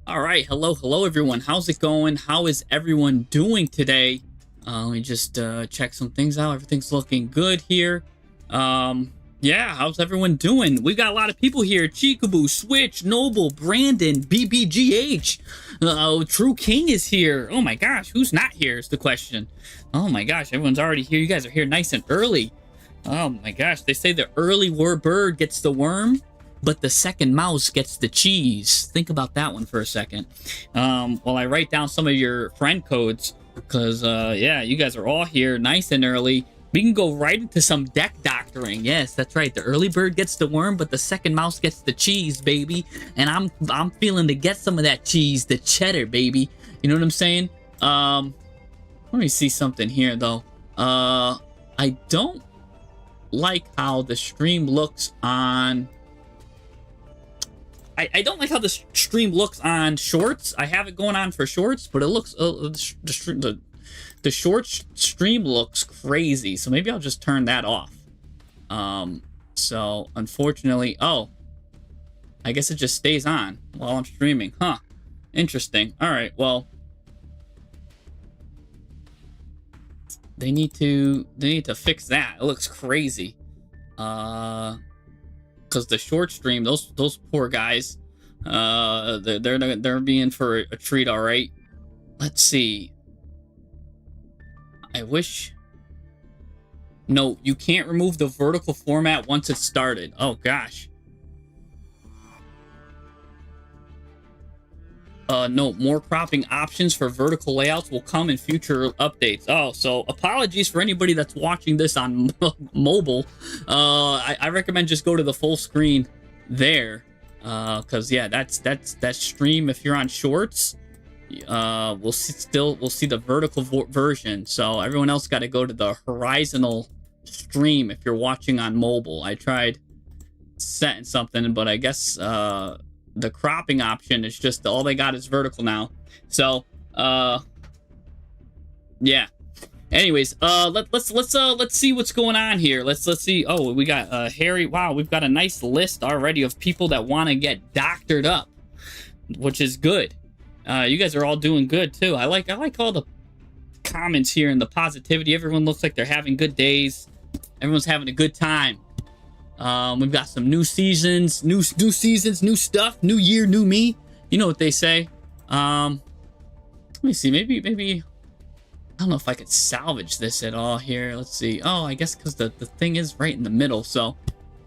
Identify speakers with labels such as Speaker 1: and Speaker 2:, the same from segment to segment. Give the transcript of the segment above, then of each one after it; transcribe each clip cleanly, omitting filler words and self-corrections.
Speaker 1: All right, hello everyone. How's it going? How is everyone doing today? Let me just check some things out. Everything's looking good here. Yeah, how's everyone doing? We've got a lot of people here. Chikaboo, Switch, Noble, Brandon, BBGH. True King is here. Oh my gosh, who's not here is the question. Oh my gosh, everyone's already here. You guys are here nice and early. Oh my gosh, they say the early bird gets the worm, but the second mouse gets the cheese. Think about that one for a second. While I write down some of your friend codes, because, yeah, you guys are all here nice and early. We can go right into some deck doctoring. Yes, that's right. The early bird gets the worm, but the second mouse gets the cheese, baby. And I'm feeling to get some of that cheese, the cheddar, baby. You know what I'm saying? Let me see something here, though. I don't like how the stream looks on... I don't like how the stream looks on shorts. I have it going on for shorts, but it looks the short stream looks crazy. So maybe I'll just turn that off. So unfortunately, oh, I guess it just stays on while I'm streaming. Huh? Interesting. All right. Well, they need to fix that. It looks crazy. Because the short stream, those poor guys, they're being for a treat. All right, let's see. I wish. No, you can't remove the vertical format once it's started. Oh gosh. No, more cropping options for vertical layouts will come in future updates. Oh, so apologies for anybody that's watching this on mobile. I recommend just go to the full screen there. Cause yeah, that's that stream. If you're on shorts, we'll see the vertical version. So everyone else got to go to the horizontal stream if you're watching on mobile. I tried setting something, but I guess the cropping option is just all they got is vertical now. So yeah. Anyways, let's see what's going on here. Let's see. Oh, we got Harry. Wow, we've got a nice list already of people that want to get doctored up, which is good. You guys are all doing good too. I like all the comments here and the positivity. Everyone looks like they're having good days. Everyone's having a good time. We've got some new seasons, new seasons, new stuff, new year, new me. You know what they say. Let me see. Maybe I don't know if I could salvage this at all here. Let's see. Oh, I guess because the thing is right in the middle. So,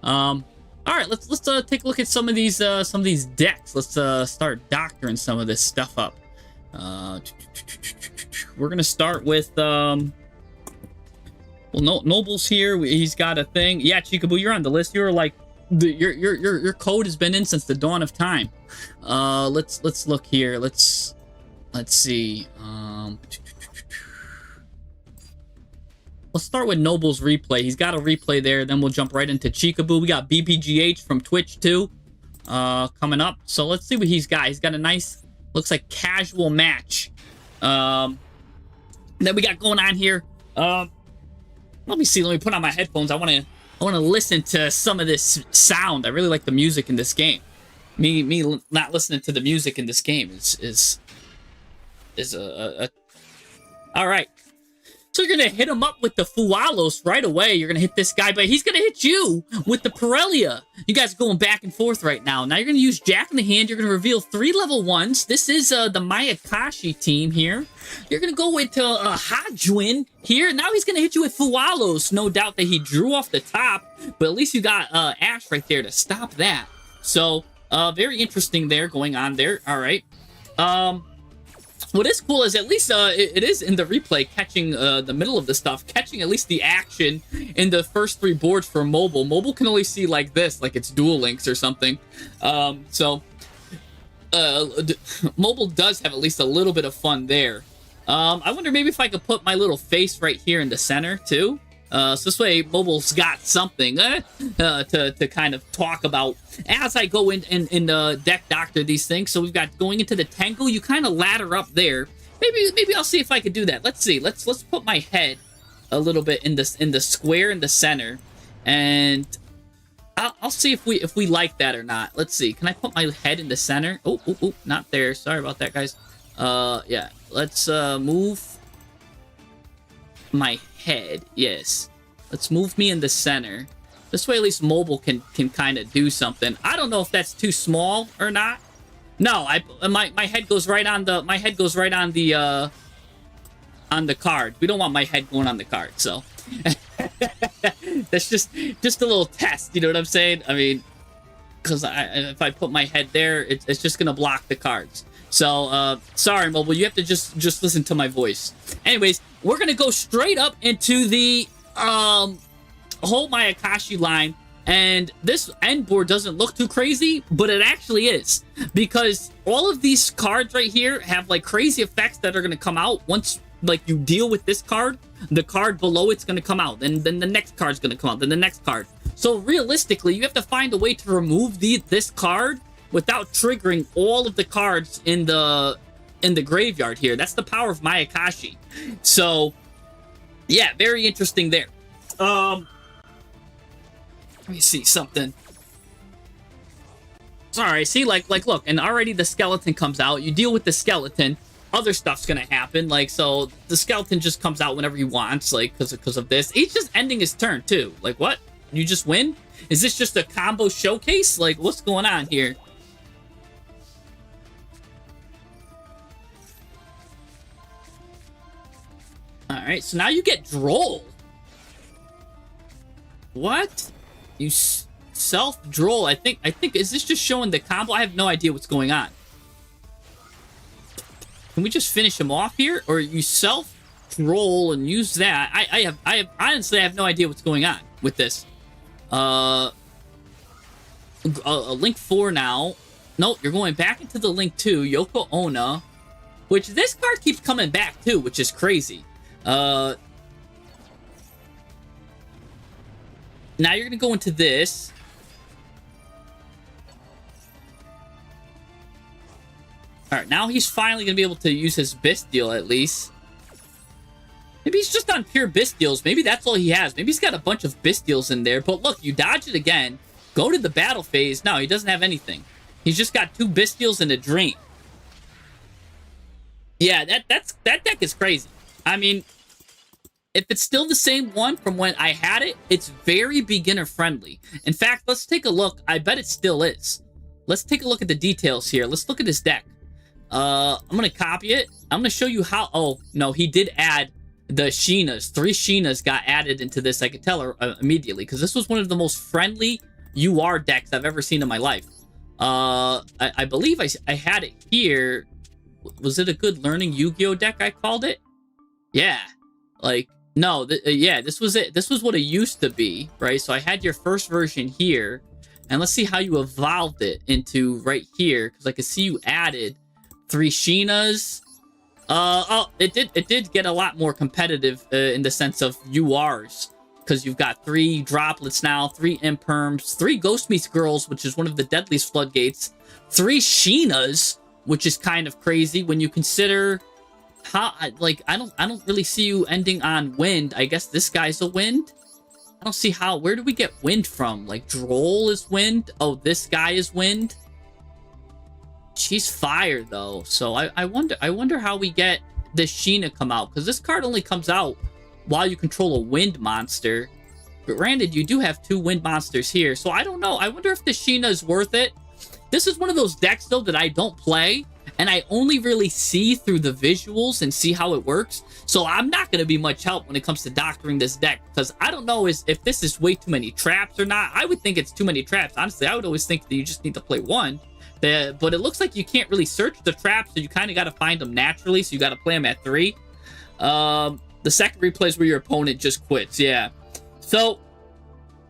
Speaker 1: all right. Let's take a look at some of these decks. Let's start doctoring some of this stuff up. We're gonna start with well, Noble's here. He's got a thing. Yeah, Chikaboo, you're on the list. You're like, your code has been in since the dawn of time. Let's look here. Let's see. Let's start with Noble's replay. He's got a replay there. Then we'll jump right into Chikaboo. We got BBGH from Twitch too, coming up. So let's see what he's got. He's got a nice, looks like casual match. That we got going on here. Let me see. Let me put on my headphones. I want to listen to some of this sound. I really like the music in this game. Me not listening to the music in this game is all right. So you're gonna hit him up with the Fualos right away. You're gonna hit this guy, but he's gonna hit you with the Pirellia. You guys are going back and forth right now. Now you're gonna use Jack in the hand. You're gonna reveal 3 level 1s. This is the Mayakashi team here. You're gonna go into Hajwin here. Now he's gonna hit you with Fualos. No doubt that he drew off the top, but at least you got Ash right there to stop that. So very interesting there going on there. All right. What is cool is at least it is in the replay catching the middle of the stuff, catching at least the action in the first 3 boards for mobile. Mobile can only see like this, like it's Duel Links or something. So mobile does have at least a little bit of fun there. I wonder maybe if I could put my little face right here in the center too. So this way mobile's got something to kind of talk about as I go in deck doctor these things. So we've got going into the Tengu. You kind of ladder up there. Maybe I'll see if I could do that. Let's see. Let's put my head a little bit in the square in the center, and I'll see if we like that or not. Let's see. Can I put my head in the center? Oh, not there. Sorry about that, guys. Yeah. Let's move my head. Yes. Let's move me in the center. This way, at least mobile can kind of do something. I don't know if that's too small or not. No, my head goes right on the on the card. We don't want my head going on the card, so that's just a little test. You know what I'm saying? I mean, because if I put my head there, it's just gonna block the cards. So sorry, mobile. You have to just listen to my voice. Anyways, we're gonna go straight up into the whole Mayakashi line. And this end board doesn't look too crazy, but it actually is. Because all of these cards right here have like crazy effects that are going to come out once like you deal with this card. The card below it's going to come out. And then the next card's going to come out. Then the next card. So realistically, you have to find a way to remove this card without triggering all of the cards in the graveyard here. That's the power of Mayakashi. So yeah, very interesting there. Let me see something. Sorry, see, like, look, and already the skeleton comes out. You deal with the skeleton, other stuff's gonna happen. Like, so the skeleton just comes out whenever he wants, like, because of this. He's just ending his turn too. Like, what? You just win? Is this just a combo showcase? Like, what's going on here? All right, so now you get Droll. What? You self-droll. I think, is this just showing the combo? I have no idea what's going on. Can we just finish him off here? Or you self-droll and use that? I honestly, I have no idea what's going on with this. A Link 4 now. Nope, you're going back into the Link 2, Yoko Onna. Which this card keeps coming back too, which is crazy. Now you're going to go into this. Alright, now he's finally going to be able to use his Bisteel at least. Maybe he's just on pure Bisteels. Maybe that's all he has. Maybe he's got a bunch of Bisteels in there. But look, you dodge it again. Go to the battle phase. No, he doesn't have anything. He's just got 2 Bisteels and a Dream. Yeah, that deck is crazy. I mean, if it's still the same one from when I had it, it's very beginner friendly. In fact, let's take a look. I bet it still is. Let's take a look at the details here. Let's look at his deck. I'm going to copy it. I'm going to show you how... Oh, no, he did add the Sheenas. 3 Sheenas got added into this. I could tell her immediately, because this was one of the most friendly UR decks I've ever seen in my life. I believe I had it here. Was it a good learning Yu-Gi-Oh deck I called it? Yeah. Like... No, yeah, this was it. This was what it used to be, right? So I had your first version here, and let's see how you evolved it into right here, because I can see you added 3 Sheenas. Oh, it did get a lot more competitive in the sense of URs, because you've got 3 droplets now, 3 imperms, 3 Ghost Meets Girls, which is one of the deadliest floodgates, 3 Sheenas, which is kind of crazy when you consider... How, like, I don't really see you ending on wind. I guess this guy's a wind. I don't see how. Where do we get wind from? Like, Droll is wind. Oh, this guy is wind. She's fire though. So I wonder how we get the Sheena come out, because this card only comes out while you control a wind monster. But granted, you do have 2 wind monsters here, so I don't know. I wonder if the Sheena is worth it. This is one of those decks though that I don't play. And I only really see through the visuals and see how it works. So I'm not going to be much help when it comes to doctoring this deck. Because I don't know if this is way too many traps or not. I would think it's too many traps. Honestly, I would always think that you just need to play 1. But it looks like you can't really search the traps. So you kind of got to find them naturally. So you got to play them at 3. The second replay is where your opponent just quits. Yeah. So,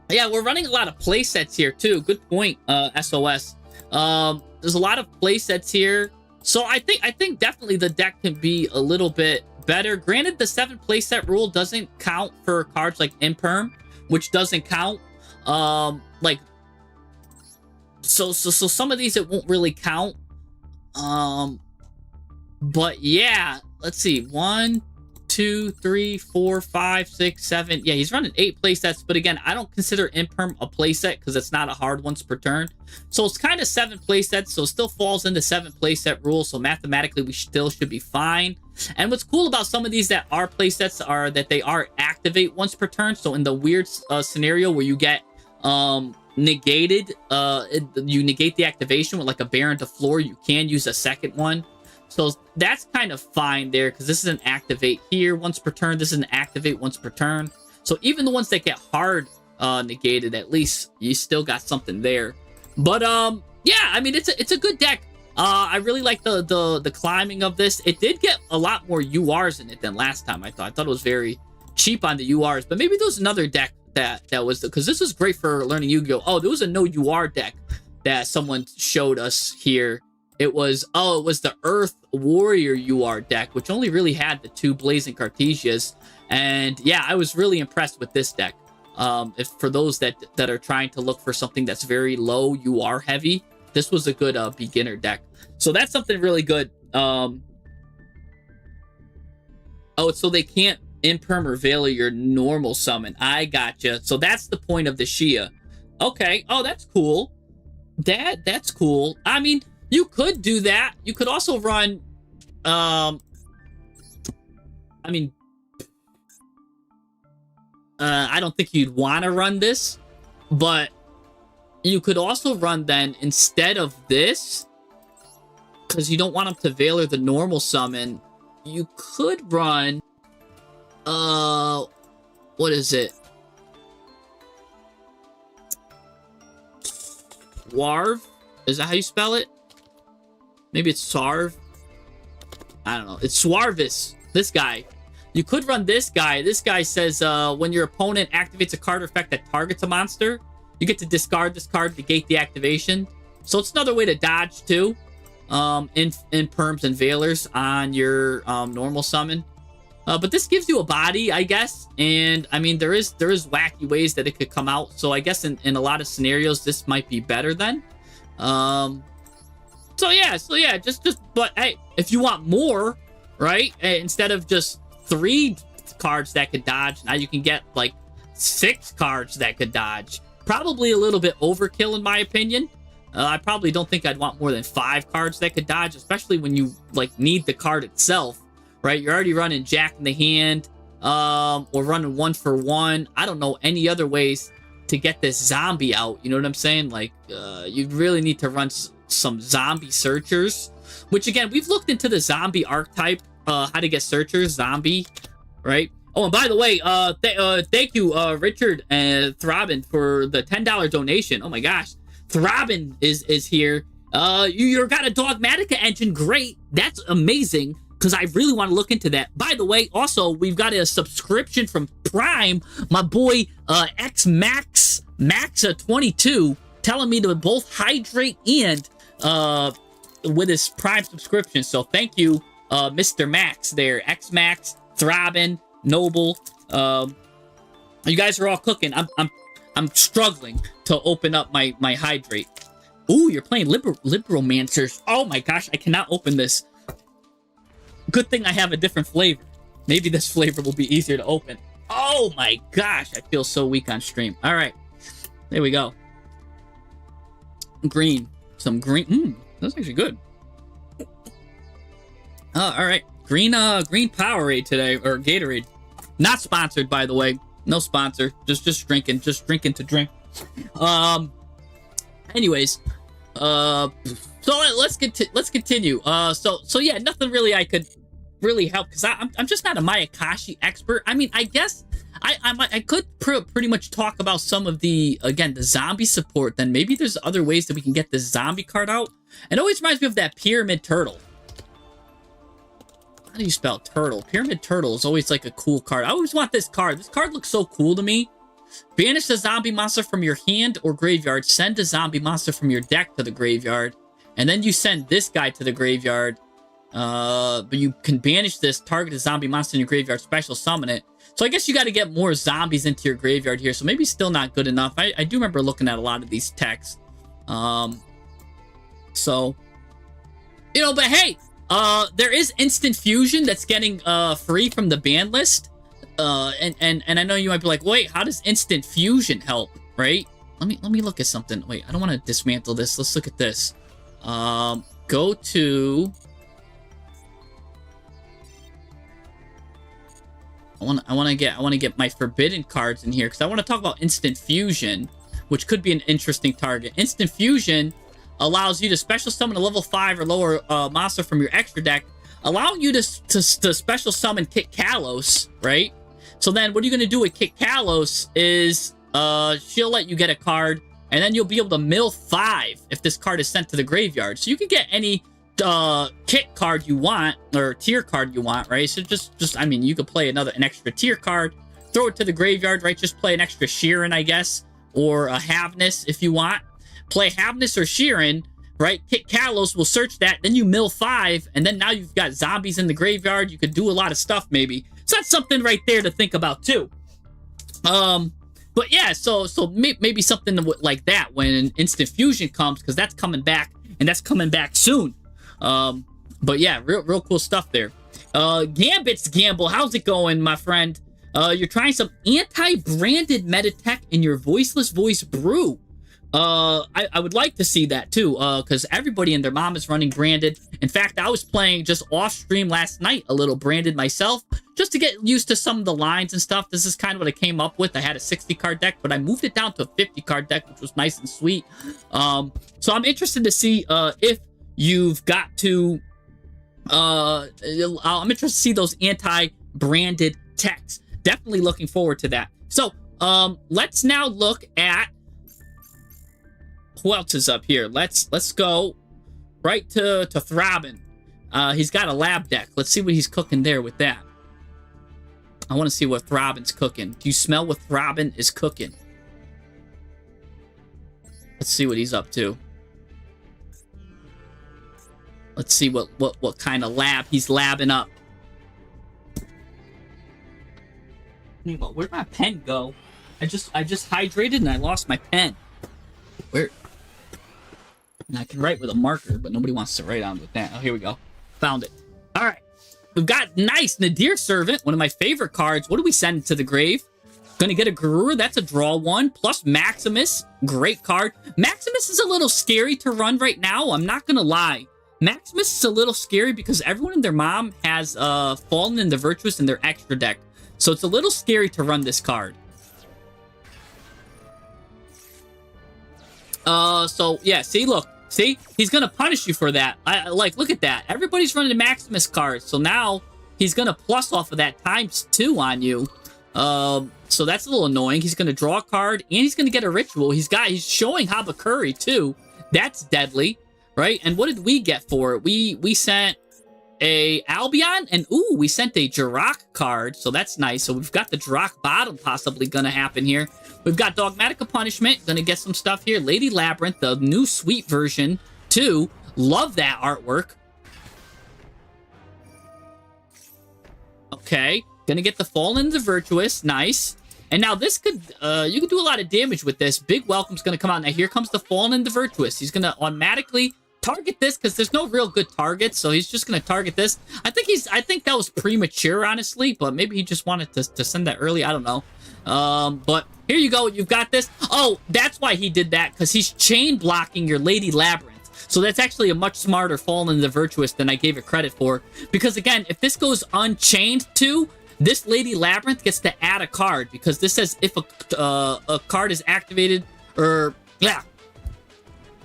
Speaker 1: yeah, we're running a lot of play sets here too. Good point, SOS. There's a lot of play sets here. So I think definitely the deck can be a little bit better. Granted, the 7 playset rule doesn't count for cards like Imperm, which doesn't count. Like, so some of these it won't really count. But yeah, let's see. 1, 2, 3, 4, 5, 6, 7. Yeah, he's running 8 playsets, but again, I don't consider Imperm a playset because it's not a hard once per turn. So it's kind of 7 playsets, so it still falls into 7 playset rule. So mathematically, we still should be fine. And what's cool about some of these that are playsets are that they are activate once per turn. So in the weird scenario where you get negated, you negate the activation with like a Baron to floor, you can use a second one. So that's kind of fine there because this is an activate here once per turn. This is an activate once per turn. So even the ones that get hard negated, at least you still got something there. But yeah, I mean it's a good deck. I really like the climbing of this. It did get a lot more URs in it than last time. I thought it was very cheap on the URs, but maybe there was another deck that was because this was great for learning Yu-Gi-Oh. Oh, there was a no UR deck that someone showed us here. It was the Earth Warrior UR deck, which only really had the 2 Blazing Cartesias. And yeah, I was really impressed with this deck. If for those that are trying to look for something that's very low UR heavy, this was a good beginner deck. So that's something really good. Oh, so they can't Imperm or Veiler your normal summon. I gotcha. So that's the point of the Shia. Okay. Oh, that's cool. That's cool. I mean, you could do that. You could also run, I mean, I don't think you'd want to run this, but you could also run then instead of this, because you don't want them to Veiler the normal summon, you could run, what is it? Warv? Is that how you spell it? Maybe it's Sarv. I don't know. It's Swarvis. This guy. You could run this guy. This guy says when your opponent activates a card effect that targets a monster, you get to discard this card to negate the activation. So it's another way to dodge too. In perms and veilers on your normal summon. But this gives you a body, I guess. And I mean there is wacky ways that it could come out. So I guess in a lot of scenarios this might be better then. So yeah, just but hey, if you want more, right? Instead of just 3 cards that could dodge, now you can get like 6 cards that could dodge. Probably a little bit overkill in my opinion. I probably don't think I'd want more than 5 cards that could dodge, especially when you like need the card itself, right? You're already running Jack in the Hand, or running 1 for 1. I don't know any other ways to get this zombie out. You know what I'm saying? Like, you really need to run some zombie searchers, which again, we've looked into the zombie archetype, how to get searchers, zombie, right? Oh, and by the way, thank you, Richard and Throbin for the $10 donation. Oh my gosh. Throbin is here. You got a Dogmatica engine. Great. That's amazing. Because I really want to look into that. By the way, also, we've got a subscription from Prime. My boy, Maxa22, telling me to both hydrate and with his Prime subscription. So thank you, Mr. Max there. X-Max, Throbbing, Noble. You guys are all cooking. I'm struggling to open up my hydrate. Ooh, you're playing Libromancers. Oh my gosh, I cannot open this. Good thing I have a different flavor. Maybe this flavor will be easier to open. Oh my gosh, I feel so weak on stream. All right, there we go. Green, some green. That's actually good. All right, green Powerade today, or Gatorade. Not sponsored, by the way. No sponsor. Just drinking to drink. Anyways, so let's continue. So yeah, nothing really I could really help because I'm just not a Mayakashi expert. I mean, I guess I could pretty much talk about some of the zombie support. Then maybe there's other ways that we can get this zombie card out. It always reminds me of that Pyramid Turtle. How do you spell turtle? Pyramid Turtle is always like a cool card. I always want this card. This card looks so cool to me. Banish the zombie monster from your hand or graveyard. Send a zombie monster from your deck to the graveyard. And then you send this guy to the graveyard. But you can banish this, target a zombie monster in your graveyard, special summon it. So I guess you got to get more zombies into your graveyard here. So maybe still not good enough. I do remember looking at a lot of these texts. So, you know, but hey, There is instant fusion that's getting free from the ban list. And I know you might be like, wait, how does instant fusion help? Right? Let me look at something. Wait, I don't want to dismantle this. Let's look at this. Go to. I want to get my forbidden cards in here because I want to talk about instant fusion, which could be an interesting target. Instant fusion allows you to special summon a level 5 or lower monster from your extra deck, allowing you to special summon Kit Kalos, right? So then what are you going to do with Kit Kalos is she'll let you get a card, and then you'll be able to mill 5 if this card is sent to the graveyard. So you can get any kit card you want, or tier card you want, right? So just I mean, you could play an extra tier card, throw it to the graveyard, right? Just play an extra Sheeran, I guess, or a Havness if you want. Play Havness or Sheeran, right? Kit Kalos will search that, then you mill 5, and then now you've got zombies in the graveyard. You could do a lot of stuff, maybe. So that's something right there to think about, too. But yeah, so maybe something like that when Instant Fusion comes, because that's coming back, and that's coming back soon. But yeah, real cool stuff there. Gambit's Gamble, how's it going, my friend? You're trying some anti-branded meta tech in your voiceless voice brew. I would like to see that too, because everybody and their mom is running branded. In fact, I was playing just off stream last night, a little branded myself, just to get used to some of the lines and stuff. This is kind of what I came up with. I had a 60 card deck, but I moved it down to a 50 card deck, which was nice and sweet. So I'm interested to see if you've got to I'm interested to see those anti-branded techs. Definitely looking forward to that. So let's now look at who else is up here. Let's go right to Throbbing. He's got a lab deck. Let's see what he's cooking there with that. I want to see what Throbbing's cooking. Do you smell what Throbbing is cooking? Let's see what he's up to. Let's see what kind of lab he's labbing up. Where'd my pen go? I just hydrated and I lost my pen. Where? And I can write with a marker, but nobody wants to write on with that. Oh, here we go. Found it. All right. We've got nice Nadir Servant, one of my favorite cards. What do we send to the grave? Gonna get a Garura. That's a draw one. Plus Maximus. Great card. Maximus is a little scary to run right now. I'm not gonna lie. Maximus is a little scary because everyone and their mom has Fallen in the Virtuous in their extra deck. So it's a little scary to run this card. So yeah, see, look. See? He's gonna punish you for that. Look at that. Everybody's running the Maximus cards. So now he's gonna plus off of that ×2 on you. So that's a little annoying. He's gonna draw a card and he's gonna get a ritual. He's showing Habakuri too. That's deadly, right? And what did we get for it? We sent a Albion and ooh, we sent a Jirok card. So that's nice. So we've got the Jirok bottom possibly gonna happen here. We've got Dogmatica Punishment. Gonna get some stuff here. Lady Labyrinth, the new sweet version too. Love that artwork. Okay. Gonna get the Fallen in the Virtuous. Nice. And now this could, you could do a lot of damage with this. Big Welcome's gonna come out. Now here comes the Fallen in the Virtuous. He's gonna automatically target this because there's no real good targets. So he's just gonna target this. I think that was premature, honestly, but maybe he just wanted to send that early. I don't know. But here you go. You've got this. Oh, that's why he did that, because he's chain blocking your Lady Labyrinth. So that's actually a much smarter Fallen in the Virtuous than I gave it credit for. Because again, if this goes unchained to, this Lady Labyrinth gets to add a card, because this says if a card is activated, or yeah.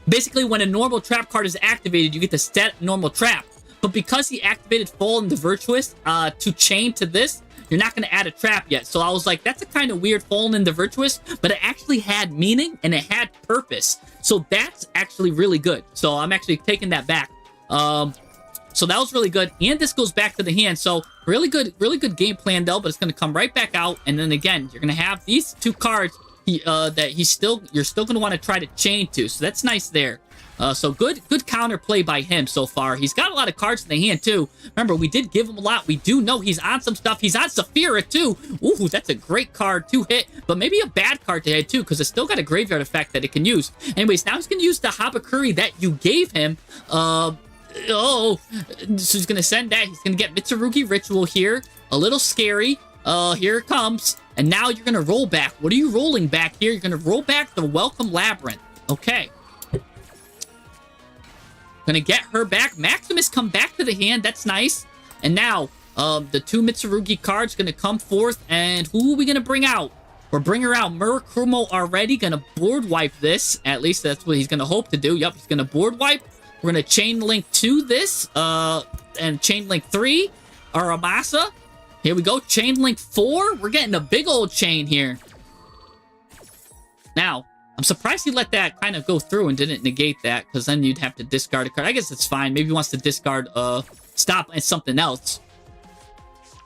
Speaker 1: Basically, when a normal trap card is activated, you get to set normal trap. But because he activated Fallen in the Virtuous to chain to this, you're not going to add a trap yet. So I was like, that's a kind of weird Fallen in the Virtuous, but it actually had meaning and it had purpose. So that's actually really good. So I'm actually taking that back. So that was really good. And this goes back to the hand. So really good game plan though, but it's going to come right back out. And then again, you're going to have these two cards that you're still going to want to try to chain to. So that's nice there. So good counterplay by him so far. He's got a lot of cards in the hand too. Remember, we did give him a lot. We do know he's on some stuff. He's on Saphira too. Ooh, that's a great card to hit, but maybe a bad card to hit too, because it's still got a graveyard effect that it can use. Anyways, now he's going to use the Habakuri that you gave him. Oh, so he's gonna send that. He's gonna get Mitsurugi Ritual here. A little scary. Here it comes. And now you're gonna roll back. What are you rolling back here? You're gonna roll back the Welcome Labyrinth. Okay. Gonna get her back. Maximus come back to the hand. That's nice. And now, the 2 Mitsurugi cards gonna come forth. And who are we gonna bring out? We're bringing out Murakumo already. Gonna board wipe this. At least that's what he's gonna hope to do. Yup, he's gonna board wipe. We're gonna chain link 2 this. And chain link 3. Aramasa. Here we go. Chain link 4. We're getting a big old chain here. Now, I'm surprised he let that kind of go through and didn't negate that, because then you'd have to discard a card. I guess it's fine. Maybe he wants to discard stop and something else.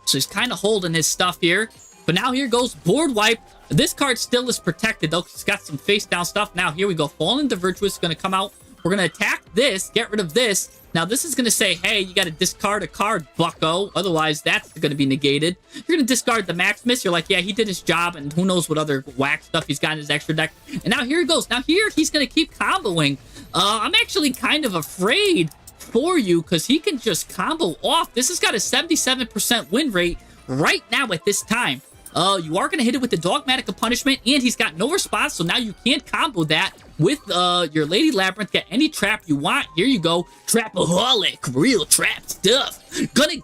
Speaker 1: So he's kind of holding his stuff here. But now here goes board wipe. This card still is protected though, because it's got some face down stuff. Now here we go. Fallen the Virtuous is going to come out. We're going to attack this, get rid of this. Now this is going to say, hey, you got to discard a card, bucko. Otherwise, that's going to be negated. You're going to discard the Maximus. You're like, yeah, he did his job, and who knows what other whack stuff he's got in his extra deck. And now here he goes. Now here, he's going to keep comboing. I'm actually kind of afraid for you, because he can just combo off. This has got a 77% win rate right now at this time. You are going to hit it with the Dogmatic of Punishment, and he's got no response, so now you can't combo that with your Lady Labyrinth. Get any trap you want. Here you go. Trapaholic. Real trap stuff. Gonna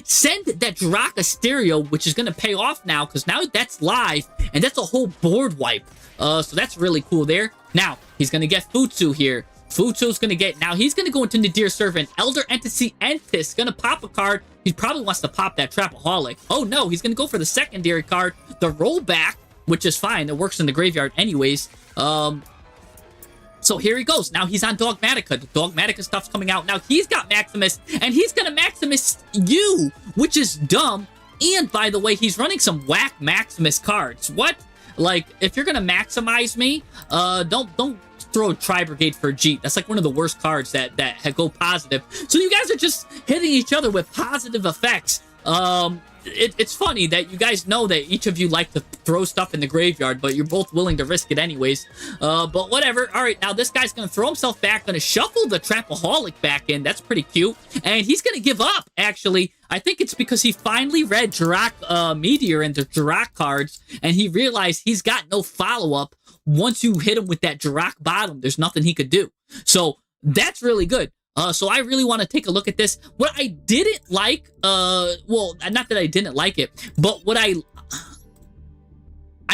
Speaker 1: send that Draka Stereo, which is gonna pay off now, because now that's live, and that's a whole board wipe. So that's really cool there. Now, he's gonna get Futsu here. Futsu's gonna get, now he's gonna go into Nadir Servant. Elder Entity Entis, gonna pop a card. He probably wants to pop that Trapaholic. Oh no, he's gonna go for the secondary card, the rollback, which is fine. It works in the graveyard anyways. So here he goes. Now he's on Dogmatica. The Dogmatica stuff's coming out. Now he's got Maximus, and he's gonna Maximus you, which is dumb. And by the way, he's running some whack Maximus cards. What? Like, if you're gonna maximize me, don't throw Tri-Brigade for a Jeet. That's like one of the worst cards that go positive. So you guys are just hitting each other with positive effects. It's funny that you guys know that each of you like to throw stuff in the graveyard, but you're both willing to risk it anyways. But whatever. All right, now this guy's going to throw himself back, going to shuffle the Trapaholic back in. That's pretty cute. And he's going to give up, actually. I think it's because he finally read Jirak Meteor and the Jirak cards, and he realized he's got no follow-up. Once you hit him with that Jirak bottom, there's nothing he could do. So that's really good. So I really want to take a look at this. What I didn't like, well, not that I didn't like it, but what I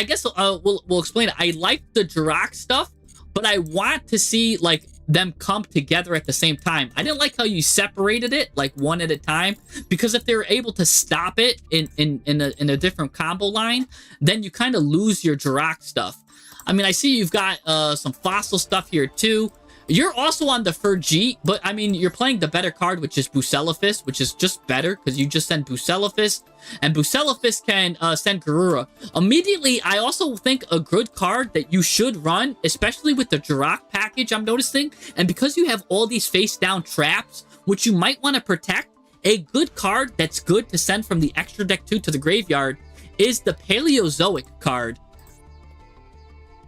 Speaker 1: guess we'll explain it. I like the Jirak stuff, but I want to see like them come together at the same time. I didn't like how you separated it like one at a time, because if they were able to stop it in a different combo line, then you kind of lose your Jirak stuff. I mean, I see you've got some fossil stuff here too. You're also on the Fergie, but I mean, you're playing the better card, which is Bucellifus, which is just better because you just send Bucellifus, and Bucellifus can send Garura. Immediately, I also think a good card that you should run, especially with the Jirak package I'm noticing, and because you have all these face-down traps, which you might want to protect, a good card that's good to send from the extra deck 2 to the graveyard is the Paleozoic card.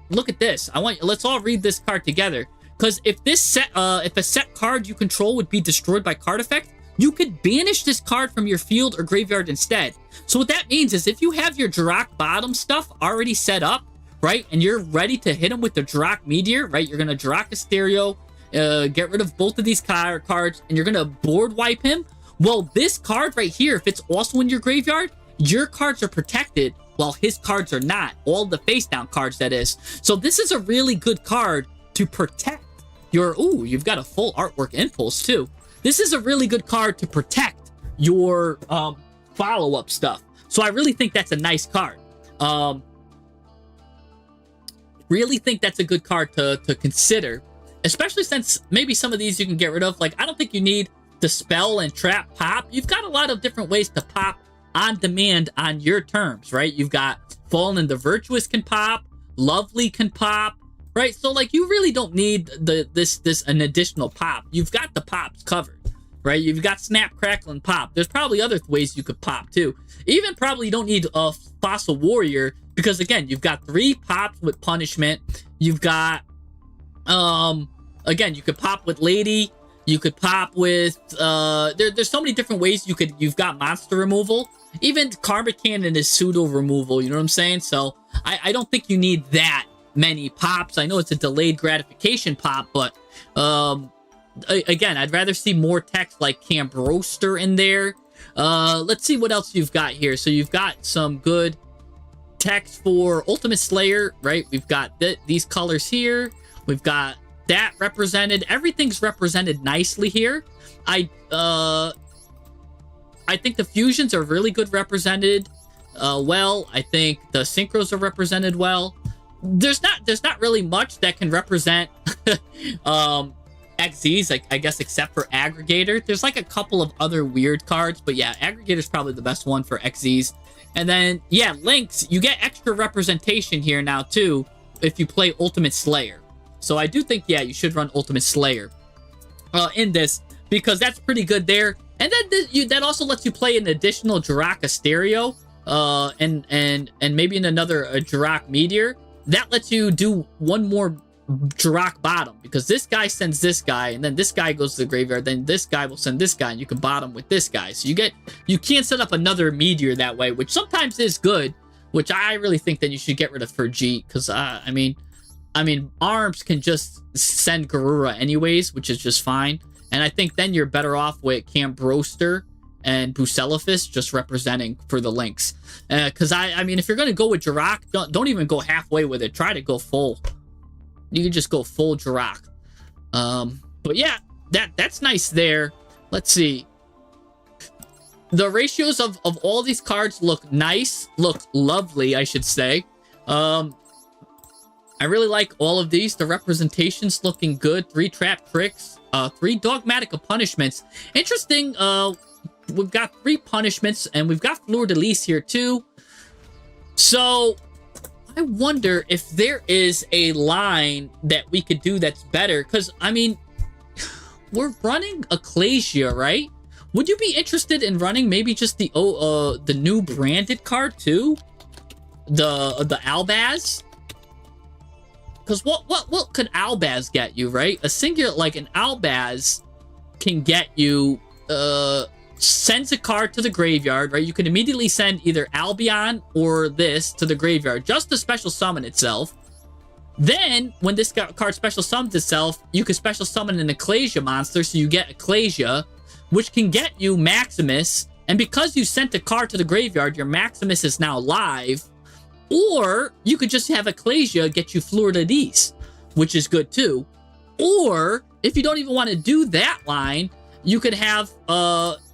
Speaker 1: Look at this. Let's all read this card together. Because if this set, if a set card you control would be destroyed by card effect, you could banish this card from your field or graveyard instead. So what that means is if you have your Jirak bottom stuff already set up, right, and you're ready to hit him with the Jirak Meteor, right, you're going to Jirak Stereo, get rid of both of these cards, and you're going to board wipe him. Well, this card right here, if it's also in your graveyard, your cards are protected while his cards are not. All the face down cards, that is. So this is a really good card to protect your, ooh, you've got a full artwork impulse too. This is a really good card to protect your follow-up stuff. So I really think that's a nice card. Really think that's a good card to consider, especially since maybe some of these you can get rid of. Like, I don't think you need the spell and trap pop. You've got a lot of different ways to pop on demand on your terms, right? You've got Fallen the Virtuous can pop, Lovely can pop, right? So like you really don't need an additional pop. You've got the pops covered, right? You've got Snap, Crackle, and Pop. There's probably other ways you could pop too. Even probably you don't need a Fossil Warrior, because again, you've got 3 pops with Punishment. You've got again, you could pop with Lady. You could pop with there's so many different ways you've got monster removal. Even Karma Cannon is pseudo removal, you know what I'm saying? So I don't think you need that many pops. I know it's a delayed gratification pop, but again, I'd rather see more text like Camp Roaster in there. Let's see what else you've got here. So you've got some good text for Ultimate Slayer, right? We've got these colors here. We've got that represented. Everything's represented nicely here. I think the fusions are really good represented well. I think the synchros are represented well. There's not really much that can represent XZs, like, I guess, except for Aggregator. There's like a couple of other weird cards, but yeah, Aggregator's probably the best one for XZs. And then, yeah, Links, you get extra representation here now, too, if you play Ultimate Slayer. So I do think, yeah, you should run Ultimate Slayer in this, because that's pretty good there. And then that also lets you play an additional Jiraka Stereo, and maybe in another Jirak Meteor. That lets you do one more Jirak bottom, because this guy sends this guy, and then this guy goes to the graveyard, then this guy will send this guy, and you can bottom with this guy. So you can't set up another Meteor that way, which sometimes is good, which I really think that you should get rid of for G, because I mean Arms can just send Garura anyways, which is just fine. And I think then you're better off with Camp Roaster and Bucellifus just representing for the Links. Because I mean, if you're going to go with Jirak, don't even go halfway with it. Try to go full. You can just go full Jirak. But yeah, that's nice there. Let's see. The ratios of all these cards look nice. Look lovely, I should say. I really like all of these. The representation's looking good. 3 Trap Tricks. 3 Dogmatic Punishments. Interesting, we've got 3 punishments, and we've got Fleur de Lis here, too. So, I wonder if there is a line that we could do that's better. Because, I mean, we're running Ecclesia, right? Would you be interested in running maybe just the new branded card, too? The Albaz? Because what could Albaz get you, right? A singular, like an Albaz can get you, sends a card to the graveyard, right? You can immediately send either Albion or this to the graveyard, just to special summon itself. Then, when this card special summons itself, you can special summon an Ecclesia monster, so you get Ecclesia, which can get you Maximus, and because you sent a card to the graveyard, your Maximus is now live. Or you could just have Ecclesia get you Fleur de Lis, which is good too. Or if you don't even want to do that line, you could have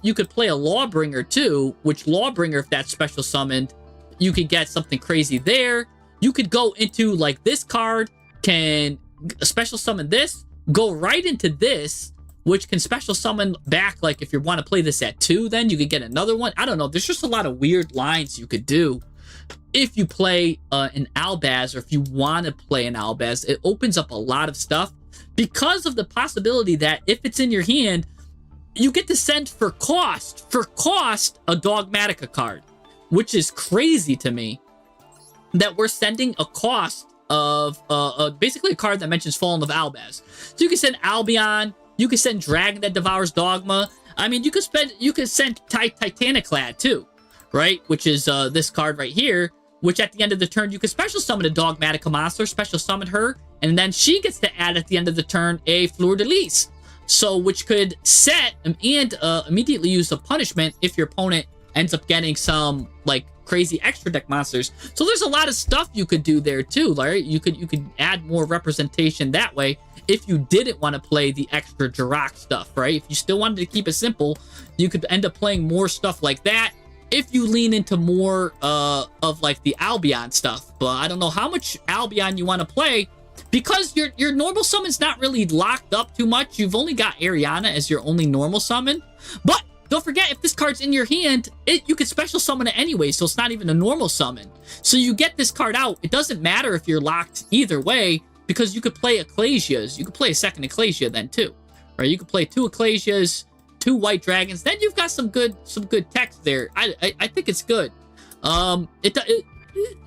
Speaker 1: you could play a Lawbringer too, which Lawbringer, if that's special summoned, you could get something crazy there. You could go into like this card can special summon this, go right into this, which can special summon back, like if you want to play this at 2, then you could get another one. I don't know. There's just a lot of weird lines you could do. If you play an Albaz, or if you want to play an Albaz, it opens up a lot of stuff because of the possibility that if it's in your hand, you get to send for cost a Dogmatica card, which is crazy to me that we're sending a cost of basically a card that mentions Fallen of Albaz. So you can send Albion, you can send Dragon that Devours Dogma. I mean, you could send Titaniclad too, right? Which is this card right here, which at the end of the turn, you can special summon a Dogmatica monster, special summon her, and then she gets to add at the end of the turn a Fleur de Lis. So, which could set and immediately use a punishment if your opponent ends up getting some, like, crazy extra deck monsters. So there's a lot of stuff you could do there too, right? You could add more representation that way if you didn't want to play the extra Jirak stuff, right? If you still wanted to keep it simple, you could end up playing more stuff like that if you lean into more of like the Albion stuff. But I don't know how much Albion you want to play, because your normal summon's not really locked up too much. You've only got Ariana as your only normal summon. But don't forget, if this card's in your hand, you could special summon it anyway, so it's not even a normal summon. So you get this card out. It doesn't matter if you're locked either way, because you could play Ecclesias. You could play a second Ecclesia then too, right? You could play 2 Ecclesias, 2 White Dragons. Then you've got some good text there. I think it's good.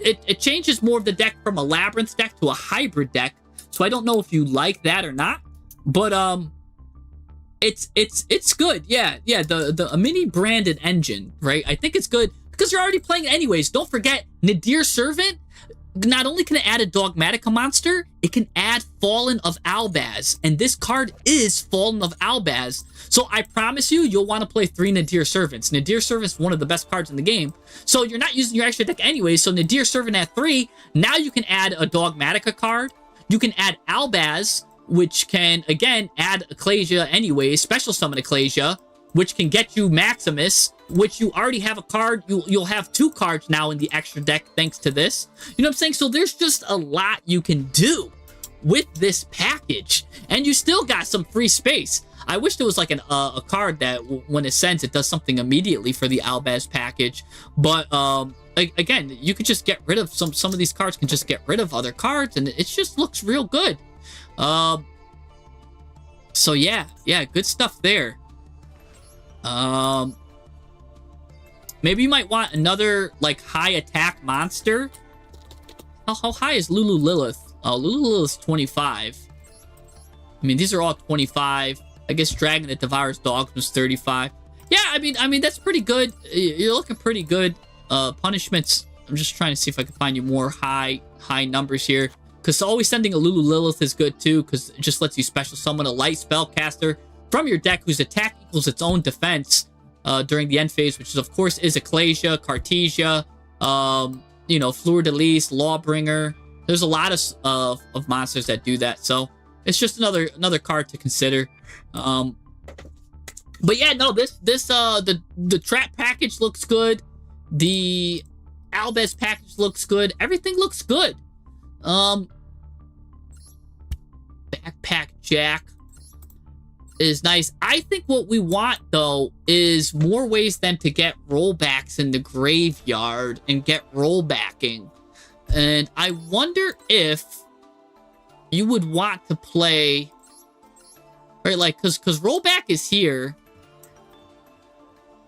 Speaker 1: It changes more of the deck from a Labyrinth deck to a hybrid deck. So I don't know if you like that or not. But It's good. Yeah, yeah. The a mini branded engine, right? I think it's good because you're already playing it anyways. Don't forget, Nadir Servant. Not only can it add a Dogmatica monster, it can add Fallen of Albaz, and this card is Fallen of Albaz. So I promise you, you'll want to play 3 Nadir Servants. Nadir Servant's one of the best cards in the game. So you're not using your extra deck anyway. So Nadir Servant at 3. Now you can add a Dogmatica card. You can add Albaz, which can, again, add Ecclesia anyway, special summon Ecclesia, which can get you Maximus, which you already have a card. You'll have 2 cards now in the extra deck thanks to this. You know what I'm saying? So there's just a lot you can do with this package, and you still got some free space. I wish there was like a card that when it sends, it does something immediately for the Albaz package. But again, you could just get rid of some of these cards. Can just get rid of other cards, and it just looks real good. So yeah, good stuff there. Maybe you might want another like high attack monster. How high is Lulu Lilith? Lulu Lilith's 25. I mean, these are all 25. I guess Dragon that Devours Dogs was 35. Yeah, I mean that's pretty good. You're looking pretty good. Punishments. I'm just trying to see if I can find you more high numbers here. Because always sending a Lulu Lilith is good too, because it just lets you special summon a light spellcaster from your deck whose attack equals its own defense during the end phase, which is, of course, is Ecclesia, Cartesia, you know, Fleur de Lis, Lawbringer. There's a lot of monsters that do that, so it's just another card to consider. But yeah, no, the trap package looks good. The Albaz package looks good. Everything looks good. Backpack Jack is nice. I think what we want, though, is more ways than to get rollbacks in the graveyard and get rollbacking. And I wonder if you would want to play, right, like, because rollback is here.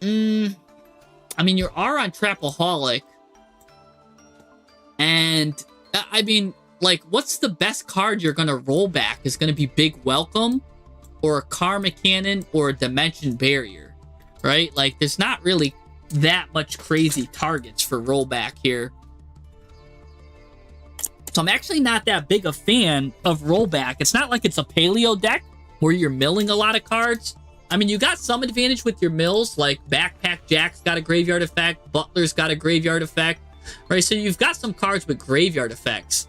Speaker 1: I mean, you are on Trapaholic. And, I mean, like, what's the best card you're going to roll back? Is going to be Big Welcome, or a Karma Cannon, or a Dimension Barrier, right? Like, there's not really that much crazy targets for rollback here. So I'm actually not that big a fan of rollback. It's not like it's a paleo deck where you're milling a lot of cards. I mean, you got some advantage with your mills, like Backpack Jack's got a graveyard effect, Butler's got a graveyard effect, right? So you've got some cards with graveyard effects.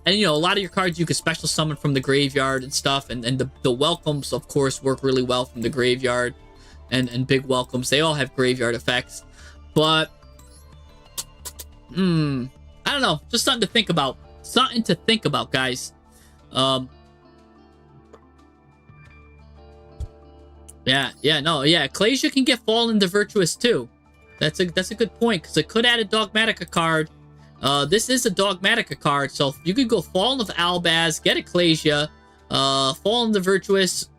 Speaker 1: And, you know, a lot of your cards you could special summon from the graveyard and stuff, and the welcomes, of course, work really well from the graveyard, and big welcomes. They all have graveyard effects. But, I don't know. Just something to think about. Something to think about, guys. Ecclesia can get Fallen to Virtuous too. That's a good point, because it could add a Dogmatica card. This is a Dogmatica card, so you could go Fallen of Albaz, get Ecclesia, Fallen to Virtuous.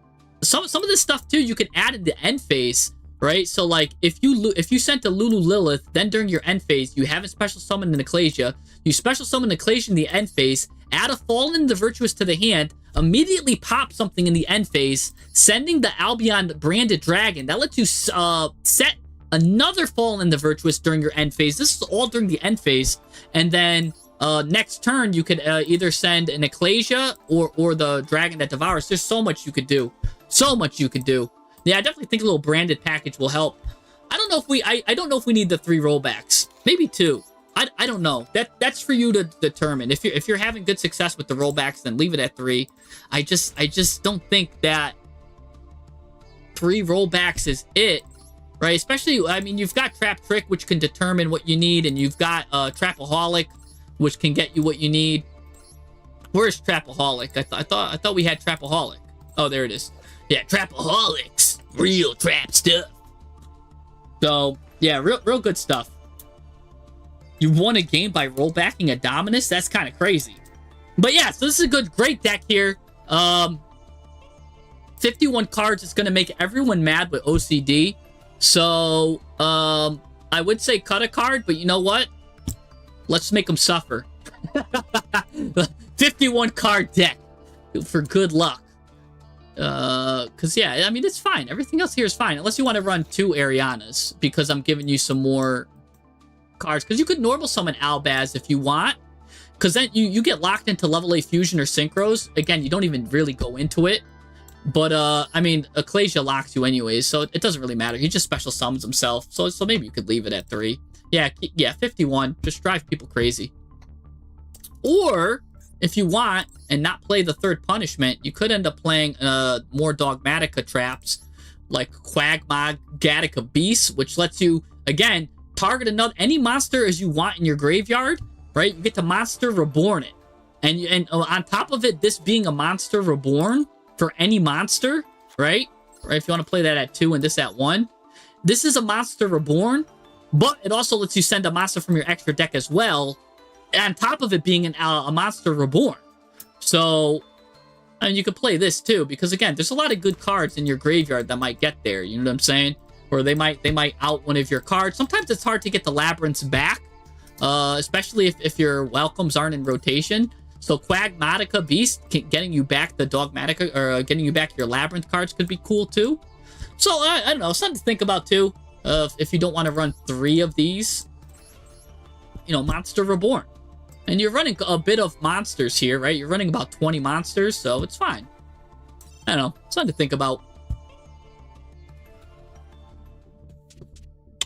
Speaker 1: Some of this stuff too you can add in the end phase, right? So like if you sent a Lulu Lilith, then during your end phase you haven't special summoned an Ecclesia, you special summon Ecclesia in the end phase, add a Fallen to Virtuous to the hand, immediately pop something in the end phase, sending the Albion branded dragon. That lets you set another Fallen to Virtuous during your end phase. This is all during the end phase. And then next turn, you could either send an Ecclesia or the Dragon that Devours. There's so much you could do. So much you could do. Yeah, I definitely think a little branded package will help. I don't know if I don't know if we need the 3 rollbacks. Maybe 2. I don't know. That's for you to determine. If you're having good success with the rollbacks, then leave it at 3. I just don't think that 3 rollbacks is it. Right, especially, I mean, you've got Trap Trick, which can determine what you need, and you've got Trapaholic, which can get you what you need. Where's Trapaholic? I thought we had Trapaholic. Oh, there it is. Yeah, Trapaholics, real trap stuff. So yeah, real good stuff. You won a game by rollbacking a Dominus. That's kind of crazy. But yeah, so this is a great deck here. 51 cards is gonna make everyone mad with OCD. So, I would say cut a card, but you know what? Let's make them suffer. 51 card deck for good luck. Because, yeah, I mean, it's fine. Everything else here is fine. Unless you want to run 2 Arianas, because I'm giving you some more cards. Because you could normal summon Albaz if you want. Because then you get locked into level A Fusion or Synchros. Again, you don't even really go into it. But, I mean, Ecclesia locks you anyways, so it doesn't really matter. He just special summons himself. So maybe you could leave it at 3. Yeah, 51. Just drive people crazy. Or, if you want, and not play the 3rd punishment, you could end up playing more Dogmatica traps, like Quagmog Gattaca Beast, which lets you, again, target any monster as you want in your graveyard, right? You get to Monster Reborn it. And on top of it, this being a Monster Reborn for any monster, right? Right, if you want to play that at 2 and this at 1. This is a Monster Reborn, but it also lets you send a monster from your extra deck as well, on top of it being a Monster Reborn. So, and you could play this too, because again, there's a lot of good cards in your graveyard that might get there, you know what I'm saying? Or they might out one of your cards. Sometimes it's hard to get the Labyrinths back, especially if your welcomes aren't in rotation. So Quagmatica Beast, getting you back the Dogmatica, or getting you back your Labyrinth cards could be cool too. So, I don't know, something to think about too, if you don't want to run 3 of these. You know, Monster Reborn. And you're running a bit of monsters here, right? You're running about 20 monsters, so it's fine. I don't know, something to think about.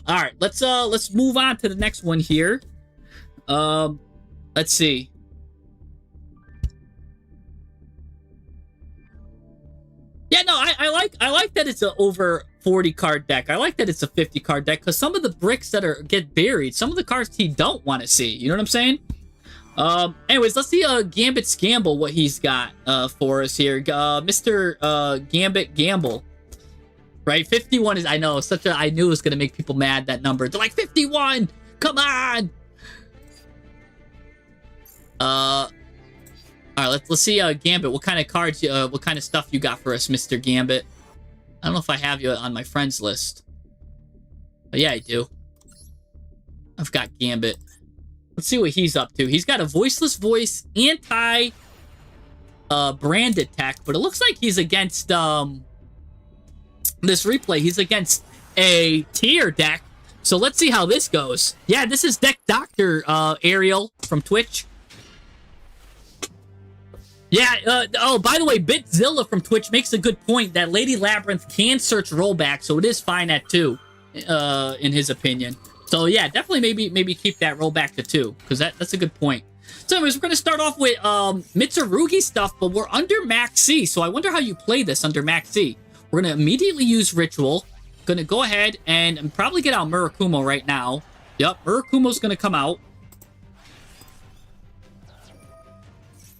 Speaker 1: All right, let's move on to the next one here. Let's see. Yeah, no, I like that it's a over 40 card deck. I like that it's a 50 card deck, because some of the bricks that get buried, some of the cards he don't want to see. You know what I'm saying? Anyways, let's see Gambit's Gamble, what he's got for us here. Mr. Gambit Gamble. Right? 51 is, I know, I knew it was gonna make people mad, that number. They're like, 51! Come on! Alright, let's see, Gambit, what kind of cards, what kind of stuff you got for us, Mr. Gambit? I don't know if I have you on my friends list. But yeah, I do. I've got Gambit. Let's see what he's up to. He's got a Voiceless Voice, anti, branded tech, but it looks like he's against, this replay. He's against a tier deck. So let's see how this goes. Yeah, this is Deck Doctor, Ariel from Twitch. Yeah, oh, by the way, Bitzilla from Twitch makes a good point that Lady Labyrinth can search rollback, so it is fine at 2, in his opinion. So yeah, definitely maybe keep that rollback to 2, because that's a good point. So anyways, we're going to start off with Mitsurugi stuff, but we're under Max C, so I wonder how you play this under Max C. We're going to immediately use Ritual. Going to go ahead and probably get out Murakumo right now. Yep, Murakumo's going to come out.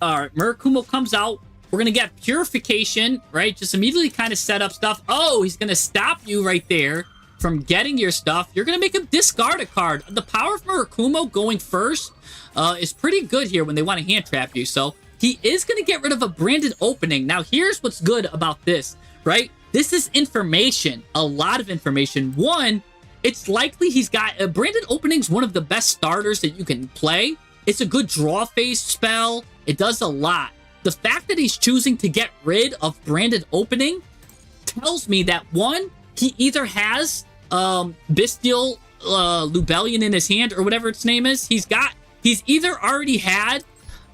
Speaker 1: Alright, Murakumo comes out. We're going to get Purification, right? Just immediately kind of set up stuff. Oh, he's going to stop you right there from getting your stuff. You're going to make him discard a card. The power of Murakumo going first is pretty good here when they want to hand trap you. So he is going to get rid of a branded opening. Now, here's what's good about this, right? This is information, a lot of information. One, it's likely he's got branded openings, one of the best starters that you can play. It's a good draw phase spell. It does a lot. The fact that he's choosing to get rid of branded opening tells me that, one, he either has Bestial Lubellion in his hand, or whatever its name is. He's either already had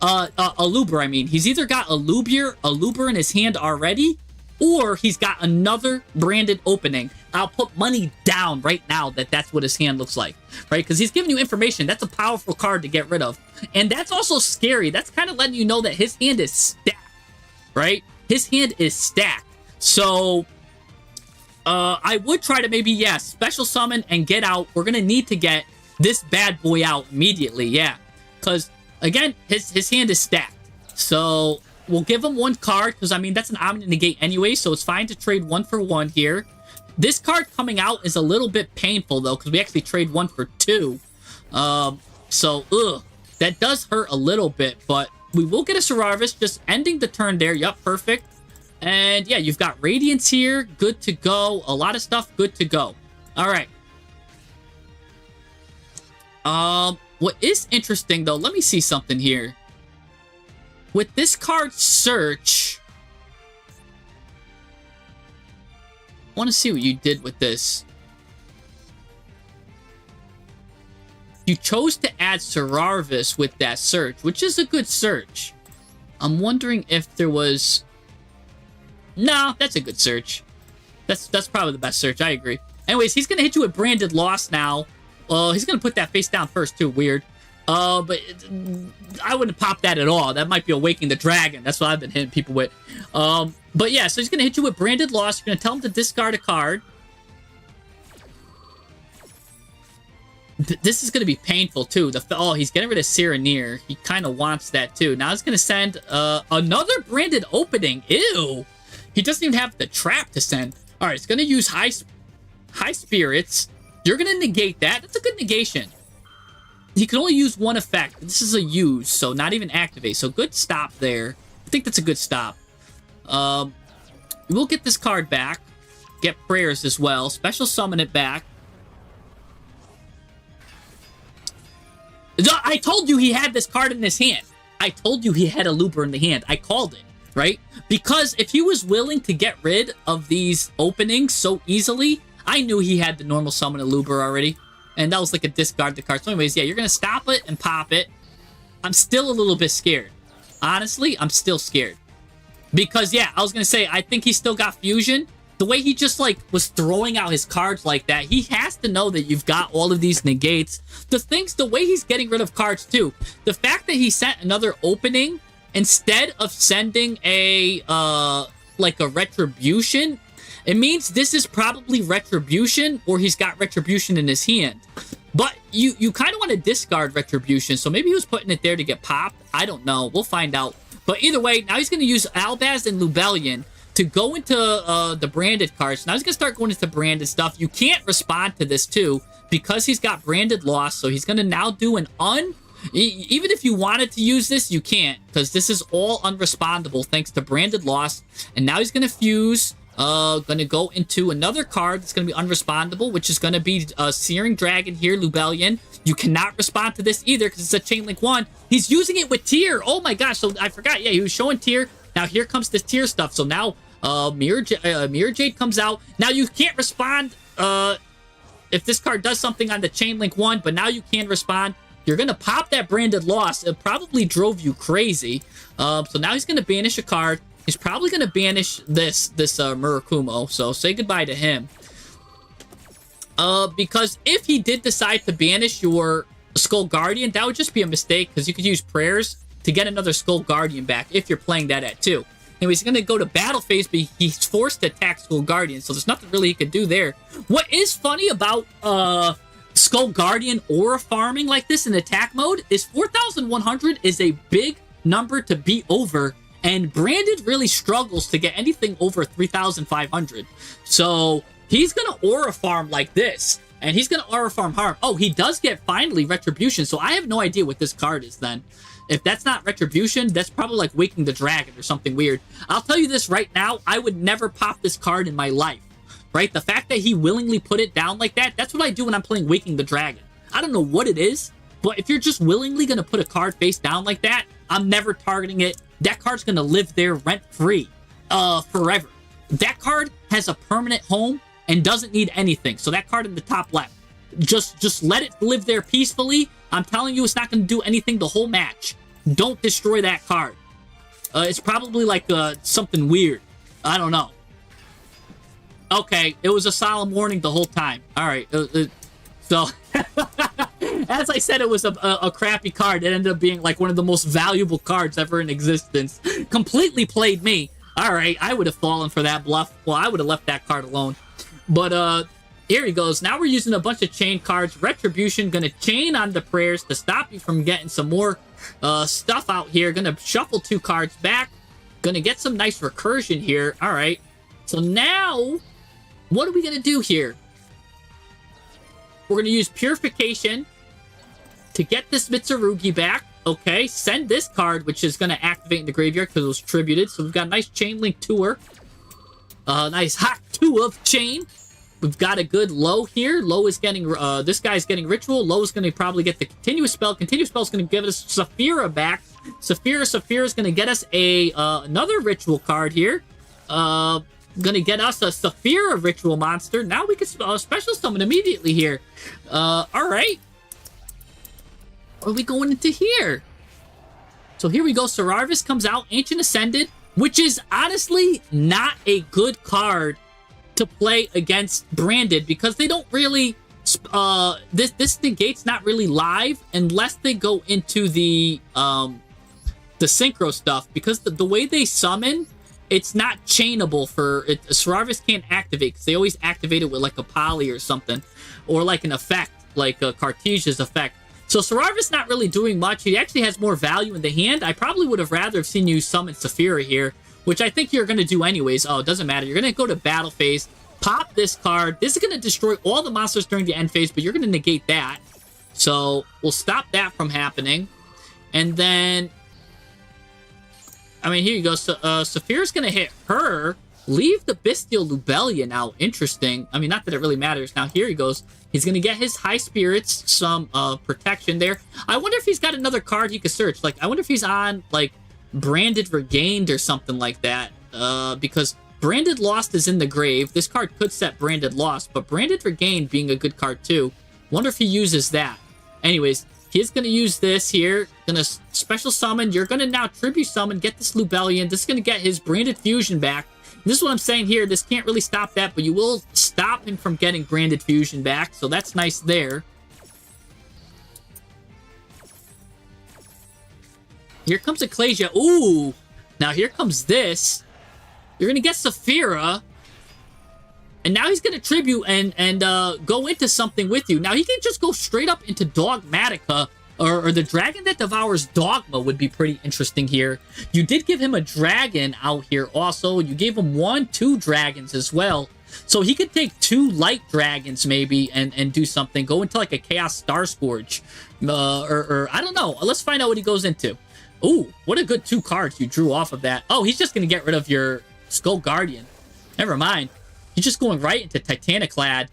Speaker 1: a Luber, I mean. He's either got a Luber in his hand already, or he's got another branded opening. I'll put money down right now that that's what his hand looks like, right? Because he's giving you information. That's a powerful card to get rid of. And that's also scary. That's kind of letting you know that his hand is stacked, right? His hand is stacked. So, I would try to maybe, yeah, special summon and get out. We're going to need to get this bad boy out immediately, yeah. Because, again, his hand is stacked. So, we'll give him 1 card, because, I mean, that's an Omni Negate anyway, so it's fine to trade 1 for 1 here. This card coming out is a little bit painful, though, because we actually trade 1 for 2. So, that does hurt a little bit, but we will get a Serarvis, just ending the turn there. Yup, perfect. And, yeah, you've got Radiance here, good to go. A lot of stuff, good to go. All right. What is interesting, though, let me see something here. With this card search, want to see what you did with this. You chose to add Serarvis with that search, which is a good search. I'm wondering if there was... No, that's a good search. That's probably the best search. I agree. Anyways, he's going to hit you with Branded Loss now. He's going to put that face down first, too. Weird. But I wouldn't pop that at all. That might be Awakening the Dragon. That's what I've been hitting people with. But yeah, so he's going to hit you with Branded Loss. You're going to tell him to discard a card. This is going to be painful, too. Oh, he's getting rid of Cyreneer. He kind of wants that, too. Now he's going to send another Branded Opening. Ew. He doesn't even have the trap to send. All right, it's going to use High Spirits. You're going to negate that. That's a good negation. He can only use one effect. This is a use, so not even activate. So good stop there. I think that's a good stop. We'll get this card back. Get Prayers as well. Special summon it back. I told you he had this card in his hand. I told you he had a Looper in the hand. I called it, right? Because if he was willing to get rid of these openings so easily, I knew he had the normal summon a Looper already. And that was like a discard the card. So anyways, yeah, you're going to stop it and pop it. I'm still a little bit scared. Honestly, I'm still scared. Because, yeah, I was going to say, I think he still got Fusion. The way he just, like, was throwing out his cards like that, he has to know that you've got all of these negates. The way he's getting rid of cards, too. The fact that he sent another opening instead of sending a, like a Retribution, it means this is probably Retribution, or he's got Retribution in his hand. But you kind of want to discard Retribution, so maybe he was putting it there to get popped. I don't know. We'll find out. But either way, now he's going to use Albaz and Lubellion to go into the branded cards. Now he's going to start going into branded stuff. You can't respond to this, too, because he's got Branded Loss. So he's going to now do an even if you wanted to use this, you can't, because this is all unrespondable thanks to Branded Loss. And now he's going to fuse... going to go into another card that's going to be unrespondable, which is going to be Searing Dragon here, Lubellion. You cannot respond to this either because it's a Chain Link 1. He's using it with Tier. Oh my gosh, so I forgot. Yeah, he was showing Tier. Now here comes this Tier stuff. So now Mirror Jade comes out. Now you can't respond if this card does something on the Chain Link 1, but now you can respond. You're going to pop that Branded Loss. It probably drove you crazy. So now he's going to banish a card. He's probably going to banish this Murakumo, so say goodbye to him. Because if he did decide to banish your Skull Guardian, that would just be a mistake, because you could use Prayers to get another Skull Guardian back if you're playing that at 2. Anyways, he's going to go to Battle Phase, but he's forced to attack Skull Guardian, so there's nothing really he could do there. What is funny about Skull Guardian aura farming like this in attack mode is 4,100 is a big number to beat over. And Branded really struggles to get anything over 3,500. So he's going to aura farm like this. And he's going to aura farm harm. Oh, he does get finally Retribution. So I have no idea what this card is then. If that's not Retribution, that's probably like Waking the Dragon or something weird. I'll tell you this right now. I would never pop this card in my life. Right? The fact that he willingly put it down like that, that's what I do when I'm playing Waking the Dragon. I don't know what it is. But if you're just willingly going to put a card face down like that, I'm never targeting it. That card's going to live there rent-free forever. That card has a permanent home and doesn't need anything. So that card in the top left, just let it live there peacefully. I'm telling you, it's not going to do anything the whole match. Don't destroy that card. It's probably like something weird. I don't know. Okay, it was a solemn warning the whole time. All right. So... As I said, it was a crappy card. It ended up being like one of the most valuable cards ever in existence. Completely played me. All right, I would have fallen for that bluff. Well, I would have left that card alone. But here he goes. Now we're using a bunch of chain cards. Retribution, gonna chain on the Prayers to stop you from getting some more stuff out here. Gonna shuffle 2 cards back. Gonna get some nice recursion here. All right. So now, what are we gonna do here? We're gonna use Purification to get this Mitsurugi back. Okay, send this card, which is going to activate in the graveyard because it was tributed. So we've got a nice Chain Link Tour. Nice hot 2 of Chain. We've got a good Low here. Low is getting, this guy's getting Ritual. Low is going to probably get the Continuous Spell. Continuous Spell is going to give us Saphira back. Saphira is going to get us another Ritual card here. Gonna get us a Saphira ritual monster. Now we can special summon immediately here. All right. What are we going into here? So here we go. Sararvis comes out. Ancient Ascended, which is honestly not a good card to play against Branded because they don't really... this negate's not really live unless they go into the synchro stuff because the way they summon, it's not chainable for it. Sararvis can't activate because they always activate it with like a poly or something, or like an effect, like a Cartesia's effect. So Sararvis not really doing much. He actually has more value in the hand. I probably would have rather have seen you summon Saphira here, which I think you're going to do anyways. Oh, it doesn't matter. You're going to go to battle phase, pop this card. This is going to destroy all the monsters during the end phase, but you're going to negate that. So we'll stop that from happening. And then, I mean, here you go. So, Saphira's going to hit her. Leave the Bestial Lubelia now. Interesting. I mean, not that it really matters. Now, here he goes. He's going to get his High Spirits, some protection there. I wonder if he's got another card he could search. Like, I wonder if he's on, like, Branded Regained or something like that. Because Branded Lost is in the grave. This card could set Branded Lost, but Branded Regained being a good card, too. Wonder if he uses that. Anyways, he's going to use this here. Going to special summon. You're going to now tribute summon. Get this Lubellian. This is going to get his Branded Fusion back. This is what I'm saying here. This can't really stop that, but you will stop him from getting Branded Fusion back. So that's nice there. Here comes Ecclesia. Ooh. Now here comes this. You're going to get Saphira. And now he's going to tribute and go into something with you. Now he can just go straight up into Dogmatica. Or the Dragon that Devours Dogma would be pretty interesting here. You did give him a dragon out here also. You gave him 2 dragons as well. So he could take 2 light dragons maybe and do something. Go into like a Chaos Star Scourge. Or I don't know. Let's find out what he goes into. Ooh, what a good 2 cards you drew off of that. Oh, he's just going to get rid of your Skull Guardian. Never mind. He's just going right into Titaniclad.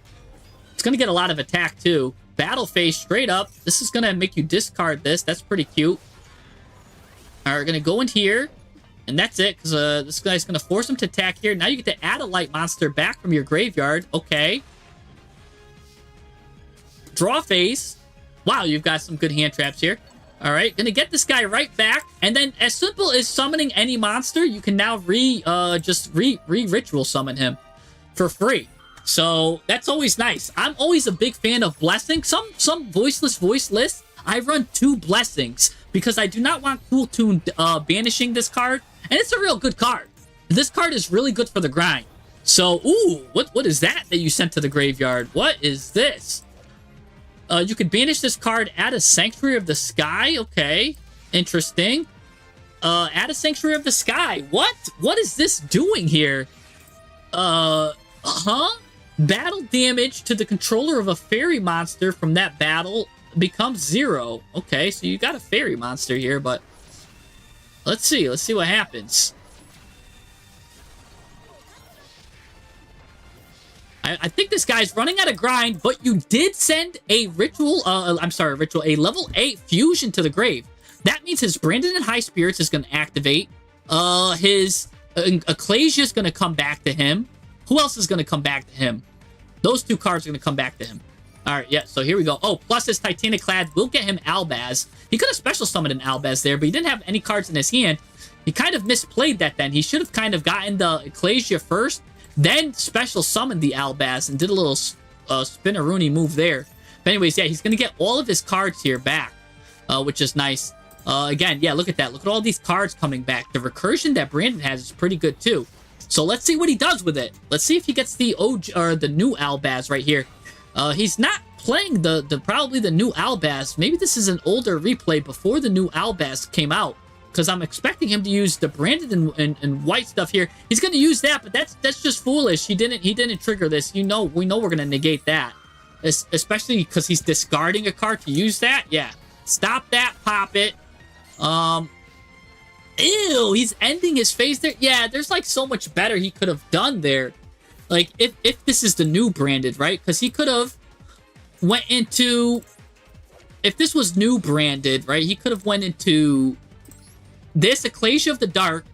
Speaker 1: It's going to get a lot of attack too. Battle phase straight up. This is going to make you discard this. That's pretty cute. All right, we're going to go in here. And that's it, because this guy's going to force him to attack here. Now you get to add a light monster back from your graveyard. Okay. Draw phase. Wow, you've got some good hand traps here. All right, going to get this guy right back. And then as simple as summoning any monster, you can now ritual summon him for free. So that's always nice. I'm always a big fan of blessing. Some voiceless, I run 2 blessings because I do not want Cool Tune banishing this card. And it's a real good card. This card is really good for the grind. So, ooh, what is that you sent to the graveyard? What is this? You could banish this card, add a Sanctuary of the Sky. Okay, interesting. Add a Sanctuary of the Sky. What is this doing here? Battle damage to the controller of a fairy monster from that battle becomes 0. Okay, so you got a fairy monster here, but let's see what happens. I think this guy's running out of grind, but you did send a a level 8 fusion to the grave. That means his Brandon and High Spirits is going to activate. His Ecclesia is going to come back to him. Who else is going to come back to him? Those 2 cards are going to come back to him. All right, yeah, so here we go. Oh, plus his Titaniclad will get him Albaz. He could have special summoned an Albaz there, but he didn't have any cards in his hand. He kind of misplayed that then. He should have kind of gotten the Ecclesia first, then special summoned the Albaz and did a little spinneroonie move there. But anyways, yeah, he's going to get all of his cards here back, which is nice. Again, yeah, look at that. Look at all these cards coming back. The recursion that Brandon has is pretty good, too. So let's see what he does with it. Let's see if he gets the the new Albaz right here. He's not playing probably the new Albaz. Maybe this is an older replay before the new Albaz came out, because I'm expecting him to use the branded and white stuff here. He's going to use that, but that's just foolish. He didn't trigger this. We know we're going to negate that, especially because he's discarding a card to use that. Yeah, stop that. Pop it. Ew, he's ending his phase there. Yeah, there's like so much better he could have done there. Like, if this is the new branded, right? Because he could have went into... If this was new branded, right? He could have went into this Ecclesia of the Dark,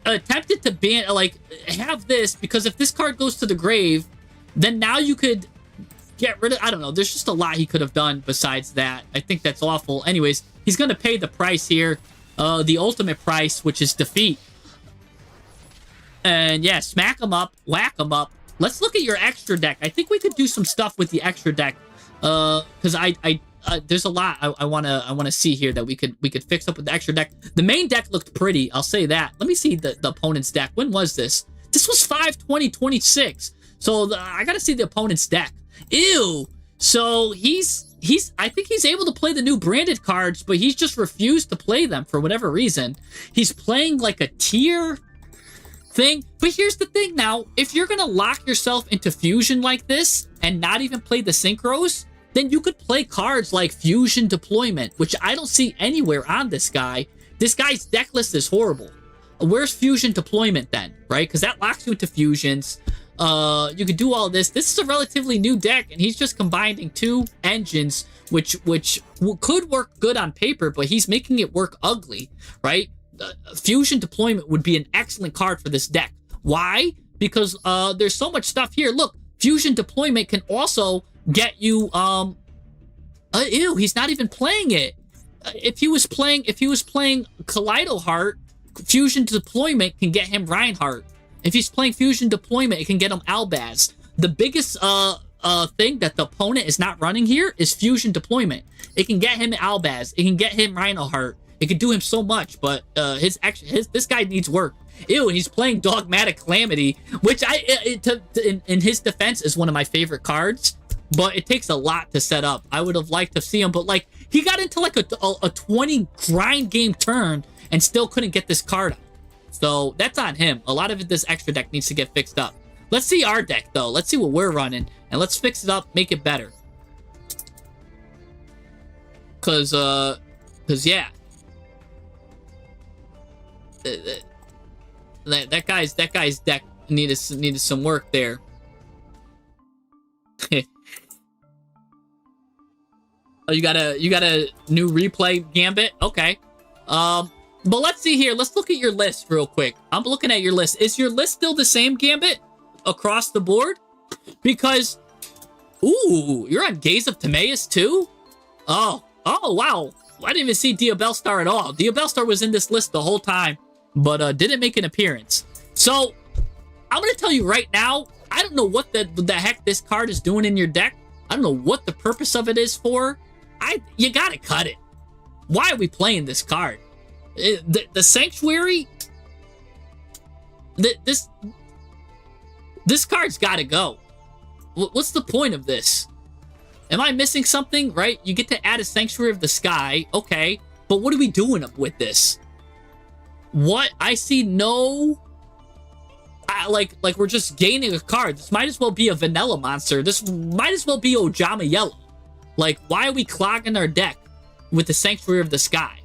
Speaker 1: attempted to ban, like, have this, because if this card goes to the grave, then now you could get rid of, I don't know, there's just a lot he could have done besides that. I think that's awful. Anyways, he's going to pay the price here, the ultimate price, which is defeat. And yeah, smack him up, whack him up. Let's look at your extra deck. I think we could do some stuff with the extra deck, because there's a lot I want to see here that we could fix up with the extra deck. The main deck looked pretty, I'll say that. Let me see the opponent's deck. When was this? This was 5/20/26. So I gotta see the opponent's deck. Ew. So I think he's able to play the new branded cards, but he's just refused to play them for whatever reason. He's playing like a tier thing. But here's the thing now, if you're gonna lock yourself into fusion like this and not even play the synchros, then you could play cards like Fusion Deployment, which I don't see anywhere on this guy. This guy's deck list is horrible. Where's Fusion Deployment then, right? Because that locks you into fusions. You could do all this. This is a relatively new deck, and he's just combining two engines, which could work good on paper, but he's making it work ugly, right? Fusion Deployment would be an excellent card for this deck. Why? Because there's so much stuff here. Look, Fusion Deployment can also get you ew, he's not even playing it. If he was playing Kaleido Heart, Fusion Deployment can get him Reinhardt. If he's playing Fusion Deployment, it can get him Albaz. The biggest thing that the opponent is not running here is Fusion Deployment. It can get him Albaz. It can get him Reinhardt. It could do him so much, but this guy needs work. Ew, and he's playing Dogmatic Calamity, which in his defense is one of my favorite cards, but it takes a lot to set up. I would have liked to see him, but like he got into like a 20 grind game turn and still couldn't get this card out. So that's on him. A lot of this extra deck needs to get fixed up. Let's see our deck though. Let's see what we're running and let's fix it up, make it better. Cause yeah. That guy's deck needed some work there. Oh, you got a new replay Gambit? Okay. But let's see here. Let's look at your list real quick. I'm looking at your list. Is your list still the same, Gambit? Across the board? Because, ooh, you're on Gaze of Timaeus too? Oh, wow. I didn't even see Diabellstar at all. Diabellstar was in this list the whole time, but didn't make an appearance. So, I'm going to tell you right now, I don't know what the heck this card is doing in your deck. I don't know what the purpose of it is for. You got to cut it. Why are we playing this card? The Sanctuary, this card's got to go. What's the point of this? Am I missing something? Right? You get to add a Sanctuary of the Sky. Okay. But what are we doing with this? What? I see no... like we're just gaining a card. This might as well be a vanilla monster. This might as well be Ojama Yellow. Like, why are we clogging our deck with the Sanctuary of the Sky?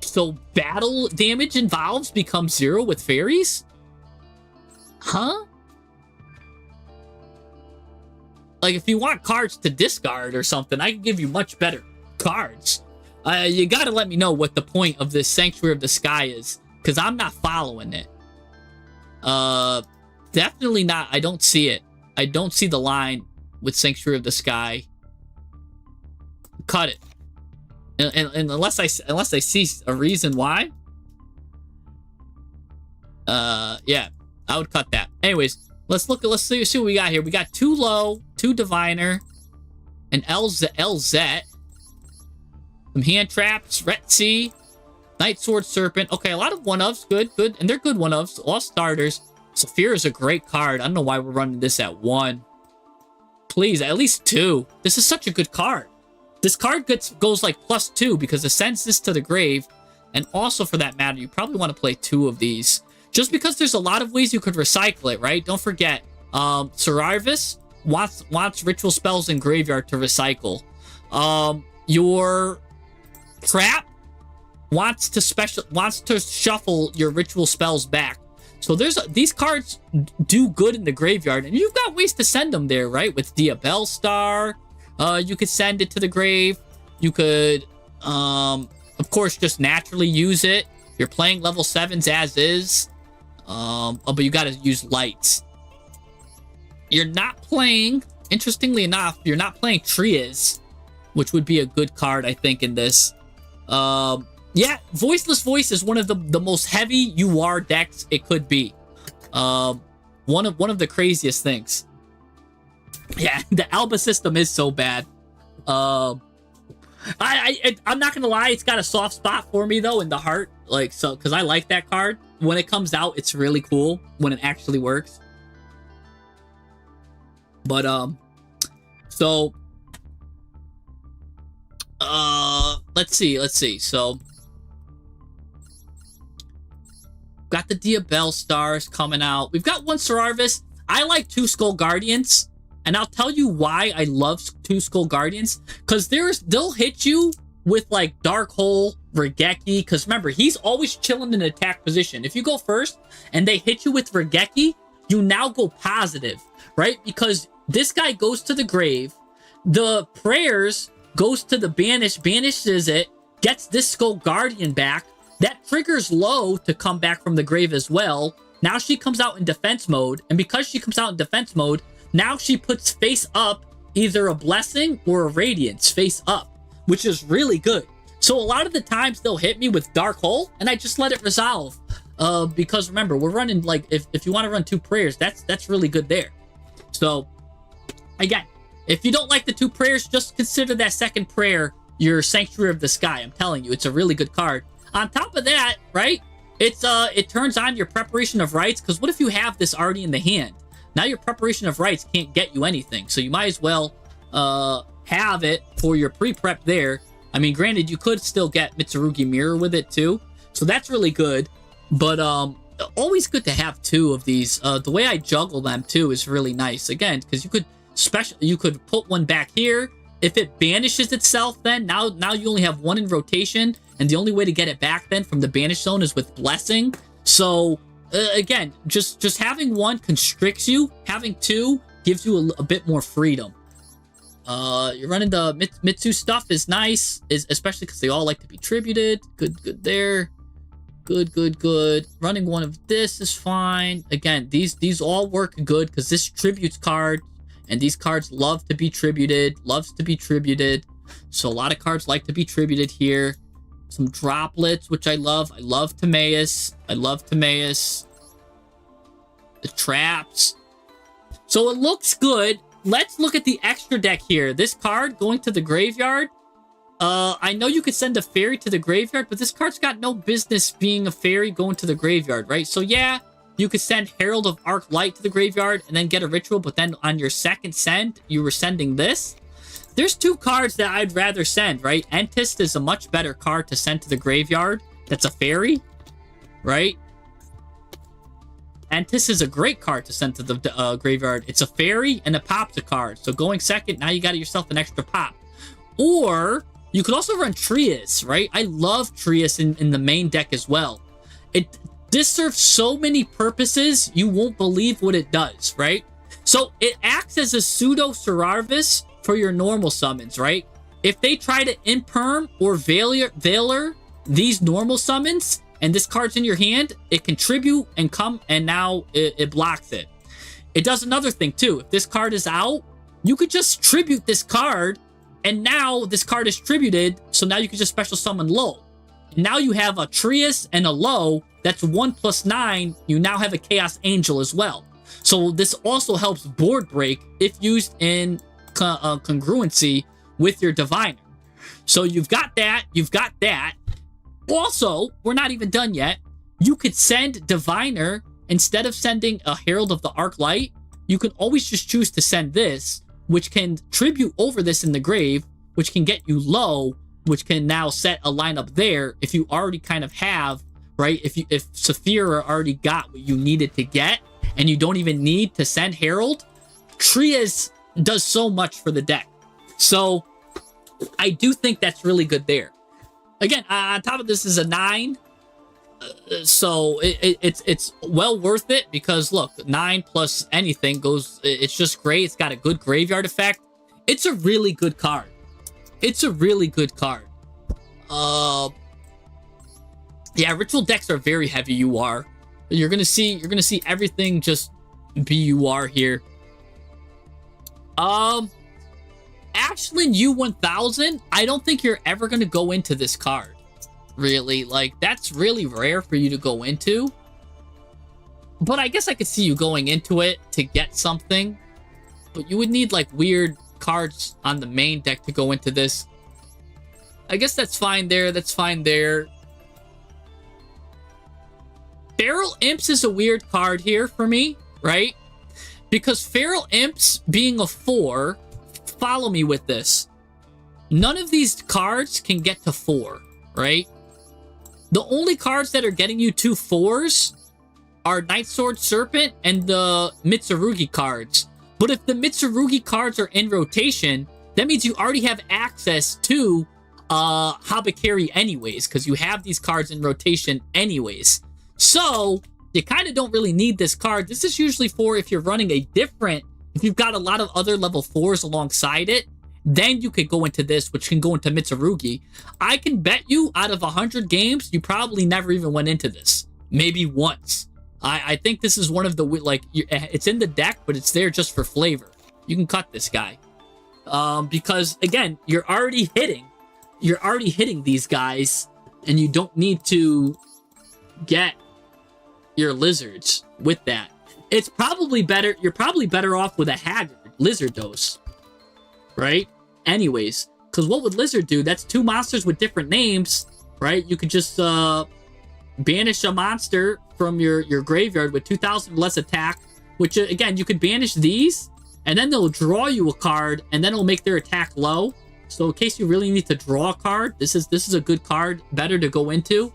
Speaker 1: So battle damage involves becomes 0 with fairies? Huh? Like, if you want cards to discard or something, I can give you much better cards. You gotta let me know what the point of this Sanctuary of the Sky is, because I'm not following it. Definitely not. I don't see it. I don't see the line with Sanctuary of the Sky. Cut it. And unless I see a reason why, yeah, I would cut that. Anyways, let's see what we got here. We got 2 Low, 2 Diviner, an LZ, some hand traps, Retzi, Night Sword Serpent. Okay, a lot of one-ofs, good, and they're good one-ofs, all starters. Saphir is a great card. I don't know why we're running this at 1. Please, at least 2. This is such a good card. This card goes like +2 because it sends this to the grave. And also, for that matter, you probably want to play 2 of these. Just because there's a lot of ways you could recycle it, right? Don't forget, Serarvis wants ritual spells in graveyard to recycle. Your Trap wants to shuffle your ritual spells back. So these cards do good in the graveyard, and you've got ways to send them there, right? With Diabellstar, you could send it to the grave. You could, of course, just naturally use it. You're playing level 7s as is. But you got to use lights. You're not playing, interestingly enough, you're not playing Trias, which would be a good card, I think, in this. Yeah, Voiceless Voice is one of the most heavy UR decks it could be. One of the craziest things. Yeah, the Alba system is so bad. I'm not gonna lie, it's got a soft spot for me though in the heart, like, so, because I like that card. When it comes out, it's really cool when it actually works. But so let's see. So got the Diabell Stars coming out. We've got one Serarvis. I like 2 Skull Guardians. And I'll tell you why I love 2 Skull Guardians. Because they'll hit you with, like, Dark Hole, Regeki. Because remember, he's always chilling in attack position. If you go first and they hit you with Regeki, you now go positive, right? Because this guy goes to the grave. The Prayers goes to the Banish, banishes it, gets this Skull Guardian back. That triggers Low to come back from the grave as well. Now she comes out in defense mode. And because she comes out in defense mode, now she puts face up either a Blessing or a Radiance face up, which is really good. So a lot of the times they'll hit me with Dark Hole, and I just let it resolve. Because remember, we're running, like, if you want to run 2 Prayers, that's really good there. So, again, if you don't like the 2 Prayers, just consider that second prayer your Sanctuary of the Sky. I'm telling you, it's a really good card. On top of that, right, it turns on your Preparation of Rites, because what if you have this already in the hand? Now your Preparation of Rites can't get you anything, so you might as well have it for your pre-prep there. I mean, granted, you could still get Mitsurugi Mirror with it too, so that's really good. But always good to have 2 of these. The way I juggle them too is really nice. Again, because you could put one back here. If it banishes itself, then now you only have 1 in rotation, and the only way to get it back then from the banish zone is with Blessing. So again, just having 1 constricts you. Having 2 gives you a bit more freedom. You're running the Mitsu stuff is nice, especially because they all like to be tributed. Good there. Good. Running 1 of this is fine. Again, these all work good because this tributes card, and these cards love to be tributed. So a lot of cards like to be tributed here. Some droplets, which I love. I love Timaeus. The traps. So it looks good. Let's look at the extra deck here. This card going to the graveyard. I know you could send a fairy to the graveyard, but this card's got no business being a fairy going to the graveyard, right? So yeah, you could send Herald of Arc Light to the graveyard and then get a ritual, but then on your second send, you were sending this. There's 2 cards that I'd rather send, right? Entist is a much better card to send to the graveyard. That's a fairy, right? Entist is a great card to send to the graveyard. It's a fairy and it pops a card. So going second, now you got yourself an extra pop. Or you could also run Trias, right? I love Trias in the main deck as well. This serves so many purposes, you won't believe what it does, right? So it acts as a pseudo Serarvis for your normal summons, right? If they try to imperm or Veiler these normal summons, and this card's in your hand, it can tribute and come, and now it blocks it. It does another thing too. If this card is out, you could just tribute this card, and now this card is tributed, so now you can just special summon Low. And now you have a Trias and a Low, that's 1+9, you now have a Chaos Angel as well. So this also helps board break if used in congruency with your Diviner. So you've got that. Also, we're not even done yet. You could send Diviner instead of sending a Herald of the Arc Light. You can always just choose to send this, which can tribute over this in the grave, which can get you Low, which can now set a lineup there if you already kind of have, right? If Saphira already got what you needed to get, and you don't even need to send Herald, Trias does so much for the deck. So I do think that's really good there. Again, on top of this is a 9. So it's well worth it because look, 9 plus anything goes, it's just great. It's got a good graveyard effect. It's a really good card. Yeah, ritual decks are very heavy UR. You're gonna see everything just BUR here. Ashland U1000, I don't think you're ever gonna go into this card. Really, like, that's really rare for you to go into. But I guess I could see you going into it to get something. But you would need, like, weird cards on the main deck to go into this. I guess that's fine there. That's fine there. Feral Imps is a weird card here for me, right? Because Feral Imps being a 4, follow me with this. None of these cards can get to 4, right? The only cards that are getting you 2 4s are Night Sword Serpent and the Mitsurugi cards. But if the Mitsurugi cards are in rotation, that means you already have access to Habakiri anyways, because you have these cards in rotation anyways. So, you kind of don't really need this card. This is usually for if you're running a different, if you've got a lot of other level 4s alongside it, then you could go into this, which can go into Mitsurugi. I can bet you out of 100 games, you probably never even went into this. Maybe once. I think this is one of the, like, it's in the deck, but it's there just for flavor. You can cut this guy. Because, again, you're already hitting these guys, and you don't need to get your lizards with that. It's probably better, you're probably better off with a Haggard Lizard Dose, right? Anyways, because what would Lizard do? That's 2 monsters with different names, right? You could just banish a monster from your graveyard with 2,000 less attack, which, again, you could banish these, and then they'll draw you a card, and then it'll make their attack low. So in case you really need to draw a card, this is a good card, better to go into.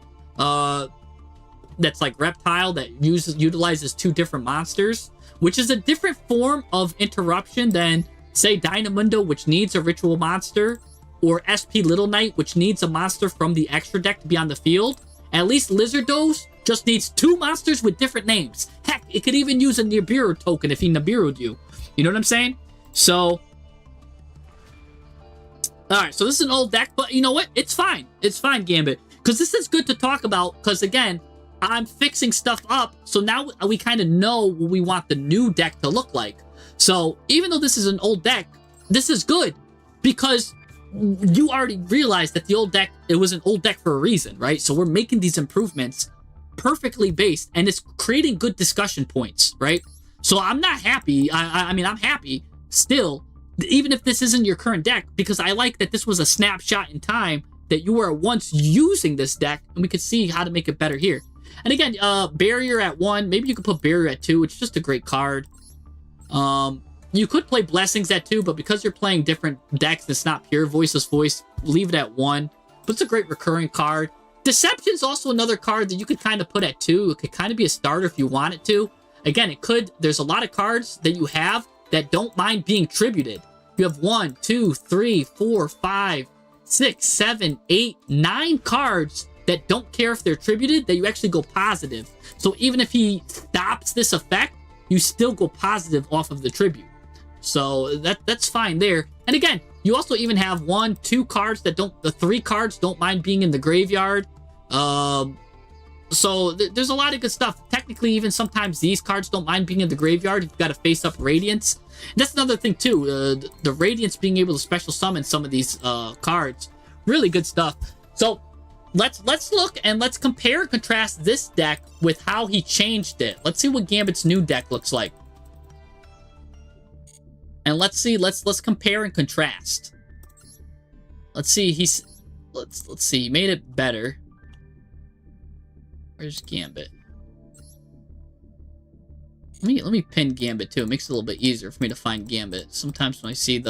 Speaker 1: That's like Reptile that utilizes 2 different monsters, which is a different form of interruption than, say, Dynamundo, which needs a ritual monster, or SP Little Knight, which needs a monster from the extra deck to be on the field. At least Lizardos just needs 2 monsters with different names. Heck, it could even use a Nibiru token if he Nibiru'd you. You know what I'm saying? So, alright, so this is an old deck, but you know what? It's fine. It's fine, Gambit. Because this is good to talk about, because again, I'm fixing stuff up, so now we kind of know what we want the new deck to look like. So, even though this is an old deck, this is good, because you already realized that the old deck, it was an old deck for a reason, right? So we're making these improvements perfectly based, and it's creating good discussion points, right? So I'm not happy. I mean, I'm happy still, even if this isn't your current deck, because I like that this was a snapshot in time that you were once using this deck, and we could see how to make it better here. And again, Barrier at 1. Maybe you could put Barrier at 2. It's just a great card. You could play Blessings at 2, but because you're playing different decks, it's not pure Voiceless Voice, leave it at 1. But it's a great recurring card. Deception's also another card that you could kind of put at 2. It could kind of be a starter if you want it to. Again, it could. There's a lot of cards that you have that don't mind being tributed. You have 1, 2, 3, 4, 5, 6, 7, 8, 9 cards that don't care if they're tributed, that you actually go positive. So even if he stops this effect, you still go positive off of the tribute. So that's fine there. And again, you also even have 1, 2 cards that don't, the 3 cards don't mind being in the graveyard. So there's a lot of good stuff. Technically, even sometimes these cards don't mind being in the graveyard. You've got to face up Radiance. And that's another thing too. The Radiance being able to special summon some of these cards. Really good stuff. So let's look and let's compare and contrast this deck with how he changed it. Let's see what Gambit's new deck looks like. And let's see, let's compare and contrast. Let's see, let's see, he made it better. Where's Gambit? Let me pin Gambit too. It makes it a little bit easier for me to find Gambit. Sometimes when I see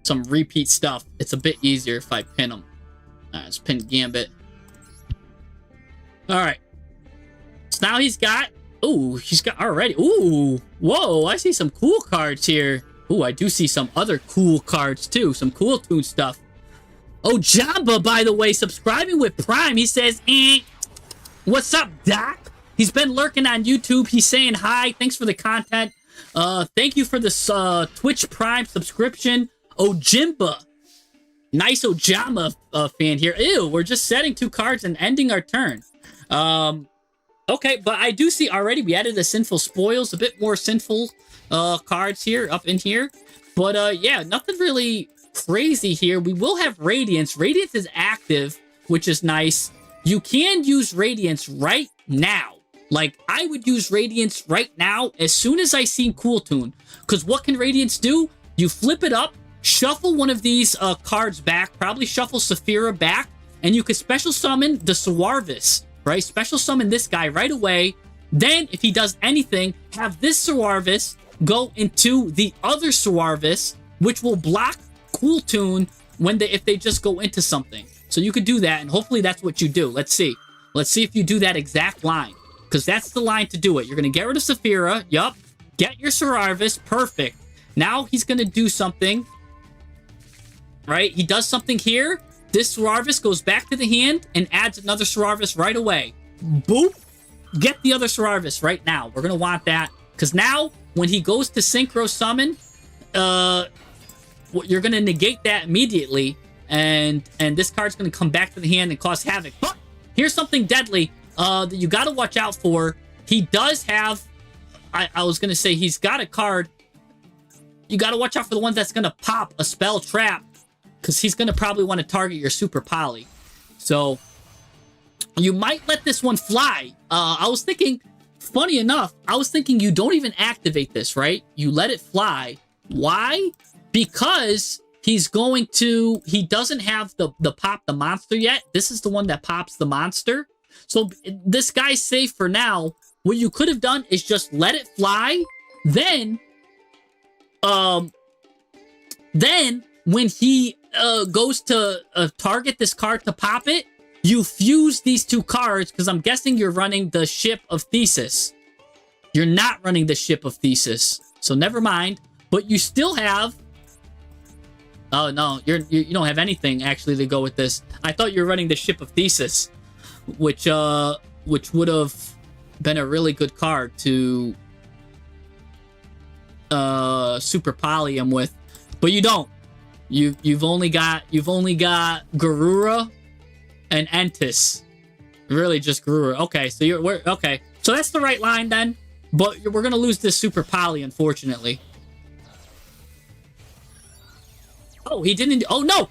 Speaker 1: some repeat stuff, it's a bit easier if I pin them. Alright, let's pin Gambit. Alright. So now he's got already. Ooh, whoa, I see some cool cards here. Ooh, I do see some other cool cards too. Some cool toon stuff. Oh, Jamba, by the way, subscribing with Prime. He says, what's up, Doc? He's been lurking on YouTube. He's saying hi. Thanks for the content. Thank you for this Twitch Prime subscription. Oh, Jimba. Nice Ojama fan here. Ew, we're just setting 2 cards and ending our turn. Okay, but I do see already we added the Sinful Spoils, a bit more sinful cards here, up in here. But yeah, nothing really crazy here. We will have Radiance. Radiance is active, which is nice. You can use Radiance right now. Like, I would use Radiance right now as soon as I see Cool Tune. Because what can Radiance do? You flip it up, shuffle one of these cards back, probably shuffle Saphira back, and you could special summon the Suarvis, right? Special summon this guy right away. Then, if he does anything, have this Suarvis go into the other Suarvis, which will block Cool Tune if they just go into something. So you could do that, and hopefully that's what you do. Let's see. Let's see if you do that exact line. Because that's the line to do it. You're going to get rid of Saphira. Yup. Get your Suarvis. Perfect. Now he's going to do something. Right? He does something here. This Suarvis goes back to the hand and adds another Suarvis right away. Boop. Get the other Suarvis right now. We're going to want that. Because now, when he goes to Synchro Summon, you're going to negate that immediately. And this card's going to come back to the hand and cause havoc. But here's something deadly that you got to watch out for. He does have... I was going to say he's got a card. You got to watch out for the ones that's going to pop a spell trap. Because he's going to probably want to target your Super Poly. So, you might let this one fly. I was thinking, funny enough, I was thinking you don't even activate this, right? You let it fly. Why? Because he's going to... He doesn't have the pop the monster yet. This is the one that pops the monster. So, this guy's safe for now. What you could have done is just let it fly. Then when he goes to target this card to pop it, you fuse these 2 cards, because I'm guessing you're running the Ship of Thesis. You're not running the Ship of Thesis. So never mind. But you still have... Oh, no. You don't have anything, actually, to go with this. I thought you were running the Ship of Thesis, which would have been a really good card to Super Poly him with. But you don't. You've only got Garura and Entis. Really just Garura. Okay, so okay. So that's the right line then. But we're gonna lose this Super Poly, unfortunately. Oh, he didn't. Oh no.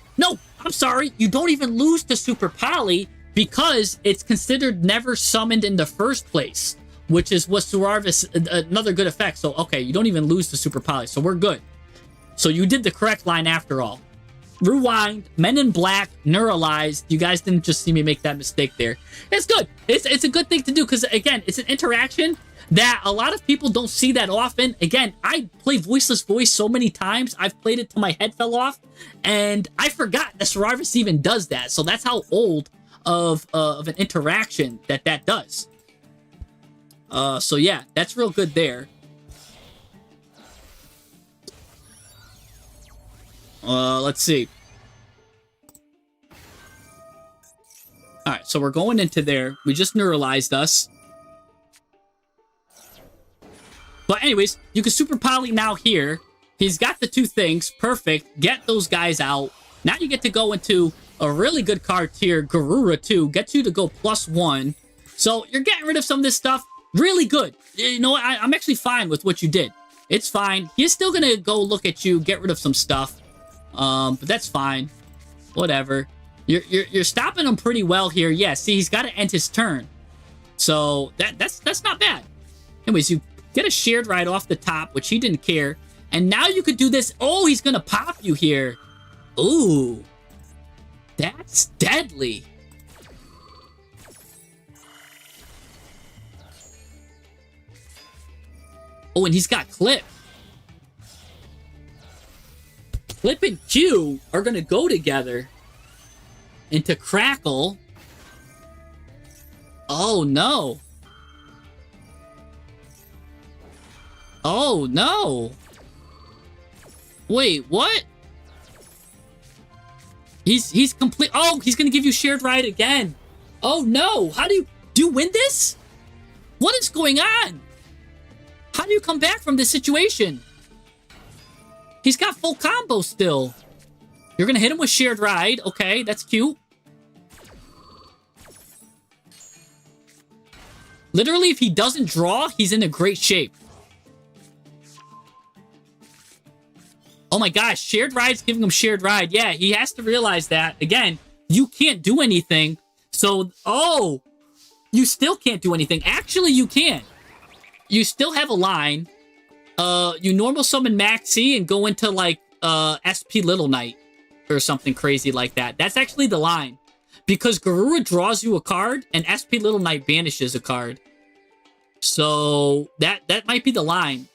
Speaker 1: I'm sorry. You don't even lose to Super Poly because it's considered never summoned in the first place, which is what Suarvis, another good effect. So okay, you don't even lose to Super Poly. So we're good. So you did the correct line after all. Rewind, Men in Black, Neuralized. You guys didn't just see me make that mistake there. It's good. It's a good thing to do because, again, it's an interaction that a lot of people don't see that often. Again, I play Voiceless Voice so many times. I've played it till my head fell off. And I forgot that Suarvis even does that. So that's how old of an interaction that does. So yeah, that's real good there. Let's see. Alright, so we're going into there. We just neuralized us. But anyways, you can Super Poly now here. He's got the 2 things. Perfect. Get those guys out. Now you get to go into a really good card tier. Garura 2. Gets you to go +1. So you're getting rid of some of this stuff. Really good. You know what? I'm actually fine with what you did. It's fine. He's still going to go look at you, get rid of some stuff. But that's fine. Whatever. You're stopping him pretty well here. Yeah, see, he's got to end his turn. So that's not bad. Anyways, you get a shared ride off the top, which he didn't care. And now you could do this. Oh, he's gonna pop you here. Ooh. That's deadly. Oh, and he's got Clip. Clip and Q are gonna go together into Crackle. Oh no. Oh no. Wait, what? He's complete. Oh, he's gonna give you shared ride again. Oh no. How do you win this? What is going on? How do you come back from this situation? He's got full combo still. You're going to hit him with Shared Ride. Okay, that's cute. Literally, if he doesn't draw, he's in a great shape. Oh my gosh, Shared Ride's giving him Shared Ride. Yeah, he has to realize that. Again, you can't do anything. So, oh, you still can't do anything. Actually, you can. You still have a line. You normal summon Maxi and go into, like, SP Little Knight or something crazy like that. That's actually the line. Because Garura draws you a card and SP Little Knight banishes a card. So, that might be the line.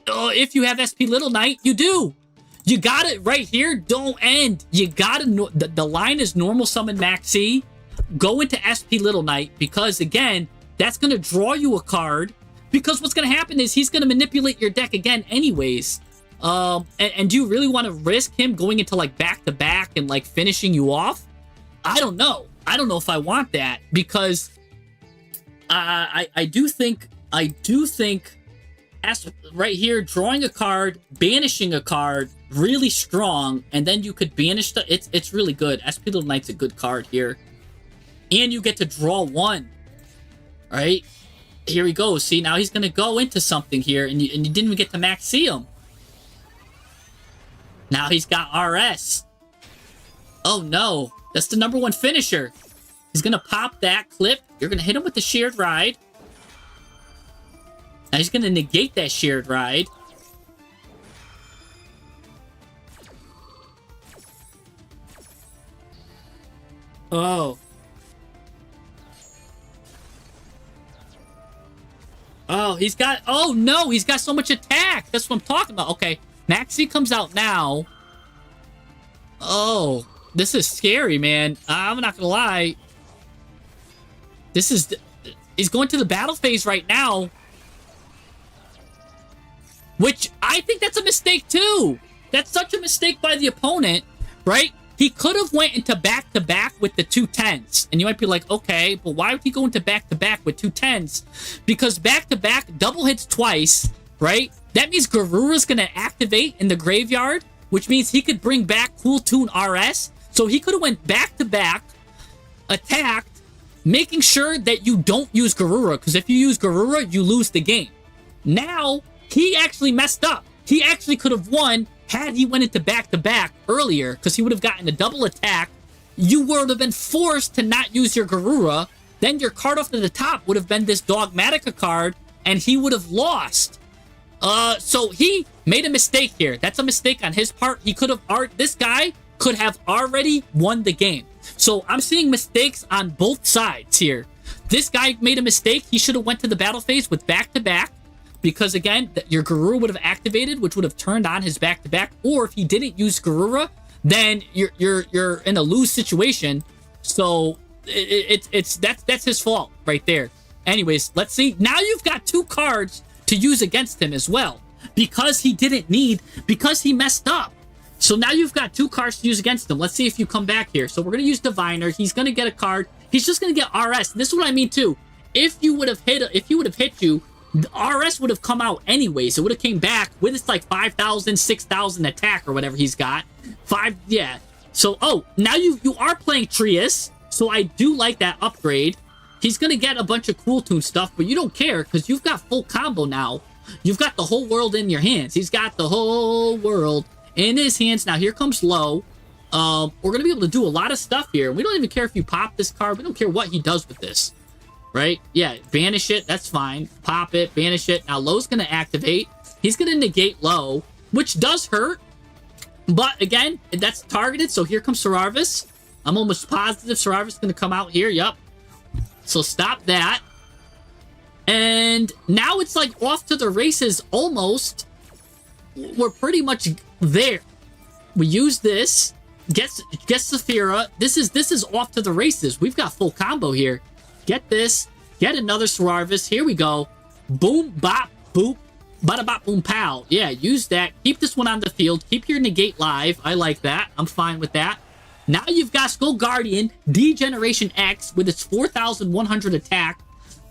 Speaker 1: If you have SP Little Knight, you do. You got it right here. Don't end. You got to... The line is normal summon Maxi. Go into SP Little Knight because, again, that's going to draw you a card. Because what's going to happen is he's going to manipulate your deck again anyways. And do you really want to risk him going into, like, back-to-back and, like, finishing you off? I don't know. I don't know if I want that because I do think right here, drawing a card, banishing a card, really strong, and then you could banish the... It's really good. SP Little Knight's a good card here. And you get to draw one. All right? Here we go. See, now he's going to go into something here, and you didn't even get to max see him. Now he's got RS. Oh, no. That's the #1 finisher. He's going to pop that clip. You're going to hit him with the Shared Ride. Now he's going to negate that Shared Ride. Oh. Oh, he's got... Oh, no! He's got so much attack! That's what I'm talking about. Okay, Maxi comes out now. Oh, this is scary, man. I'm not gonna lie. This is... He's going to the battle phase right now. Which, I think that's a mistake, too. That's such a mistake by the opponent, right? He could have went into back-to-back with the 2 10s. And you might be like, okay, but why would he go into back-to-back with 2 10s? Because back-to-back double hits twice, right? That means Garura's going to activate in the graveyard, which means he could bring back Cool Tune RS. So he could have went back-to-back, attacked, making sure that you don't use Garura. Because if you use Garura, you lose the game. Now, he actually messed up. He actually could have won had he went into back-to-back earlier, because he would have gotten a double attack. You would have been forced to not use your Garura. Then your card off to the top would have been this Dogmatica card, and he would have lost. So he made a mistake here. That's a mistake on his part. He could have... This guy could have already won the game. So I'm seeing mistakes on both sides here. This guy made a mistake. He should have went to the battle phase with back-to-back. Because, again, your Garura would have activated, which would have turned on his back-to-back. Or if he didn't use Garura, then you're in a lose situation. So that's his fault right there. Anyways, let's see. Now you've got 2 cards to use against him as well. Because he messed up. So now you've got 2 cards to use against him. Let's see if you come back here. So we're going to use Diviner. He's going to get a card. He's just going to get RS. This is what I mean, too. If he would have hit you, the RS would have come out anyways. It would have came back with its like 5,000, 6,000 attack or whatever he's got. Yeah. So, oh, now you are playing Trias. So I do like that upgrade. He's going to get a bunch of Cool Tune stuff, but you don't care because you've got full combo now. You've got the whole world in your hands. He's got the whole world in his hands. Now, here comes Low. We're going to be able to do a lot of stuff here. We don't even care if you pop this card. We don't care what he does with this. Right? Yeah, banish it. That's fine. Pop it. Banish it. Now, Low's going to activate. He's going to negate Low, which does hurt. But, again, that's targeted. So, here comes Sararvis. I'm almost positive Sararvis is going to come out here. Yup. So, stop that. And now it's, like, off to the races almost. We're pretty much there. We use this. Get Saphira. This is off to the races. We've got full combo here. Get this. Get another Sararvis. Here we go. Boom, bop, boop. Bada bop, boom, pow. Yeah, use that. Keep this one on the field. Keep your negate live. I like that. I'm fine with that. Now you've got Skull Guardian, Degeneration X, with its 4,100 attack.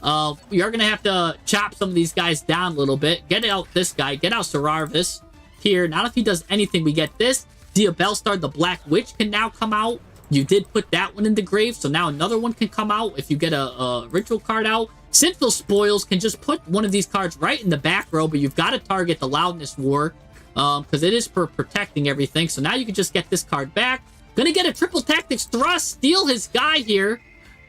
Speaker 1: You're going to have to chop some of these guys down a little bit. Get out this guy. Get out Sararvis. Here, not if he does anything. We get this. Bellstar, the Black Witch, can now come out. You did put that one in the grave, so now another one can come out if you get a ritual card out. Sinful Spoils can just put one of these cards right in the back row, but you've got to target the Loudness War, because it is for protecting everything. So now you can just get this card back. Gonna get a Triple Tactics Thrust, steal his guy here,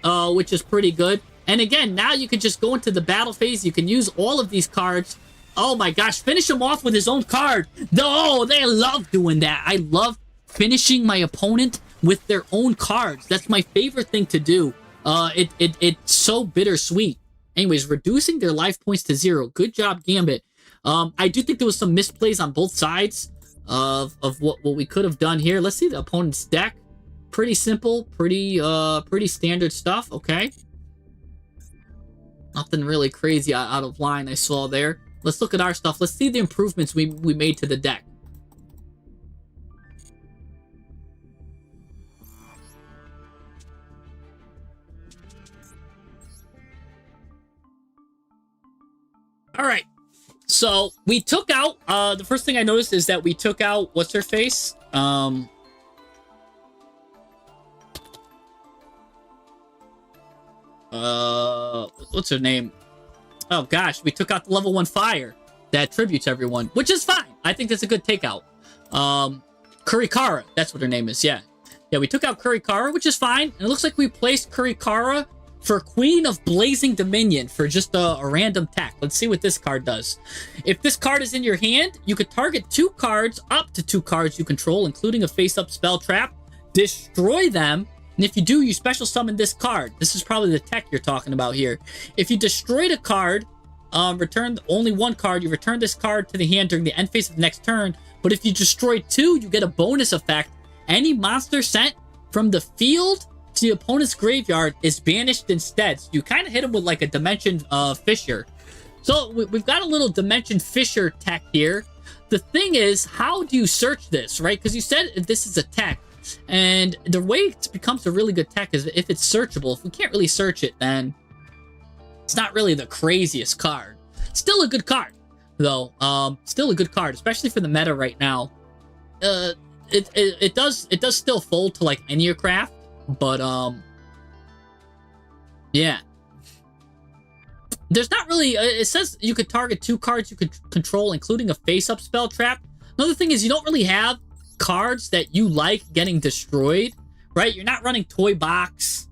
Speaker 1: which is pretty good. And again, now you can just go into the battle phase. You can use all of these cards. Oh my gosh, finish him off with his own card. No, they love doing that. I love finishing my opponent with their own cards. That's my favorite thing to do. It's so bittersweet. Anyways, reducing their life points to 0. Good job, Gambit. I do think there was some misplays on both sides of what we could have done here. Let's see the opponent's deck. Pretty simple, pretty standard stuff. Okay. Nothing really crazy out of line I saw there. Let's look at our stuff. Let's see the improvements we made to the deck. All right. So we took out, the first thing I noticed is that we took out, what's her face? What's her name? Oh gosh, we took out the level 1 fire that tributes everyone, which is fine. I think that's a good takeout. Kurikara, that's what her name is, yeah. Yeah, we took out Kurikara, which is fine. And it looks like we placed Kurikara for Queen of Blazing Dominion for just a random tech. Let's see what this card does. If this card is in your hand, you could target 2 cards, up to 2 cards you control, including a face-up spell trap, destroy them, and if you do, you special summon this card. This is probably the tech you're talking about here. If you destroyed a card, return only 1 card, you return this card to the hand during the end phase of the next turn, but if you destroy 2, you get a bonus effect. Any monster sent from the field to the opponent's graveyard is banished instead. So you kind of hit him with like a Dimension Fissure. So we've got a little Dimension Fissure tech here. The thing is, how do you search this, right? Because you said this is a tech. And the way it becomes a really good tech is if it's searchable. If we can't really search it, then it's not really the craziest card. Still a good card, though. Still a good card, especially for the meta right now. It does still fold to like Enneacraft, but yeah. There's not really, it says you could target 2 cards you could control, including a face-up spell trap. Another thing is you don't really have cards that you like getting destroyed, right? You're not running Toy Box.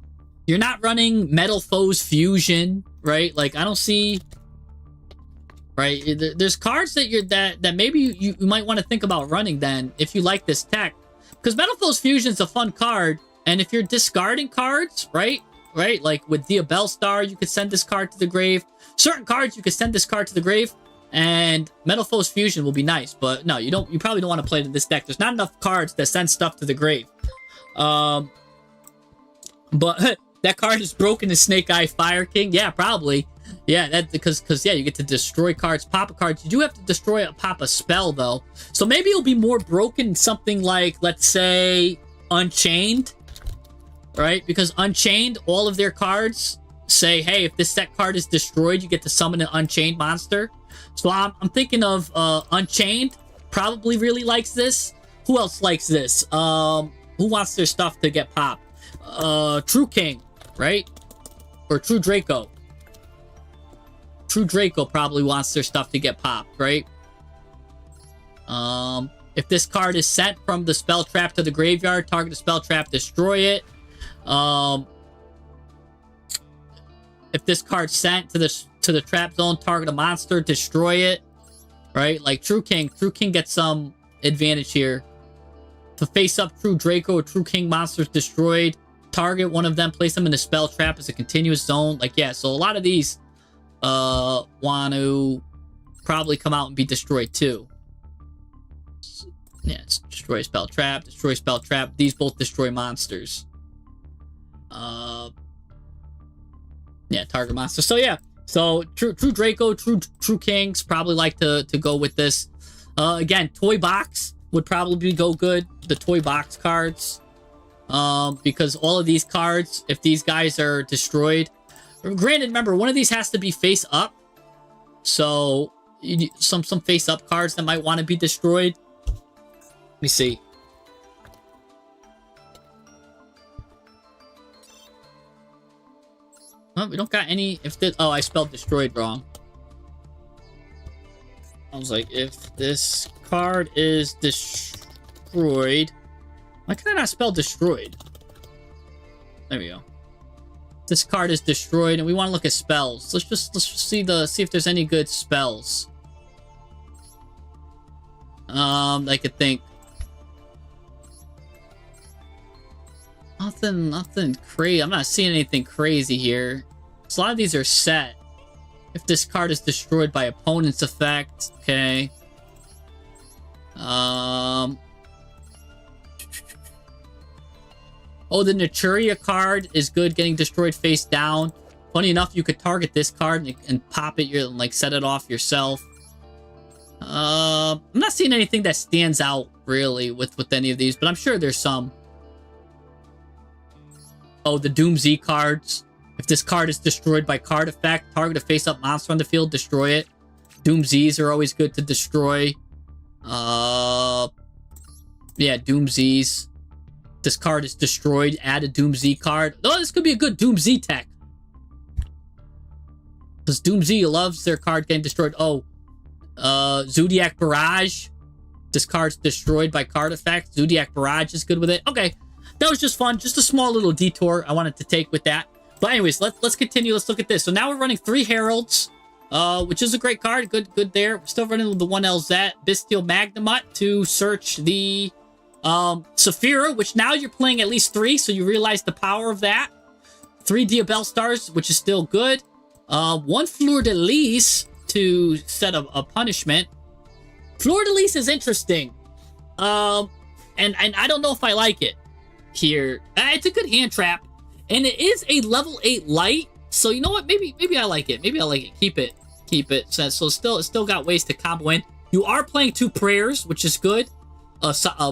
Speaker 1: You're not running Metal Foes Fusion, right? Like, I don't see, right? There's cards that maybe you might want to think about running then if you like this tech. Because Metal Foes Fusion is a fun card, and if you're discarding cards, right? Like with Bellstar, you could send this card to the grave. Certain cards, you could send this card to the grave, and Metal Foes Fusion will be nice. But no, you probably don't want to play it in this deck. There's not enough cards that send stuff to the grave. But that card is broken to Snake Eye Fire King. Yeah, probably. Yeah, that because yeah, you get to destroy cards, pop a card. You do have to destroy pop a spell though. So maybe it'll be more broken something like, let's say, Unchained. Right? Because Unchained, all of their cards say, hey, if this set card is destroyed, you get to summon an Unchained monster. So I'm thinking of Unchained. Probably really likes this. Who else likes this? Who wants their stuff to get popped? True King, right? Or True Draco. True Draco probably wants their stuff to get popped, right? If this card is sent from the spell trap to the graveyard, target the spell trap, destroy it. If this card's sent to the trap zone, target a monster, destroy it. Right? Like True King gets some advantage here. To face up True Draco or True King monsters destroyed, target one of them, place them in the spell trap as a continuous zone. Like, yeah, so a lot of these want to probably come out and be destroyed too. Yeah, it's destroy spell trap, destroy spell trap. These both destroy monsters. Yeah, target monster. So yeah, so True Draco, True Kings probably like to go with this. Again, Toy Box would probably go good. The Toy Box cards, because all of these cards, if these guys are destroyed, granted, remember one of these has to be face up. So some face up cards that might want to be destroyed. Let me see. We don't got any. If this, oh, I spelled destroyed wrong. I was like, if this card is destroyed, why can I not spell destroyed? There we go. This card is destroyed, and we want to look at spells. Let's just see if there's any good spells. I could think. Nothing crazy. I'm not seeing anything crazy here. So a lot of these are set. If this card is destroyed by opponent's effect, okay. Oh, the Naturia card is good, getting destroyed face down. Funny enough, you could target this card and pop it, like set it off yourself. I'm not seeing anything that stands out really with any of these, but I'm sure there's some. Oh, the Doom Z cards. If this card is destroyed by card effect, target a face-up monster on the field, destroy it. Doom Zs are always good to destroy. Yeah, Doom Zs. This card is destroyed, add a Doom Z card. Oh, this could be a good Doom Z tech. Because Doom Z loves their card getting destroyed. Oh, Zodiac Barrage. This card's destroyed by card effect. Zodiac Barrage is good with it. Okay, that was just fun. Just a small little detour I wanted to take with that. But anyways, let's continue. Let's look at this. So now we're running 3 Heralds, which is a great card. Good there. We're still running with the 1 LZ. Bestial Magnamut to search the Saphira, which now you're playing at least 3, so you realize the power of that. 3 Diabell Stars, which is still good. 1 Fleur de Lis to set a punishment. Fleur de Lis is interesting. And I don't know if I like it here. It's a good hand trap. And it is a level 8 light. So you know what? Maybe I like it. Maybe I like it. Keep it. So it's still got ways to combo in. You are playing 2 prayers, which is good.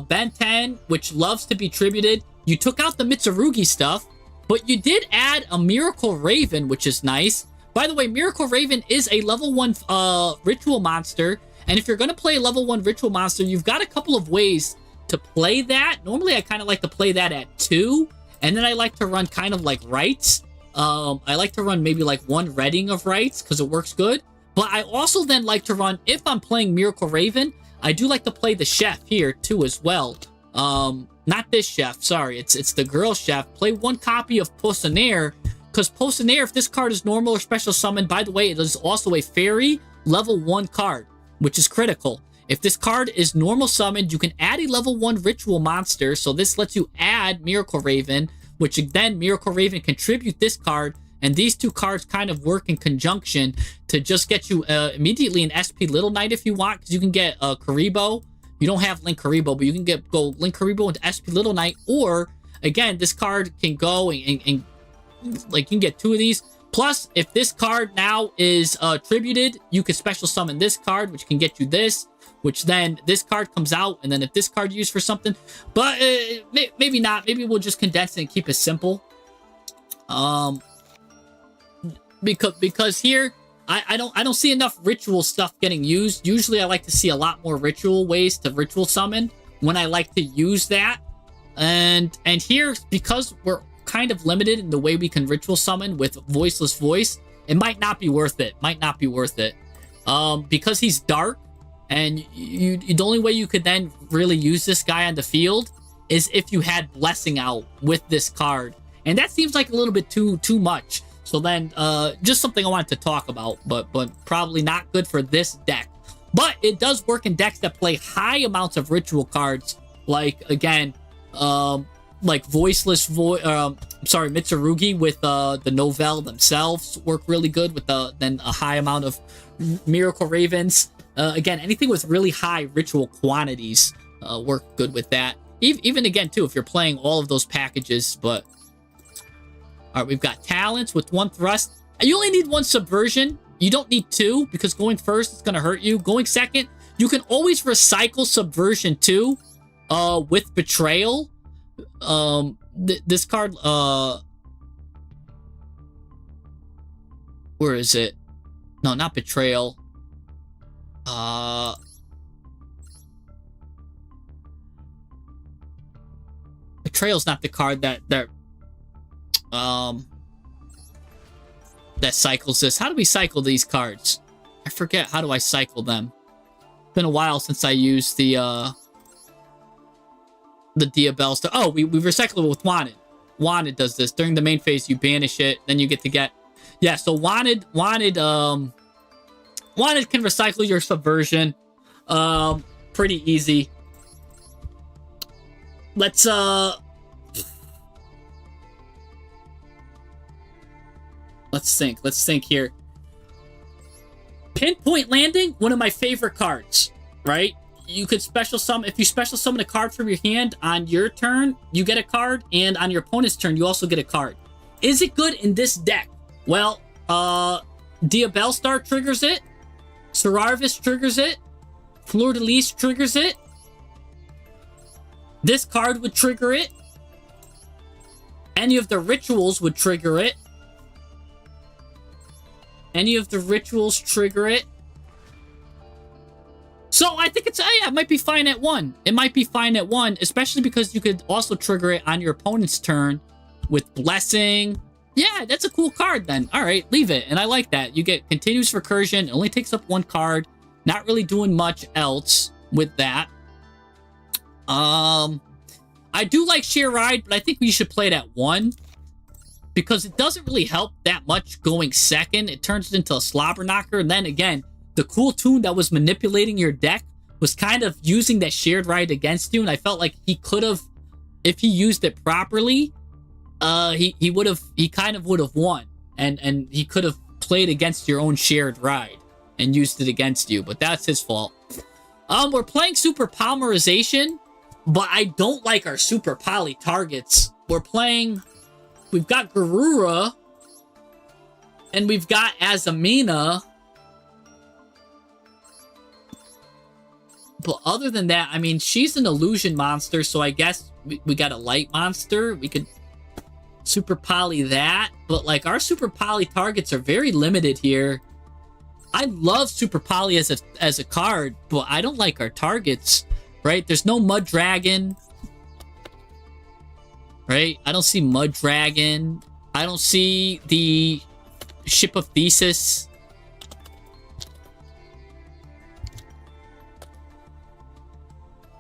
Speaker 1: Ben 10, which loves to be tributed. You took out the Mitsurugi stuff, but you did add a Miracle Raven, which is nice. By the way, Miracle Raven is a level 1 ritual monster. And if you're going to play a level 1 ritual monster, you've got a couple of ways to play that. Normally, I kind of like to play that at 2. And then I like to run kind of like rights. I like to run maybe like 1 reading of rights because it works good. But I also then like to run, if I'm playing Miracle Raven, I do like to play the chef here too as well. Not this chef, sorry. It's the girl chef. Play 1 copy of Poissonaire. Because Poissonaire, if this card is normal or special summon, by the way, it is also a fairy level 1 card, which is critical. If this card is normal summoned, you can add a level 1 ritual monster. So this lets you add Miracle Raven, which then Miracle Raven contribute this card. And these 2 cards kind of work in conjunction to just get you immediately an SP Little Knight if you want. Because you can get Karibo. You don't have Link Karibo, but you can go Link Karibo into SP Little Knight. Or, again, this card can go and like you can get 2 of these. Plus, if this card now is tributed, you can special summon this card, which can get you this. Which then this card comes out, and then if this card used for something, but maybe not. Maybe we'll just condense it and keep it simple. Because here I don't see enough ritual stuff getting used. Usually I like to see a lot more ritual ways to ritual summon when I like to use that. And here, because we're kind of limited in the way we can ritual summon with Voiceless Voice, it might not be worth it. Because he's dark. And the only way you could then really use this guy on the field is if you had Blessing out with this card. And that seems like a little bit too much. So then, just something I wanted to talk about, but probably not good for this deck. But it does work in decks that play high amounts of ritual cards. Like, again, like Mitsurugi with the Novell themselves work really good with then a high amount of Miracle Ravens. Again, anything with really high ritual quantities work good with that. Even again, too, if you're playing all of those packages. But all right, we've got talents with 1 thrust. You only need 1 subversion. You don't need 2 because going first is going to hurt you. Going second, you can always recycle subversion too with betrayal. This card, where is it? No, not betrayal. Betrayal's not the card that that cycles this. How do we cycle these cards? I forget. How do I cycle them? It's been a while since I used the Diabell stuff. Oh, we recycle it with Wanted. Wanted does this. During the main phase, you banish it, then you get to get... Yeah, so Wanted can recycle your Subversion. Pretty easy. Let's think here. Pinpoint Landing, one of my favorite cards, right? You could special summon, if you special summon a card from your hand on your turn, you get a card, and on your opponent's turn, you also get a card. Is it good in this deck? Well, Diabell Star triggers it, Serarvis triggers it, Fleur de Lis triggers it, this card would trigger it, any of the rituals would trigger it, any of the rituals trigger it. So I think it's, yeah, it might be fine at 1. It might be fine at 1, especially because you could also trigger it on your opponent's turn with Blessing. Yeah, that's a cool card then. All right, leave it. And I like that. You get Continuous Recursion. It only takes up 1 card. Not really doing much else with that. I do like Sheer Ride, but I think we should play it at 1. Because it doesn't really help that much going second. It turns it into a slobber knocker. And then again, the cool tune that was manipulating your deck was kind of using that shared ride against you. And I felt like he could have, if he used it properly, he kind of would have won. And he could have played against your own shared ride and used it against you. But that's his fault. We're playing Super Polymerization, but I don't like our Super Poly targets. We've got Garura, and we've got Azamina. But other than that, I mean, she's an illusion monster, so I guess we got a light monster. We could Super Poly that. But, like, our Super Poly targets are very limited here. I love Super Poly as a card, but I don't like our targets, right? There's no Mud Dragon. Right? I don't see Mud Dragon. I don't see the Ship of Thesis.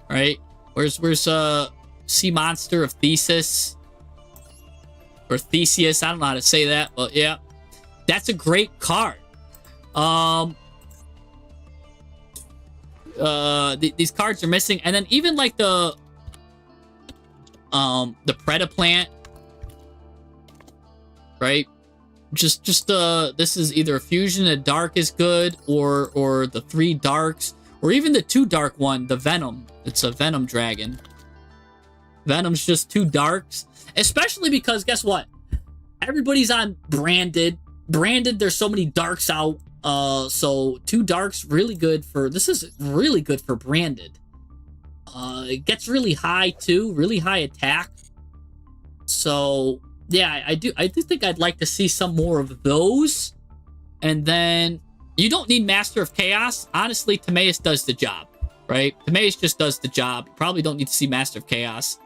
Speaker 1: Right? Where's Sea Monster of Thesis? Or Theseus. I don't know how to say that, but yeah. That's a great card. These cards are missing. And then even like the Predaplant, right? Just this is either a fusion, a dark is good, or the 3 darks, or even the 2 dark one, the Venom. It's a Venom Dragon. Venom's just 2 darks, especially because guess what? Everybody's on Branded. There's so many darks out. So 2 darks really good for, this is really good for Branded. It gets really high too, really high attack. So yeah, I do think I'd like to see some more of those. And then you don't need Master of Chaos. Honestly, Timaeus does the job, right? Timaeus just does the job. You probably don't need to see Master of Chaos.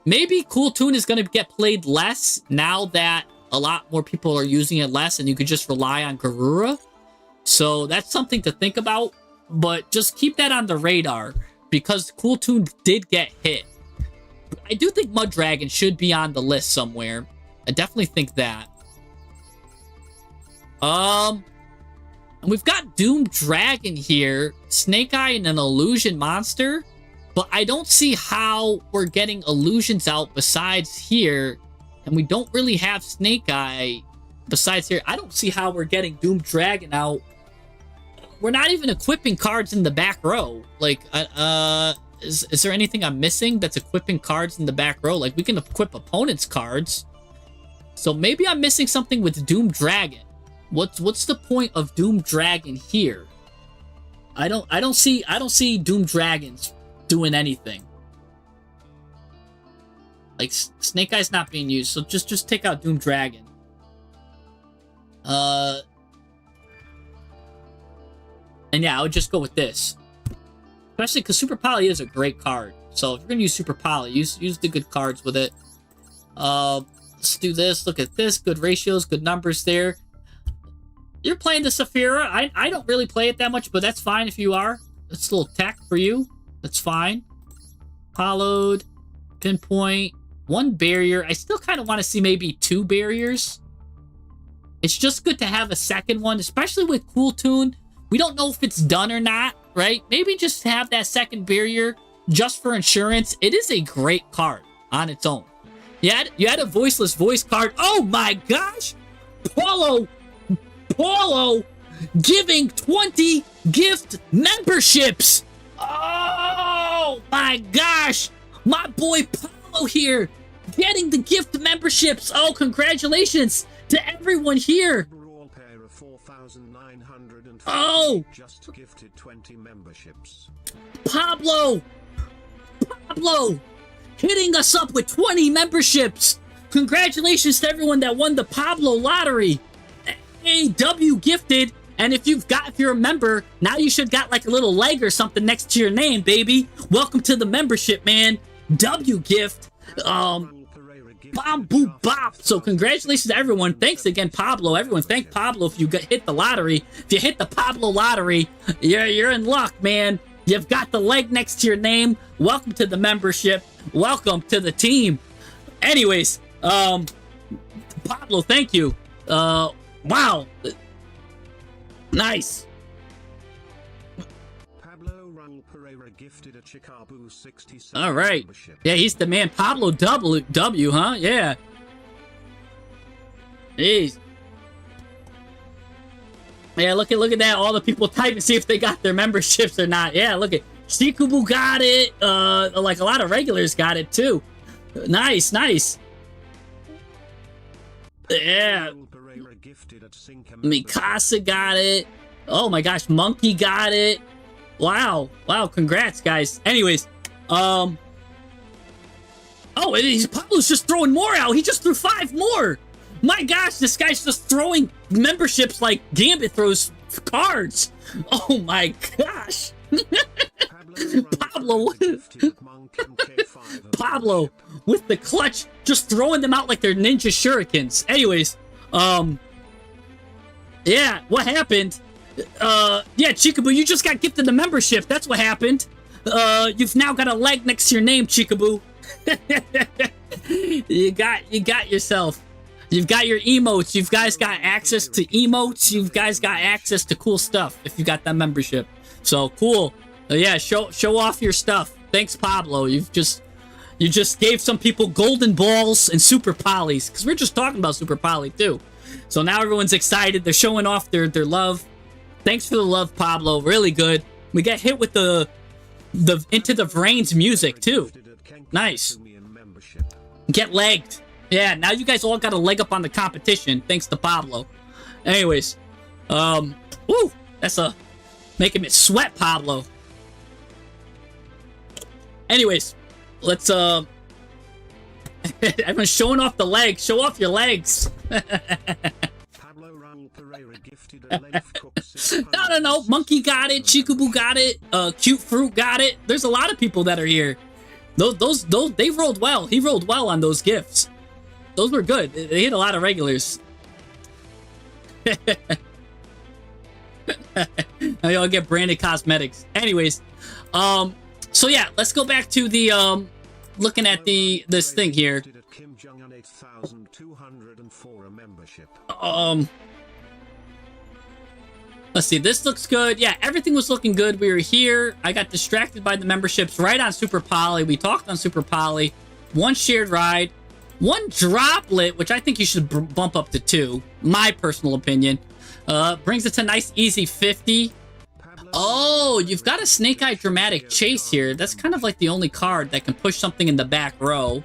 Speaker 1: Maybe Cool Tune is going to get played less now that a lot more people are using it less, and you could just rely on Garura. So that's something to think about. But just keep that on the radar, because Cool Tune did get hit. I do think Mud Dragon should be on the list somewhere. I definitely think that. And we've got Doom Dragon here, Snake Eye, and an Illusion monster. But I don't see how we're getting illusions out besides here. And we don't really have Snake Eye besides here. I don't see how we're getting Doom Dragon out. We're not even equipping cards in the back row. Like, is there anything I'm missing that's equipping cards in the back row? Like, we can equip opponents' cards. So maybe I'm missing something with Doom Dragon. What's the point of Doom Dragon here? I don't see Doom Dragons doing anything. Like, Snake Eye's not being used, so just take out Doom Dragon. And yeah, I would just go with this. Especially because Super Poly is a great card. So if you're going to use Super Poly, use the good cards with it. Let's do this. Look at this. Good ratios, good numbers there. You're playing the Saphira. I don't really play it that much, but that's fine if you are. It's a little tech for you. That's fine. Hollowed. Pinpoint. 1 barrier. I still kind of want to see maybe 2 barriers. It's just good to have a second one, especially with Cool Tune. We don't know if it's done or not, right? Maybe just have that second barrier just for insurance. It is a great card on its own. You had a voiceless voice card. Oh my gosh! Paulo giving 20 gift memberships. Oh my gosh! My boy Paulo here getting the gift memberships. Oh, congratulations to everyone here. Oh,
Speaker 2: just gifted 20 memberships.
Speaker 1: Pablo hitting us up with 20 memberships. Congratulations to everyone that won the Pablo lottery. AW gifted, and if you're a member, now you should got like a little leg or something next to your name, baby. Welcome to the membership, man. W gift. Bom boom bop. So congratulations to everyone. Thanks again, Pablo. Everyone, thank Pablo if you hit the lottery. If you hit the Pablo lottery, you're in luck, man. You've got the leg next to your name. Welcome to the membership. Welcome to the team. Anyways, Pablo, thank you. Wow. Nice. Gifted a Chicago 67 all right. Membership. Yeah, he's the man. Pablo W, huh? Yeah. Jeez. Yeah, look at that. All the people type and see if they got their memberships or not. Yeah, look at Shikubu got it. Like a lot of regulars got it too. Nice. Yeah. Mikasa got it. Oh my gosh, Monkey got it. Wow, congrats, guys. Anyways, oh, Pablo's just throwing more out. He just threw 5 more. My gosh, this guy's just throwing memberships like Gambit throws cards. Oh my gosh. Pablo with the clutch, just throwing them out like they're ninja shurikens. Anyways, yeah, what happened? Yeah, Chikaboo, you just got gifted the membership. That's what happened. You've now got a leg next to your name, Chikaboo. You got yourself. You've got your emotes. You guys got access to emotes. You guys got access to cool stuff if you got that membership. So cool. Yeah, show off your stuff. Thanks, Pablo. You just gave some people golden balls and super polys, because we're just talking about super poly too. So now everyone's excited. They're showing off their love. Thanks for the love, Pablo. Really good. We got hit with the Into the Brains music too. Nice. Get legged. Yeah, now you guys all got a leg up on the competition thanks to Pablo. Anyways, woo, that's making me sweat, Pablo. Anyways, let's everyone's showing off the legs. Show off your legs. No. Monkey got it. Chikubu got it. Cute Fruit got it. There's a lot of people that are here. Those they rolled well. He rolled well on those gifts. Those were good. They hit a lot of regulars. Now y'all get branded cosmetics. Anyways, so yeah, let's go back to the looking at this thing here. Let's see, this looks good. Yeah, everything was looking good. We were here. I got distracted by the memberships right on Super Poly. We talked on Super Poly. 1 shared ride. 1 droplet, which I think you should bump up to 2. My personal opinion. Brings it to nice, easy 50. Oh, you've got a Snake Eye Dramatic Chase here. That's kind of like the only card that can push something in the back row.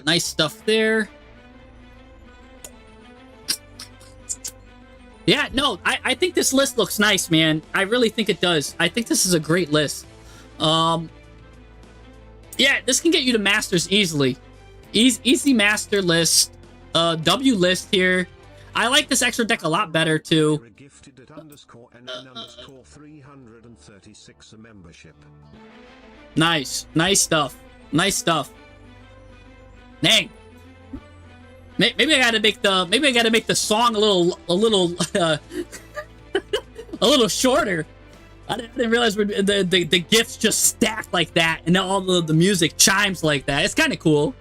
Speaker 1: Nice stuff there. Yeah, no, I think this list looks nice, man. I really think it does. I think this is a great list. Yeah, Yeah, this can get you to masters easily. Easy master list. W list here. I like this extra deck a lot better too.
Speaker 2: Gifted at _NN 336 a membership.
Speaker 1: Nice stuff. Nice stuff. Dang. Maybe I gotta make the song a little a little shorter. I didn't realize the gifts just stack like that, and all the music chimes like that. It's kind of cool.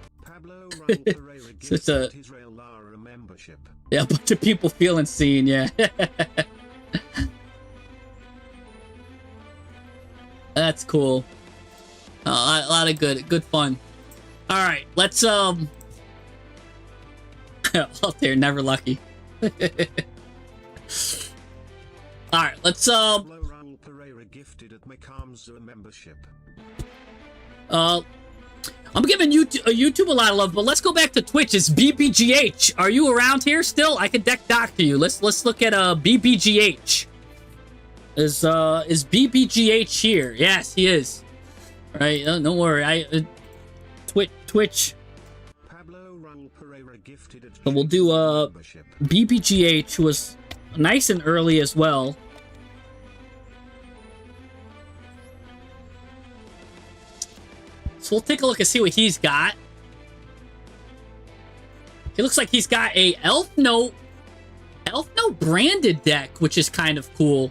Speaker 1: It's a
Speaker 2: membership.
Speaker 1: Yeah, a bunch of people feeling seen. Yeah. That's cool. A lot of good fun. All right, let's Altair, never lucky. All right, let's I'm giving YouTube a lot of love, but let's go back to Twitch. It's BBGH. Are you around here still? I could deck dock to you. Let's look at BBGH. Is BBGH here? Yes, he is. All right, don't worry. Twitch. So we'll do BBGH, who was nice and early as well. So we'll take a look and see what he's got. He looks like he's got a Elf Note branded deck, which is kind of cool.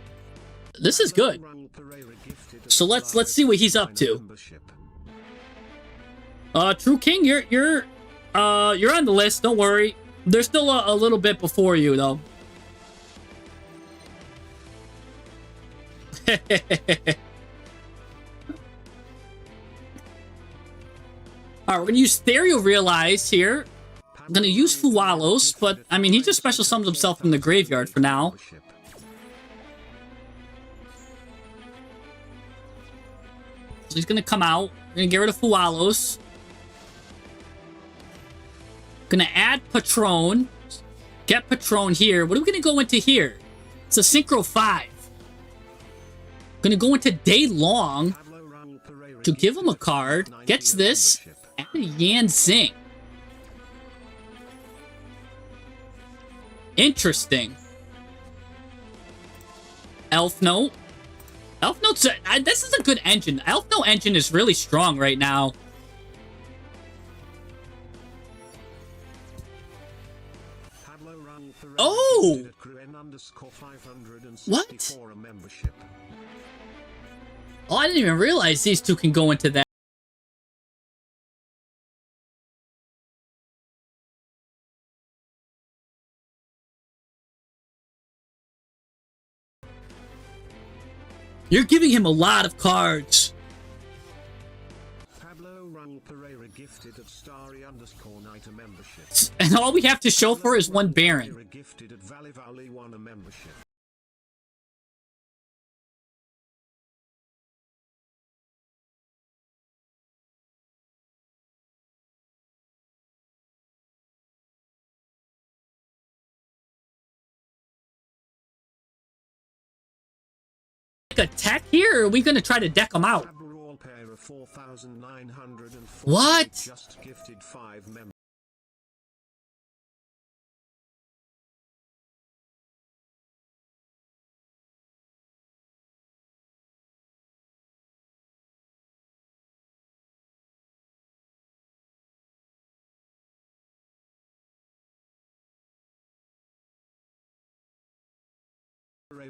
Speaker 1: This is good. So let's see what he's up to. True King, you're on the list. Don't worry. There's still a little bit before you though. Alright, we're gonna use Stereo Realize here. I'm gonna use Fualos, but I mean, he just special summons himself from the graveyard for now. So he's gonna come out. We're gonna get rid of Fualos. Gonna add Patron. Get Patron here. What are we gonna go into here? It's a Synchro 5. Gonna go into Day Long to give him a card. Gets this. Add a Yan Zing. Interesting. Elf Note. Elf Note's this is a good engine. Elf Note engine is really strong right now. Oh! What? Oh, I didn't even realize these two can go into that. You're giving him a lot of cards. And all we have to show for is one Baron. Attack here, or are we gonna try to deck them out? What?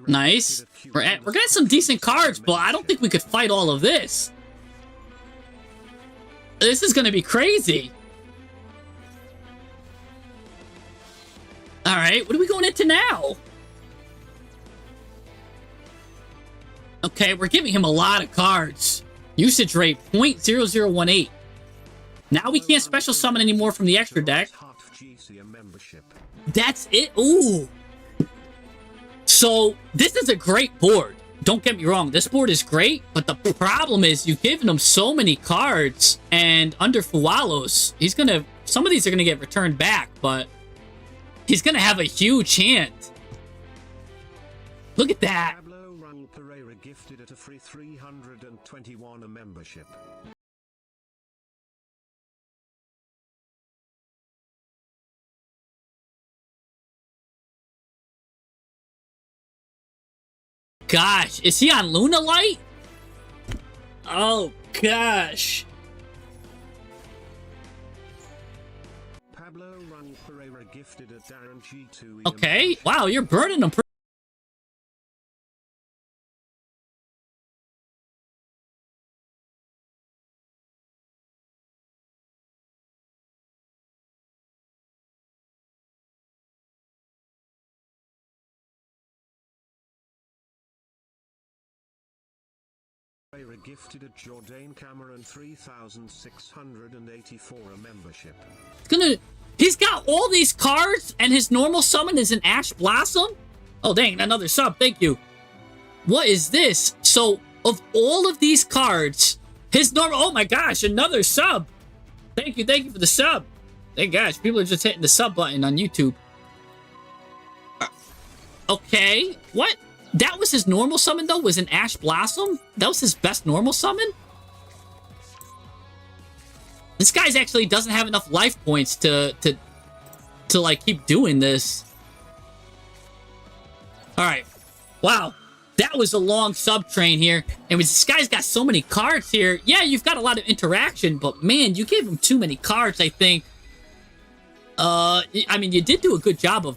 Speaker 1: Nice. We're getting some decent cards, but I don't think we could fight all of this. This is going to be crazy. All right, what are we going into now? Okay, we're giving him a lot of cards. Usage rate 0.0018. Now we can't special summon anymore from the extra deck. That's it. Ooh. So this is a great board. Don't get me wrong, this board is great, but the problem is you've given him so many cards, and under Fualos, some of these are gonna get returned back, but he's gonna have a huge hand. Look at that. Gifted at a free 321 a membership. gosh. Is he on Luna Light? Oh gosh.
Speaker 2: Pablo Run Pereira gifted a Darren G2.
Speaker 1: Okay. Wow, you're burning them.
Speaker 2: Pereira gifted a Jordan Cameron 3684 a membership.
Speaker 1: He's got all these cards, and his normal summon is an Ash Blossom? Oh, dang, another sub. Thank you. What is this? So, of all of these cards, his normal... Oh, my gosh, another sub. Thank you for the sub. Thank gosh, people are just hitting the sub button on YouTube. Okay, what? That was his normal summon, though? Was an Ash Blossom? That was his best normal summon? This guy's actually doesn't have enough life points to like, keep doing this. Alright. Wow. That was a long sub train here. And this guy's got so many cards here. Yeah, you've got a lot of interaction, but man, you gave him too many cards, I think. I mean, you did do a good job of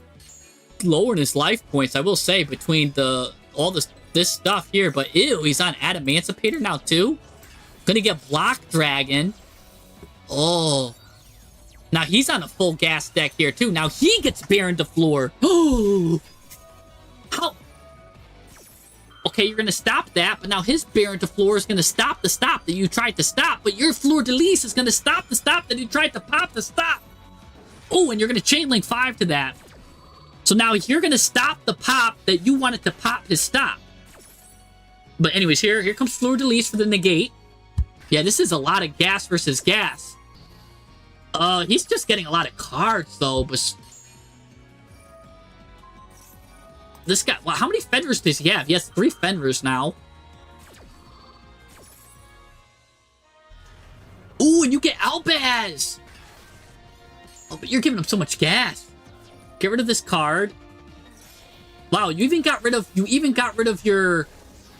Speaker 1: lowering his life points, I will say, between all this stuff here. But ew, he's on Adamancipator now too. Gonna get Block Dragon. Oh, now he's on a full gas deck here too. Now he gets Baron de Fleur. Oh, how? Okay, you're gonna stop that, but now his Baron de Fleur is gonna stop the stop that you tried to stop. But your Fleur de Lis is gonna stop the stop that you tried to pop the stop. Oh, and you're gonna chain link 5 to that. So now you're going to stop the pop that you wanted to pop his stop. But anyways, here comes Fleur de Lis for the negate. Yeah, this is a lot of gas versus gas. He's just getting a lot of cards, though. But this guy... Well, how many Fenris does he have? He has 3 Fenris now. Ooh, and you get Albaz! Oh, but you're giving him so much gas. Get rid of this card. Wow, you even got rid of your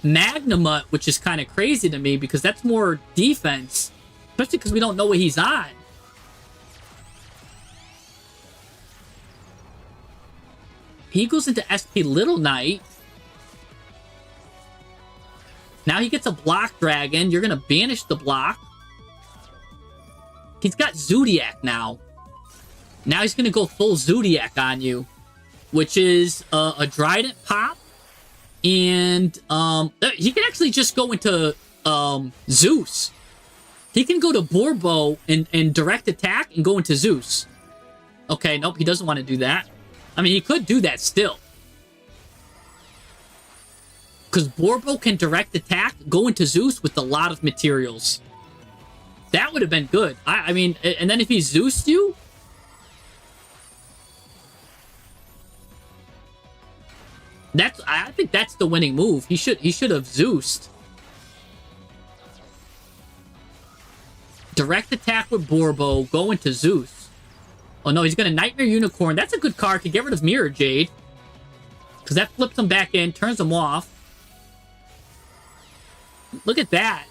Speaker 1: Magnamut, which is kind of crazy to me because that's more defense, especially because we don't know what he's on. He goes into SP Little Knight. Now he gets a Block Dragon. You're gonna banish the block. He's got Zodiac now. Now he's going to go full Zodiac on you, which is a Trident pop. And he can actually just go into Zeus. He can go to Borbo and direct attack and go into Zeus. Okay, nope, he doesn't want to do that. I mean, he could do that still. Because Borbo can direct attack, go into Zeus with a lot of materials. That would have been good. I mean, and then if he Zeused you... I think that's the winning move. He should have Zeused. Direct attack with Borbo, go into Zeus. Oh no, he's gonna Nightmare Unicorn. That's a good card to get rid of Mirror Jade. Because that flips him back in, turns him off. Look at that.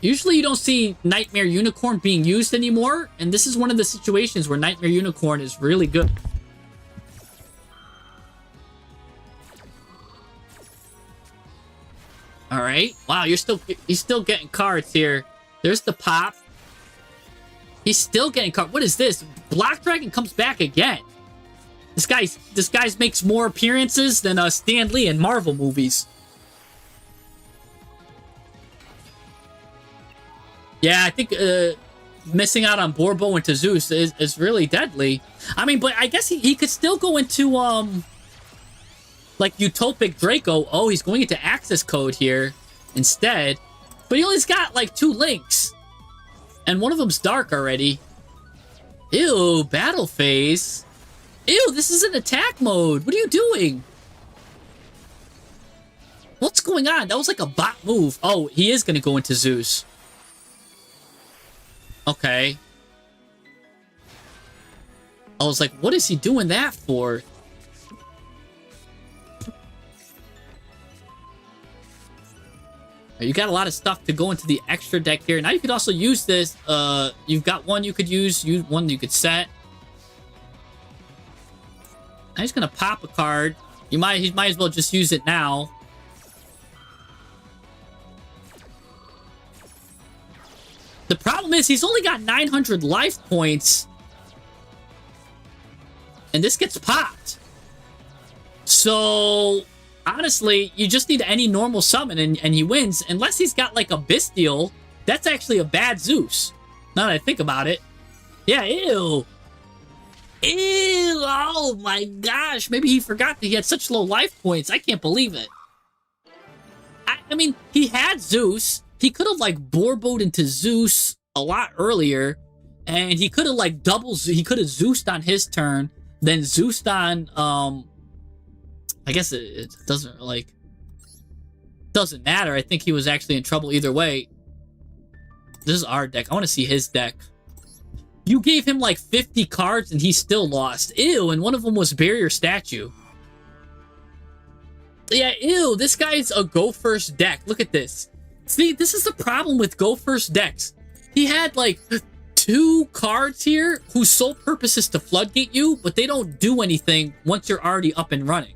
Speaker 1: Usually you don't see Nightmare Unicorn being used anymore. And this is one of the situations where Nightmare Unicorn is really good. All right. Wow, he's still getting cards here. There's the pop. He's still getting cards. What is this? Block Dragon comes back again. This guy's makes more appearances than Stan Lee in Marvel movies. Yeah, I think missing out on Borbo into Zeus is really deadly. I mean, but I guess he could still go into like Utopic Draco. Oh, he's going into Access Code here instead. But he only's got like 2 links. And one of them's dark already. Ew, battle phase. Ew, this is an attack mode. What are you doing? What's going on? That was like a bot move. Oh, he is going to go into Zeus. Okay. I was like, what is he doing that for? You got a lot of stuff to go into the extra deck here. Now you could also use this. You've got one you could use one you could set. I'm just gonna pop a card. He might as well just use it now. The problem is he's only got 900 life points. And this gets popped. So, honestly, you just need any normal summon and he wins. Unless he's got like a Bestial. That's actually a bad Zeus. Now that I think about it. Yeah, ew. Ew, oh my gosh. Maybe he forgot that he had such low life points. I can't believe it. I mean, he had Zeus. He could have like Borboed into Zeus a lot earlier. And he could have like he could have Zeused on his turn. Then Zeused on, I guess it doesn't like, doesn't matter. I think he was actually in trouble either way. This is our deck. I want to see his deck. You gave him like 50 cards and he still lost. Ew, and one of them was Barrier Statue. Yeah, ew, this guy's a go first deck. Look at this. See, this is the problem with go first decks. He had like 2 cards here whose sole purpose is to floodgate you, but they don't do anything once you're already up and running.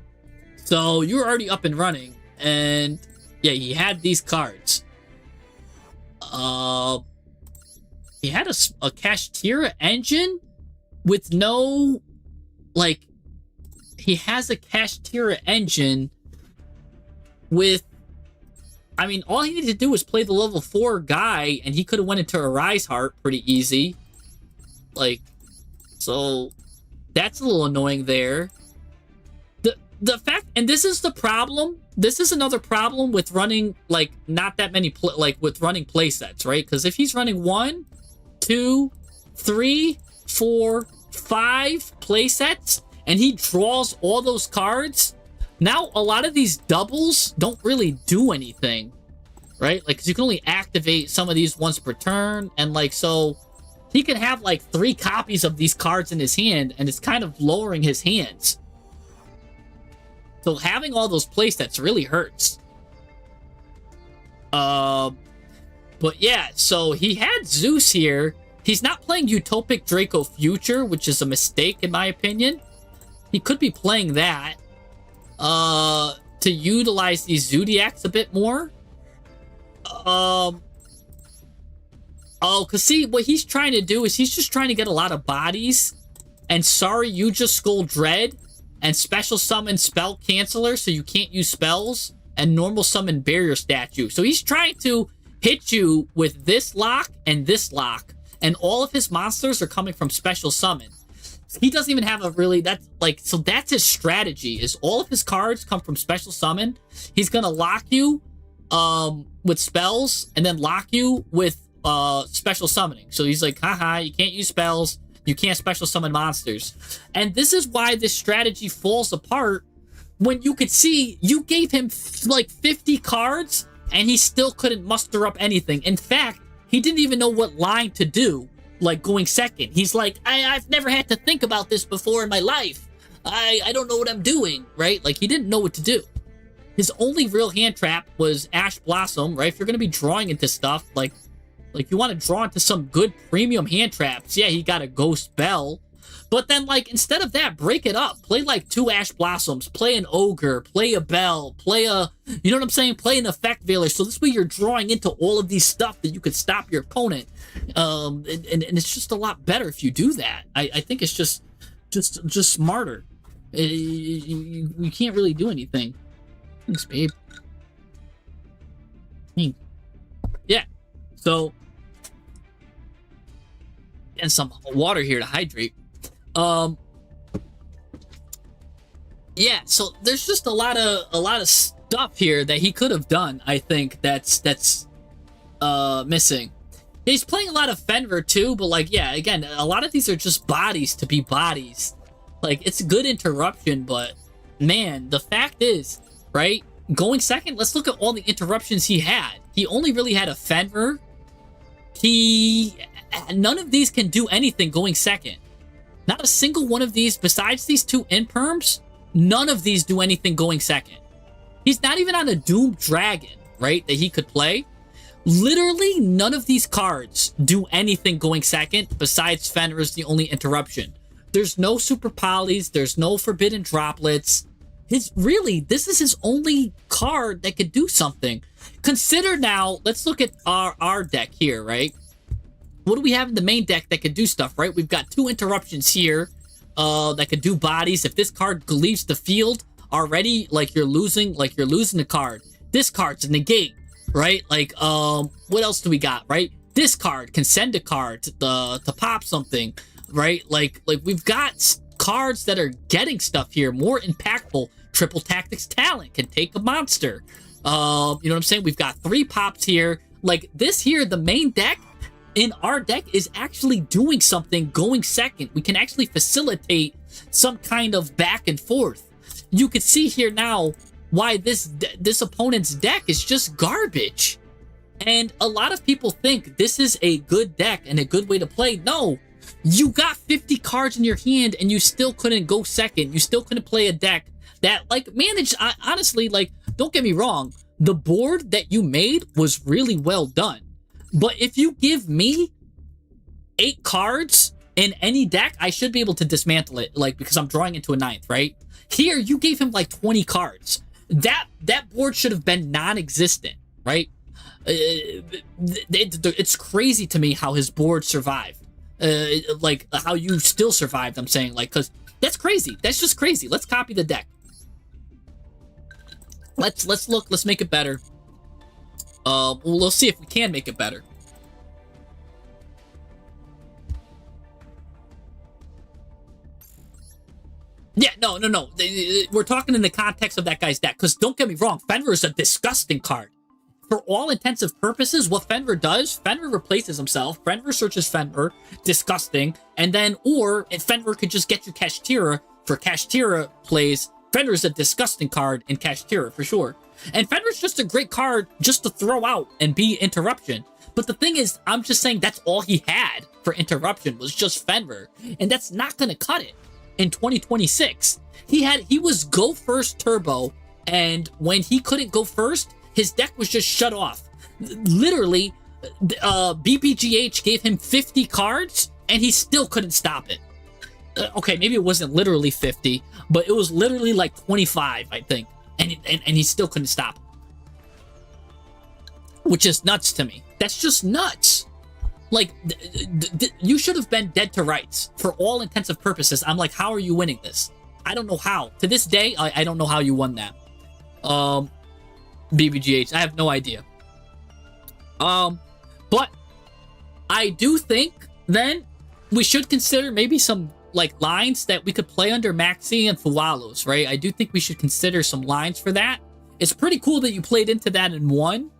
Speaker 1: So you're already up and running, and yeah, he had these cards. He had a Kashtira engine with no, like, he has a Kashtira engine with, I mean, all he needed to do was play the level 4 guy, and he could have went into Arise Heart pretty easy. Like, so that's a little annoying there. The fact, and this is the problem. This is another problem with running like not that many with running play sets, right? Because if he's running 1, 2, 3, 4, 5 play sets, and he draws all those cards, now a lot of these doubles don't really do anything, right? Like, because you can only activate some of these once per turn, and like, so he can have like 3 copies of these cards in his hand, and it's kind of lowering his hands. So having all those playsets really hurts. But yeah, so he had Zeus here. He's not playing Utopic Draco Future, which is a mistake in my opinion. He could be playing that. To utilize these Zodiacs a bit more. Oh, because see, what he's trying to do is he's just trying to get a lot of bodies. And sorry, you just Skull Dread. And special summon Spell Canceller, so you can't use spells. And normal summon Barrier Statue. So he's trying to hit you with this lock and this lock. And all of his monsters are coming from special summon. He doesn't even have a really, that's like, so that's his strategy, is all of his cards come from special summon. He's gonna lock you with spells, and then lock you with special summoning. So he's like, haha, you can't use spells. You can't special summon monsters. And this is why this strategy falls apart when you could see you gave him like 50 cards and he still couldn't muster up anything. In fact, he didn't even know what line to do, like going second. He's like, I've never had to think about this before in my life. I don't know what I'm doing, right? Like, he didn't know what to do. His only real hand trap was Ash Blossom, right? If you're going to be drawing into stuff, like you want to draw into some good premium hand traps. Yeah, he got a Ghost Bell. But then, like, instead of that, break it up. Play, like, 2 Ash Blossoms. Play an Ogre. Play a Bell. Play a... You know what I'm saying? Play an Effect Veiler. So this way you're drawing into all of these stuff that you could stop your opponent. And it's just a lot better if you do that. I think it's just smarter. You can't really do anything. Thanks, babe. Yeah. So... and some water here to hydrate. Yeah, so there's just a lot of stuff here that he could have done, I think, that's missing. He's playing a lot of Fenrir too, but like, yeah, again, a lot of these are just bodies to be bodies. Like, it's a good interruption, but man, the fact is, right, going second, let's look at all the interruptions he had. He only really had a Fenrir. None of these can do anything going second. Not a single one of these, besides these 2 imperms, none of these do anything going second. He's not even on a Doomed Dragon, right, that he could play, literally none of these cards do anything going second besides Fenrir's the only interruption. There's no super polys, there's no forbidden droplets. This is his only card that could do something. Consider now, let's look at our deck here, right? What do we have in the main deck that could do stuff, right? We've got 2 interruptions here that could do bodies. If this card leaves the field already, like you're losing a card. This card's a negate, right? Like, what else do we got, right? This card can send a card to pop something, right? Like we've got cards that are getting stuff here, more impactful. Triple Tactics Talent can take a monster. You know what I'm saying? We've got 3 pops here. Like this here, the main deck in our deck is actually doing something going second. We can actually facilitate some kind of back and forth. You can see here now why this opponent's deck is just garbage. And a lot of people think this is a good deck and a good way to play. No, you got 50 cards in your hand and you still couldn't go second. You still couldn't play a deck that like managed, honestly, like, don't get me wrong, the board that you made was really well done. But if you give me 8 cards in any deck, I should be able to dismantle it, like, because I'm drawing into a 9th, right? Here, you gave him like 20 cards. That board should have been non-existent, right? It's crazy to me how his board survived. Like, how you still survived, I'm saying, like, because that's crazy. That's just crazy. Let's copy the deck. Let's look. Let's make it better. We'll see if we can make it better. Yeah, no. We're talking in the context of that guy's deck. Because don't get me wrong, Fenrir is a disgusting card. For all intensive purposes, what Fenrir does, Fenrir replaces himself. Fenrir searches Fenrir, disgusting. And then, Fenrir could just get you Kashtira for Kashtira plays. Fenrir's a disgusting card in Kashtira, for sure. And Fenrir's just a great card just to throw out and be interruption. But the thing is, I'm just saying that's all he had for interruption was just Fenrir. And that's not going to cut it in 2026. He was go first turbo, and when he couldn't go first, his deck was just shut off. Literally, BPGH gave him 50 cards, and he still couldn't stop it. Okay, maybe it wasn't literally 50, but it was literally like 25, I think. And he still couldn't stop it. Which is nuts to me. That's just nuts. Like, you should have been dead to rights. For all intensive purposes, I'm like, how are you winning this? I don't know how. To this day, I don't know how you won that. BBGH, I have no idea. But I do think, then, we should consider maybe some like lines that we could play under Maxi and Fualos, right? I do think we should consider some lines for that. It's pretty cool that you played into that and won,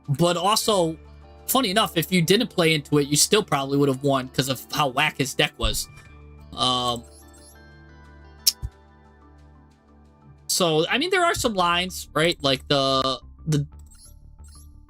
Speaker 1: but also, funny enough, if you didn't play into it, you still probably would have won because of how whack his deck was. So I mean, there are some lines, right? Like the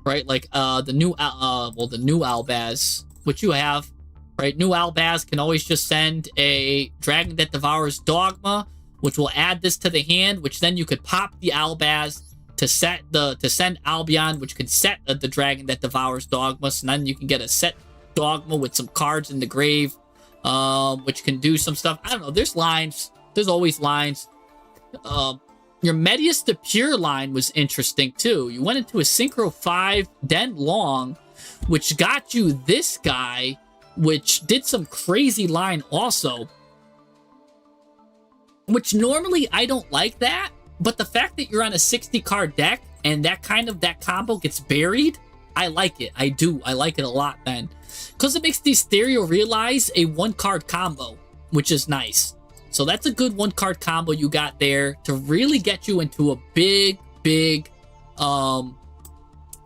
Speaker 1: new Albaz, which you have. Right, new Albaz can always just send a Dragon that Devours Dogma, which will add this to the hand, which then you could pop the Albaz to send Albion, which can set the Dragon that Devours Dogma. So then you can get a set Dogma with some cards in the grave, which can do some stuff. I don't know. There's lines. There's always lines. Your Medius the Pure line was interesting too. You went into a Synchro 5 Den Long, which got you this guy, which did some crazy line also, which normally I don't like that, but the fact that you're on a 60 card deck and that combo gets buried, I like it. I do. I like it a lot then, because it makes the Stereo Realize a 1-card combo, which is nice. So that's a good 1-card combo you got there to really get you into a big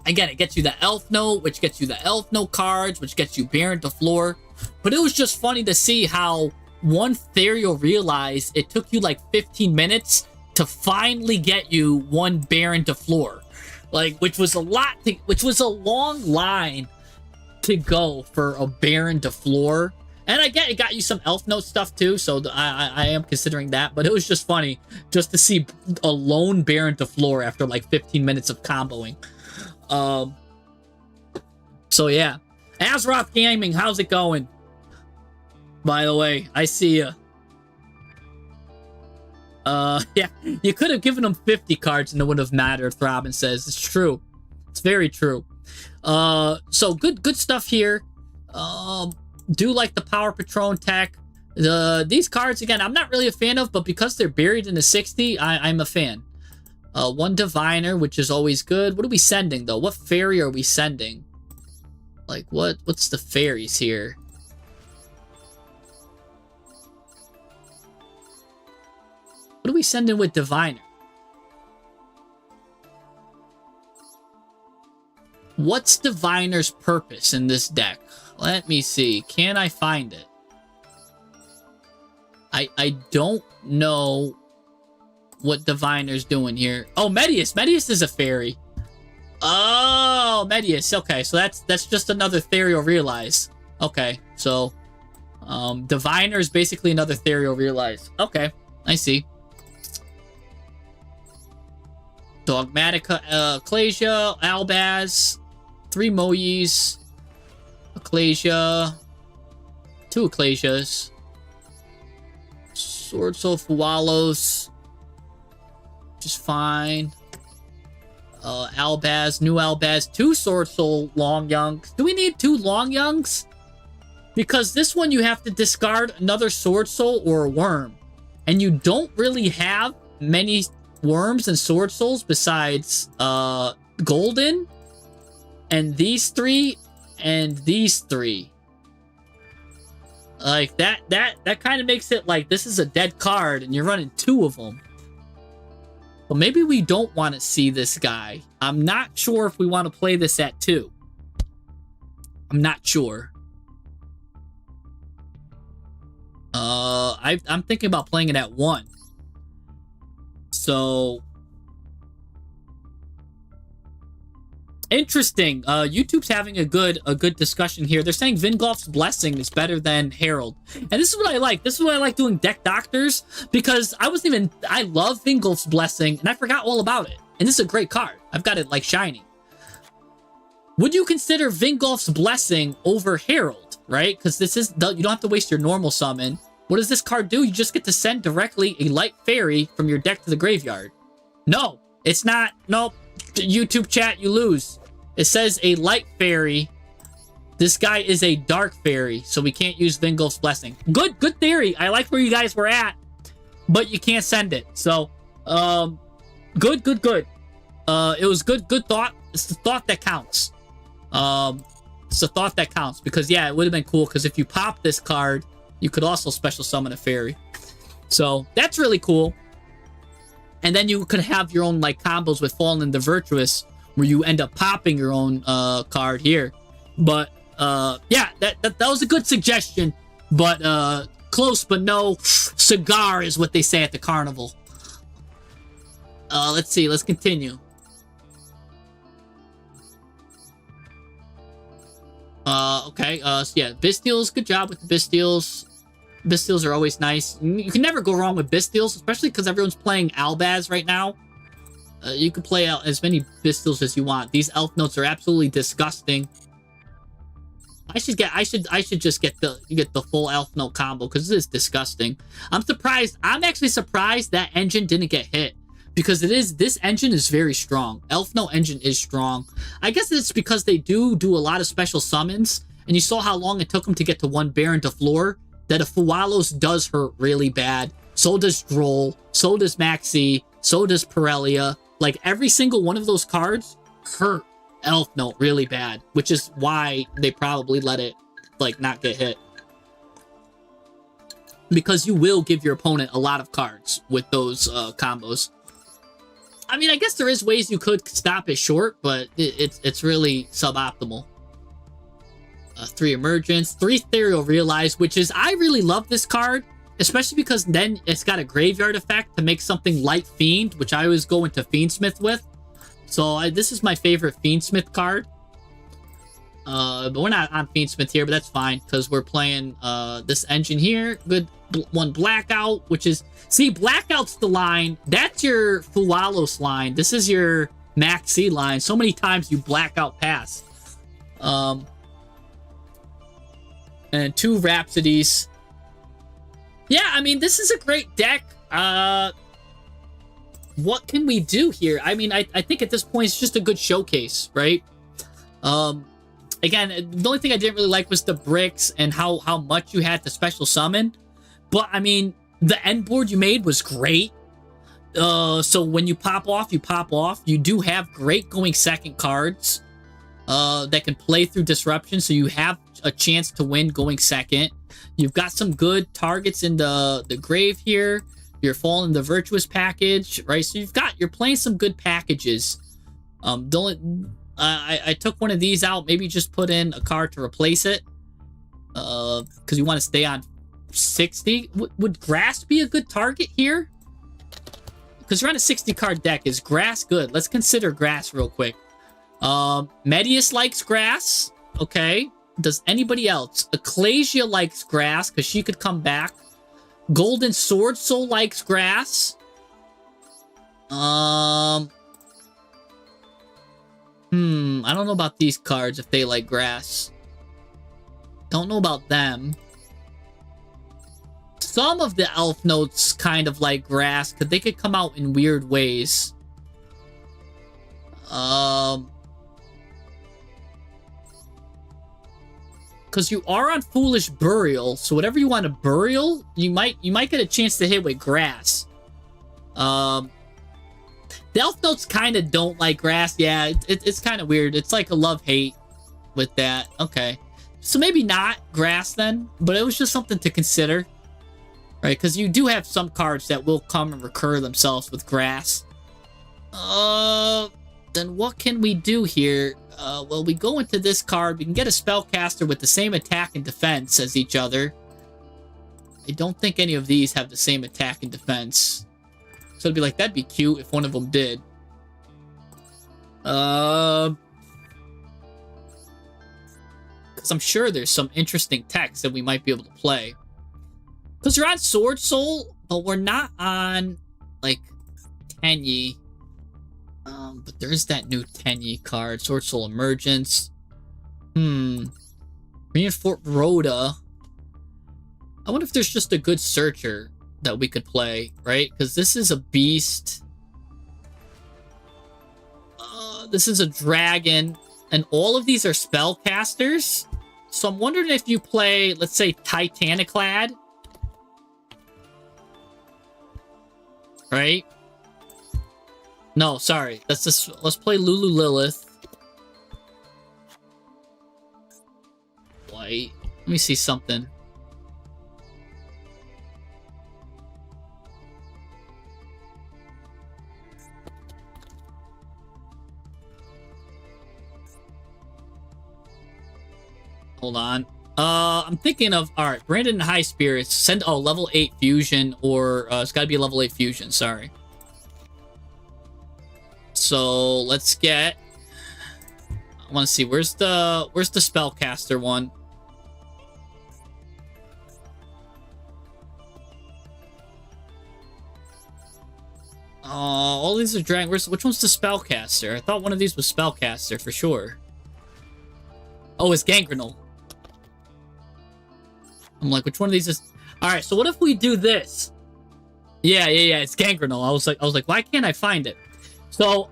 Speaker 1: again, it gets you the Elf Note, which gets you the Elf Note cards, which gets you Baron to floor. But it was just funny to see how one Stereo Realize, it took you like 15 minutes to finally get you one Baron to floor. Like, which was a long line to go for a Baron to floor. And I get it got you some Elf Note stuff too, so I am considering that. But it was just funny just to see a lone Baron to floor after like 15 minutes of comboing. So yeah. Azeroth Gaming, how's it going? By the way, I see ya. Yeah, you could have given him 50 cards and it wouldn't have mattered, Throbbing says. It's true. It's very true. So good stuff here. Do like the Power Patron tech. These cards, again, I'm not really a fan of, but because they're buried in the 60, I'm a fan. One Diviner, which is always good. What are we sending, though? What fairy are we sending? Like, what's the fairies here? What are we sending with Diviner? What's Diviner's purpose in this deck? Let me see. Can I find it? I don't know what Diviner's doing here. Oh, Medius. Medius is a fairy. Oh, Medius. Okay, so that's just another Therial Realize. Okay, so Diviner is basically another Therial Realize. Okay, I see. Dogmatica, Ecclesia, Albaz, 3 Moyes, Ecclesia, 2 Ecclesias, Sword Soul Fualos, just fine. Albaz, new Albaz, 2 Sword Soul Long Youngs. Do we need 2 Long Youngs? Because this one you have to discard another Sword Soul or a Worm. And you don't really have many Worms and Sword Souls besides Golden and these 3 and these 3. Like that kind of makes it like this is a dead card and you're running 2 of them. But maybe we don't want to see this guy. I'm not sure if we want to play this at 2. I'm not sure. I'm thinking about playing it at 1. So interesting. YouTube's having a good discussion here. They're saying Vingolf's Blessing is better than Herald. And this is what I like. This is why I like doing deck doctors, because I love Vingolf's Blessing and I forgot all about it. And this is a great card. I've got it like shiny. Would you consider Vingolf's Blessing over Herald, right? Because this is, you don't have to waste your normal summon. What does this card do? You just get to send directly a light fairy from your deck to the graveyard. No, it's not. Nope. YouTube chat, you lose. It says a light fairy. This guy is a dark fairy, so we can't use Vingolf's Blessing. Good theory. I like where you guys were at, but you can't send it. So, good. It was good thought. It's the thought that counts. It's the thought that counts, because yeah, it would have been cool, because if you pop this card, you could also special summon a fairy. So that's really cool. And then you could have your own like combos with Fallen and the Virtuous, where you end up popping your own card here. But yeah, that was a good suggestion. But close but no cigar is what they say at the carnival. Let's see. Let's continue. Okay, so yeah, Bistials, good job with the Bistials. Bistials are always nice. You can never go wrong with Bistials, especially because everyone's playing Albaz right now. You can play out as many Bistials as you want. These elf notes are absolutely disgusting. I should just get the full elf note combo, because this is disgusting. I'm actually surprised that engine didn't get hit, because this engine is very strong. Elf note engine is strong. I guess it's because they do a lot of special summons, and you saw how long it took them to get to 1 Baron to floor. That a Fualos does hurt really bad. So does Droll. So does Maxi. So does Perelia. Like, every single one of those cards hurt Elf Note really bad, which is why they probably let it, like, not get hit. Because you will give your opponent a lot of cards with those combos. I mean, I guess there is ways you could stop it short, but it's really suboptimal. 3 Emergence, 3 Ethereal Realize, which is, I really love this card, especially because then it's got a graveyard effect to make something Light Fiend, which I always go into Fiendsmith with. So this is my favorite Fiendsmith card. But we're not on Fiendsmith here, but that's fine, because we're playing this engine here. Good one, Blackout, which is... See, Blackout's the line. That's your Fualos line. This is your Maxi line. So many times you black out pass. And 2 Rhapsodies. Yeah, I mean, this is a great deck. What can we do here? I mean, I think at this point it's just a good showcase, right? Again, the only thing I didn't really like was the bricks and how much you had to special summon. But, I mean, the end board you made was great. So when you pop off, you pop off. You do have great going second cards that can play through disruption, so you have a chance to win going second. You've got some good targets in the grave here. You're falling the virtuous package, right? So you're playing some good packages. I took one of these out. Maybe just put in a card to replace it, because you want to stay on 60. Would grass be a good target here? Because you're on a 60 card deck. Is grass good? Let's consider grass real quick. Medius likes grass. Okay. Does anybody else? Ecclesia likes grass because she could come back. Golden Sword Soul likes grass. I don't know about these cards if they like grass. Don't know about them. Some of the elf notes kind of like grass because they could come out in weird ways. Because you are on Foolish Burial, so whatever you want to burial, you might get a chance to hit with grass. The elf notes kind of don't like grass. Yeah, it's kind of weird. It's like a love-hate with that. Okay. So maybe not grass then, but it was just something to consider. Right, because you do have some cards that will come and recur themselves with grass. Then what can we do here? Well, we go into this card. We can get a spellcaster with the same attack and defense as each other. I don't think any of these have the same attack and defense. So it'd be like, that'd be cute if one of them did. Because I'm sure there's some interesting text that we might be able to play. Because you're on Sword Soul, but we're not on, like, Tenyi. But there is that new Tenyi card, Sword Soul Emergence. Reinforce Rhoda. I wonder if there's just a good searcher that we could play, right? Because this is a beast. This is a dragon. And all of these are spellcasters. So I'm wondering if you play, let's say, Titaniclad. Right? No, sorry. Let's play Lulu Lilith. White. Let me see something. Hold on. I'm thinking of, alright, Brandon and High Spirits. Send, level 8 fusion, or, it's gotta be a level 8 fusion, sorry. So, let's get, I wanna see, where's the spellcaster one? All these are dragon, which one's the spellcaster? I thought one of these was spellcaster, for sure. Oh, it's Gangrenal. I'm like, which one of these is... Alright, so what if we do this? Yeah, it's Gangrenal. I was like, why can't I find it? So,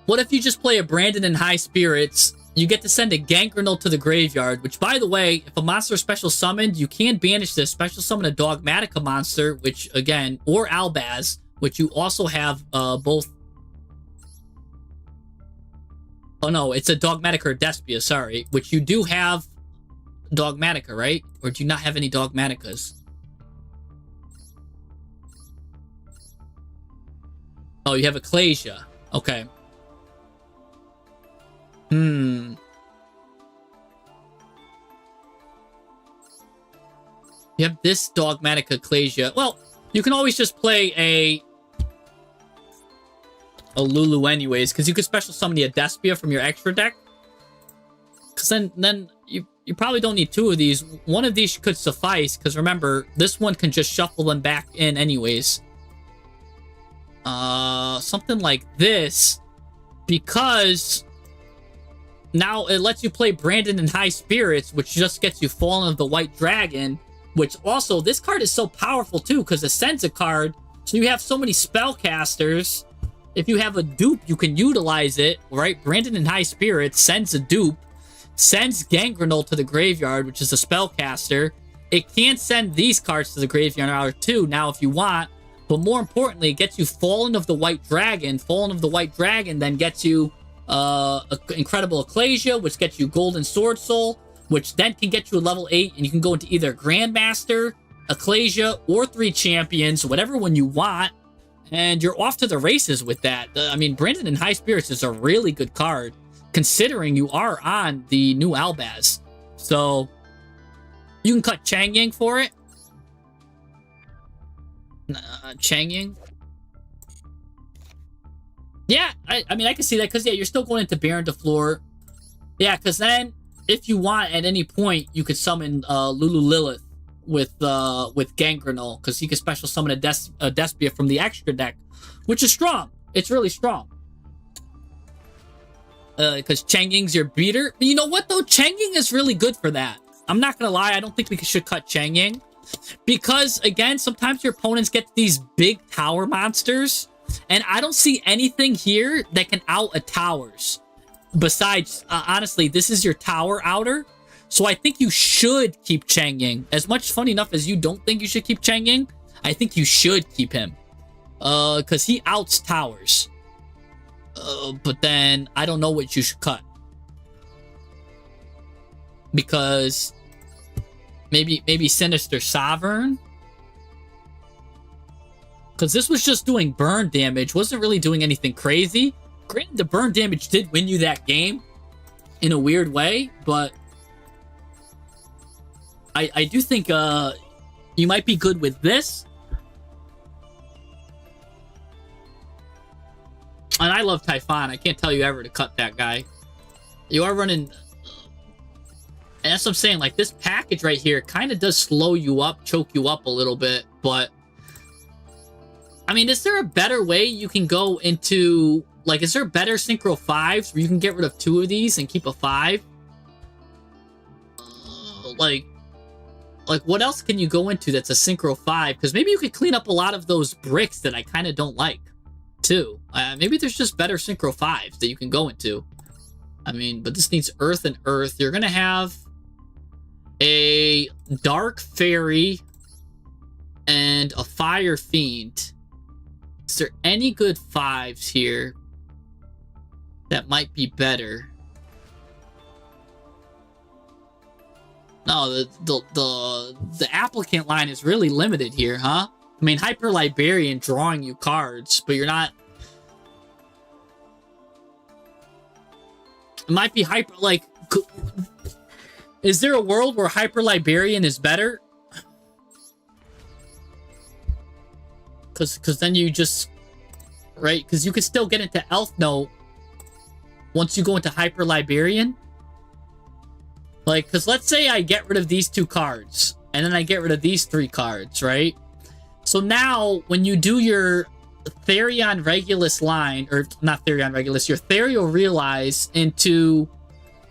Speaker 1: what if you just play a Brandon in High Spirits? You get to send a Gangrenal to the graveyard, which, by the way, if a monster is special summoned, you can banish this. Special summon a Dogmatica monster, which, again, or Albaz, which you also have both... Oh, no, it's a Dogmatica or Despia, sorry, which you do have Dogmatica, right? Or do you not have any Dogmaticas? Oh, you have Ecclesia. Okay. You have this Dogmatica Ecclesia. Well, you can always just play a Lulu anyways, because you could special summon the Despia from your extra deck. Because then you probably don't need 2 of these. One of these could suffice, because remember, this one can just shuffle them back in anyways. something like this, because now it lets you play Brandon in High Spirits, which just gets you Fallen of the White Dragon, which also, this card is so powerful too, because it sends a card, so you have so many spellcasters. If you have a dupe, you can utilize it, right? Brandon in High Spirits sends a dupe, sends Gangrenol to the graveyard, which is a spellcaster. It can send these cards to the graveyard too, now if you want, but more importantly, it gets you Fallen of the White Dragon. Fallen of the White Dragon then gets you Incredible Ecclesia, which gets you Golden Sword Soul, which then can get you a level 8, and you can go into either Grandmaster, Ecclesia, or 3 Champions, whatever one you want, and you're off to the races with that. I mean, Brandon in High Spirits is a really good card, considering you are on the new Albaz. So, you can cut Chang Ying for it. Chang Ying. Yeah, I mean, I can see that, because, yeah, you're still going into Baron de Fleur. Yeah, because then, if you want, at any point, you could summon Lulu Lilith with Gangrenol, because you can special summon a Despia from the extra deck, which is strong. It's really strong. Because Chang Ying's your beater. But you know what, though? Chang Ying is really good for that. I'm not going to lie, I don't think we should cut Chang Ying. Because, again, sometimes your opponents get these big tower monsters, and I don't see anything here that can out a towers. Besides, honestly, this is your tower outer, so I think you should keep Chang Ying. As much, funny enough, as you don't think you should keep Chang Ying, I think you should keep him. Because he outs towers. But then, I don't know what you should cut. Because maybe Sinister Sovereign? Because this was just doing burn damage, wasn't really doing anything crazy. Granted, the burn damage did win you that game in a weird way, but I do think you might be good with this. And I love Typhon. I can't tell you ever to cut that guy. You are running... And that's what I'm saying. Like, this package right here kind of does slow you up, choke you up a little bit, but... I mean, is there a better way you can go into... Like, is there better Synchro 5s where you can get rid of 2 of these and keep a 5? Like, what else can you go into that's a Synchro 5? Because maybe you could clean up a lot of those bricks that I kind of don't like, too. Maybe there's just better Synchro 5s that you can go into. I mean, but this needs Earth and Earth. You're going to have a Dark Fairy and a Fire Fiend. Is there any good 5s here that might be better? No, the applicant line is really limited here, huh? I mean, Hyper Librarian drawing you cards, but you're not... It might be Hyper... Like... Is there a world where Hyper Librarian is better? Because then you just... Right? Because you can still get into Elf Note once you go into Hyper Librarian. Like, because let's say I get rid of these 2 cards, and then I get rid of these 3 cards, right? So now, when you do your Therion Regulus line, or not Therion Regulus, your Therial Realize into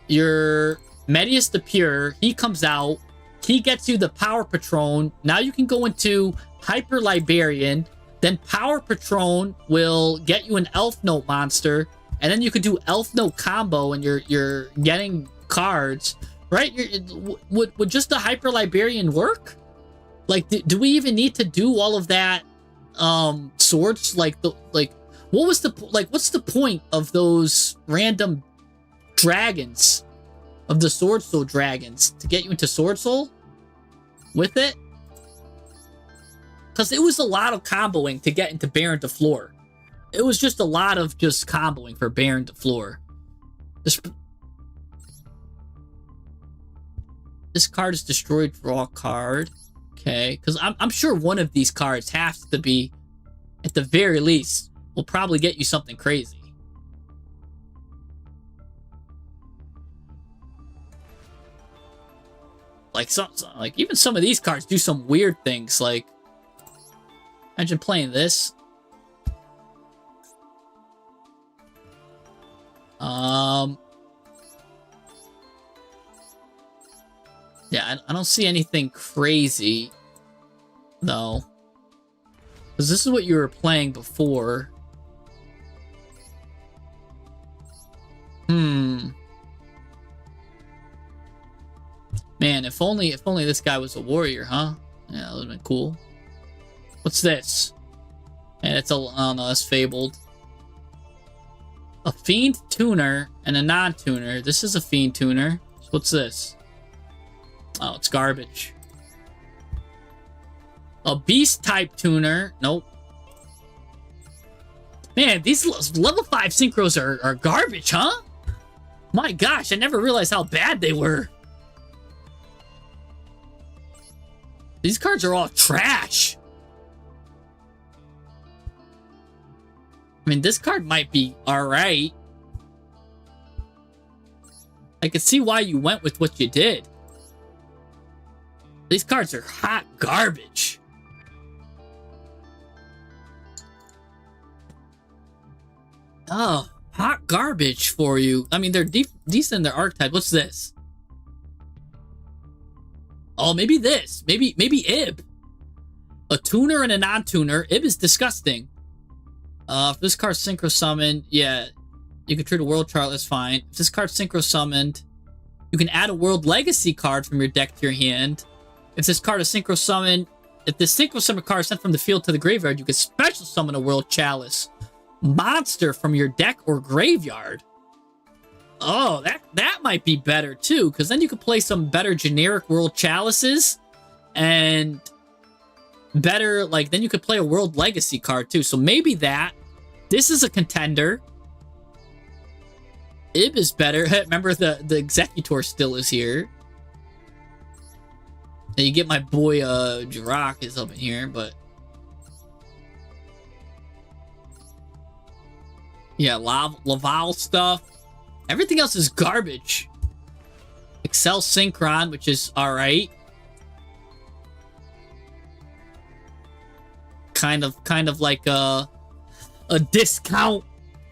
Speaker 1: your Medius the Pure, he comes out, he gets you the Power Patron. Now you can go into Hyper Librarian, then Power Patron will get you an Elf Note monster, and then you could do Elf Note combo, and you're getting cards, right? Would just the Hyper Librarian work? Like, do we even need to do all of that? Swords, what's the point of those random dragons, of the Sword Soul dragons, to get you into Sword Soul with it? Because it was a lot of comboing to get into Baron de Fleur. It was just a lot of just comboing for Baron de Fleur. This card is destroyed draw card. Okay, because I'm sure one of these cards has to be, at the very least, will probably get you something crazy. Like even some of these cards do some weird things. Like, imagine playing this. Yeah, I don't see anything crazy, though. Because this is what you were playing before. Man, if only this guy was a warrior, huh? Yeah, that would've been cool. What's this? And it's a, I don't know, that's fabled. A fiend tuner and a non-tuner. This is a fiend tuner. So what's this? Oh, it's garbage. A beast type tuner. Nope. Man, these level 5 synchros are garbage, huh? My gosh, I never realized how bad they were. These cards are all trash. I mean, this card might be alright. I can see why you went with what you did. These cards are hot garbage. Oh, hot garbage for you. I mean, they're decent in their archetype. What's this? Oh, maybe this. Maybe Ib. A tuner and a non-tuner. Ib is disgusting. If this card's synchro summoned, yeah, you can treat a world chart, that's fine. If this card's synchro summoned, you can add a world legacy card from your deck to your hand. If this card is synchro summoned, if this synchro summon card is sent from the field to the graveyard, you can special summon a world chalice monster from your deck or graveyard. Oh, that might be better too, because then you could play some better generic world chalices and better, like, then you could play a world legacy card too. So maybe that. This is a contender. Ib is better. Remember, the Executor still is here. And you get my boy Jirok is up in here, but yeah, Laval stuff. Everything else is garbage. Excel Synchron, which is alright. Kind of like a discount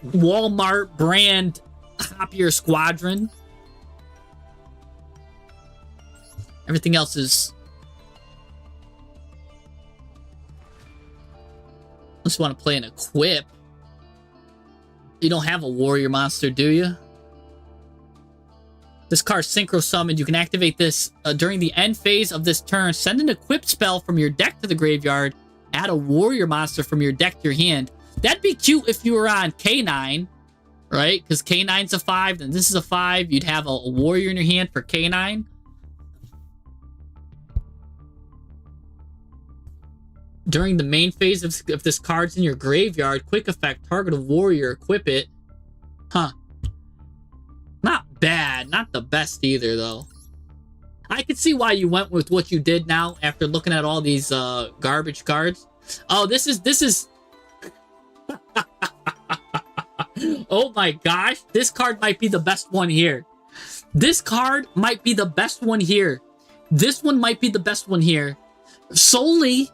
Speaker 1: Walmart brand Happier Squadron. Everything else is... I just want to play an equip. You don't have a warrior monster, do you? This card synchro summoned. You can activate this during the end phase of this turn. Send an equip spell from your deck to the graveyard. Add a warrior monster from your deck to your hand. That'd be cute if you were on K9, right? Because K9's a 5, then this is a 5. You'd have a warrior in your hand for K9. During the main phase of if this card's in your graveyard, quick effect, target a warrior, equip it. Huh. Not bad. Not the best either, though. I could see why you went with what you did now after looking at all these garbage cards. Oh, this is... Oh my gosh. This card might be the best one here. This card might be the best one here. This one might be the best one here. Solely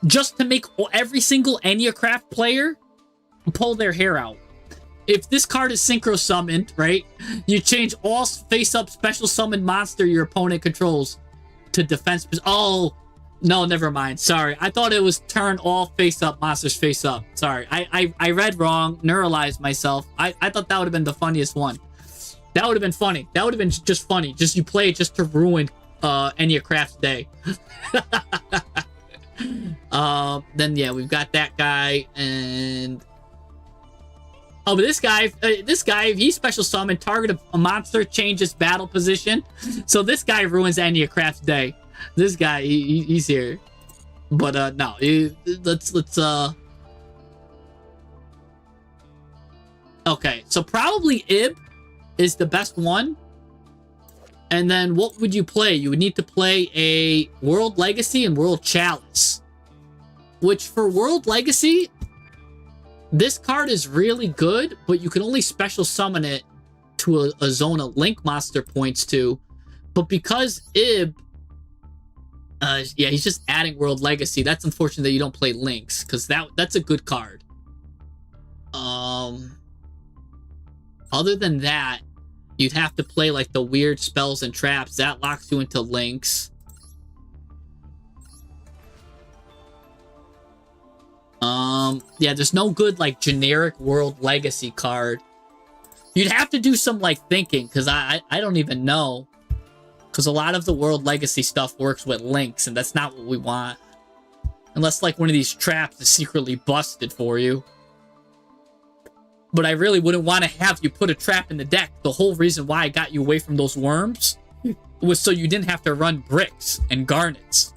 Speaker 1: just to make every single Enneacraft player pull their hair out. If this card is synchro summoned, right, you change all face-up special summon monster your opponent controls to defense. Oh, no, never mind. Sorry. I thought it was turn all face-up monsters face-up. Sorry. I read wrong, neuralized myself. I thought that would have been the funniest one. That would have been funny. That would have been just funny. Just you play it just to ruin Enneacraft's day. Then, yeah, we've got that guy, and... Oh, but this guy, if he special summon, target a monster, changes battle position. So this guy ruins Enneacraft's day. This guy, he's here. But, no. Let's, Okay, so probably Ib is the best one. And then what would you play? You would need to play a World Legacy and World Chalice. Which, for World Legacy... This card is really good, but you can only special summon it to a zone of Link monster points to. But because Ib, yeah, he's just adding World Legacy. That's unfortunate that you don't play Links, because that's a good card. Other than that, You'd have to play like the weird spells and traps. That locks you into links. Yeah, there's no good like generic World Legacy card. You'd have to do some like thinking, because I don't even know. Because a lot of the World Legacy stuff works with links, and that's not what we want. Unless like one of these traps is secretly busted for you. But I really wouldn't want to have you put a trap in the deck. The whole reason why I got you away from those worms was so you didn't have to run bricks and garnets.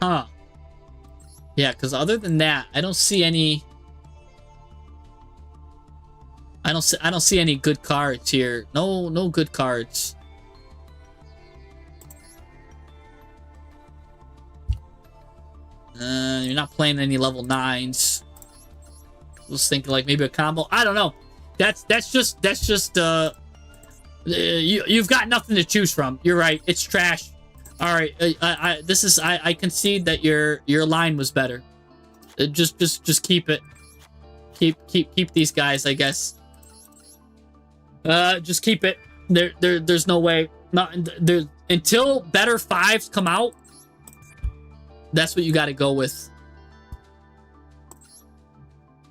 Speaker 1: Huh. Yeah, because other than that, I don't see any... I don't see any good cards here. No good cards. You're not playing any level 9s. I was thinking like maybe a combo. I don't know. That's just you've got nothing to choose from. You're right. It's trash. All right. I concede that your line was better. Just keep it. Keep these guys, I guess. Just keep it. There's no way. There until better 5s come out. That's what you got to go with.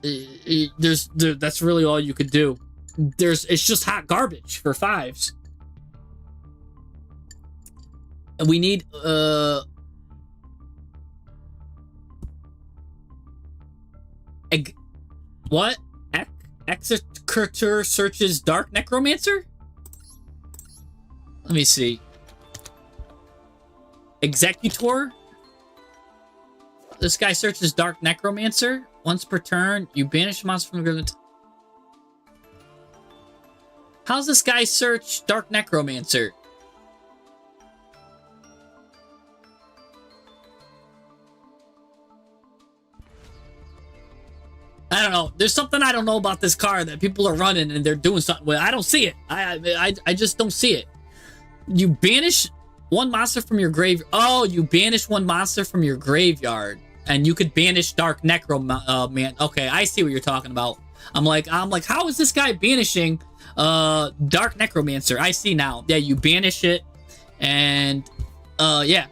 Speaker 1: That's really all you could do. It's just hot garbage for 5s. And we need what? Executor searches Dark Necromancer? Let me see. Executor? This guy searches Dark Necromancer. Once per turn, you banish a monster from the graveyard. How's this guy search Dark Necromancer? I don't know. There's something I don't know about this card that people are running and they're doing something with. I don't see it. I just don't see it. You banish one monster from your graveyard. Oh, you banish one monster from your graveyard. And you could banish Dark Man. Okay, I see what you're talking about. I'm like, how is this guy banishing Dark Necromancer? I see now. Yeah, you banish it, and yeah.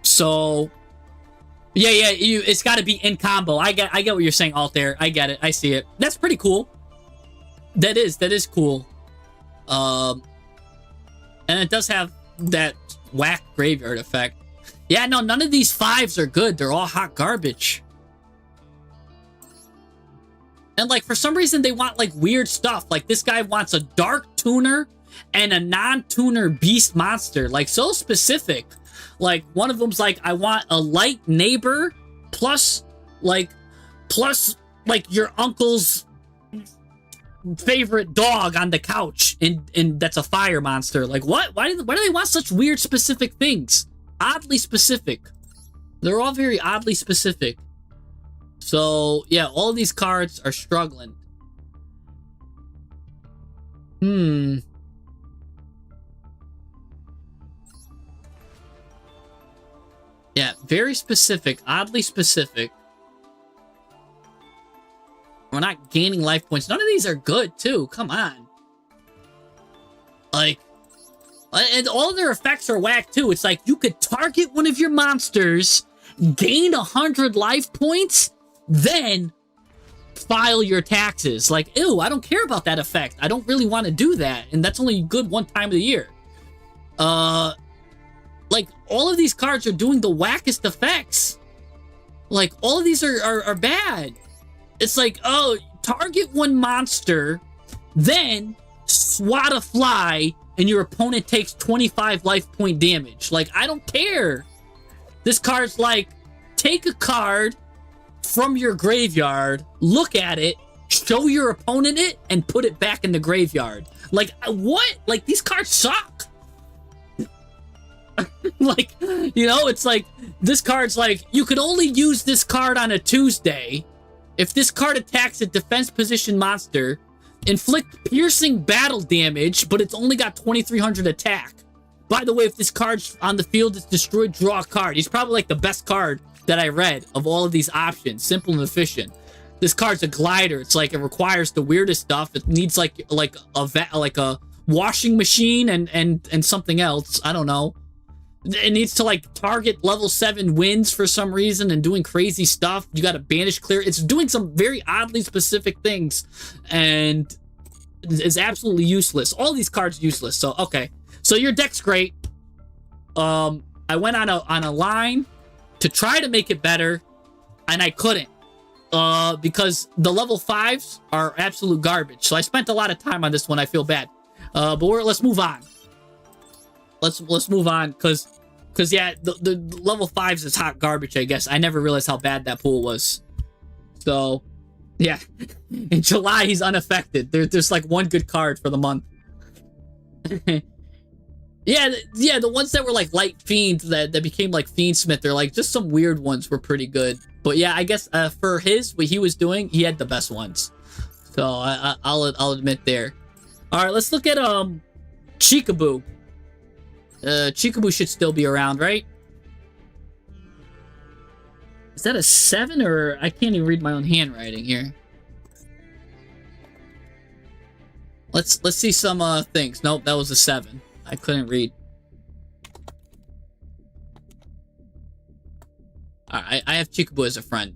Speaker 1: So, yeah, it's got to be in combo. I get what you're saying, Altair. I get it. I see it. That's pretty cool. That is cool. And it does have that whack graveyard effect. Yeah, no, none of these 5s are good. They're all hot garbage. And, like, for some reason, they want, like, weird stuff. Like, this guy wants a Dark Tuner and a non-tuner Beast Monster. Like, so specific. Like, one of them's like, I want a Light Neighbor plus, your uncle's favorite dog on the couch. And that's a fire monster. Like, what? Why do they want such weird, specific things? Oddly specific. They're all very oddly specific. So, yeah, all of these cards are struggling. Yeah, very specific. Oddly specific. We're not gaining life points. None of these are good, too. Come on. Like... And all of their effects are whack, too. It's like, you could target one of your monsters, gain 100 life points, then file your taxes. Like, ew, I don't care about that effect. I don't really want to do that. And that's only good one time of the year. Like, all of these cards are doing the wackest effects. Like, all of these are bad. It's like, oh, target one monster, then swat a fly, and your opponent takes 25 life point damage. Like, I don't care. This card's like, take a card from your graveyard, look at it, show your opponent it, and put it back in the graveyard. Like, what? Like, these cards suck. Like, you know, it's like, this card's like, you could only use this card on a Tuesday. If this card attacks a defense position monster, inflict piercing battle damage, but it's only got 2,300 attack. By the way, if this card's on the field, it's destroyed, draw a card. He's probably like the best card that I read of all of these options. Simple and efficient. This card's a glider. It's like it requires the weirdest stuff. It needs like a washing machine and something else. I don't know. It needs to like target level 7 wins for some reason and doing crazy stuff. You got to banish clear. It's doing some very oddly specific things and is absolutely useless. All these cards useless. So okay. So your deck's great. I went on a line to try to make it better, and I couldn't. Because the level 5s are absolute garbage. So I spent a lot of time on this one. I feel bad. But let's move on. Let's move on, cause yeah, the level 5s is hot garbage, I guess. I never realized how bad that pool was. So yeah. In July he's unaffected. There's like one good card for the month. Yeah, the ones that were like light fiends that became like fiendsmith, they're like just some weird ones were pretty good. But yeah, I guess for what he was doing, he had the best ones. So I'll admit there. All right, let's look at Chikaboo. Chikaboo should still be around, right? Is that a 7 or I can't even read my own handwriting here. Let's see some things. Nope, that was a 7. I couldn't read. Alright, I have Chikaboo as a friend.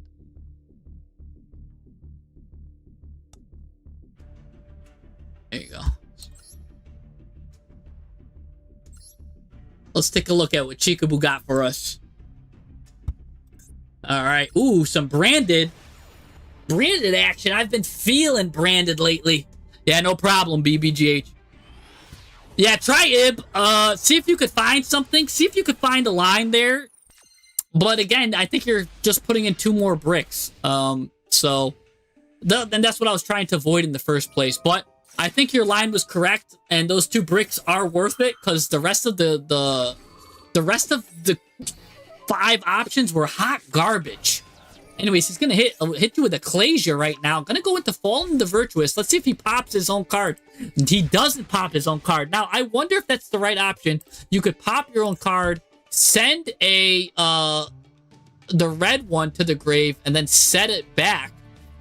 Speaker 1: There you go. Let's take a look at what Chikaboo got for us. Alright. Ooh, some branded. Branded action. I've been feeling branded lately. Yeah, no problem, BBGH. Yeah, try Ib. See if you could find something. See if you could find a line there. But again, I think you're just putting in 2 more bricks. So then that's what I was trying to avoid in the first place. But I think your line was correct, and those 2 bricks are worth it because the rest of the rest of the 5 options were hot garbage. Anyways, he's gonna hit you with a Ecclesia right now. Gonna go with the Fallen the Virtuous. Let's see if he pops his own card. He doesn't pop his own card. Now, I wonder if that's the right option. You could pop your own card, send the red one to the grave, and then set it back.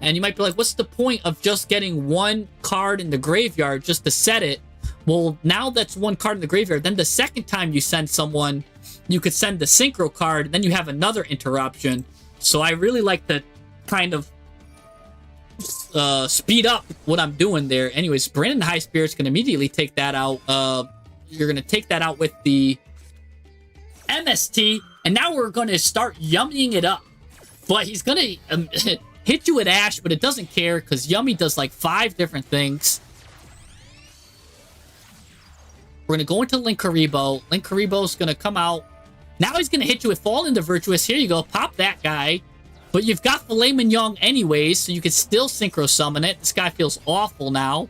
Speaker 1: And you might be like, what's the point of just getting 1 card in the graveyard just to set it? Well, now that's 1 card in the graveyard. Then the second time you send someone, you could send the Synchro card, and then you have another interruption. So I really like to kind of speed up what I'm doing there. Anyways, Brandon High Spirit's going to immediately take that out. You're going to take that out with the MST, and now we're going to start yummying it up. But he's going to hit you with Ash, but it doesn't care because Yummy does like 5 different things. We're going to go into Linkaribo. Linkaribo's going to come out. Now he's going to hit you with Fallen the Virtuous. Here you go. Pop that guy. But you've got Filet Mignon anyways, so you can still Synchro Summon it. This guy feels awful now.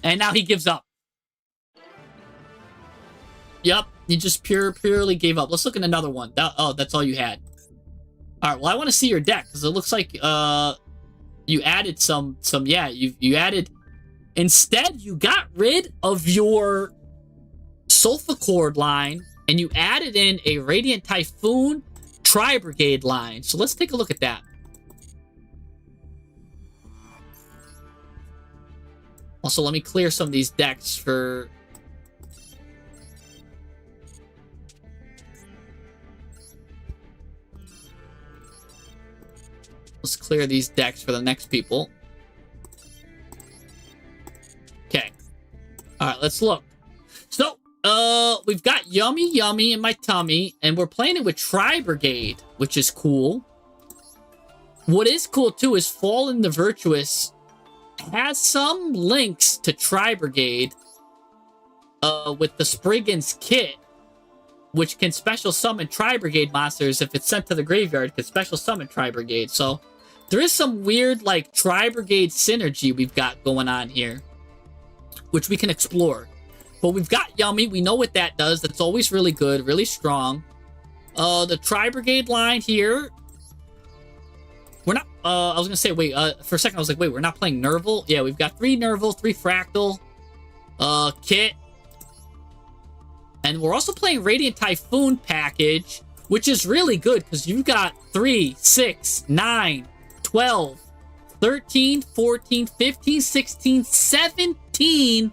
Speaker 1: And now he gives up. Yep. You just purely gave up. Let's look at another one. Oh, that's all you had. Alright, well, I want to see your deck, because it looks like you added some yeah, you added... Instead, you got rid of your Sulfachord line, and you added in a Radiant Typhoon Tri-Brigade line. So let's take a look at that. Also, let me clear some of these decks for... Let's clear these decks for the next people. Okay. Alright, let's look. So, we've got Yummy in my tummy, and we're playing it with Tri-Brigade, which is cool. What is cool, too, is Fallen the Virtuous has some links to Tri-Brigade with the Spriggan's Kit, which can special summon Tri-Brigade monsters if it's sent to the graveyard. It can special summon Tri-Brigade. So, there is some weird, like, Tri-Brigade synergy we've got going on here, which we can explore. But we've got Yummy. We know what that does. That's always really good, really strong. The Tri-Brigade line here. We're not... I was going to say, wait, for a second I was like, wait, we're not playing Nerval? Yeah, we've got 3 Nerval, 3 Fractal, Kit. And we're also playing Radiant Typhoon package which is really good because you've got 3, 6, 9, 12, 13, 14, 15, 16, 17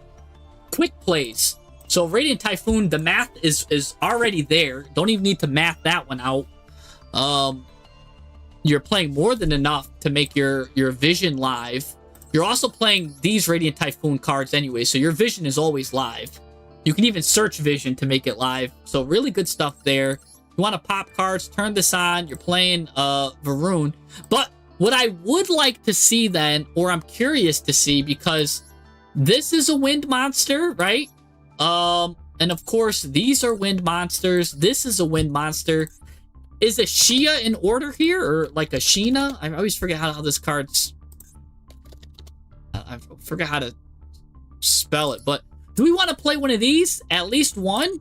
Speaker 1: quick plays. So Radiant Typhoon, the math is already there. Don't even need to math that one out. You're playing more than enough to make your vision live. You're also playing these Radiant Typhoon cards anyway, so your vision is always live. You can even search vision to make it live. So really good stuff there. You want to pop cards, turn this on. You're playing Varun. But what I would like to see then, or I'm curious to see, because this is a wind monster, right? And of course, these are wind monsters. This is a wind monster. Is a Shia in order here, or like a Sheena? I always forget how this card's... I forget how to spell it, but do we want to play one of these? At least one?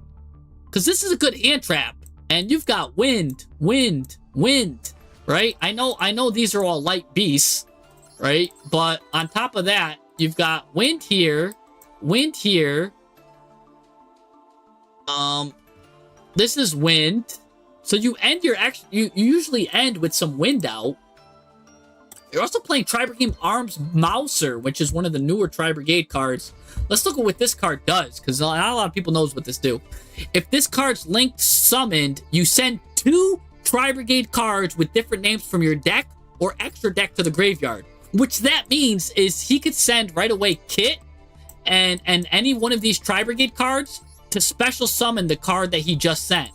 Speaker 1: Because this is a good hand trap. And you've got wind, wind, wind, right? I know these are all light beasts, right? But on top of that, you've got wind here, wind here. This is wind. So you end your you usually end with some wind out. You're also playing Tri-Brigade Arms Mouser, which is one of the newer Tri-Brigade cards. Let's look at what this card does, because not a lot of people knows what this do. If this card's linked summoned, you send 2 Tri-Brigade cards with different names from your deck or extra deck to the graveyard. Which that means is he could send right away Kit and any one of these Tri-Brigade cards to special summon the card that he just sent.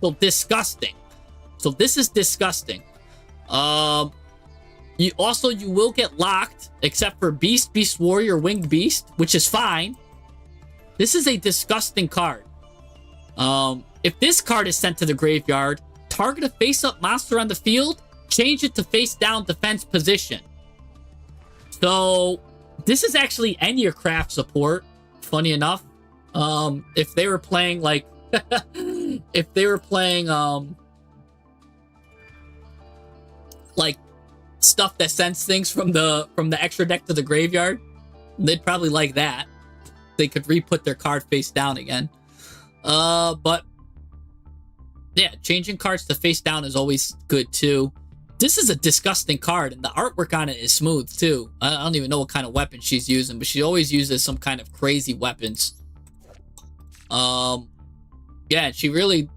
Speaker 1: So disgusting. So this is disgusting. You will get locked, except for Beast, Beast Warrior, Winged Beast, which is fine. This is a disgusting card. If this card is sent to the graveyard, target a face-up monster on the field, change it to face-down defense position. So, this is actually Enneacraft support, funny enough. If they were playing, like... if they were playing, like, stuff that sends things from the extra deck to the graveyard, they'd probably like that. They could re-put their card face down again. But yeah, changing cards to face down is always good too. This is a disgusting card, and the artwork on it is smooth too. I don't even know what kind of weapon she's using, but she always uses some kind of crazy weapons. Yeah, she really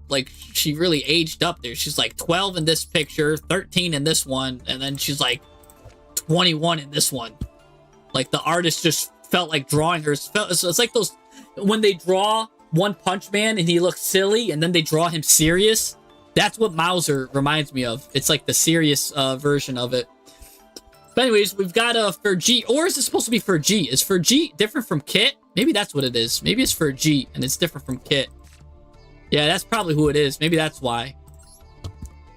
Speaker 1: aged up there. She's like 12 in this picture, 13 in this one, and then she's like 21 in this one. Like, the artist just felt like drawing her. It's like those, when they draw One Punch Man and he looks silly, and then they draw him serious. That's what Mouser reminds me of. It's like the serious version of it. But anyways, we've got a Fergie, or is it supposed to be Fergie? Is Fergie different from Kit? Maybe that's what it is. Maybe it's Fergie, and it's different from Kit. Yeah, that's probably who it is. Maybe that's why.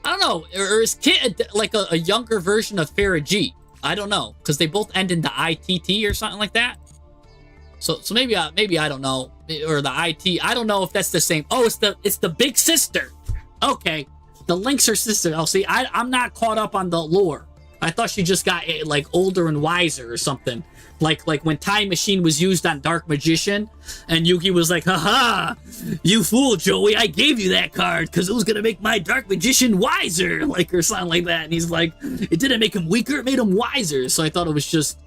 Speaker 1: I don't know. Or is Kit like a younger version of Fergie? I don't know, because they both end in the ITT or something like that. So maybe I don't know, or the IT. I don't know if that's the same. Oh, it's the big sister. Okay, the Link's her sister. Oh, see, I'm not caught up on the lore. I thought she just got like older and wiser or something. Like when Time Machine was used on Dark Magician, and Yugi was like, haha, you fool, Joey, I gave you that card because it was going to make my Dark Magician wiser, like, or something like that. And he's like, it didn't make him weaker, it made him wiser. So I thought it was just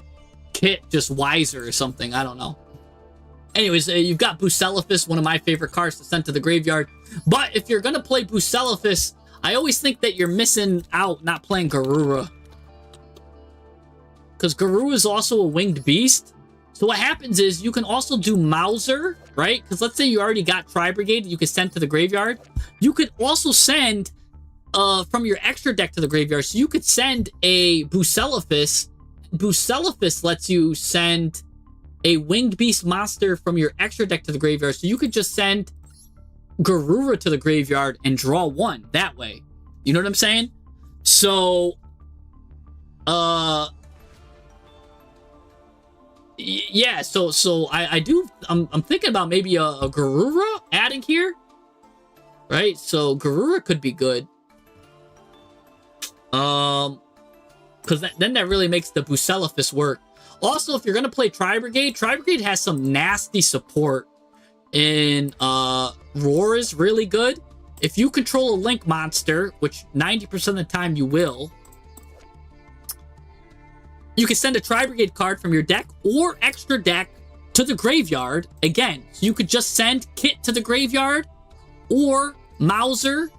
Speaker 1: Kit, just wiser or something. I don't know. Anyways, you've got Bucellifus, one of my favorite cards to send to the graveyard. But if you're going to play Bucellifus, I always think that you're missing out not playing Garura. Because Garou is also a winged beast. So what happens is you can also do Mouser, right? Because let's say you already got Tri-Brigade you can send to the graveyard. You could also send from your extra deck to the graveyard. So you could send a Bucellifus. Bucellifus lets you send a winged beast monster from your extra deck to the graveyard. So you could just send Garura to the graveyard and draw one that way. You know what I'm saying? So, yeah, so I'm thinking about maybe a Garura adding here, right? So Garura could be good, because then that really makes the Bucellifus work. Also, if you're gonna play Tri-Brigade has some nasty support in Roar is really good. if you control a Link monster, which 90% of the time you will, you can send a Tri-Brigade card from your deck or extra deck to the graveyard. Again, so you could just send Kit to the graveyard, or Mauser,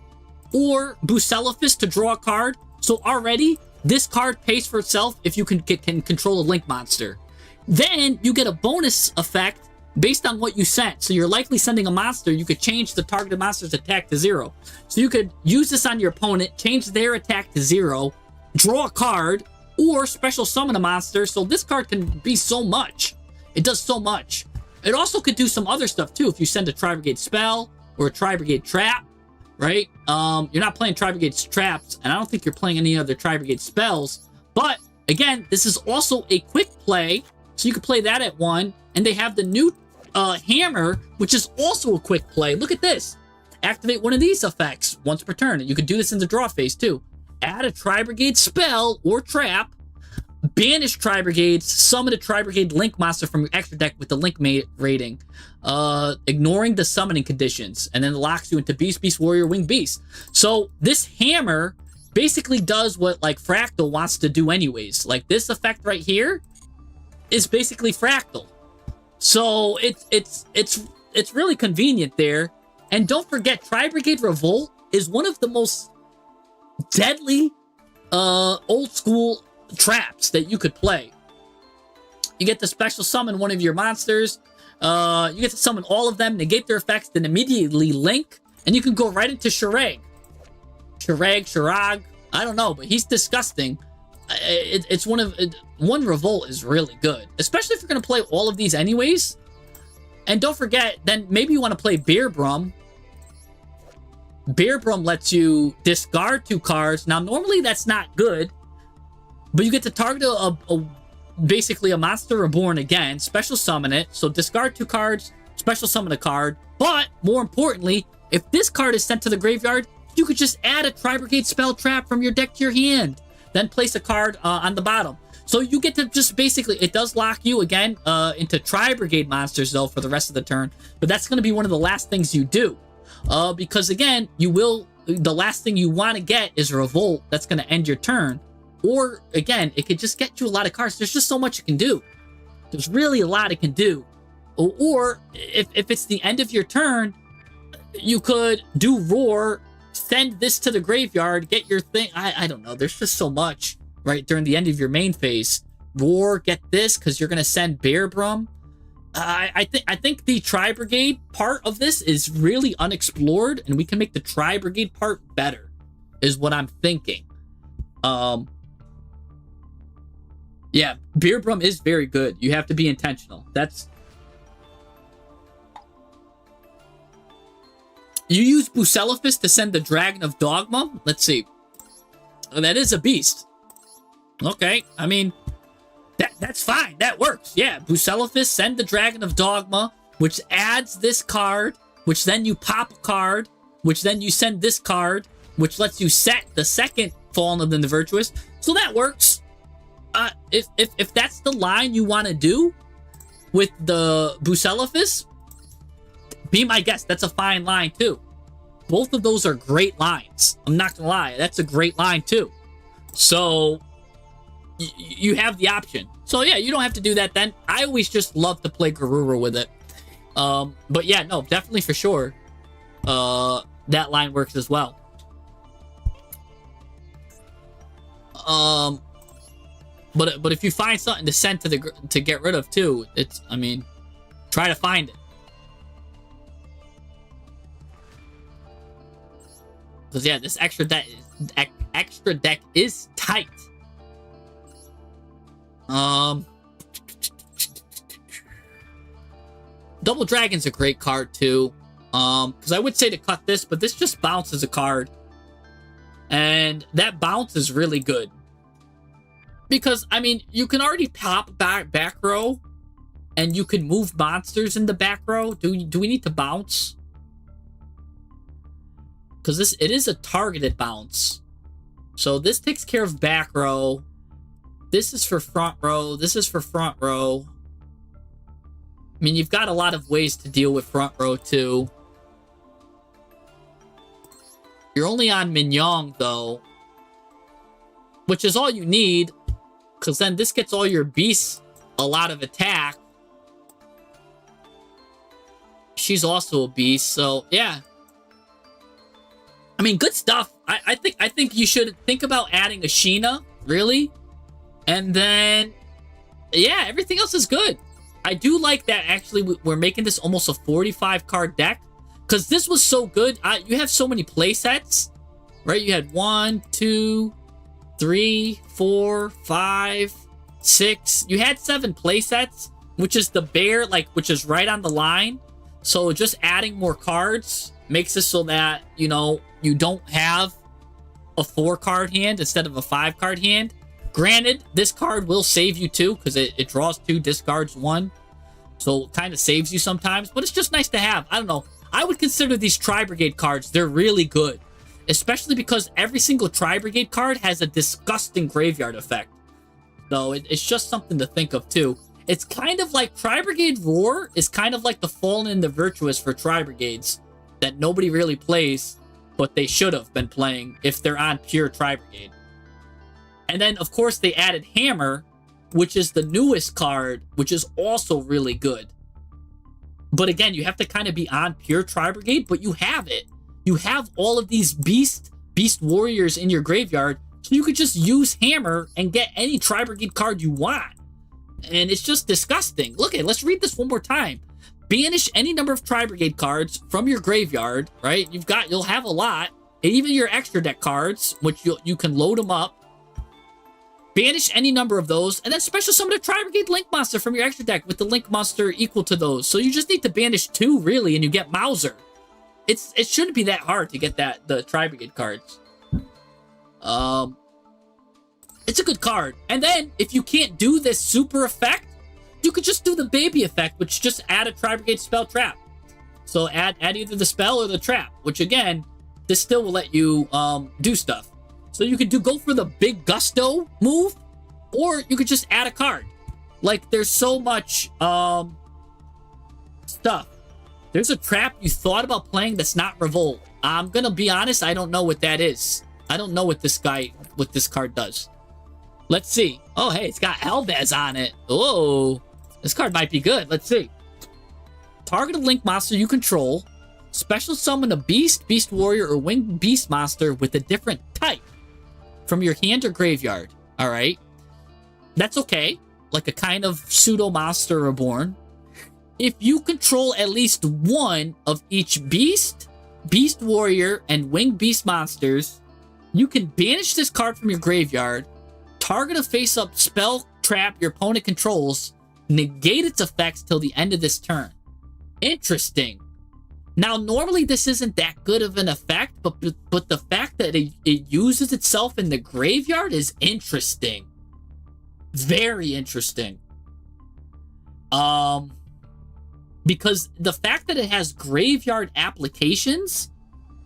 Speaker 1: or Bucellifus to draw a card. So already, this card pays for itself if you can control a Link monster. Then, you get a bonus effect based on what you sent. So you're likely sending a monster, you could change the targeted monster's attack to 0. So you could use this on your opponent, change their attack to 0, draw a card, or special summon a monster. So this card can be so much. It does so much. It also could do some other stuff too. If you send a Tri-Brigade spell or a Tri-Brigade trap, right? You're not playing Tri-Brigade traps, and I don't think you're playing any other Tri-Brigade spells. But again, this is also a quick play, so you can play that at 1. And they have the new hammer, which is also a quick play. Look at this. Activate one of these effects once per turn. You could do this in the draw phase too. Add a Tri-Brigade spell or trap. Banish Tri-Brigades. Summon a Tri-Brigade Link monster from your extra deck with the Link rating. Ignoring the summoning conditions. And then it locks you into Beast, Beast Warrior, Winged Beast. So this hammer basically does what like Fractal wants to do anyways. Like this effect right here is basically Fractal. So it's really convenient there. And don't forget, Tri-Brigade Revolt is one of the most deadly old school traps that you could play. You get to special summon one of your monsters. You get to summon all of them, negate their effects, then immediately link, and you can go right into Shirag. Shirag, I don't know, but he's disgusting. It's one Revolt is really good, especially if you're going to play all of these anyways. And don't forget, then maybe you want to play Beer Brum. Beer Brum lets you discard 2 cards. Now, normally that's not good, but you get to target basically a monster reborn again, special summon it. So discard 2 cards, special summon a card. But more importantly, if this card is sent to the graveyard, you could just add a Tri-Brigade spell trap from your deck to your hand. Then place a card on the bottom. So you get to just basically, it does lock you again into Tri-Brigade monsters though for the rest of the turn. But that's going to be one of the last things you do. Because again, the last thing you want to get is Revolt. That's going to end your turn. Or again, it could just get you a lot of cards. There's just so much you can do. There's really a lot it can do. Or if it's the end of your turn, you could do Roar, send this to the graveyard, get your thing. I don't know. There's just so much, right? During the end of your main phase. Roar, get this, because you're going to send Bear Brum. I think the Tri-Brigade part of this is really unexplored, and we can make the Tri-Brigade part better, is what I'm thinking. Yeah, Beer Brum is very good. You have to be intentional. You use Bucellifus to send the Dragon of Dogma? Let's see. That is a beast. Okay, I mean, that's fine. That works. Yeah, Bucellifus, send the Dragon of Dogma, which adds this card, which then you pop a card, which then you send this card, which lets you set the second Fallen of the Virtuous. So that works. If that's the line you want to do with the Bucellifus, be my guest. That's a fine line too. Both of those are great lines. I'm not gonna lie. That's a great line too. So you have the option. So yeah, you don't have to do that then. I always just love to play Garura with it. But yeah, no, definitely for sure. That line works as well. But if you find something to send to get rid of too, I mean, try to find it. Because yeah, this extra deck is tight. Double Dragon's a great card too. Because I would say to cut this, but this just bounces a card. And that bounce is really good. Because, I mean, you can already pop back row, and you can move monsters in the back row. Do we need to bounce? Because it is a targeted bounce. So this takes care of back row. This is for front row. This is for front row. I mean, you've got a lot of ways to deal with front row, too. You're only on Minyong, though. Which is all you need. Because then this gets all your beasts a lot of attack. She's also a beast, so yeah. I mean, good stuff. I think you should think about adding a Sheena, really. And then, yeah, everything else is good. I do like that, actually, we're making this almost a 45-card deck. Because this was so good. You have so many play sets, right? You had 1, 2, 3, 4, 5, 6. You had 7 play sets, which is the bear, like, which is right on the line. So just adding more cards makes it so that, you know, you don't have a 4-card hand instead of a 5-card hand. Granted, this card will save you 2 because it draws 2, discards 1. So it kind of saves you sometimes, but it's just nice to have. I don't know. I would consider these Tri-Brigade cards, they're really good. Especially because every single Tri-Brigade card has a disgusting graveyard effect. So it's just something to think of too. It's kind of like Tri-Brigade Roar is kind of like the Fallen and the Virtuous for Tri-Brigades that nobody really plays, but they should have been playing if they're on pure Tri-Brigade. And then, of course, they added Hammer, which is the newest card, which is also really good. But again, you have to kind of be on pure Tri-Brigade, but you have it. You have all of these Beast Warriors in your graveyard, so you could just use Hammer and get any Tri-Brigade card you want. And it's just disgusting. Look at it. Let's read this one more time. Banish any number of Tri-Brigade cards from your graveyard, right? You'll have a lot. And even your extra deck cards, which you can load them up. Banish any number of those, and then special summon a Tri-Brigade Link Monster from your extra deck with the Link Monster equal to those. So you just need to banish 2, really, and you get Mauser. It shouldn't be that hard to get the Tri-Brigade cards. It's a good card. And then, if you can't do this super effect, you could just do the baby effect, which just add a Tri-Brigade spell trap. So add either the spell or the trap, which again, this still will let you do stuff. So you could go for the big gusto move, or you could just add a card. Like, there's so much stuff. There's a trap you thought about playing that's not Revolt. I'm gonna be honest, I don't know what that is. I don't know what this card does. Let's see. Oh, hey, it's got Elbaz on it. Oh, this card might be good. Let's see. Target a Link monster you control. Special summon a Beast, Beast Warrior, or Winged Beast monster with a different type from your hand or graveyard. All right. That's okay. Like a kind of pseudo monster reborn. If you control at least one of each Beast, Beast Warrior, and Winged Beast monsters, you can banish this card from your graveyard, target a face-up spell trap your opponent controls, negate its effects till the end of this turn. Interesting. Now, normally this isn't that good of an effect, but the fact that it uses itself in the graveyard is interesting. Very interesting. Because the fact that it has graveyard applications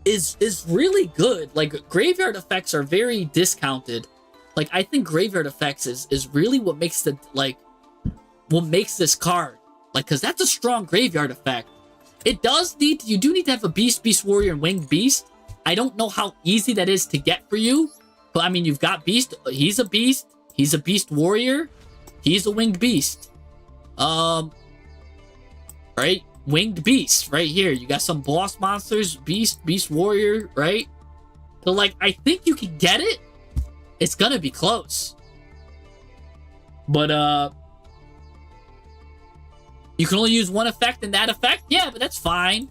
Speaker 1: is really good. Like, graveyard effects are very discounted. Like, I think graveyard effects is really what makes this card. Like, because that's a strong graveyard effect. You do need to have a Beast, Beast Warrior, and Winged Beast. I don't know how easy that is to get for you. But, I mean, you've got Beast. He's a Beast. He's a Beast Warrior. He's a Winged Beast. Right? Winged Beast, right here. You got some boss monsters. Beast, Beast Warrior, right? So, like, I think you can get it. It's gonna be close. But, you can only use one effect in that effect? Yeah, but that's fine.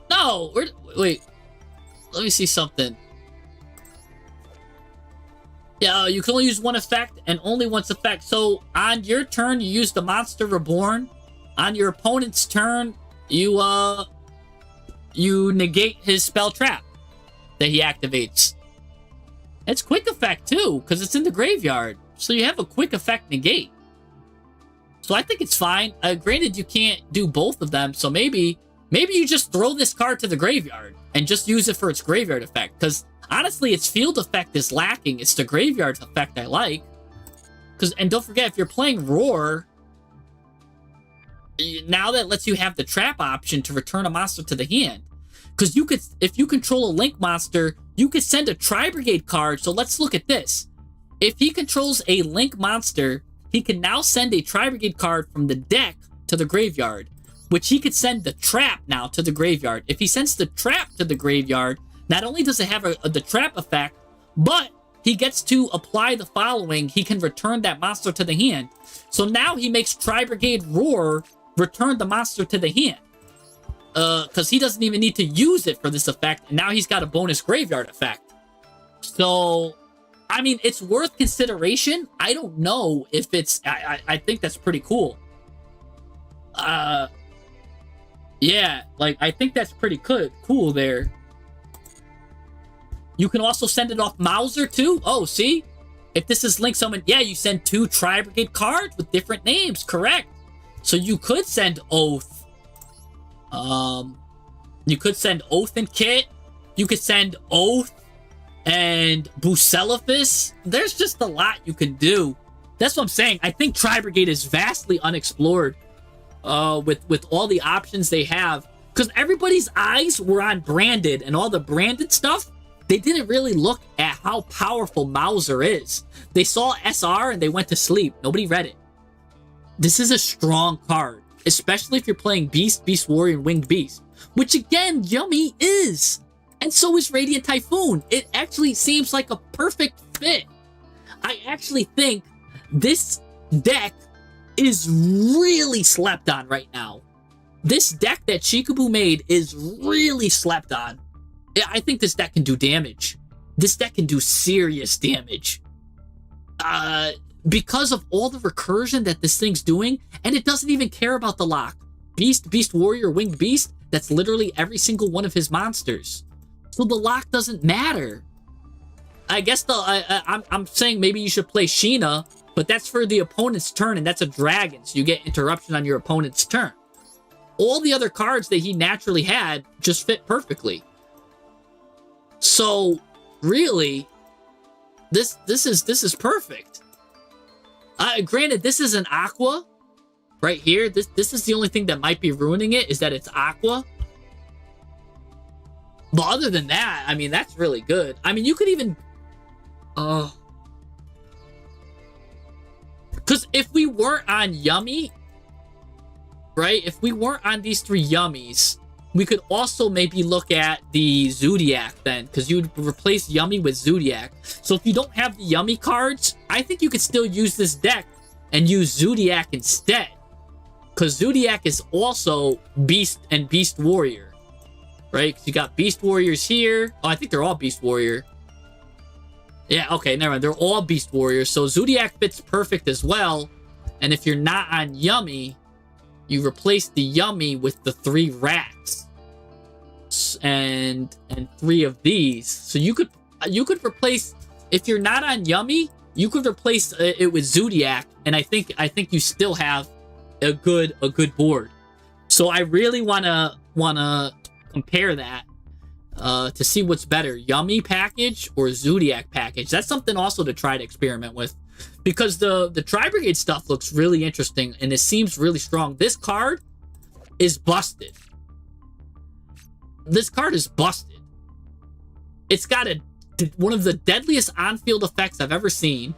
Speaker 1: No, wait. Let me see something. Yeah, you can only use one effect and only once effect. So, on your turn, you use the Monster Reborn. On your opponent's turn, you negate his spell trap that he activates. It's quick effect, too, because it's in the graveyard. So you have a quick effect negate. So I think it's fine. Granted, you can't do both of them, so maybe you just throw this card to the graveyard and just use it for its graveyard effect. Because, honestly, its field effect is lacking. It's the graveyard effect I like. And don't forget, if you're playing Roar, now that lets you have the trap option to return a monster to the hand. Because you could, if you control a Link monster, you could send a Tri-Brigade card. So let's look at this. If he controls a Link monster, he can now send a Tri-Brigade card from the deck to the graveyard, which he could send the trap now to the graveyard. If he sends the trap to the graveyard, not only does it have the trap effect, but he gets to apply the following. He can return that monster to the hand. So now he makes Tri-Brigade Roar return the monster to the hand. Because he doesn't even need to use it for this effect, and now he's got a bonus graveyard effect. So, I mean, it's worth consideration. I don't know if it's... I think that's pretty cool. Yeah, like, I think that's pretty cool there. You can also send it off Mauser, too. Oh, see? If this is Link Summon... Yeah, you send 2 Tri-Brigade cards with different names. Correct. So you could send Oath. You could send Oath and Kit. You could send Oath and Bucellifus. There's just a lot you can do. That's what I'm saying. I think Tri-Brigade is vastly unexplored with all the options they have. Because everybody's eyes were on Branded, and all the Branded stuff, they didn't really look at how powerful Mauser is. They saw SR and they went to sleep. Nobody read it. This is a strong card, especially if you're playing Beast, Beast Warrior, and Winged Beast, which again, Yummy is. And so is Radiant Typhoon. It actually seems like a perfect fit. I actually think this deck is really slept on right now. This deck that Chikaboo made is really slept on. I think this deck can do damage. This deck can do serious damage. Because of all the recursion that this thing's doing, and it doesn't even care about the lock. Beast, Beast Warrior, Winged Beast, that's literally every single one of his monsters. So the lock doesn't matter. I guess I'm saying maybe you should play Sheena, but that's for the opponent's turn, and that's a dragon, so you get interruption on your opponent's turn. All the other cards that he naturally had just fit perfectly. So, really, this is perfect. Granted, this is an Aqua right here. This is the only thing that might be ruining it, is that it's Aqua. But other than that, I mean, that's really good. I mean, you could even... Because if we weren't on Yummy, right? If we weren't on these 3 Yummies, we could also maybe look at the Zodiac then, because you would replace Yummy with Zodiac. So if you don't have the Yummy cards, I think you could still use this deck and use Zodiac instead. Because Zodiac is also Beast and Beast Warrior, right? Because you got Beast Warriors here. Oh, I think they're all Beast Warrior. Yeah, okay, never mind. They're all Beast Warriors. So Zodiac fits perfect as well. And if you're not on Yummy, you replace the Yummy with the 3 rats and 3 of these. So you could replace, if you're not on Yummy, you could replace it with Zodiac, and I think you still have a good board. So I really wanna compare that to see what's better, Yummy package or Zodiac package. That's something also to try to experiment with. Because the Tri-Brigade stuff looks really interesting, and it seems really strong. This card is busted. This card is busted. It's got one of the deadliest on-field effects I've ever seen.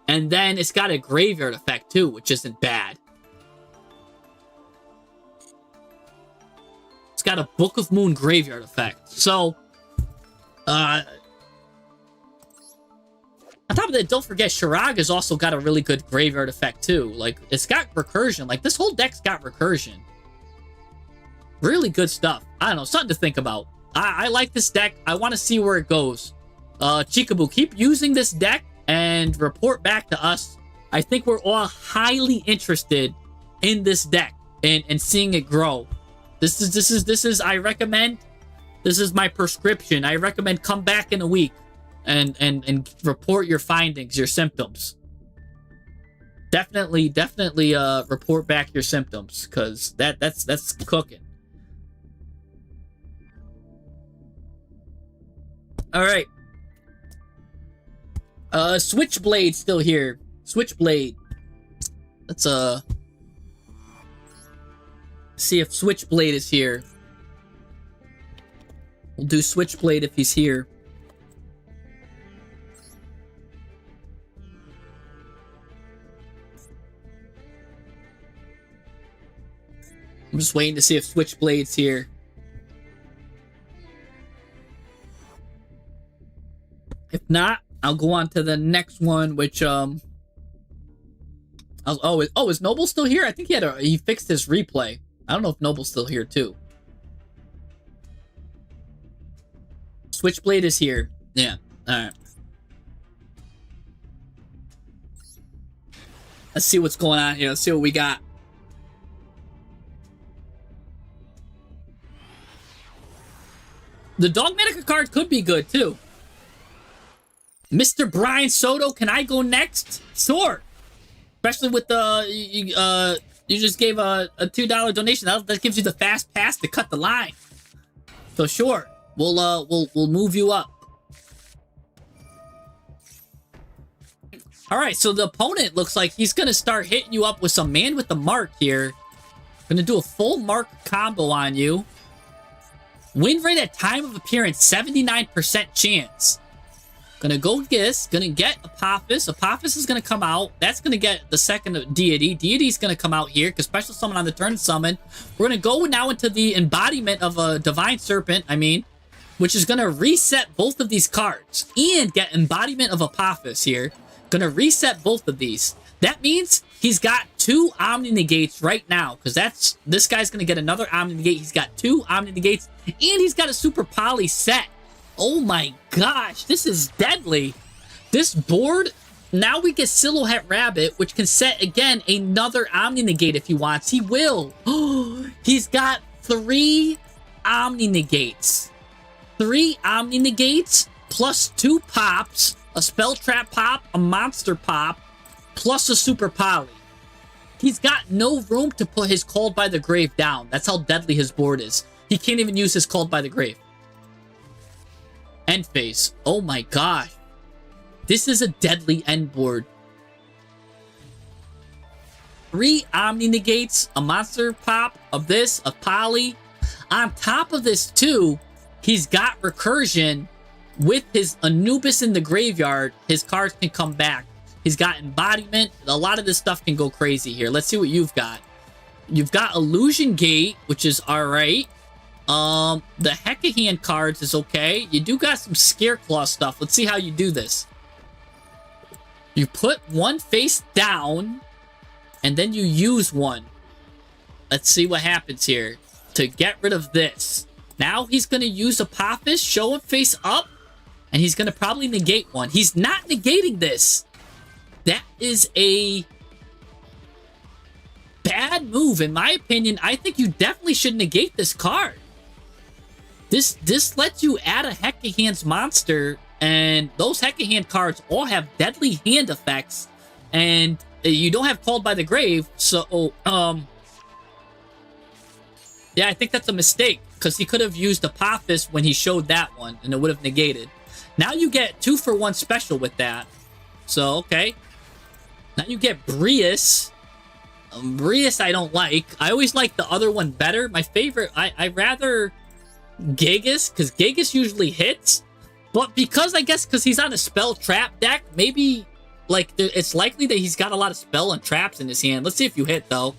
Speaker 1: And then it's got a graveyard effect too, which isn't bad. It's got a Book of Moon graveyard effect. So, on top of that, don't forget, Shiraga's also got a really good graveyard effect too. Like, it's got recursion. Like, this whole deck's got recursion. Really good stuff. I don't know, something to think about. I like this deck. I want to see where it goes. Chikaboo, keep using this deck and report back to us. I think we're all highly interested in this deck and seeing it grow. This is I recommend, this is my prescription. I recommend come back in a week and report your findings, your symptoms. Definitely report back your symptoms, because that's cooking. All right. Switchblade still here. Switchblade. Let's see if Switchblade is here. We'll do Switchblade if he's here. I'm just waiting to see if Switchblade's here. If not, I'll go on to the next one, which is Noble still here? I think he fixed his replay. I don't know if Noble's still here too. Switchblade is here. Yeah. Alright. Let's see what's going on here. Let's see what we got. The Dogmatica card could be good too. Mr. Brian Soto, can I go next? Sure. Especially with the you just gave a $2 donation. That gives you the fast pass to cut the line. So sure, we'll move you up. All right, so the opponent looks like he's gonna start hitting you up with some man with the mark here. Gonna do a full mark combo on you. Win rate at time of appearance, 79% chance. Gonna go this, gonna get Apophis. Apophis is gonna come out. That's gonna get the second deity. Deity's gonna come out here, because special summon on the turn summon. We're gonna go now into the embodiment of a Divine Serpent, which is gonna reset both of these cards. And get embodiment of Apophis here. Gonna reset both of these. That means he's got 2 Omni Negates right now, because this guy's gonna get another Omni Negate. He's got 2 Omni Negates, and he's got a Super Poly set. Oh my gosh, this is deadly. This board, now we get Silhouette Rabbit, which can set, again, another Omni Negate if he wants. He will. He's got 3 Omni Negates. 3 Omni Negates, plus 2 pops, a Spell Trap pop, a Monster pop, plus a Super Poly. He's got no room to put his Called by the Grave down. That's how deadly his board is. He can't even use his Called by the Grave. End phase. Oh my gosh. This is a deadly end board. 3 Omni Negates, a Monster Pop, of this, a Poly. On top of this too, he's got Recursion. With his Anubis in the graveyard, his cards can come back. He's got Embodiment. A lot of this stuff can go crazy here. Let's see what you've got. You've got Illusion Gate, which is alright. The Hecahand cards is okay. You do got some Scareclaw stuff. Let's see how you do this. You put one face down, and then you use one. Let's see what happens here. To get rid of this. Now he's going to use Apophis, show him face up, and he's going to probably negate one. He's not negating this. That is a bad move, in my opinion. I think you definitely should negate this card. This lets you add a Hecahand's monster, and those Hecahand cards all have deadly hand effects, and you don't have Called by the Grave, so, yeah, I think that's a mistake, because he could have used Apophis when he showed that one, and it would have negated. Now you get 2-for-1 special with that, so, okay. Now you get Breus. Breus I don't like. I always like the other one better. My favorite, I rather Gigas, because Gigas usually hits, but because, I guess, because he's on a Spell Trap deck, maybe, like, it's likely that he's got a lot of spell and traps in his hand. Let's see if you hit, though.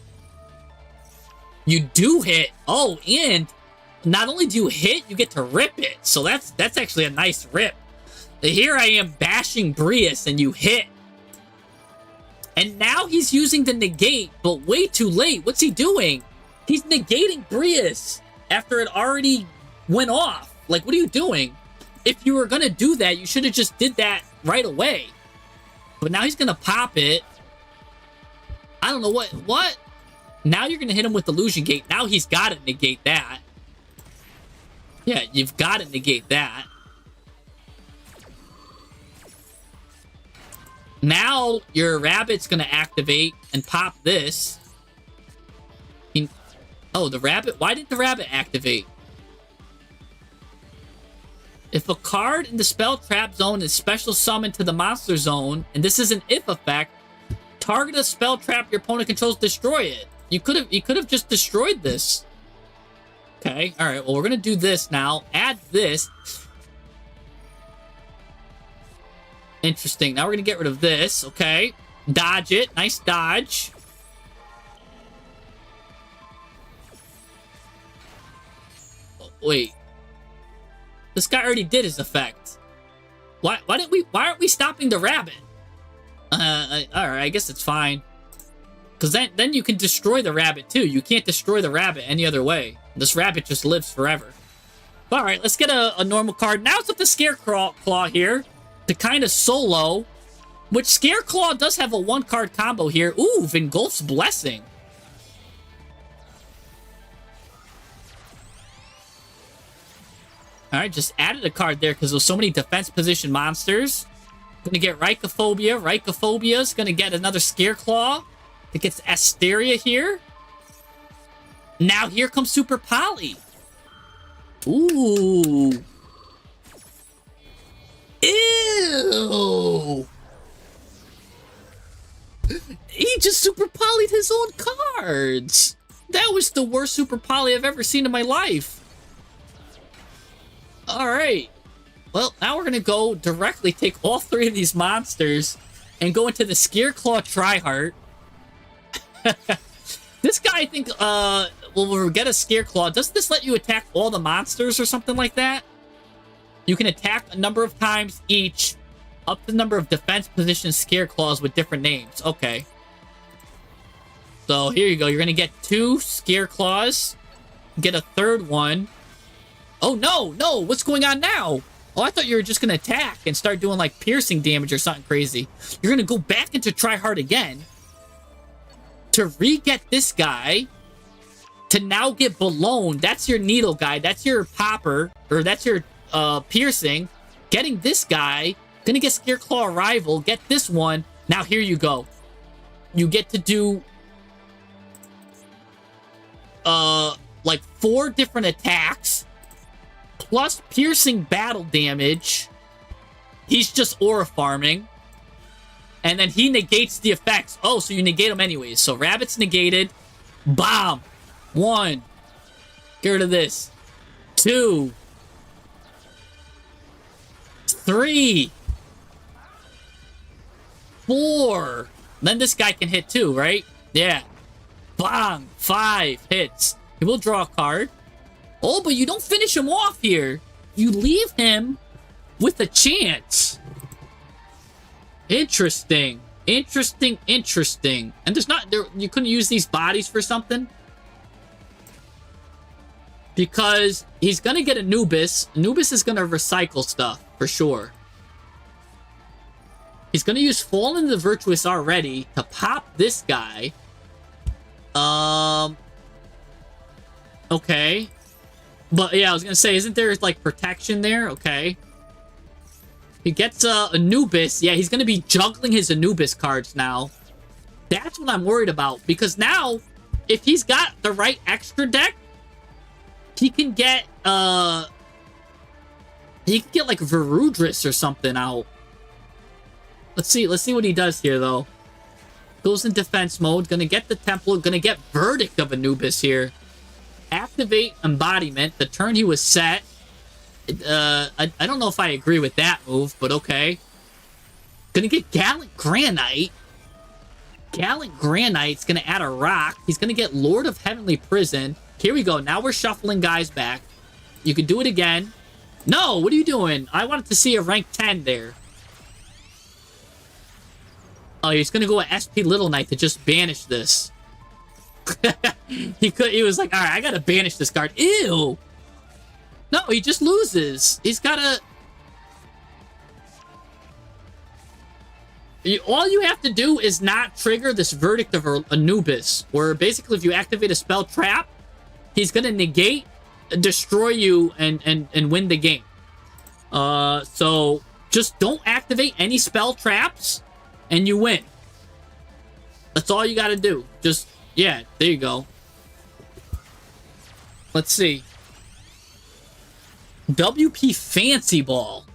Speaker 1: You do hit. Oh, and not only do you hit, you get to rip it, so that's actually a nice rip. Here I am bashing Breus, and you hit. And now he's using the negate, but way too late. What's he doing? He's negating Breus after it already went off. Like, what are you doing? If you were going to do that, you should have just did that right away. But now he's going to pop it. I don't know what? Now you're going to hit him with Illusion Gate. Now he's got to negate that. Yeah, you've got to negate that. Now your rabbit's going to activate and pop this. Oh, the rabbit? Why did the rabbit activate? If a card in the Spell Trap zone is special summoned to the monster zone, and this is an if effect, target a spell trap your opponent controls, destroy it. You could have just destroyed this. Okay, all right. Well, we're gonna do this now. Add this. Interesting. Now we're gonna get rid of this. Okay, dodge it. Nice dodge. Oh, wait, this guy already did his effect. Why aren't we stopping the rabbit? All right. I guess it's fine. Because then you can destroy the rabbit, too. You can't destroy the rabbit any other way. This rabbit just lives forever. All right, let's get a normal card. Now it's up to Scareclaw here to kind of solo, which Scareclaw does have a one-card combo here. Ooh, Vingolf's Blessing. All right, just added a card there because there's so many defense position monsters. Gonna get Rycophobia. Rycophobia's gonna get another Scareclaw. It gets Asteria here. Now here comes Super Poly. Ooh. Ew. He just Super Poly'd his own cards. That was the worst Super Poly I've ever seen in my life. Alright. Well, now we're gonna go directly take all three of these monsters and go into the Scareclaw Tryhard. This guy, I think, will get a Scareclaw. Doesn't this let you attack all the monsters or something like that? You can attack a number of times each, up to the number of defense position Scareclaws with different names. Okay. So here you go. You're going to get 2 Scareclaws. Get a third one. Oh, no, no. What's going on now? Oh, I thought you were just going to attack and start doing, like, piercing damage or something crazy. You're going to go back into Tryhard again to re-get this guy, to now get Balone. That's your needle guy. That's your popper, or that's your piercing. Getting this guy, gonna get Scareclaw Arrival, get this one. Now here you go. You get to do like 4 different attacks, plus piercing battle damage. He's just aura farming. And then he negates the effects. Oh, so you negate them anyways. So Rabbit's negated. Bomb. 1. Get rid of this. 2. 3. 4. Then this guy can hit too, right? Yeah. Bang. 5 hits. He will draw a card. Oh, but you don't finish him off here. You leave him with a chance. Interesting. Interesting. And there's not there. You couldn't use these bodies for something? Because he's gonna get Anubis. Anubis is gonna recycle stuff for sure. He's gonna use Fallen the Virtuous already to pop this guy. Okay. But yeah, I was gonna say, isn't there like protection there? Okay. He gets Anubis. Yeah, he's going to be juggling his Anubis cards now. That's what I'm worried about. Because now, if he's got the right extra deck, he can get, like Varudris or something out. Let's see what he does here, though. Goes in defense mode. Going to get the Temple. Going to get Verdict of Anubis here. Activate Embodiment. The turn he was set. I don't know if I agree with that move, but okay. Gonna get Gallant Granite. Gallant Granite's gonna add a rock. He's gonna get Lord of Heavenly Prison. Here we go. Now we're shuffling guys back. You can do it again. No, what are you doing? I wanted to see a rank 10 there. Oh, he's gonna go at SP Little Knight to just banish this. He was like, all right, I gotta banish this card. Ew. No, he just loses. He's gotta... All you have to do is not trigger this Verdict of Anubis, where basically if you activate a spell trap, he's gonna negate, destroy you, and win the game. So just don't activate any spell traps, and you win. That's all you gotta do. Just, yeah, there you go. Let's see. WP Fancy Ball.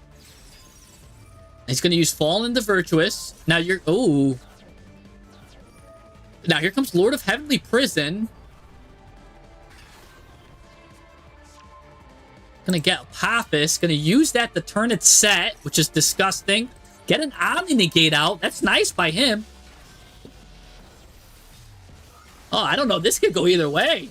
Speaker 1: He's going to use Fallen the Virtuous. Now you're... Ooh. Now, here comes Lord of Heavenly Prison. Gonna get Apophis. Gonna use that to turn its set, which is disgusting. Get an Omni Negate out. That's nice by him. Oh, I don't know. This could go either way.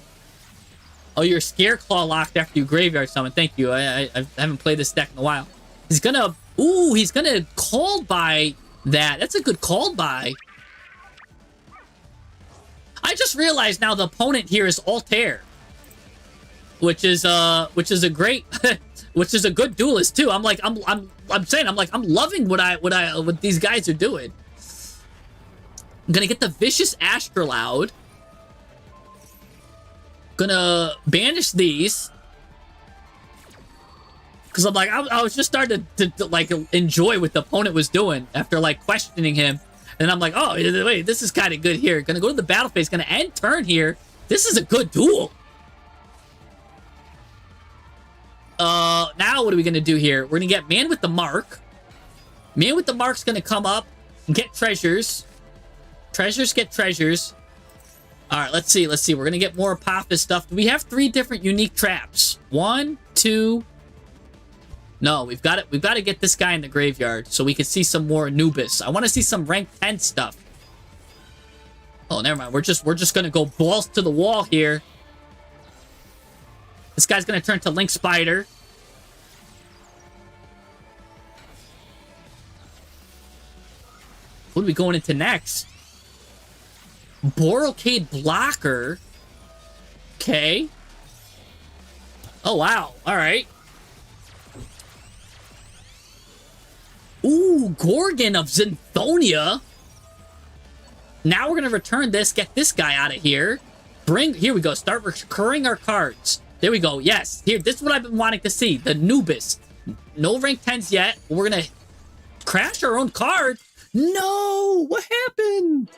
Speaker 1: Oh, you're Scareclaw locked after you graveyard summon. Thank you. I haven't played this deck in a while. He's gonna... Ooh, he's gonna call by that. That's a good call by. I just realized now the opponent here is Altair. Which is a great... which is a good duelist, too. I'm loving what these guys are doing. I'm gonna get the Vicious Astrolaud. Gonna banish these. Because I'm like, I was just starting to like enjoy what the opponent was doing after like questioning him. And I'm like, oh, wait, this is kind of good here. Gonna go to the battle phase. Gonna end turn here. This is a good duel. Now what are we gonna do here? We're gonna get Man with the Mark. Man with the Mark's gonna come up and get treasures. Treasures get treasures. All right, let's see. We're gonna get more Apophis stuff. We have 3 different unique traps. 1, 2. No, we've got to get this guy in the graveyard so we can see some more Anubis. I want to see some rank 10 stuff. Oh, never mind. We're just gonna go balls to the wall here. This guy's gonna turn to Link Spider. What are we going into next? Borrowcade Blocker. Okay. Oh, wow. All right. Ooh, Gorgon of Zinfonia. Now we're going to return this, get this guy out of here. Here we go. Start recurring our cards. There we go. Yes. Here, this is what I've been wanting to see. The Nubis. No rank 10s yet. We're going to crash our own card. No! What happened?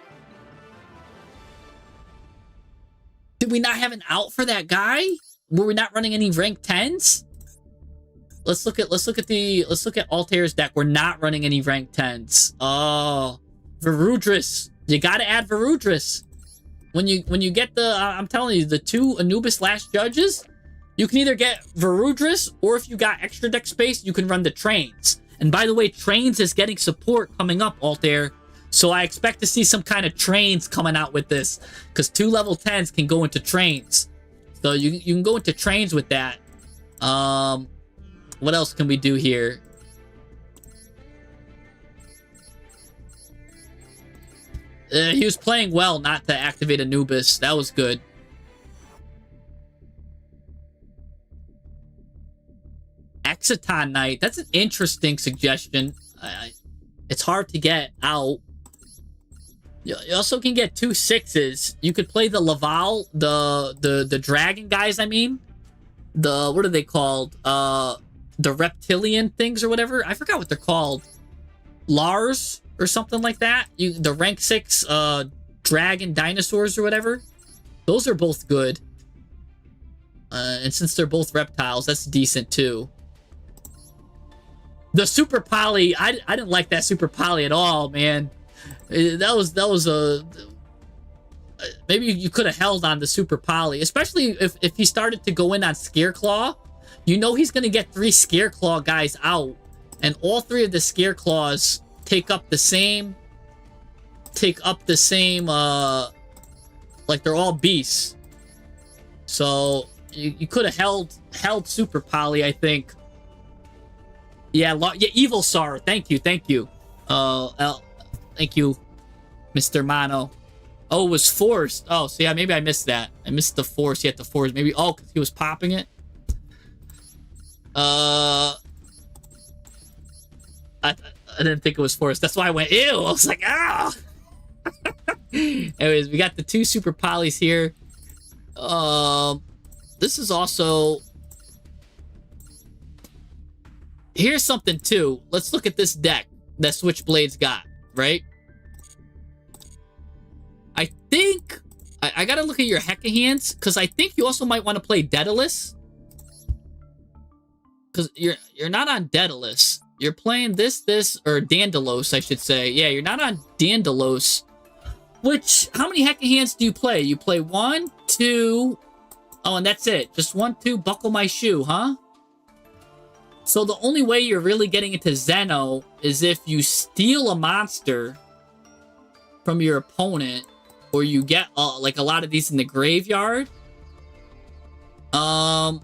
Speaker 1: Did we not have an out for that guy? Were we not running any rank 10s? Let's look at Altair's deck. We're not running any rank 10s. Oh, Varudris. You gotta add Varudris. When you get the I'm telling you, the 2 Anubis Last Judges, you can either get Varudris, or if you got extra deck space, you can run the Trains. And by the way, Trains is getting support coming up, Altair. So I expect to see some kind of Trains coming out with this. Because 2 level 10s can go into Trains. So you can go into Trains with that. What else can we do here? He was playing well not to activate Anubis. That was good. Exciton Knight. That's an interesting suggestion. It's hard to get out. You also can get 2 6s. You could play the Laval, the dragon guys, I mean. What are they called? The reptilian things or whatever. I forgot what they're called. Lars or something like that. The rank 6 dragon dinosaurs or whatever. Those are both good. And since they're both reptiles, that's decent too. The Super Poly, I didn't like that Super Poly at all, man. That was a... Maybe you could have held on the Super Poly, especially if he started to go in on Scareclaw. You know he's going to get 3 Scareclaw guys out, and all 3 of the Scareclaws take up the same, like they're all beasts. So you could have held Super Poly, I think. Yeah, Evil Sar. Thank you. Thank you, Mr. Mono. Oh, it was forced. Oh, so yeah, maybe I missed that. I missed the force. He had the force. Maybe, oh, because he was popping it. I didn't think it was forced. That's why I went, ew. I was like, ah. Anyways, we got the 2 Super Polys here. This is also... Here's something, too. Let's look at this deck that Switchblade's got, right? I think... I gotta look at your Hecka hands, because I think you also might want to play Daedalus. Because you're not on Daedalus. You're playing this, or Dandalos, I should say. Yeah, you're not on Dandalos. How many Heck of Hands do you play? You play 1, 2... Oh, and that's it. Just 1, 2, buckle my shoe, huh? So the only way you're really getting into Zeno is if you steal a monster from your opponent, or you get like a lot of these in the graveyard. No,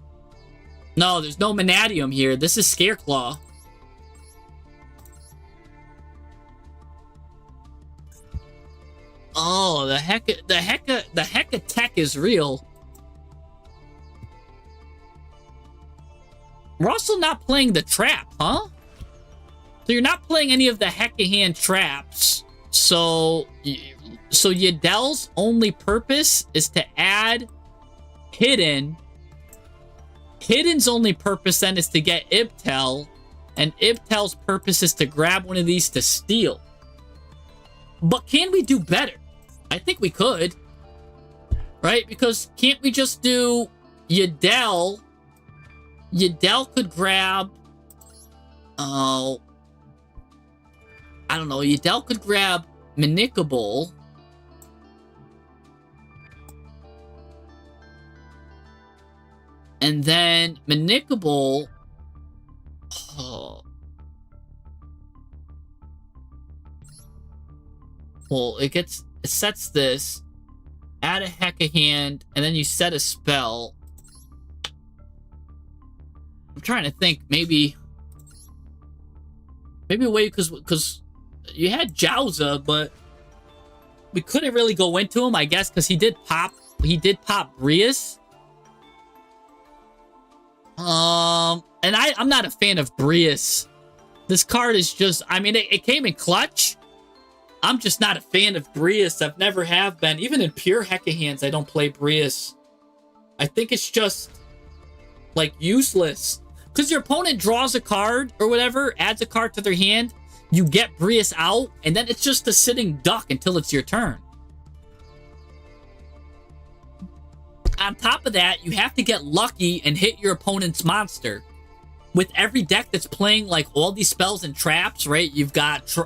Speaker 1: there's no Manadium here. This is Scareclaw. Oh, the heck of tech is real. We're also not playing the trap, huh? So you're not playing any of the heck of hand traps. So Yadel's only purpose is to add Hidden. Hidden's only purpose then is to get Ibtel, and Ibtel's purpose is to grab one of these to steal. But can we do better? I think we could. Right? Because can't we just do Yadel? Yadel could grab... Oh... I don't know. Yadel could grab Manicable. And then Manicable... Oh... Well, it sets this, add a heck of hand, and then you set a spell. I'm trying to think, maybe a way, because you had Jowza, but we couldn't really go into him, I guess, because he did pop Brius. And I'm not a fan of Brius. This card is just, I mean, it came in clutch. I'm just not a fan of Brius. I've never have been. Even in pure Hecka hands, I don't play Brius. I think it's just, like, useless. Because your opponent draws a card or whatever, adds a card to their hand, you get Brius out, and then it's just a sitting duck until it's your turn. On top of that, you have to get lucky and hit your opponent's monster. With every deck that's playing, like, all these spells and traps, right? You've got,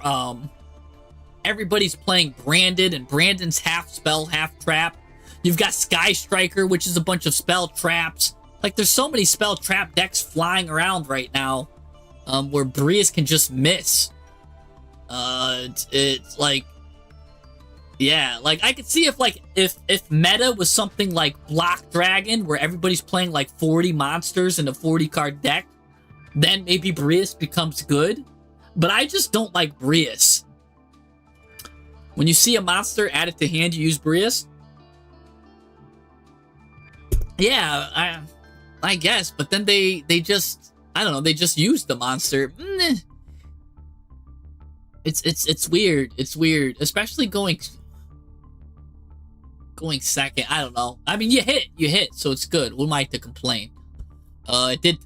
Speaker 1: everybody's playing Branded, and Brandon's half spell, half trap. You've got Sky Striker, which is a bunch of spell traps. Like, there's so many spell trap decks flying around right now, where Brius can just miss. It's like, yeah, like, I could see if meta was something like Block Dragon, where everybody's playing like 40 monsters in a 40 card deck, then maybe Brius becomes good. But I just don't like Brius. When you see a monster added to hand, you use Brius? Yeah, I guess, but then they just, I don't know, they just use the monster. It's weird. It's weird, especially going second. I don't know. I mean, you hit, so it's good. Who am I to complain?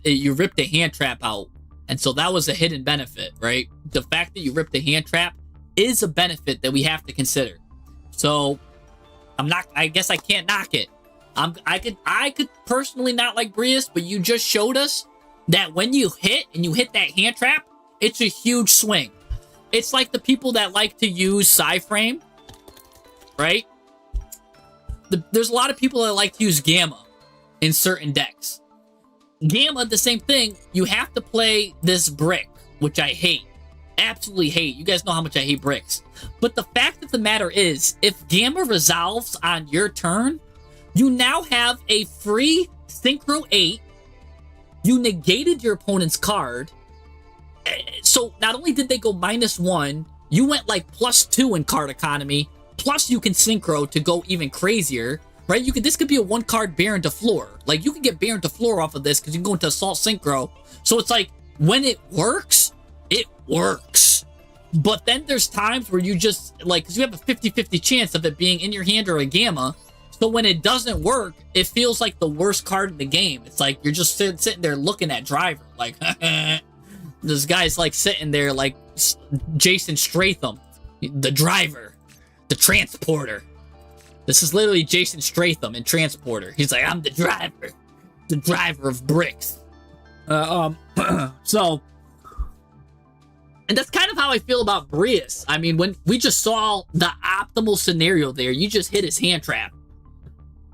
Speaker 1: You ripped a hand trap out, and so that was a hidden benefit, right? The fact that you ripped a hand trap is a benefit that we have to consider. So I guess I can't knock it. I could personally not like Brius, but you just showed us that when you hit and you hit that hand trap, it's a huge swing. It's like the people that like to use Psyframe, right? There's a lot of people that like to use Gamma in certain decks. Gamma, the same thing. You have to play this brick, which I hate. Absolutely hate. You guys know how much I hate bricks. But the fact of the matter is, if Gamma resolves on your turn, you now have a free Synchro 8. You negated your opponent's card. So not only did they go -1, you went like +2 in card economy. Plus you can Synchro to go even crazier, right? This could be a 1-card Baron to floor. Like, you can get Baron to floor off of this because you can go into Assault Synchro. So it's like, when it works, it works. But then there's times where you just, like, because you have a 50-50 chance of it being in your hand or a Gamma. So when it doesn't work, it feels like the worst card in the game. It's like you're just sitting there looking at Driver. Like, this guy's like sitting there like Jason Stratham, the Driver, the Transporter. This is literally Jason Stratham in Transporter. He's like, I'm the driver of bricks. So,
Speaker 3: And that's kind of how I feel about Perez. I mean, when we just saw the optimal scenario there, you just hit his hand trap.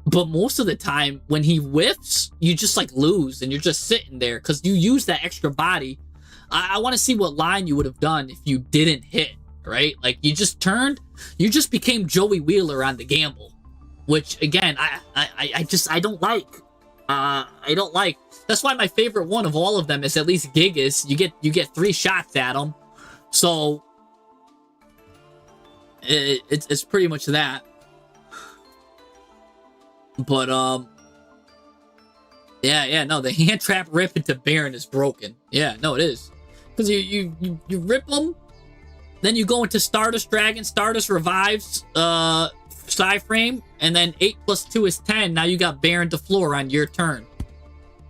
Speaker 3: But most of the time, when he whiffs, you just like lose and you're just sitting there because you use that extra body. I want to see what line you would have done if you didn't hit, right? Like you just turned, you just became Joey Wheeler on the gamble, which again, I don't like. I don't like. That's why my favorite one of all of them is at least Gigas. You get 3 shots at him, so it's pretty much that. But yeah, no, the hand trap rip into Baron is broken. Yeah, no, it is, because you rip them, then you go into Stardust Dragon, Stardust revives side frame, and then 8 + 2 is 10. Now you got Baron to floor on your turn.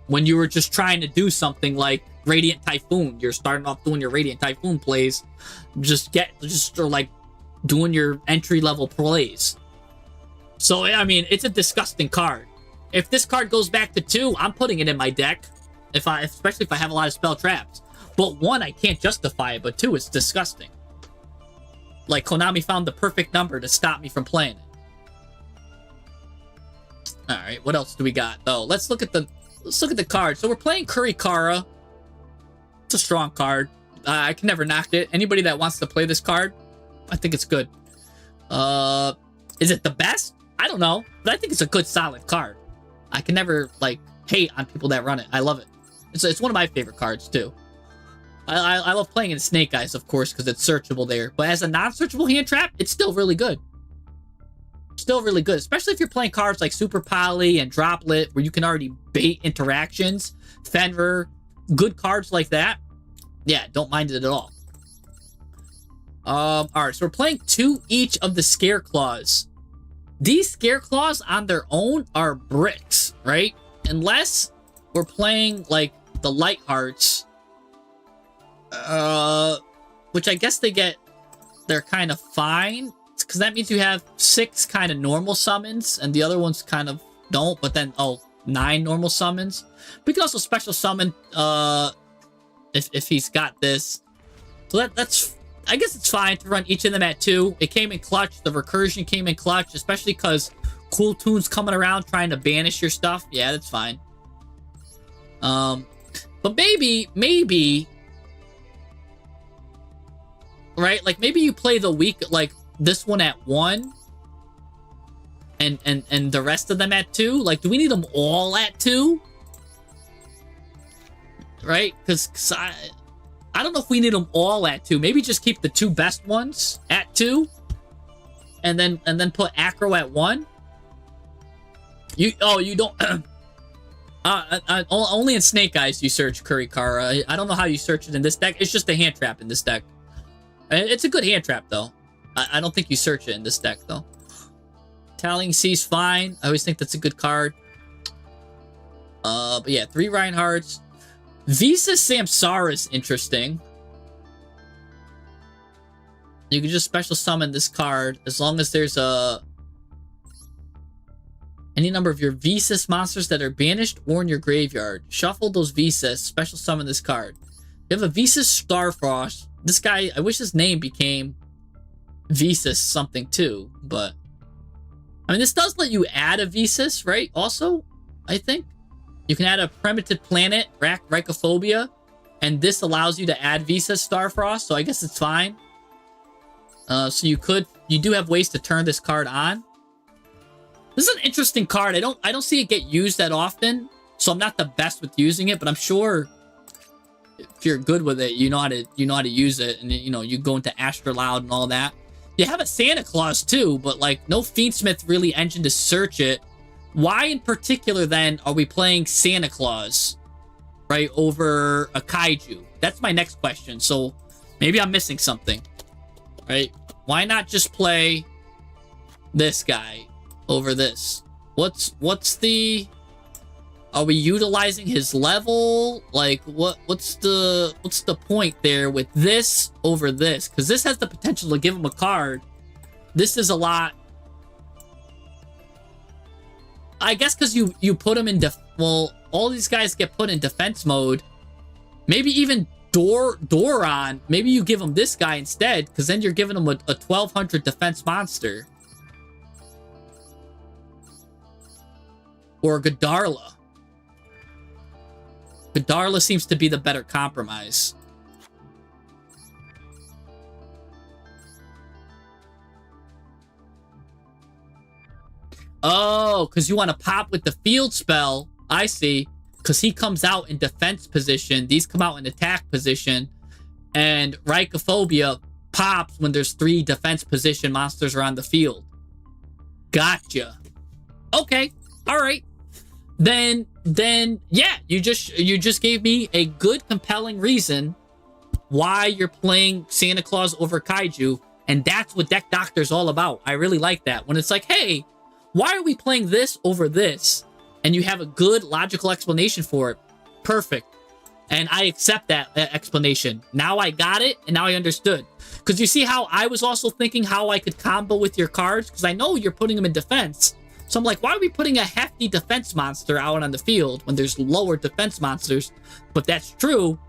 Speaker 3: When you were just trying to do something like Radiant Typhoon, you're starting off doing your Radiant Typhoon plays, or like doing your entry level plays. So I mean, it's a disgusting card. If this card goes back to 2, I'm putting it in my deck. Especially if I have a lot of spell traps. But 1, I can't justify it, but 2, it's disgusting. Like Konami found the perfect number to stop me from playing it. All right, what else do we got? Oh, let's look at the card. So we're playing Kurikara. It's a strong card. I can never knock it. Anybody that wants to play this card, I think it's good. Is it the best? I don't know, but I think it's a good, solid card. I can never like hate on people that run it. I love it. It's one of my favorite cards too. I love playing in Snake Eyes, of course, because it's searchable there. But as a non-searchable hand trap, it's still really good. Still really good, especially if you're playing cards like Super Poly and Droplet, where you can already bait interactions. Fenrir, good cards like that. Yeah, don't mind it at all. All right, so we're playing 2 each of the Scare Claws. These Scare Claws on their own are bricks, right? Unless we're playing like the Light Hearts, which I guess they're kind of fine, because that means you have 6 kind of normal summons and the other ones kind of don't, but then 9 normal summons. We can also special summon if he's got this. So that's, I guess it's fine to run each of them at 2. It came in clutch. The recursion came in clutch, especially because Cool Tune's coming around trying to banish your stuff. Yeah, that's fine. But maybe, right? Like maybe you play the weak, like this one at 1, and the rest of them at 2. Like, do we need them all at 2? Right? Because I don't know if we need them all at 2. Maybe just keep the 2 best ones at 2, and then put Acro at 1. You don't. Only in Snake Eyes you search Kurikara. I don't know how you search it in this deck. It's just a hand trap in this deck. It's a good hand trap though. I don't think you search it in this deck though. Tallying Sea's fine. I always think that's a good card. But yeah, 3 Reinhardts. Visa Samsara is interesting. You can just special summon this card as long as there's any number of your Visas monsters that are banished or in your graveyard. Shuffle those Visas, special summon this card. You have a Visas Starfrost. This guy, I wish his name became Visas something too, but I mean, this does let you add a Visas, right? Also, I think you can add a Primitive Planet, Rhycophobia, and this allows you to add Visas Starfrost, so I guess it's fine. So you do have ways to turn this card on. This is an interesting card. I don't see it get used that often, so I'm not the best with using it, but I'm sure if you're good with it, you know how to use it, and you go into Astroloud and all that. You have a Santa Claus too, but like no Fiendsmith really engine to search it. Why in particular then are we playing Santa Claus, right, over a Kaiju? That's my next question. So maybe I'm missing something, right? Why not just play this guy over this? What's the... Are we utilizing his level? Like, what's the point there with this over this? Because this has the potential to give him a card. This is a lot. I guess because you put him in well, all these guys get put in defense mode. Maybe even Doron, maybe you give him this guy instead, because then you're giving him a 1200 defense monster. Or Godarla. Godarla seems to be the better compromise. Oh, because you want to pop with the field spell. I see. Because he comes out in defense position. These come out in attack position. And Rhycophobia pops when there's 3 defense position monsters around the field. Gotcha. Okay. All right. Then yeah, you just gave me a good, compelling reason why you're playing Santa Claus over Kaiju. And that's what Deck Doctor's all about. I really like that. When it's like, hey, why are we playing this over this? And you have a good logical explanation for it. Perfect. And I accept that explanation. Now I got it, and now I understood. Because you see how I was also thinking how I could combo with your cards? Because I know you're putting them in defense. So I'm like, why are we putting a hefty defense monster out on the field when there's lower defense monsters? But that's true.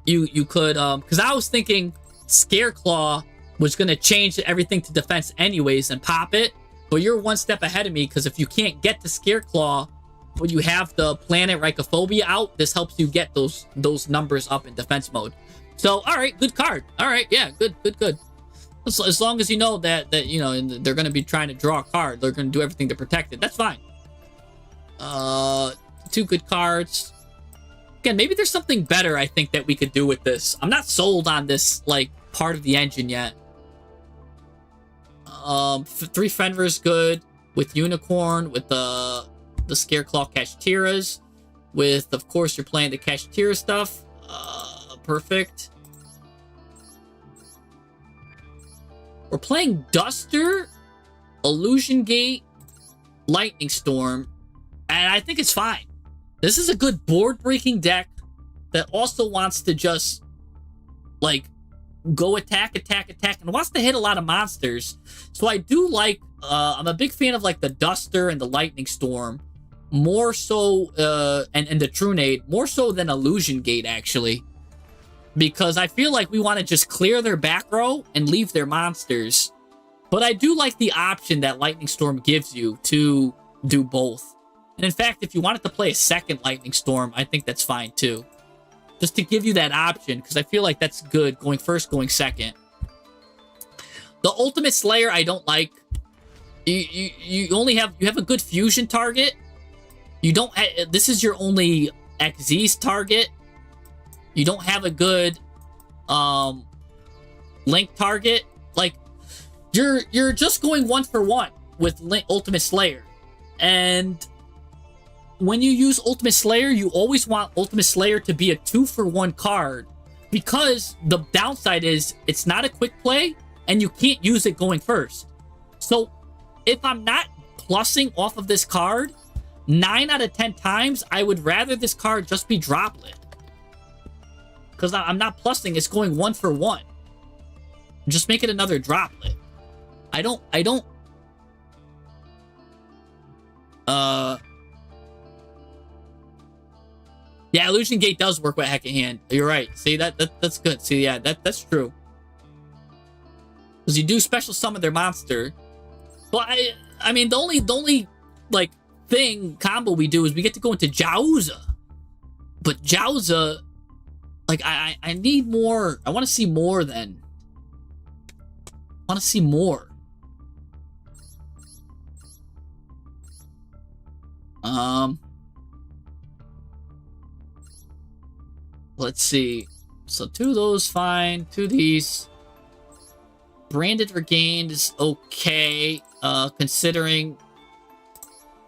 Speaker 3: You could, because I was thinking Scareclaw was going to change everything to defense anyways and pop it. But you're one step ahead of me, because if you can't get the Scareclaw when you have the planet Rhycophobia out, this helps you get those numbers up in defense mode. So, all right, good card. All right, yeah, good. As long as you know that you know they're going to be trying to draw a card, they're going to do everything to protect it. That's fine. 2 good cards. Again, maybe there's something better I think that we could do with this. I'm not sold on this like part of the engine yet. 3 Fenrir is good with Unicorn, with the Scareclaw Cashtiras, with, of course, you're playing the Kashtira stuff. Perfect. We're playing Duster, Illusion Gate, Lightning Storm, and I think it's fine. This is a good board-breaking deck that also wants to just, like, go attack, and wants to hit a lot of monsters. So I do like, I'm a big fan of, like, the Duster and the Lightning Storm. More so, and the Trunade, more so than Illusion Gate, actually. Because I feel like we want to just clear their back row and leave their monsters. But I do like the option that Lightning Storm gives you to do both. And in fact, if you wanted to play a second Lightning Storm, I think that's fine too. Just to give you that option, because I feel like that's good, going first, going second. The Ultimate Slayer, I don't like. You only have, you have a good fusion target. You don't, this is your only Xyz target. You don't have a good Link target. Like, you're just going 1-for-1 with Ultimate Slayer. And when you use Ultimate Slayer, you always want Ultimate Slayer to be a 2-for-1 card, because the downside is it's not a quick play and you can't use it going first. So if I'm not plussing off of this card, 9 out of 10 times, I would rather this card just be droplet. Because I'm not plussing, it's going 1-for-1. Just make it another droplet. Yeah, Illusion Gate does work with Heck of Hand. You're right. See, that's good. See, yeah, that's true. Because you do special summon their monster. Well, I mean, the only like thing combo we do is we get to go into Jauza. But Jauza, like, I need more. I want to see more then. I want to see more. Let's see. So 2 of those, fine. 2 of these. Branded Regained is okay. Considering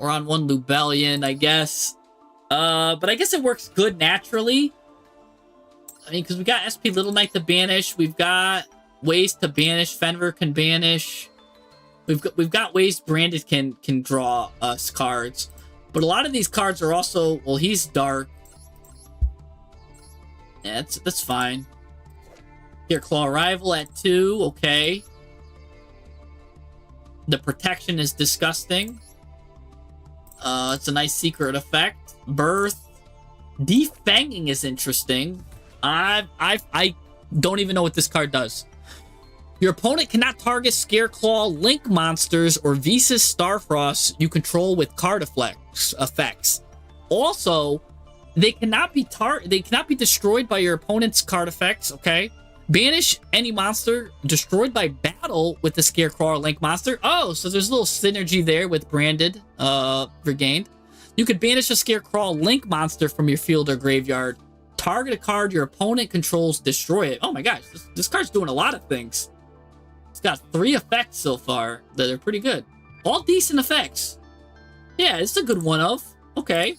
Speaker 3: we're on 1 Lubellion, I guess. But I guess it works good naturally. I mean, because we got SP Little Knight to banish. We've got ways to banish. Fenrir can banish. We've got ways Branded can draw us cards. But a lot of these cards are also, well, he's dark. Yeah, that's fine. Here, Claw Rival at 2, okay. The protection is disgusting. It's a nice secret effect. Birth. Defanging is interesting. I don't even know what this card does. Your opponent cannot target Scareclaw, Link monsters, or Visas Starfrost you control with card effects. Also, they cannot be destroyed by your opponent's card effects. Okay, banish any monster destroyed by battle with the Scareclaw or Link monster. Oh, so there's a little synergy there with branded regained. You could banish a Scareclaw Link monster from your field or graveyard. Target a card your opponent controls, destroy it. Oh my gosh, this card's doing a lot of things. It's got 3 effects so far that are pretty good. All decent effects. Yeah, it's a good one of. Okay.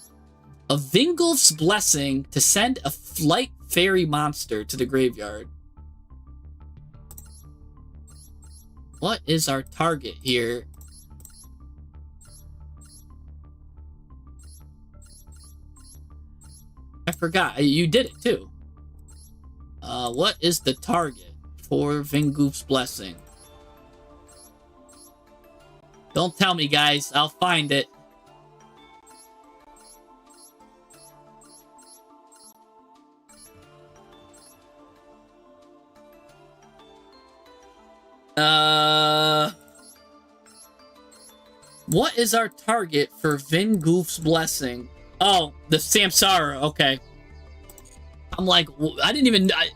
Speaker 3: A Vingulf's Blessing to send a Flight Fairy monster to the graveyard. What is our target here? I forgot. You did it too. What is the target for Vingulf's Blessing? Don't tell me, guys. I'll find it. What is our target for Vingulf's Blessing? Oh, the Samsara. Okay. I'm like, I didn't even... I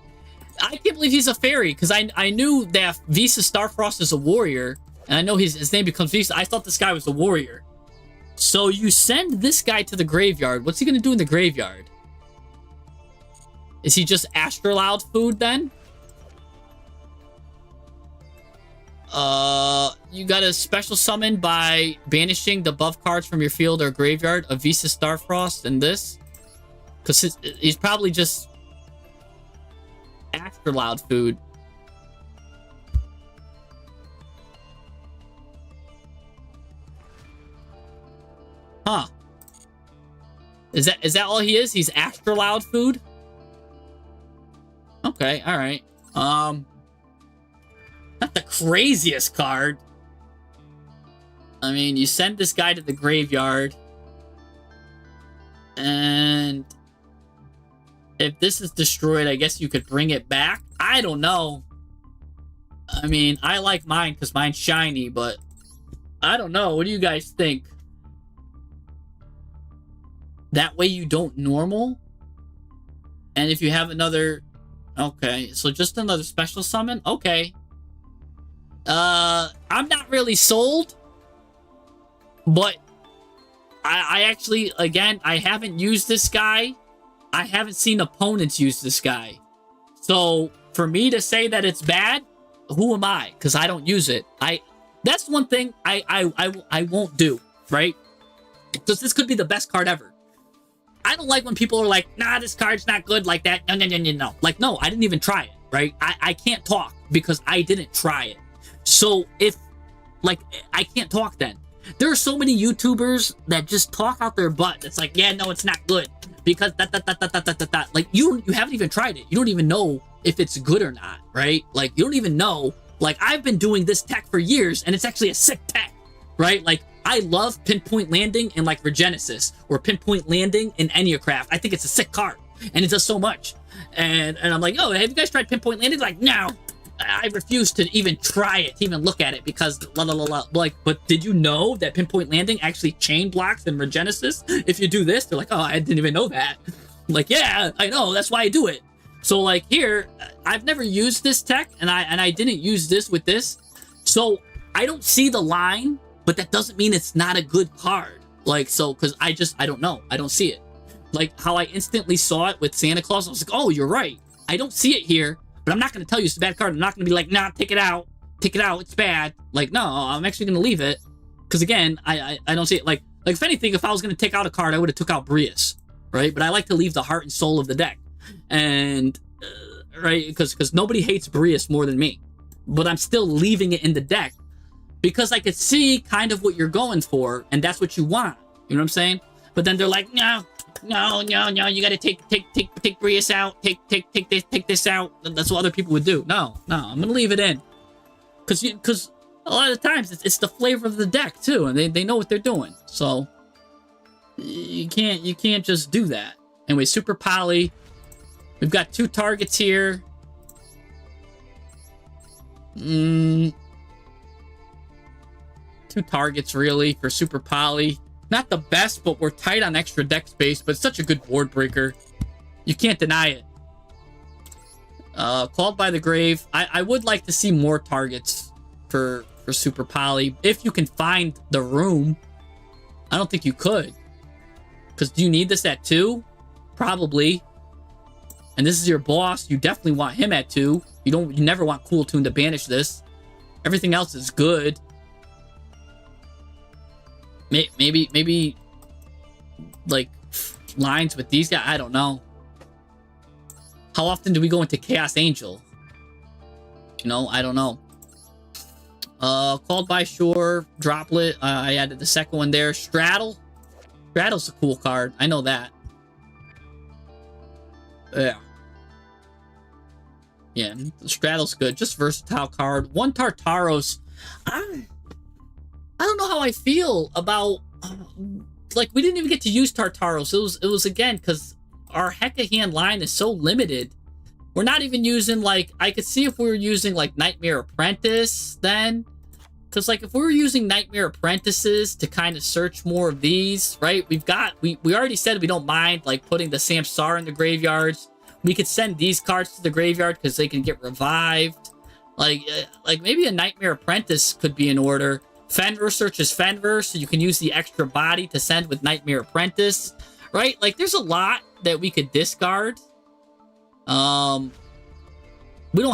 Speaker 3: can't believe he's a fairy, because I knew that Visa Starfrost is a warrior, and I know his name becomes Visa. I thought this guy was a warrior. So you send this guy to the graveyard. What's he going to do in the graveyard? Is he just Astrolaud food then? You got a special summon by banishing the buff cards from your field or graveyard of Visa Starfrost and this. Because he's probably just Astrolaud food. Huh. Is that all he is? He's Astrolaud food? Okay, alright. Not the craziest card. I mean, you send this guy to the graveyard. And if this is destroyed, I guess you could bring it back. I don't know. I mean, I like mine because mine's shiny, but I don't know. What do you guys think? That way you don't normal? And if you have another... Okay, so just another special summon? Okay. I'm not really sold. But I actually, again, I haven't used this guy. I haven't seen opponents use this guy. So, for me to say that it's bad, who am I? Because I don't use it. That's one thing I won't do, right? Because this could be the best card ever. I don't like when people are like, nah, this card's not good like that. No. Like, no, I didn't even try it, right? I can't talk because I didn't try it. So, if, like, I can't talk then. There are so many YouTubers that just talk out their butt. It's like, yeah, no, it's not good. Because like, you haven't even tried it. You don't even know if it's good or not, right? Like, you don't even know. Like, I've been doing this tech for years, and it's actually a sick tech, right? Like, I love Pinpoint Landing in, like, Regenesis, or Pinpoint Landing in Enneacraft. I think it's a sick card, and it does so much. And I'm like, oh, have you guys tried Pinpoint Landing? Like, no. I refuse to even try it, to even look at it, because like, but did you know that Pinpoint Landing actually chain blocks in Regenesis? If you do this, they're like, oh, I didn't even know that. Like, yeah, I know, that's why I do it. So, like, here, I've never used this tech, and I didn't use this with this. So, I don't see the line, but that doesn't mean it's not a good card. Like, so, because I don't know. I don't see it. Like, how I instantly saw it with Santa Claus, I was like, oh, you're right. I don't see it here. But I'm not going to tell you it's a bad card. I'm not going to be like, nah, take it out. Take it out. It's bad. Like, no, I'm actually going to leave it. Because, again, I don't see it. Like, if anything, if I was going to take out a card, I would have took out Brius. Right? But I like to leave the heart and soul of the deck. And, right? Because nobody hates Brius more than me. But I'm still leaving it in the deck. Because I could see kind of what you're going for. And that's what you want. You know what I'm saying? But then they're like, no, you gotta take Brius out, take this out. That's what other people would do. No, I'm gonna leave it in. Cause a lot of the times it's the flavor of the deck too, and they know what they're doing. So you can't just do that. Anyway, Super Poly. We've got 2 targets here. 2 targets, really, for Super Poly. Not the best, but we're tight on extra deck space, but it's such a good board breaker. You can't deny it. Called by the Grave. I would like to see more targets for Super Poly. If you can find the room. I don't think you could. Because do you need this at 2? Probably. And this is your boss. You definitely want him at 2. You never want Cool Tune to banish this. Everything else is good. Maybe like lines with these guys. I don't know. How often do we go into Chaos Angel? You know, I don't know. Called by Shore, Droplet. I added the second one there. Straddle. Straddle's a cool card. I know that. Yeah. Yeah, Straddle's good. Just versatile card. 1 Tartaros. I don't know how I feel about... like, we didn't even get to use Tartaros. It was again, because our Hecka hand line is so limited. We're not even using, like... I could see if we were using, like, Nightmare Apprentice then. Because, like, if we were using Nightmare Apprentices to kind of search more of these, right? We already said we don't mind, like, putting the Samsara in the graveyards. We could send these cards to the graveyard because they can get revived. Like maybe a Nightmare Apprentice could be in order. Fenrir searches Fenrir, so you can use the extra body to send with Nightmare Apprentice. Right? Like, there's a lot that we could discard. We don't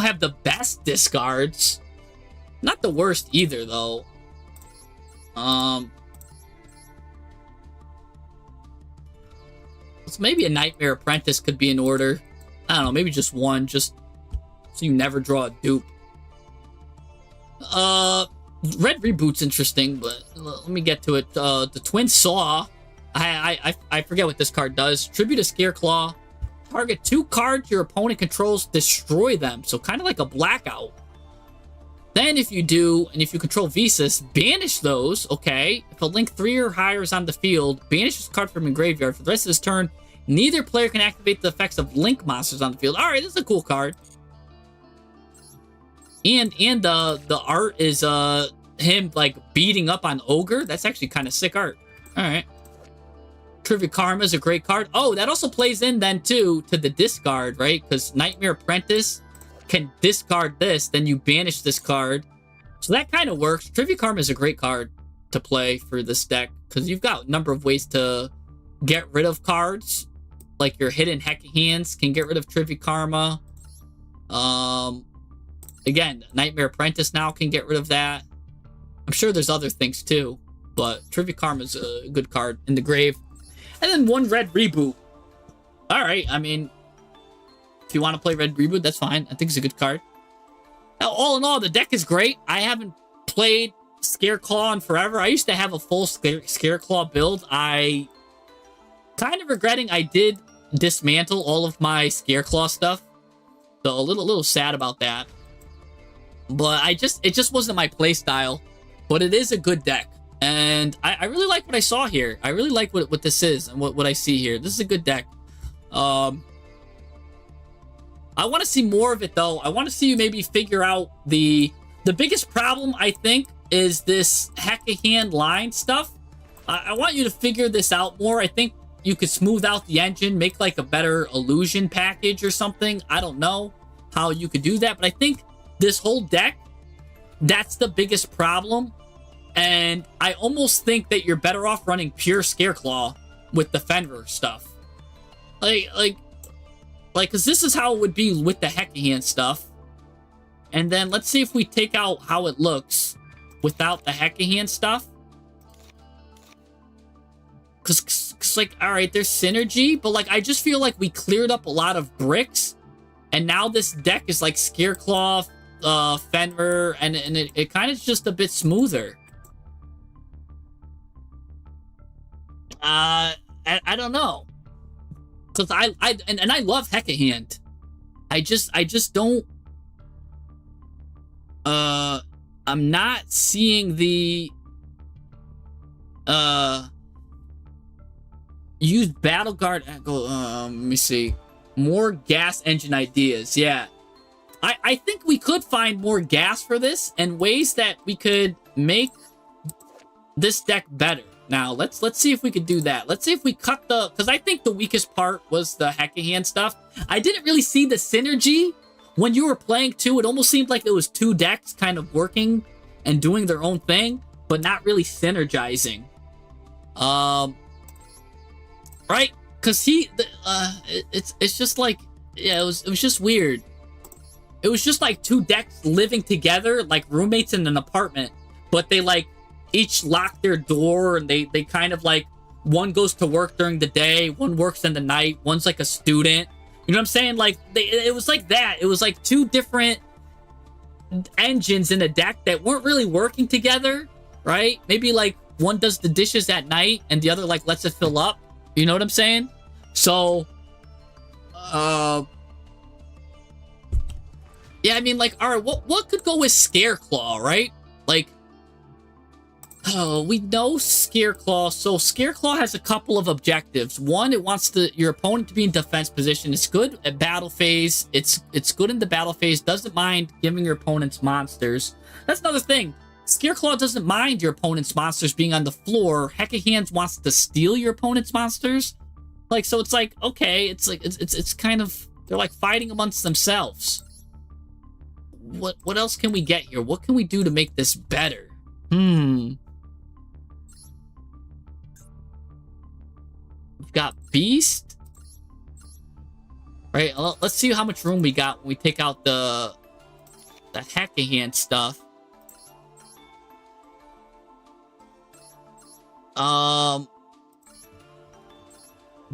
Speaker 3: have the best discards. Not the worst either, though. So maybe a Nightmare Apprentice could be in order. I don't know, maybe just 1, just so you never draw a dupe. Red Reboot's interesting, but let me get to it. The Twin Saw. I forget what this card does. Tribute a Scareclaw. Target 2 cards your opponent controls, destroy them. So kind of like a blackout. Then if you do, and if you control Visas, banish those, okay? If a link 3 or higher is on the field, banish this card from your graveyard. For the rest of his turn, neither player can activate the effects of link monsters on the field. Alright, this is a cool card. And the art is him, like, beating up on Ogre. That's actually kind of sick art. Alright. Trivia Karma is a great card. Oh, that also plays in then, too, to the discard, right? Because Nightmare Apprentice can discard this, then you banish this card. So that kind of works. Trivia Karma is a great card to play for this deck, because you've got a number of ways to get rid of cards. Like your hidden Hecka hands can get rid of Trivia Karma. Again, Nightmare Apprentice now can get rid of that. I'm sure there's other things too, but Trivia Karma is a good card in the grave. And then 1 Red Reboot. Alright, I mean, if you want to play Red Reboot, that's fine. I think it's a good card. Now, all in all, the deck is great. I haven't played Scareclaw in forever. I used to have a full Scareclaw build. I kind of regretting I did dismantle all of my Scareclaw stuff. So a little sad about that. But it just wasn't my play style. But it is a good deck. And I really like what I saw here. I really like what this is and what I see here. This is a good deck. I want to see more of it, though. I want to see you maybe figure out the biggest problem, I think, is this Hecka hand line stuff. I want you to figure this out more. I think you could smooth out the engine, make like a better illusion package or something. I don't know how you could do that, but I think this whole deck, that's the biggest problem. And I almost think that you're better off running pure Scareclaw with the Fenrir stuff. Like, because this is how it would be with the Hecka hand stuff. And then let's see if we take out how it looks without the Hecka hand stuff. Because, like, alright, there's synergy, but, like, I just feel like we cleared up a lot of bricks. And now this deck is, like, Scareclaw, Fenrir, and it kind of just a bit smoother. I don't know. Because I love Hecka hand. I just don't... I'm not seeing the... use Battle Guard... let me see. More gas engine ideas. Yeah. I think we could find more gas for this and ways that we could make this deck better. Now, let's see if we could do that. Let's see if we cut the... Because I think the weakest part was the Hecka Hand stuff. I didn't really see the synergy when you were playing too. It almost seemed like it was two decks kind of working and doing their own thing, but not really synergizing. Right? Because it's just like... Yeah, it was just weird. It was just like two decks living together, like roommates in an apartment, but they like each lock their door and they kind of like, one goes to work during the day, one works in the night, one's like a student. You know what I'm saying? Like it was like that. It was like two different engines in a deck that weren't really working together, right? Maybe like one does the dishes at night and the other like lets it fill up. You know what I'm saying? So, yeah, I mean, like, all right, what could go with Scareclaw, right? Like, oh, we know Scareclaw. So Scareclaw has a couple of objectives. One, it wants your opponent to be in defense position. It's good at battle phase. It's good in the battle phase. Doesn't mind giving your opponent's monsters. That's another thing. Scareclaw doesn't mind your opponent's monsters being on the floor. Hecka Hands wants to steal your opponent's monsters. Like, so it's like, okay, it's like it's kind of, they're like fighting amongst themselves. What else can we get here? What can we do to make this better? We've got Beast. Right, let's see how much room we got when we take out the Hecka Hand stuff.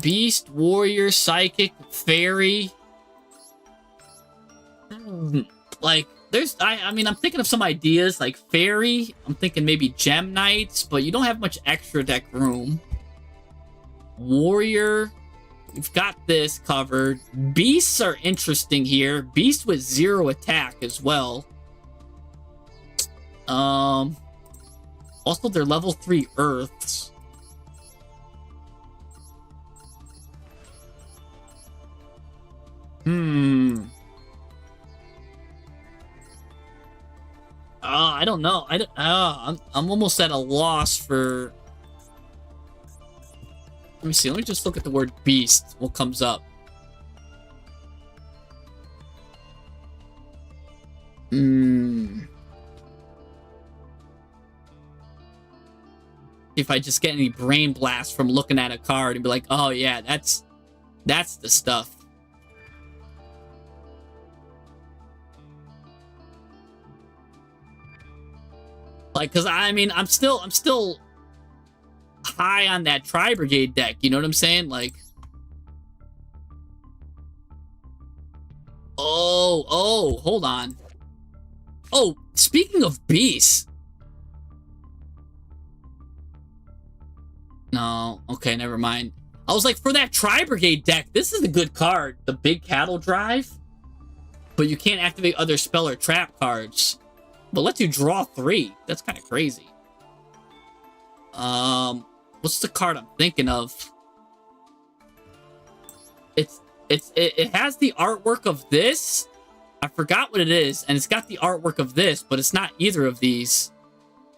Speaker 3: Beast, Warrior, Psychic, Fairy. Like, there's, I mean, I'm thinking of some ideas, like Fairy. I'm thinking maybe Gem Knights, but you don't have much extra deck room. Warrior. We've got this covered. Beasts are interesting here. Beast with 0 attack as well. Also, they're level 3 Earths. I don't know. I'm almost at a loss for... Let me see. Let me just look at the word beast. What comes up? If I just get any brain blast from looking at a card and be like, oh yeah, that's the stuff. Like, cause I mean, I'm still high on that Tri-Brigade deck. You know what I'm saying? Like, oh, hold on. Oh, speaking of beasts. No, okay, never mind. I was like, for that Tri-Brigade deck, this is a good card. The Big Cattle Drive. But you can't activate other spell or trap cards. But lets you draw 3. That's kind of crazy. What's the card I'm thinking of? It has the artwork of this. I forgot what it is, and it's got the artwork of this, but it's not either of these.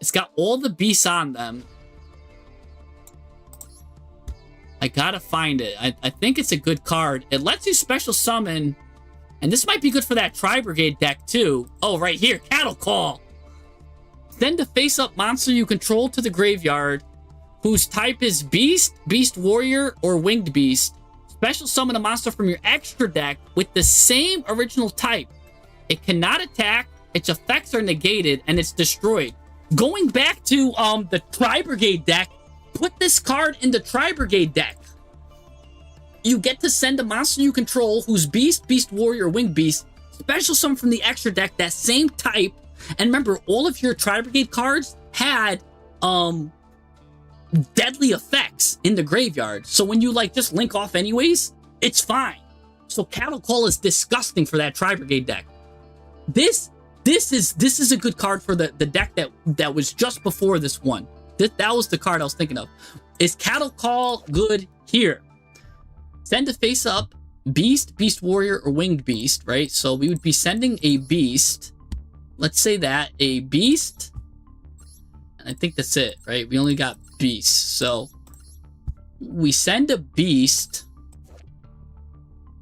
Speaker 3: It's got all the beasts on them. I gotta find it. I think it's a good card. It lets you special summon. And this might be good for that Tri-Brigade deck, too. Oh, right here. Cattle Call. Send a face-up monster you control to the graveyard, whose type is Beast, Beast Warrior, or Winged Beast. Special summon a monster from your extra deck with the same original type. It cannot attack, its effects are negated, and it's destroyed. Going back to the Tri-Brigade deck, put this card in the Tri-Brigade deck. You get to send a monster you control who's Beast, Beast Warrior, Winged Beast, special summon from the extra deck, that same type. And remember, all of your Tri-Brigade cards had deadly effects in the graveyard. So when you like just link off anyways, it's fine. So Cattle Call is disgusting for that Tri-Brigade deck. This is a good card for the deck that was just before this one. That was the card I was thinking of. Is Cattle Call good here? Send a face up beast, beast warrior, or winged beast, right? So we would be sending a beast. Let's say that a beast. And I think that's it, right? We only got beasts. So we send a beast.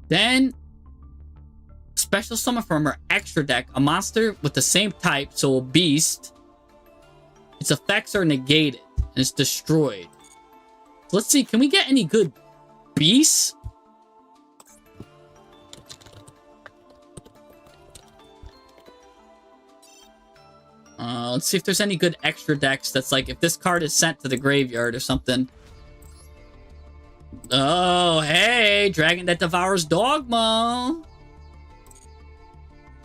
Speaker 3: Then special summon from our extra deck a monster with the same type, so a beast. Its effects are negated and it's destroyed. So let's see, can we get any good beasts? Let's see if there's any good extra decks that's like if this card is sent to the graveyard or something. Oh, hey, Dragon that Devours Dogma.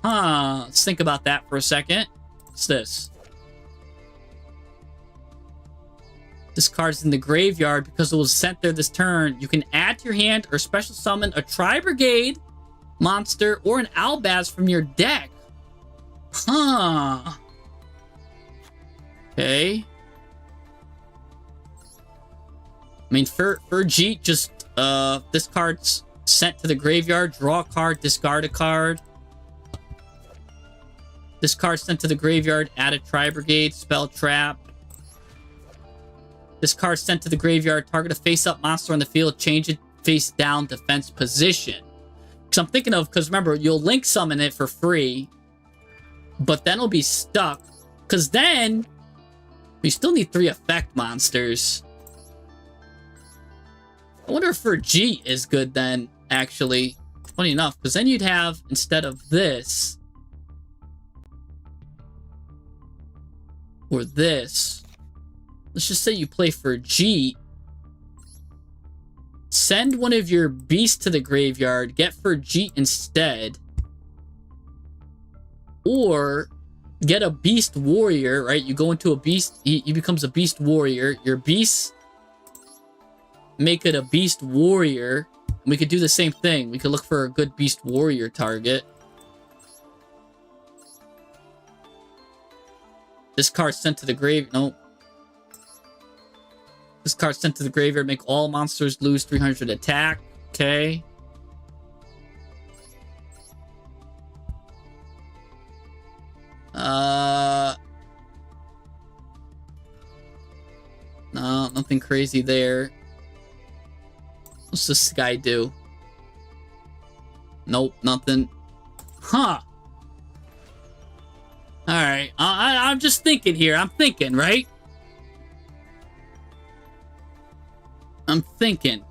Speaker 3: Huh, let's think about that for a second. What's this? This card's in the graveyard because it was sent there this turn. You can add to your hand or special summon a Tri-Brigade monster or an Albaz from your deck. Huh. Okay. I mean, for Jeet, just, this card's sent to the graveyard. Draw a card, discard a card. This card sent to the graveyard, add a Tri-Brigade, spell trap. This card sent to the graveyard, target a face-up monster on the field, change it face-down defense position. Because I'm thinking of, because remember, you'll link summon it for free, but then it'll be stuck. Because then, we still need 3 effect monsters. I wonder if G is good then, actually. Funny enough, because then you'd have, instead of this, or this, let's just say you play for G. Send one of your beasts to the graveyard, get for G instead. Or get a beast warrior, right? You go into a beast, he becomes a beast warrior. Your beast, make it a beast warrior. We could do the same thing. We could look for a good beast warrior target. This card sent to the grave. Nope. This card sent to the graveyard. Make all monsters lose 300 attack. Okay. No, nothing crazy there. What's this guy do? Nope, nothing. Huh. Alright, I'm just thinking here. I'm thinking, right? I'm thinking.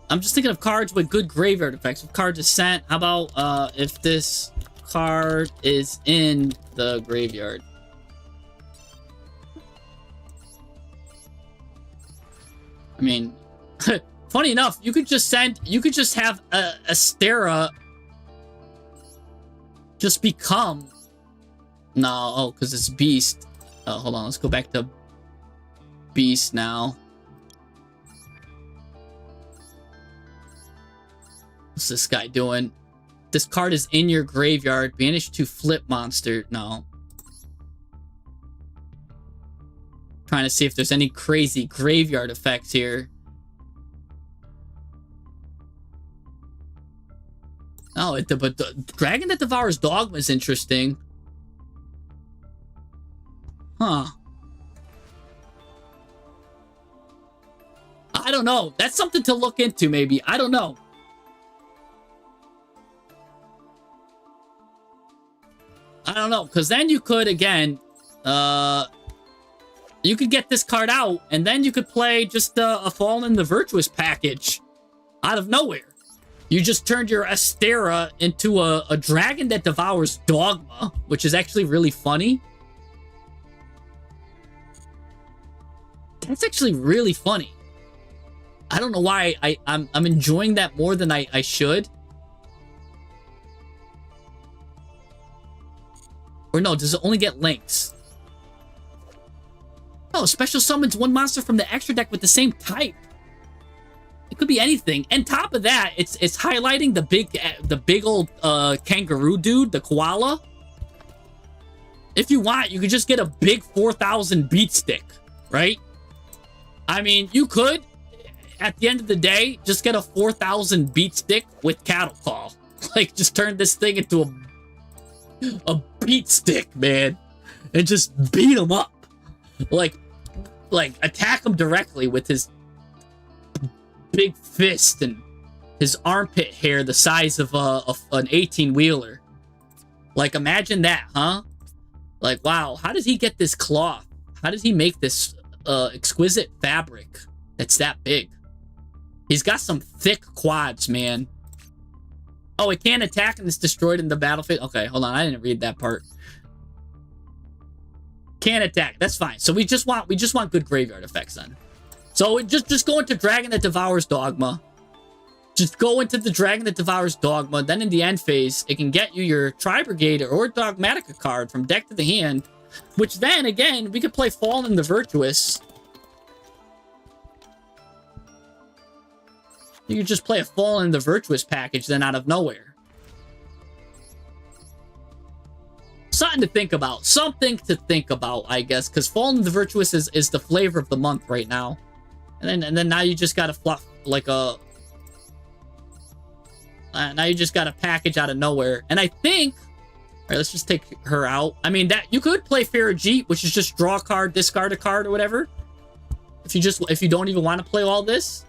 Speaker 3: I'm just thinking of cards with good graveyard effects. If cards are sent, how about if this card is in the graveyard? I mean, funny enough, you could just have Astera just become... No, oh, because it's Beast. Hold on, let's go back to Beast now. What's this guy doing? This card is in your graveyard. Banish to flip monster. No. Trying to see if there's any crazy graveyard effects here. Oh, but the Dragon that Devours Dogma is interesting. Huh. I don't know. That's something to look into, maybe. I don't know. I don't know, because then you could, again, you could get this card out, and then you could play just a Fallen the Virtuous package out of nowhere. You just turned your Astera into a Dragon that Devours Dogma, which is actually really funny. That's actually really funny. I don't know why I'm enjoying that more than I should. Or no, does it only get links? Oh, special summons one monster from the extra deck with the same type. It could be anything. And top of that, it's highlighting the big old kangaroo dude, the koala. If you want, you could just get a big 4,000 beat stick, right? I mean, you could. at the end of the day, just get a 4,000 beat stick with cattle call. Like, just turn this thing into a beat stick, man, and just beat him up. Like attack him directly with his big fist and his armpit hair the size of an 18-wheeler. Like, imagine that, huh? Like, wow, how does he get this cloth? How does he make this exquisite fabric that's that big? He's got some thick quads, man. Oh, it can't attack and it's destroyed in the battlefield? Okay, hold on, I didn't read that part. Can't attack, that's fine. So we just want good graveyard effects then. So just go into Dragon that Devours Dogma. Just go into the Dragon that Devours Dogma. Then in the end phase, it can get you your Tri-Brigader or Dogmatica card from deck to the hand. Which then, again, we could play Fallen the Virtuous. You could just play a Fallen the Virtuous package then out of nowhere. Something to think about. Something to think about, I guess. Because Fallen the Virtuous is the flavor of the month right now. And then now you just gotta fluff like a... now you just got a package out of nowhere. And I think... Alright, let's just take her out. I mean, that you could play Farajit, which is just draw a card, discard a card, or whatever. If you don't even want to play all this.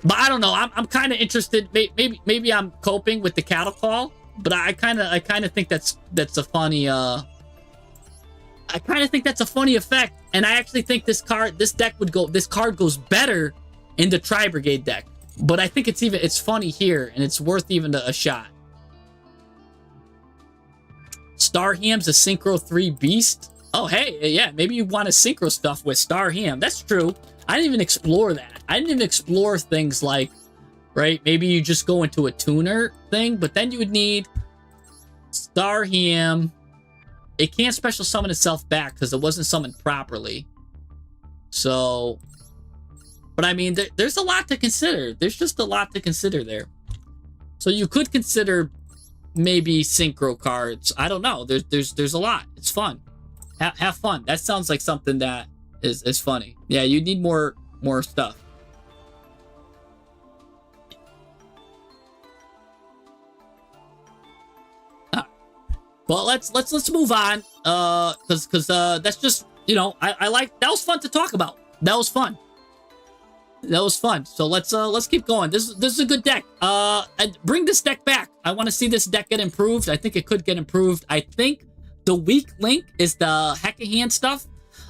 Speaker 3: But I don't know. I'm kind of interested. Maybe I'm coping with the cattle call. But I kind of think that's a funny... I kind of think that's a funny effect. And I actually think this card goes better in the Tri-Brigade deck. But I think it's funny here, and it's worth even a shot. Starham's a Synchro 3 beast. Oh, hey, yeah, maybe you want to synchro stuff with Starham. That's true. I didn't even explore that. I didn't even explore things like, right, maybe you just go into a tuner thing, but then you would need Starham. It can't special summon itself back because it wasn't summoned properly. So, but I mean, there's a lot to consider. There's just a lot to consider there. So you could consider maybe synchro cards. I don't know. There's a lot. It's fun. Have fun. That sounds like something that is funny. Yeah, you need more stuff. Well, let's move on. Cause that's just, you know, I like, that was fun to talk about. That was fun. So let's keep going. This is a good deck. And bring this deck back. I want to see this deck get improved. I think it could get improved. I think the weak link is the Hecka Hand stuff.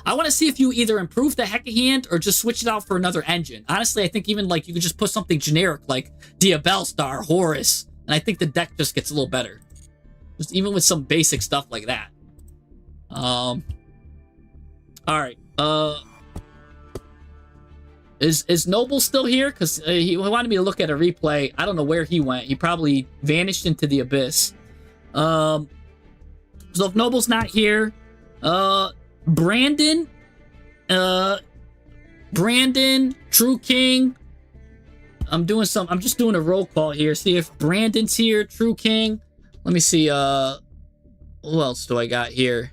Speaker 3: I want to see if you either improve the Hecka Hand or just switch it out for another engine. Honestly, I think even like you could just put something generic like Diabellstar, Horus, and I think the deck just gets a little better. Just even with some basic stuff like that. All right. Is Noble still here? Because he wanted me to look at a replay. I don't know where he went. He probably vanished into the abyss. So if Noble's not here, Brandon, True King. I'm just doing a roll call here. See if Brandon's here. True King. Let me see. Who else do I got here?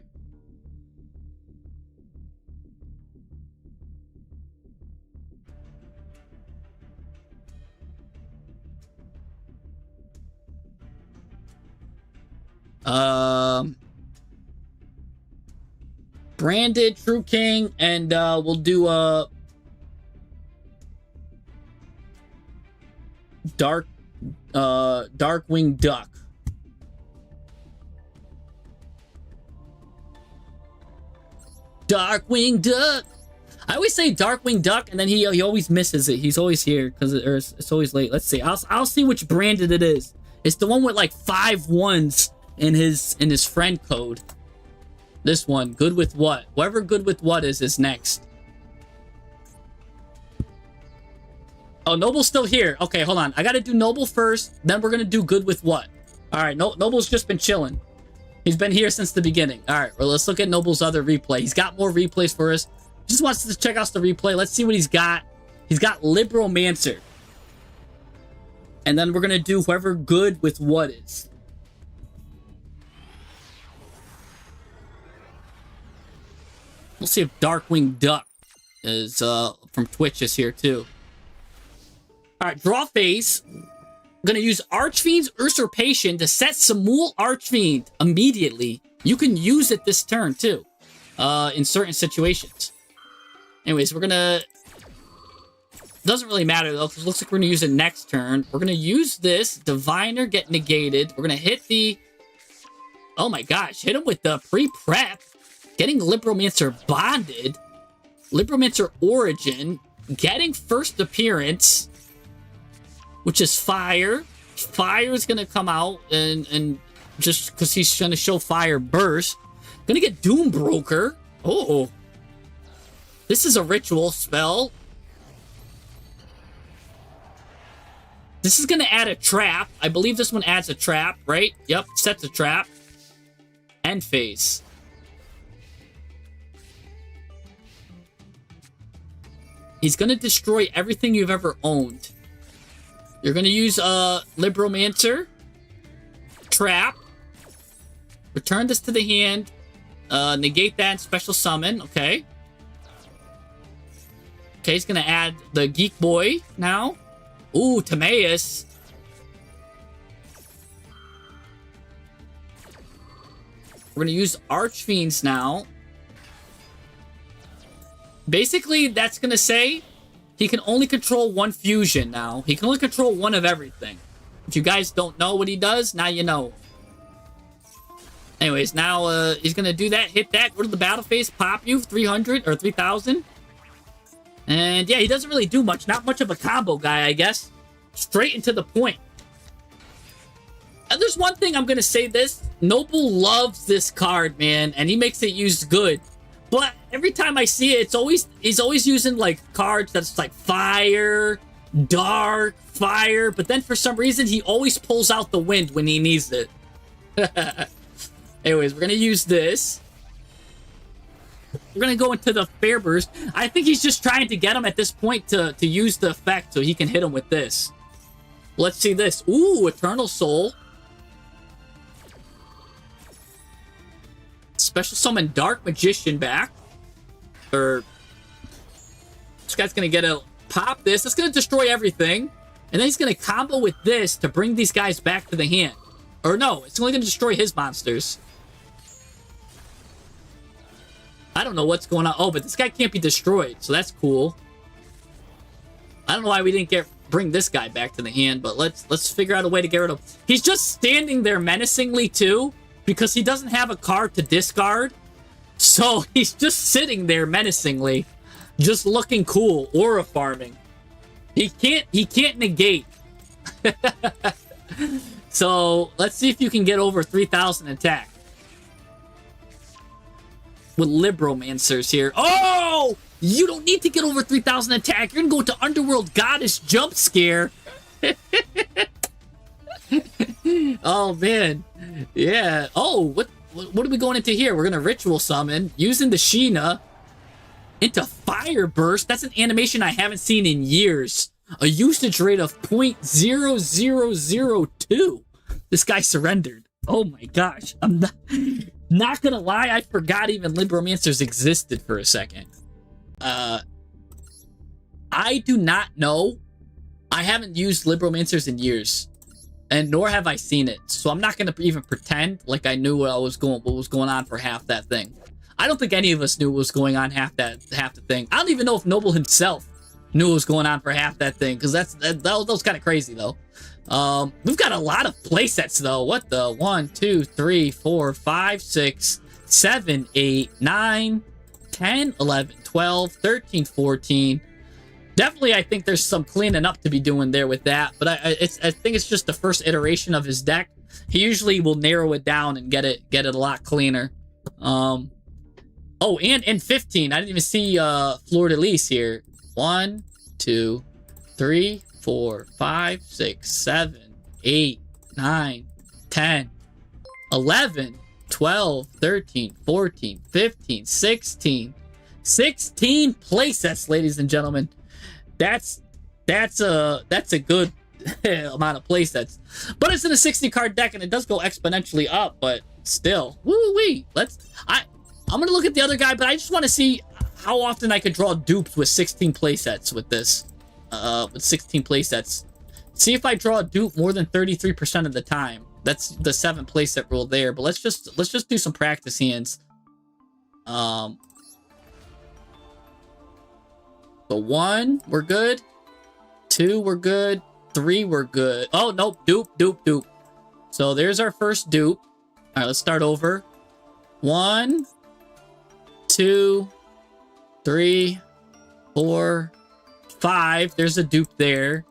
Speaker 3: Branded, True King, and we'll do Darkwing Duck. Darkwing Duck. I always say Darkwing Duck, and then he always misses it. He's always here because it's always late. Let's see. I'll see which branded it is. It's the one with like 5 1s in his friend code. This one, good with what? Whoever good with what is next. Oh, Noble's still here. Okay, hold on. I gotta do Noble first, then we're gonna do good with what. All right, Noble's just been chilling. He's been here since the beginning. All right, well, let's look at Noble's other replay. He's got more replays for us. Just wants to check out the replay. Let's see what he's got. He's got Libromancer. And then we're gonna do whoever good with what is. We'll see if Darkwing Duck is from Twitch is here too. All right, draw phase. I'm gonna use Archfiend's Usurpation to set Samul Archfiend immediately. You can use it this turn too, in certain situations. Anyways, we're gonna. Doesn't really matter though, because it looks like we're gonna use it next turn. We're gonna use this Diviner, get negated. We're gonna hit the. Oh my gosh, hit him with the pre-prep. Getting Libromancer bonded. Libromancer Origin. Getting first appearance. Which is Fire. Fire is gonna come out and just because he's gonna show Fire Burst. Gonna get Doom Broker. Oh. This is a ritual spell. This is gonna add a trap. I believe this one adds a trap, right? Yep, sets a trap. End phase. He's gonna destroy everything you've ever owned. You're gonna use Libromancer. Trap. Return this to the hand. Negate that and special summon. Okay. Okay, he's gonna add the Geek Boy now. Ooh, Timaeus. We're gonna use Archfiends now. Basically, that's gonna say he can only control one fusion now. He can only control one of everything. If you guys don't know what he does, now you know. Anyways, now he's gonna do that, hit that, go to the battle phase, pop you 300 or 3,000. And yeah, he doesn't really do much. Not much of a combo guy, I guess. Straight into the point. And there's one thing I'm gonna say this. Noble loves this card, man, and he makes it used good. But every time I see it, he's always using like cards that's like fire, dark, fire, but then for some reason he always pulls out the wind when he needs it. Anyways, we're gonna use this. We're gonna go into the Fair Burst. I think he's just trying to get him at this point to use the effect so he can hit him with this. Let's see this. Ooh, Eternal Soul. Special summon Dark Magician back. Or this guy's gonna get a pop this. It's gonna destroy everything. And then he's gonna combo with this to bring these guys back to the hand. Or no, it's only gonna destroy his monsters. I don't know what's going on. Oh, but this guy can't be destroyed, so that's cool. I don't know why we didn't bring this guy back to the hand, but let's figure out a way to get rid of him. He's just standing there menacingly too, because he doesn't have a card to discard. So he's just sitting there menacingly, just looking cool, aura farming. He can't negate. So let's see if you can get over 3,000 attack. With Libromancers here. Oh! You don't need to get over 3,000 attack. You're gonna go to Underworld Goddess Jump Scare. Oh, man. Yeah. Oh, what are we going into here? We're gonna Ritual Summon using the Sheena into Fire Burst. That's an animation I haven't seen in years. A usage rate of 0.0002. This guy surrendered. Oh my gosh. I'm not gonna lie, I forgot even Libromancers existed for a second. I do not know. I haven't used Libromancers in years. And nor have I seen it. So I'm not gonna even pretend like I knew what was going on for half that thing. I don't think any of us knew what was going on half the thing. I don't even know if Noble himself knew what was going on for half that thing, because that was kind of crazy though. We've got a lot of playsets though. What the 1, 2, 3, 4, 5, 6, 7, 8, 9, 10, 11, 12, 13, 14. Definitely, I think there's some cleaning up to be doing there with that. But I think it's just the first iteration of his deck. He usually will narrow it down and get it a lot cleaner. Oh, and 15. I didn't even see Fleur de Lis here. 1, 2, 3, 4, 5, 6, 7, 8, 9, 10, 11, 12, 13, 14, 15, 16. 16 playsets, ladies and gentlemen. That's a good amount of playsets. But it's in a 60 card deck and it does go exponentially up, but still. Woo-wee. I'm gonna look at the other guy, but I just want to see how often I could draw dupes with 16 playsets with this. With 16 playsets. See if I draw a dupe more than 33% of the time. That's the 7 playset rule there. But let's just do some practice hands. So 1, we're good. 2, we're good. 3, we're good. Oh, nope. Dupe. So there's our first dupe. All right, let's start over. 1, 2, 3, 4, 5. There's a dupe there.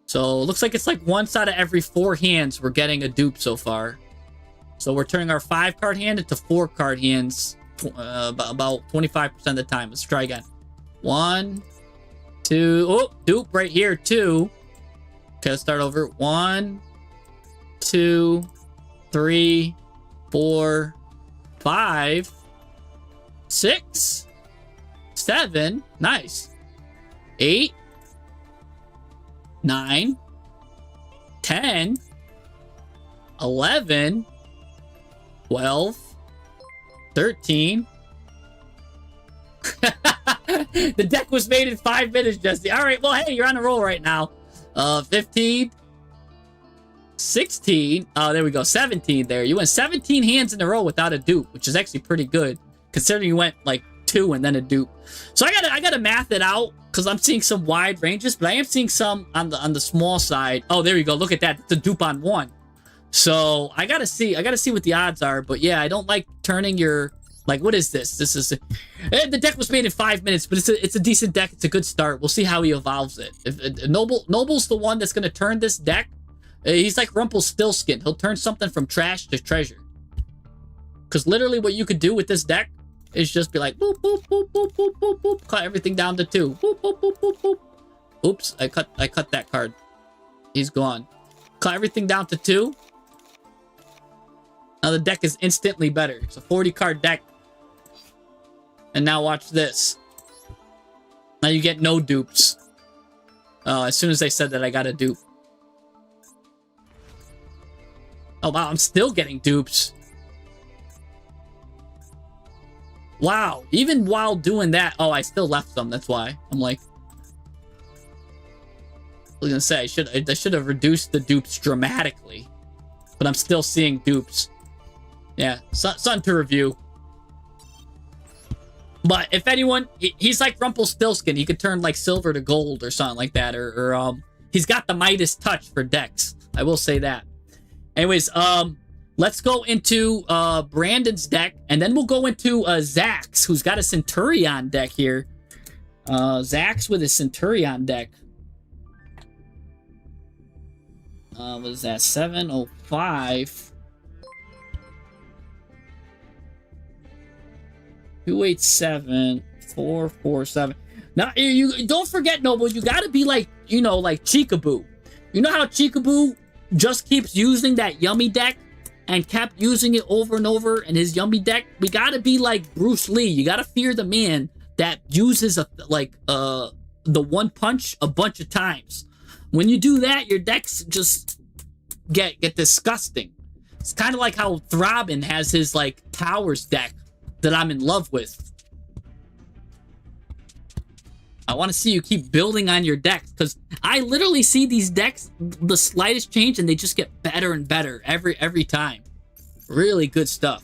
Speaker 3: So it looks like it's like once out of every 4 hands we're getting a dupe so far. So we're turning our 5-card hand into 4-card hands about 25% of the time. Let's try again. 1, 2. Oh, dupe right here, 2. Okay, let's start over. 1, 2, 3, 4, 5, 6, 7. Nice. 8, 9, 10, 11, 12, 13. The deck was made in 5 minutes, Jesse. All right, well, hey, you're on a roll right now. 15, 16. Oh, there we go. 17 there. You went 17 hands in a row without a dupe, which is actually pretty good, considering you went like 2 and then a dupe. So I gotta math it out, because I'm seeing some wide ranges, but I am seeing some on the small side. Oh, there you go. Look at that. It's a dupe on 1. So I gotta see what the odds are. But yeah, I don't like turning your, like, what is this? This is the deck was made in 5 minutes, but it's a decent deck. It's a good start. We'll see how he evolves it. If Noble's the one that's gonna turn this deck. He's like Rumpelstiltskin. He'll turn something from trash to treasure. Because literally what you could do with this deck is just be like, boop, boop, boop, boop, boop, boop, boop. Cut everything down to 2. Boop, boop, boop, boop, boop. Oops, I cut that card. He's gone. Cut everything down to 2. Now the deck is instantly better. It's a 40-card deck. And now watch this. Now you get no dupes. As soon as I said that, I got a dupe. Oh, wow, I'm still getting dupes. Wow, even while doing that, oh, I still left some. That's why I'm like, I was gonna say I should have reduced the dupes dramatically, but I'm still seeing dupes. Yeah, something to review. But if anyone, he's like Rumpelstiltskin. He could turn like silver to gold or something like that, or he's got the Midas touch for decks. I will say that. Anyways, let's go into Brandon's deck, and then we'll go into Zach's, who's got a Centurion deck here. Zach's with a Centurion deck. What is that? 705. 287 447. Now you don't forget, Noble. You got to be like, you know, like Chicaboo. You know how Chicaboo just keeps using that Yummy deck and kept using it over and over in his Yummy deck? We got to be like Bruce Lee. You got to fear the man that uses the one punch a bunch of times. When you do that, your decks just get disgusting. It's kind of like how Throbbing has his like Towers deck that I'm in love with. I want to see you keep building on your decks, because I literally see these decks, the slightest change, and they just get better and better every time. Really good stuff.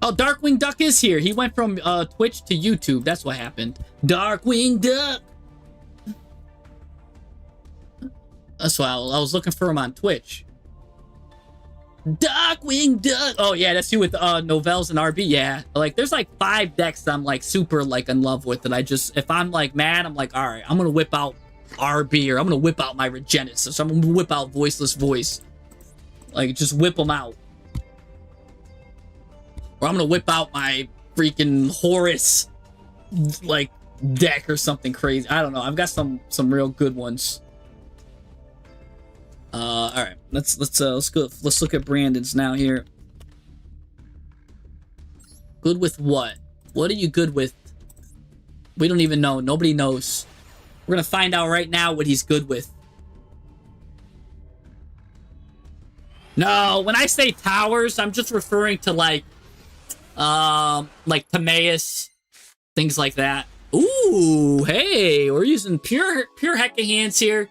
Speaker 3: Oh, Darkwing Duck is here. He went from Twitch to YouTube. That's what happened. Darkwing Duck. That's why I was looking for him on Twitch. Darkwing Duck. Oh yeah, that's you with Novels and RB. Yeah, like there's like 5 decks that I'm like super like in love with, that I just, if I'm like mad, I'm like, all right, I'm gonna whip out RB, or I'm gonna whip out my Regenesis, I'm gonna whip out Voiceless Voice, like just whip them out, or I'm gonna whip out my freaking Horus like deck or something crazy. I don't know. I've got some real good ones. All right, let's go. Let's look at Brandon's now here. Good with what? What are you good with? We don't even know. Nobody knows. We're gonna find out right now what he's good with. No, when I say towers, I'm just referring to like Timaeus, things like that. Ooh, hey, we're using pure Hecka hands here.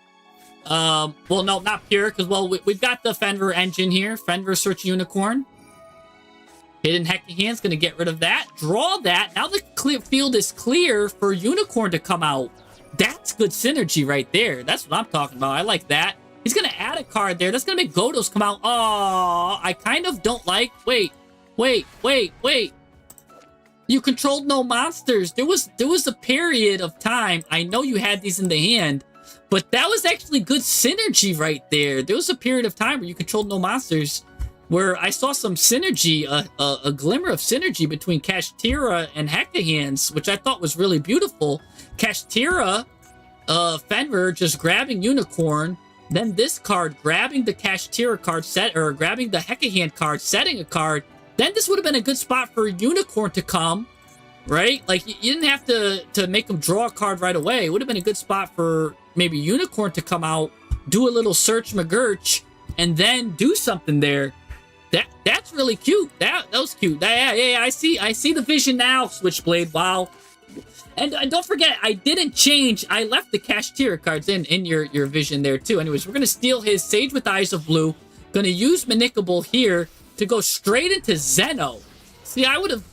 Speaker 3: Well, no, not pure, because, well, we've got the Fenrir engine here. Fenrir Search Unicorn. Hidden Hecka hands, gonna get rid of that. Draw that. Now the field is clear for Unicorn to come out. That's good synergy right there. That's what I'm talking about. I like that. He's gonna add a card there. That's gonna make Godos come out. Oh, I kind of don't like... Wait. You controlled no monsters. There was a period of time. I know you had these in the hand, but that was actually good synergy right there. There was a period of time where you controlled no monsters, where I saw some synergy, a glimmer of synergy between Kashtira and Hecka hands, which I thought was really beautiful. Kashtira, Fenrir just grabbing Unicorn, then this card grabbing the Kashtira card set, or grabbing the Hecka hand card, setting a card. Then this would have been a good spot for Unicorn to come, right? Like, you didn't have to make him draw a card right away. It would have been a good spot for maybe Unicorn to come out, do a little Search McGurch, and then do something there. That's really cute. That was cute. Yeah, I see the vision now, Switchblade. Wow. And don't forget, I didn't change. I left the Kashtira cards in your vision there, too. Anyways, we're going to steal his Sage with Eyes of Blue. Going to use Manicable here to go straight into Zeno. See, I would have...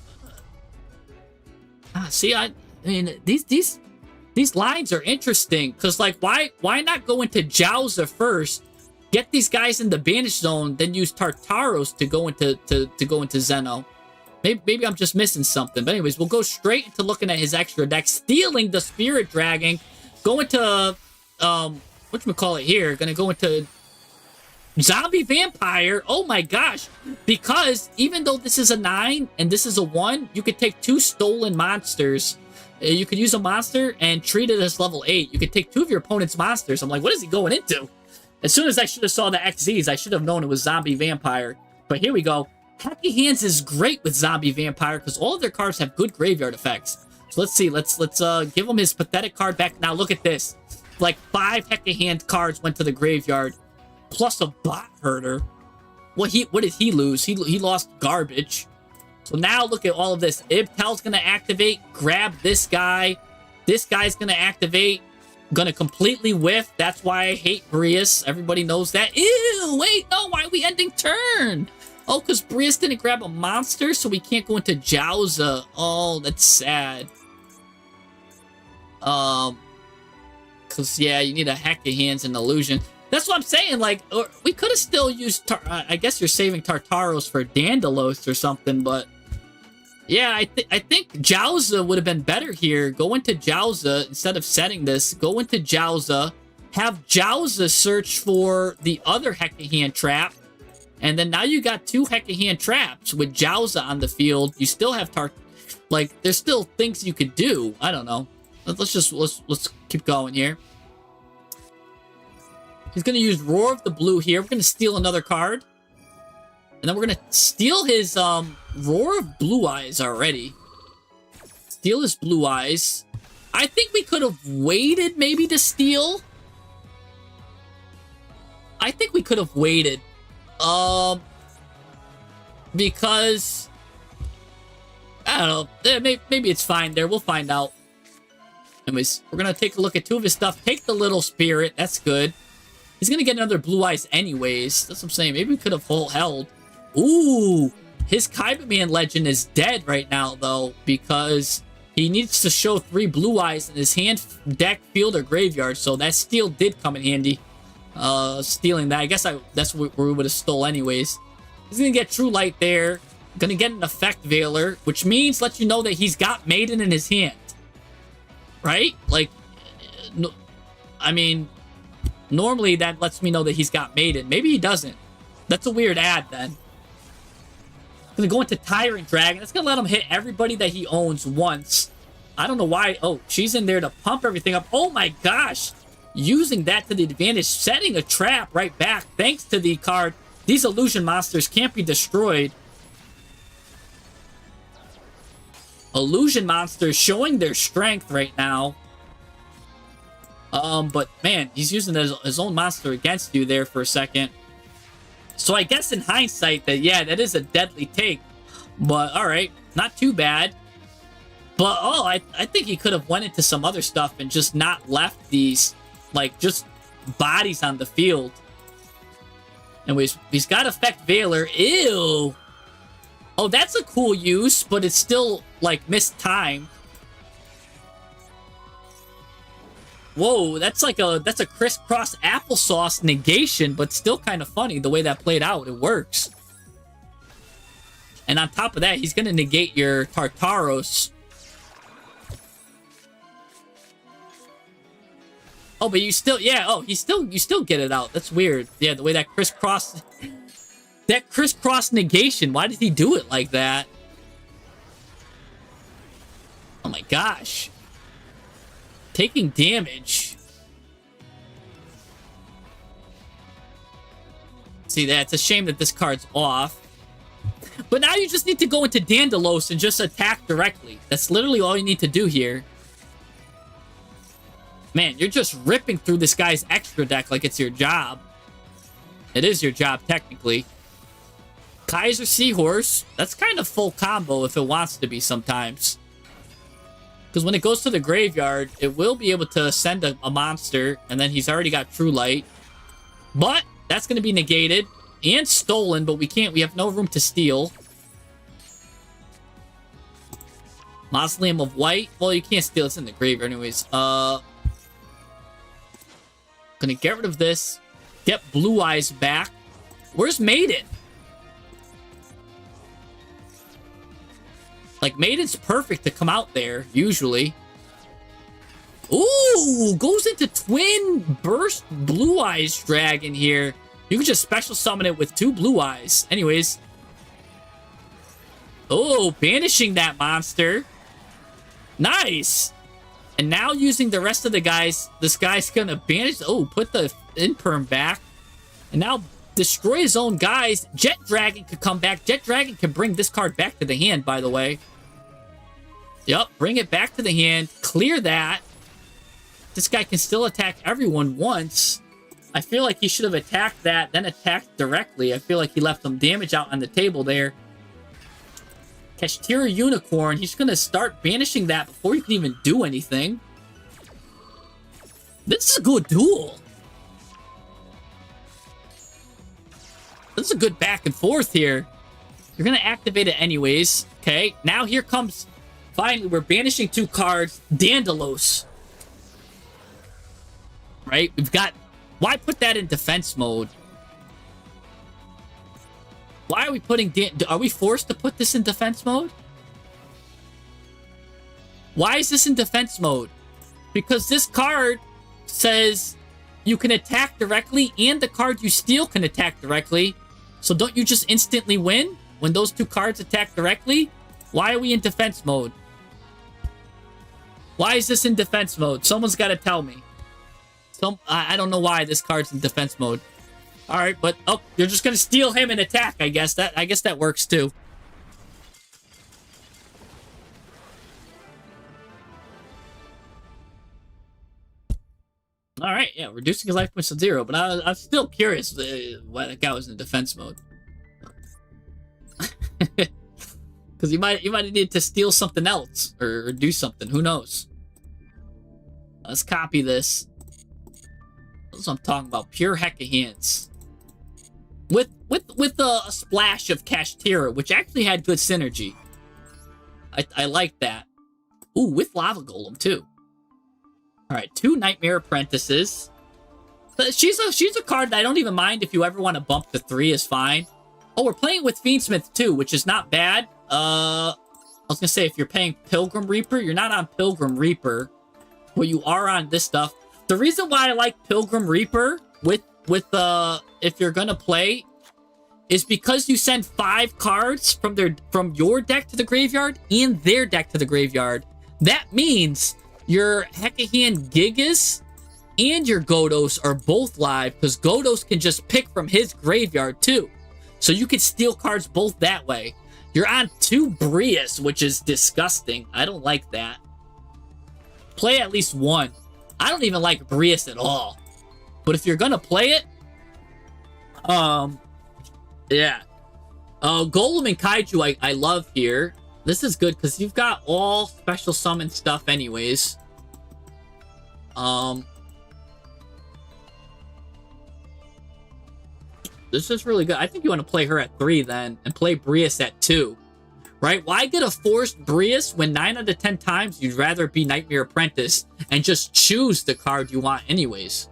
Speaker 3: I mean, these lines are interesting. Because, like, why not go into Jowza first, get these guys in the Banish Zone, then use Tartaros to go into Zeno? Maybe I'm just missing something. But anyways, we'll go straight into looking at his extra deck, stealing the Spirit Dragon, go into, whatchamacallit here, gonna go into Zombie Vampire. Oh my gosh. Because even though this is a 9 and this is a 1, you could take 2 stolen monsters. You could use a monster and treat it as level 8. You could take 2 of your opponent's monsters. I'm like, what is he going into? As soon as I should have saw the XZs, I should have known it was Zombie Vampire. But here we go. Happy Hands is great with Zombie Vampire because all of their cards have good graveyard effects. So let's see. Let's give him his pathetic card back. Now look at this. Like 5 Hecka Hand cards went to the graveyard, plus a Bot Herder. What did he lose? He lost garbage. So now look at all of this. Ibtel's gonna activate. Grab this guy. This guy's gonna activate. Gonna completely whiff. That's why I hate Brius. Everybody knows that. Ew, wait, no, why are we ending turn? Oh, because Brius didn't grab a monster, so we can't go into Jowza. Oh, that's sad. Because, yeah, you need a Hecka Hands and Illusion. That's what I'm saying, like, we could have still used, I guess you're saving Tartaros for Dandalos or something, but... Yeah, I think Jowza would have been better here. Go into Jowza instead of setting this. Go into Jowza. Have Jowza search for the other Hecka Hand trap. And then now you got 2 Hecka Hand traps with Jowza on the field. You still have there's still things you could do. I don't know. Let's keep going here. He's gonna use Roar of the Blue here. We're gonna steal another card. And then we're gonna steal his Roar of Blue Eyes already. Steal his Blue Eyes. I think we could have waited maybe to steal. I think we could have waited. Because I don't know. Maybe it's fine there. We'll find out. Anyways, we're gonna take a look at 2 of his stuff. Take the Little Spirit. That's good. He's gonna get another Blue Eyes anyways. That's what I'm saying. Maybe we could have held. Ooh, his Kaiba-Man legend is dead right now, though, because he needs to show 3 Blue Eyes in his hand, deck, field, or graveyard, so that steal did come in handy. Stealing that. I guess that's where we would have stole anyways. He's gonna get True Light there. Gonna get an Effect Veiler, which means lets you know that he's got Maiden in his hand. Right? Like, no, I mean, normally that lets me know that he's got Maiden. Maybe he doesn't. That's a weird ad then. Gonna go into Tyrant Dragon. That's gonna let him hit everybody that he owns once. I don't know why. Oh, she's in there to pump everything up. Oh my gosh. Using that to the advantage. Setting a trap right back. Thanks to the card. These illusion monsters can't be destroyed. Illusion monsters showing their strength right now. But man, he's using his own monster against you there for a second. So I guess in hindsight that, yeah, that is a deadly take. But, alright, not too bad. But, oh, I think he could have went into some other stuff and just not left these, like, just bodies on the field. Anyways, he's got Effect Veiler. Ew. Oh, that's a cool use, but it's still, like, mistimed. Whoa, that's a crisscross applesauce negation, but still kind of funny the way that played out. It works. And on top of that, he's going to negate your Tartaros. Oh, but you still, yeah, oh, you still get it out. That's weird. Yeah, the way that crisscross negation. Why did he do it like that? Oh my gosh. Taking damage. See, that's a shame that this card's off. But now you just need to go into Dandalos and just attack directly. That's literally all you need to do here. Man, you're just ripping through this guy's extra deck like it's your job. It is your job, technically. Kaiser Seahorse. That's kind of full combo if it wants to be sometimes. Because when it goes to the graveyard, it will be able to send a monster, and then he's already got True Light. But that's going to be negated and stolen, but we have no room to steal. Mausoleum of White. Well, you can't steal. It's in the graveyard anyways. Gonna get rid of this. Get Blue Eyes back. Where's Maiden? Like, Maiden's perfect to come out there, usually. Ooh, goes into Twin Burst Blue Eyes Dragon here. You can just special summon it with 2 Blue Eyes. Anyways. Oh, banishing that monster. Nice. And now using the rest of the guys, this guy's gonna banish. Oh, put the Imperm back. And now destroy his own guys. Jet Dragon could come back. Jet Dragon can bring this card back to the hand, by the way. Yep, bring it back to the hand. Clear that. This guy can still attack everyone once. I feel like he should have attacked that, then attacked directly. I feel like he left some damage out on the table there. Kashtira Unicorn. He's going to start banishing that before you can even do anything. This is a good duel. This is a good back and forth here. You're going to activate it anyways. Okay, now here comes... Finally, we're banishing 2 cards. Dandalos. Right? We've got... Why put that in defense mode? Why are we putting... Are we forced to put this in defense mode? Why is this in defense mode? Because this card says you can attack directly and the card you steal can attack directly. So don't you just instantly win when those 2 cards attack directly? Why are we in defense mode? Why is this in defense mode? Someone's got to tell me. I don't know why this card's in defense mode. All right, but oh, you're just gonna steal him and attack. I guess that works too. All right, yeah, reducing his life points to 0, but I'm still curious why that guy was in defense mode. Because you might need to steal something else or do something. Who knows? Let's copy this. That's what I'm talking about. Pure heck of hands. With a splash of Kashtira, which actually had good synergy. I like that. Ooh, with Lava Golem too. All right, 2 Nightmare Apprentices. But she's a card that I don't even mind if you ever want to bump to 3 is fine. Oh, we're playing with Fiendsmith too, which is not bad. I was gonna say if you're paying Pilgrim Reaper, you're not on Pilgrim Reaper, but you are on this stuff. The reason why I like Pilgrim Reaper with if you're gonna play is because you send 5 cards from your deck to the graveyard and their deck to the graveyard. That means your Hecahan Gigas and your Godos are both live because Godos can just pick from his graveyard too. So you can steal cards both that way. You're on 2 Brias, which is disgusting. I don't like that. Play at least 1. I don't even like Brias at all. But if you're gonna play it, Yeah. Golem and Kaiju I love here. This is good because you've got all special summon stuff anyways. This is really good. I think you want to play her at 3 then, and play Brius at 2. Right? Why get a forced Brius when 9 out of 10 times you'd rather be Nightmare Apprentice and just choose the card you want anyways?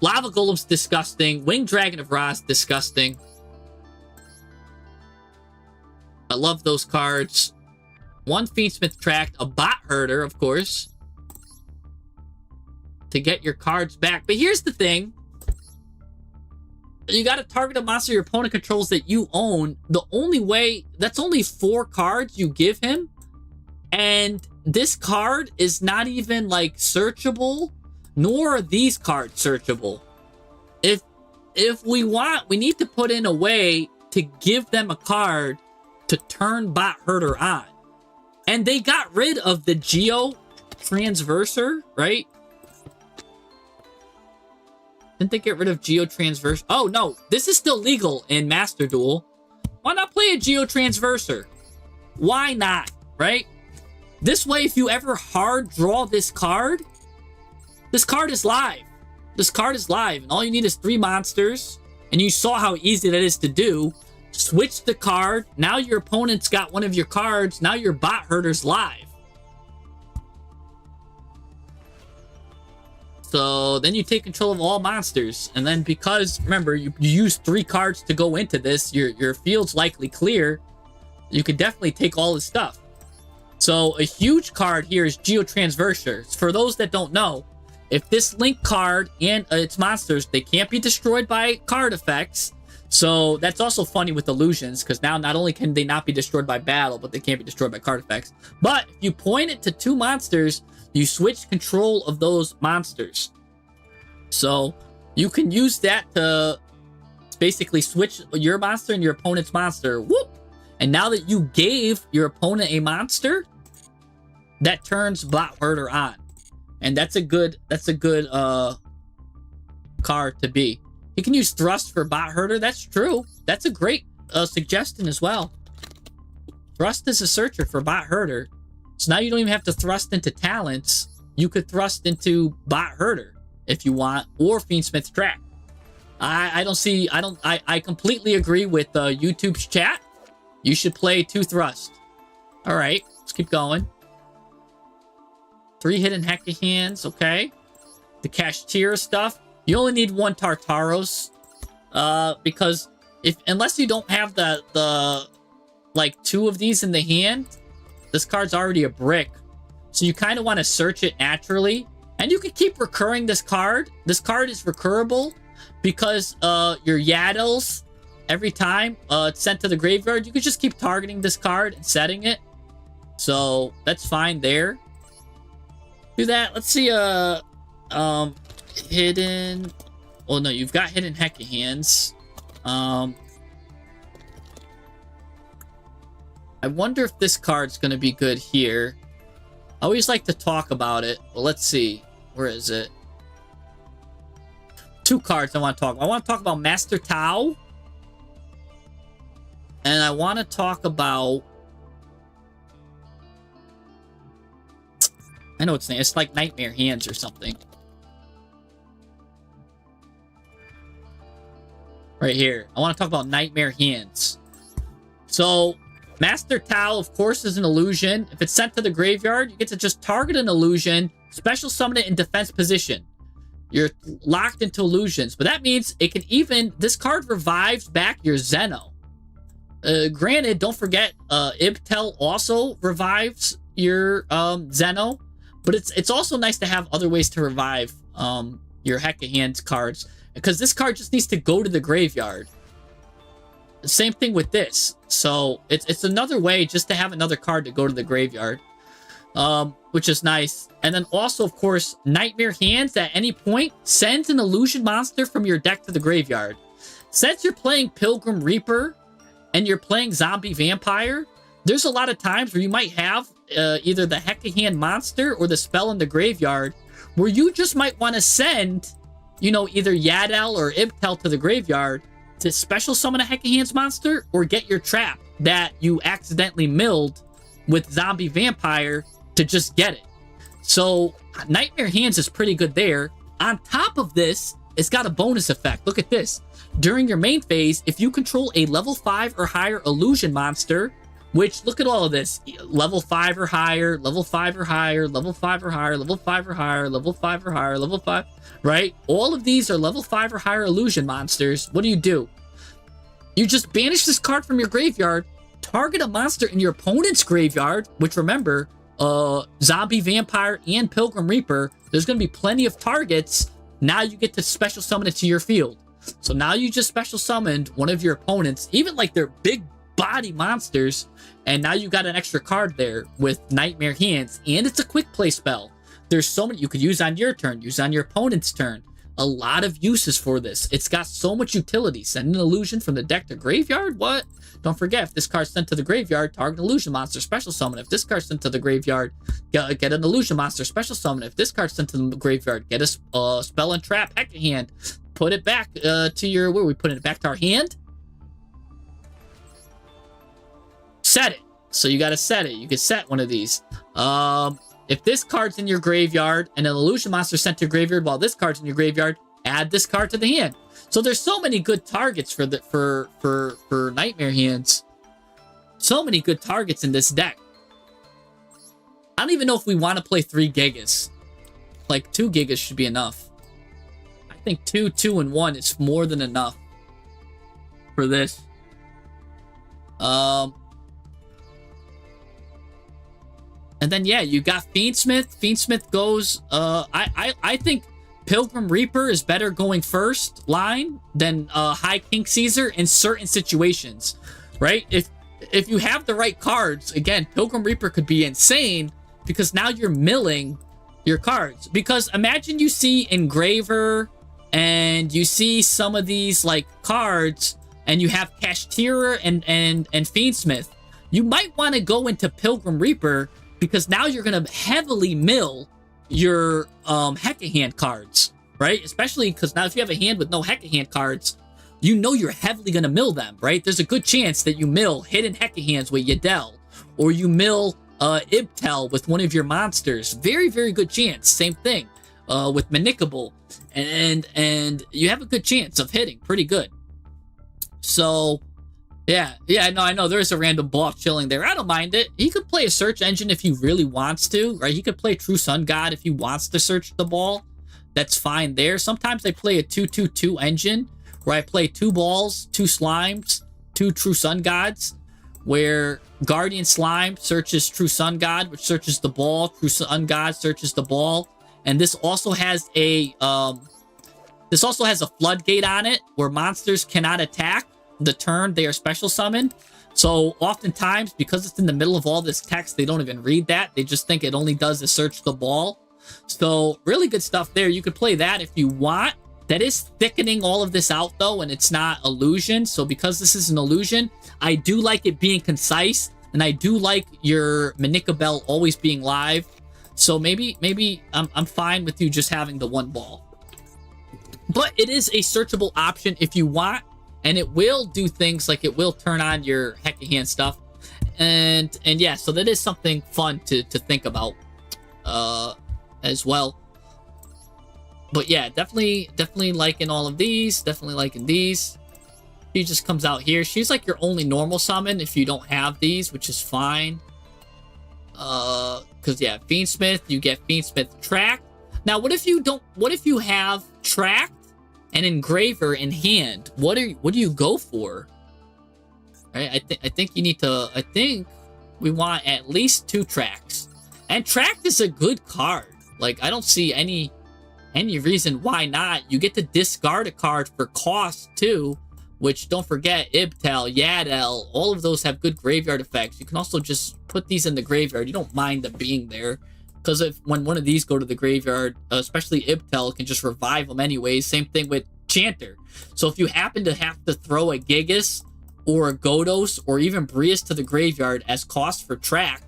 Speaker 3: Lava Golem's disgusting. Winged Dragon of Ra's disgusting. I love those cards. 1 Fiendsmith Tract, a Bot Herder, of course, to get your cards back. But here's the thing. You got to target a monster your opponent controls that you own. The only way, that's only 4 cards you give him. And this card is not even like searchable, nor are these cards searchable. If we want, we need to put in a way to give them a card to turn Bot Herder on. And they got rid of the YUGIOH Transverser, right? Didn't they get rid of YUGIOH Transverser? Oh, no. This is still legal in Master Duel. Why not play a YUGIOH Transverser? Why not, right? This way, if you ever hard draw this card is live. This card is live, and all you need is 3 monsters, and you saw how easy that is to do. Switch the card. Now your opponent's got one of your cards. Now your Bot Herder's live. So then you take control of all monsters. And then because, remember, you use 3 cards to go into this, your field's likely clear. You could definitely take all his stuff. So a huge card here is YUGIOH Transverser. For those that don't know, if this Link card and its monsters, they can't be destroyed by card effects. So that's also funny with illusions, because now not only can they not be destroyed by battle, but they can't be destroyed by card effects. But if you point it to 2 monsters, you switch control of those monsters. So you can use that to basically switch your monster and your opponent's monster. Whoop! And now that you gave your opponent a monster, that turns Bot Herder on. And that's a good card to be. You can use Thrust for Bot Herder. That's true. That's a great suggestion as well. Thrust is a searcher for Bot Herder. So now you don't even have to thrust into talents. You could thrust into Bot Herder if you want, or Fiendsmith Tract. I completely agree with YouTube's chat. You should play 2 Thrust. All right, let's keep going. 3 Hidden Hecka Hands, okay. The Cashier stuff. You only need 1 Tartaros, because unless you don't have the like 2 of these in the hand, this card's already a brick. So you kind of want to search it naturally, and you can keep recurring this card. This card is recurable because your Yaddles, every time it's sent to the graveyard, you can just keep targeting this card and setting it. So that's fine there. Do that. Let's see. Hidden. Oh no, you've got Hidden Hecka Hands. I wonder if this card's gonna be good here. I always like to talk about it. Well, let's see. Where is it? 2 cards I want to talk about. I want to talk about Master Tao. And I want to talk about... I know its name. It's like Nightmare Hands or something. Right here. I want to talk about Nightmare Hands. So, Master Tao, of course, is an illusion. If it's sent to the graveyard, you get to just target an illusion, special summon it in defense position. You're locked into illusions. But that means it can even... This card revives back your Zeno. Granted, don't forget, Ibtel also revives your Zeno. But it's also nice to have other ways to revive your Hecka Hands cards. Because this card just needs to go to the graveyard. Same thing with this. So it's another way just to have another card to go to the graveyard. Which is nice. And then also, of course, Nightmare Hands at any point sends an illusion monster from your deck to the graveyard. Since you're playing Pilgrim Reaper and you're playing Zombie Vampire, there's a lot of times where you might have either the Hecka Hand monster or the spell in the graveyard where you just might want to send, you know, either Yaddle or Ibtel to the graveyard to special summon a Heck of Hands monster or get your trap that you accidentally milled with Zombie Vampire to just get it. So Nightmare Hands is pretty good there. On top of this, it's got a bonus effect. Look at this. During your main phase, if you control a level 5 or higher illusion monster, which, look at all of this. Level 5 or higher, level 5 or higher, level 5 or higher, level 5 or higher, level 5 or higher, level 5, right? All of these are level 5 or higher illusion monsters. What do? You just banish this card from your graveyard, target a monster in your opponent's graveyard, which, remember, Zombie Vampire and Pilgrim Reaper, there's going to be plenty of targets. Now you get to special summon it to your field. So now you just special summoned one of your opponents, even like their big body monsters, and now you got an extra card there with Nightmare Hands, and it's a quick play spell. There's so many you could use on your turn, use on your opponent's turn. A lot of uses for this. It's got so much utility. Send an illusion from the deck to graveyard? What? Don't forget, if this card's sent to the graveyard, target an illusion monster, special summon. If this card's sent to the graveyard, get an illusion monster, special summon. If this card's sent to the graveyard, get a spell and trap, Heck of Hand. Put it back to your, where are we putting it? Back to our hand? Set it. So you got to set it. You can set one of these. If this card's in your graveyard and an illusion monster sent to your graveyard while this card's in your graveyard, add this card to the hand. So there's so many good targets for the for Nightmare Hands. So many good targets in this deck. I don't even know if we want to play 3 Gigas. Like 2 Gigas should be enough. I think 2, 2, and 1 is more than enough for this. And then, yeah, you got Fiendsmith. Fiendsmith goes, I think Pilgrim Reaper is better going first line than High King Caesar in certain situations, right? If you have the right cards, again, Pilgrim Reaper could be insane because now you're milling your cards. Because imagine you see Engraver and you see some of these like cards and you have Kashtira and Fiendsmith. You might want to go into Pilgrim Reaper because now you're going to heavily mill your Heck of Hand cards, right? Especially because now if you have a hand with no Heck of Hand cards, you know you're heavily going to mill them, right? There's a good chance that you mill Hidden Heck of Hands with Yadel, or you mill Ibtel with one of your monsters. Very, very good chance. Same thing with Manicable. And you have a good chance of hitting pretty good. So... Yeah, no, I know there's a random boss chilling there. I don't mind it. He could play a search engine if he really wants to, right? He could play True Sun God if he wants to search the ball. That's fine there. Sometimes I play a 2-2-2 engine where I play 2 balls, 2 slimes, 2 True Sun Gods, where Guardian Slime searches True Sun God, which searches the ball. True Sun God searches the ball. And this also has a floodgate on it where monsters cannot attack the turn they are special summoned. So oftentimes, because it's in the middle of all this text, they don't even read that. They just think it only does is search the ball. So really good stuff there. You could play that if you want. That is thickening all of this out though, and it's not illusion. So because this is an illusion, I do like it being concise, and I do like your Manicabel always being live. So maybe I'm fine with you just having the 1 ball. But it is a searchable option if you want. And it will do things like it will turn on your Heck of Hand stuff. And yeah, so that is something fun to think about as well. But yeah, definitely liking all of these. Definitely liking these. She just comes out here. She's like your only normal summon if you don't have these, which is fine. Because yeah, Fiendsmith, you get Fiendsmith Track. Now, what if you have Track and Engraver in hand? What do you go for? Right? I think you need to. I think we want at least 2 Tracks. And Track is a good card. Like, I don't see any reason why not. You get to discard a card for cost too. Which, don't forget, Ibtel, Yadel, all of those have good graveyard effects. You can also just put these in the graveyard. You don't mind them being there. Because when one of these go to the graveyard, especially Ibtel, can just revive them anyways. Same thing with Chanter. So if you happen to have to throw a Gigas or a Godos or even Brias to the graveyard as cost for Track,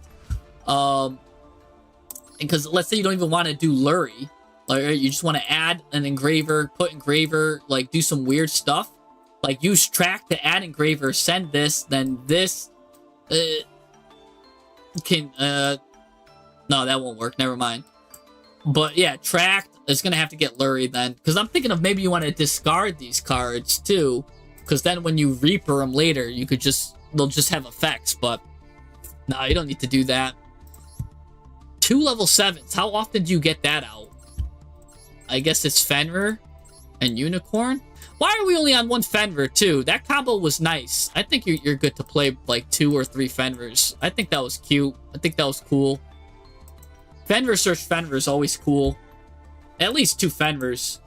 Speaker 3: because let's say you don't even want to do Lurie, like you just want to add an Engraver, put Engraver, like do some weird stuff, Like, use track to add engraver, send this, then this can, no, that won't work, never mind. But yeah, tracked is gonna have to get Lurie then, because I'm thinking of maybe you want to discard these cards too, because then when you Reaper them later, you could just, they'll just have effects, but no, you don't need to do that. 2 level 7s, how often do you get that out? I guess it's Fenrir and Unicorn. Why are we only on 1 Fenrir too? That combo was nice. I think you're good to play like 2 or 3 Fenrirs. I think that was cute. I think that was cool. Fenrir search Fenrir is always cool. At least 2 Fenrirs.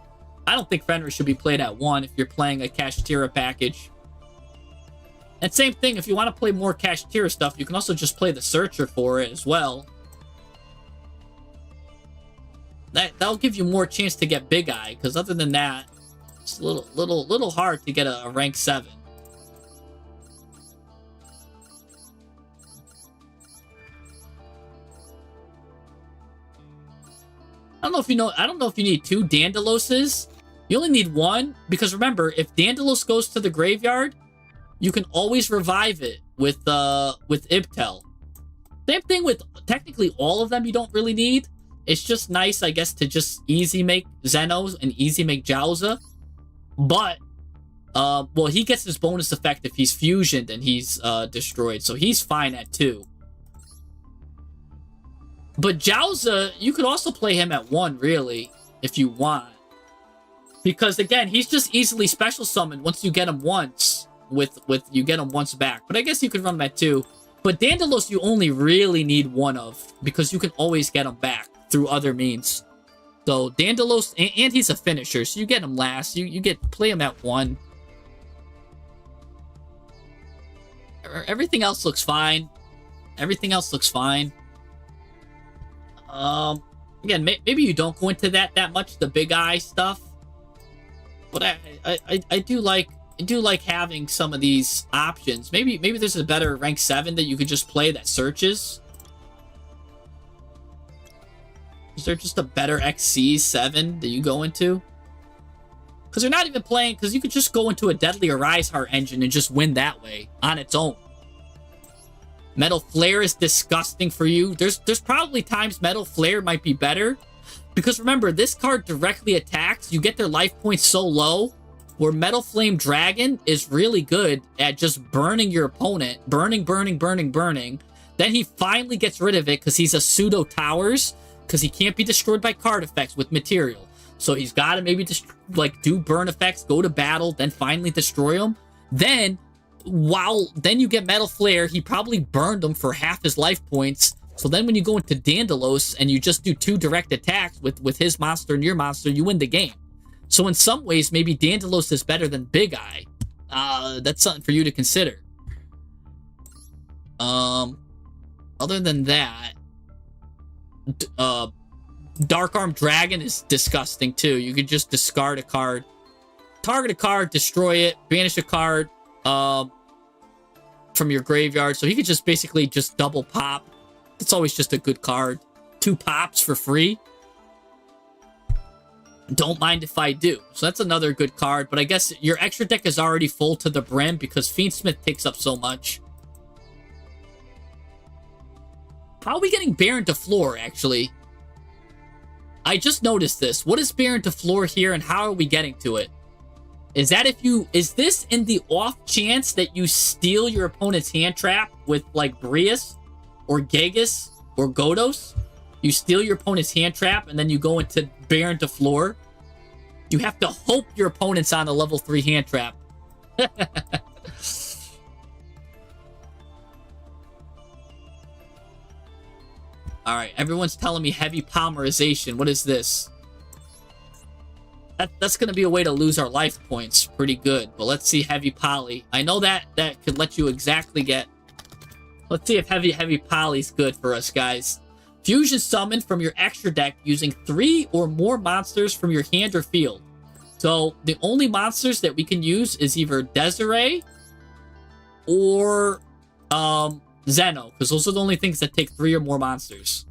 Speaker 3: I don't think Fenrir should be played at 1 if you're playing a Kashtira package. And same thing, if you want to play more Kashtira stuff, you can also just play the Searcher for it as well. That'll give you more chance to get Big Eye, because other than that, it's a little hard to get a rank 7. I don't know if you need 2 Dandaloses. You only need 1, because remember, if Dandalos goes to the graveyard, you can always revive it with Ibtel. Same thing with technically all of them you don't really need. It's just nice, I guess, to just easy make Zenos and easy make Jowza. But, well, he gets his bonus effect if he's fusioned and he's destroyed, so he's fine at 2. But Jowza, you could also play him at 1, really, if you want. Because, again, he's just easily special summoned once you get him once, with you get him once back. But I guess you could run him at 2. But Dandalos you only really need 1 of, because you can always get him back through other means. So Dandalos, and he's a finisher, so you get him last. You play him at 1. Everything else looks fine. Everything else looks fine. Again, maybe you don't go into that much, the Big Eye stuff. But I do like having some of these options. Maybe there's a better rank 7 that you could just play that searches. Is there just a better XC 7 that you go into? Because you're not even playing, because you could just go into a Deadly Arise Heart engine and just win that way on its own. Metal Flare is disgusting for you. There's probably times Metal Flare might be better. Because remember, this card directly attacks. You get their life points so low. Where Metal Flame Dragon is really good at just burning your opponent. Burning. Then he finally gets rid of it because he's a pseudo towers. Because he can't be destroyed by card effects with material. So he's got to maybe just like do burn effects, go to battle, then finally destroy them. Then you get Metal Flare. He probably burned them for half his life points. So then when you go into Dandalos and you just do 2 direct attacks with his monster and your monster, you win the game. So in some ways, maybe Dandalos is better than Big Eye. That's something for you to consider. Other than that, Dark Arm Dragon is disgusting too. You could just discard a card, target a card, destroy it, banish a card from your graveyard. So he could just basically just double pop. It's always just a good card. 2 pops for free. Don't mind if I do. So that's another good card. But I guess your extra deck is already full to the brim because Fiendsmith takes up so much. How are we getting Baron to floor, actually? I just noticed this. What is Baron to floor here, and how are we getting to it? Is this in the off chance that you steal your opponent's hand trap with, like, Brius, or Gigas, or Godos? You steal your opponent's hand trap, and then you go into Baron to floor? You have to hope your opponent's on a level 3 hand trap. Alright, everyone's telling me heavy polymerization. What is this? That's going to be a way to lose our life points pretty good. But let's see heavy poly. I know that could let you exactly get... Let's see if heavy poly's good for us, guys. Fusion summon from your extra deck using 3 or more monsters from your hand or field. So the only monsters that we can use is either Desiree or Zeno, because those are the only things that take 3 or more monsters.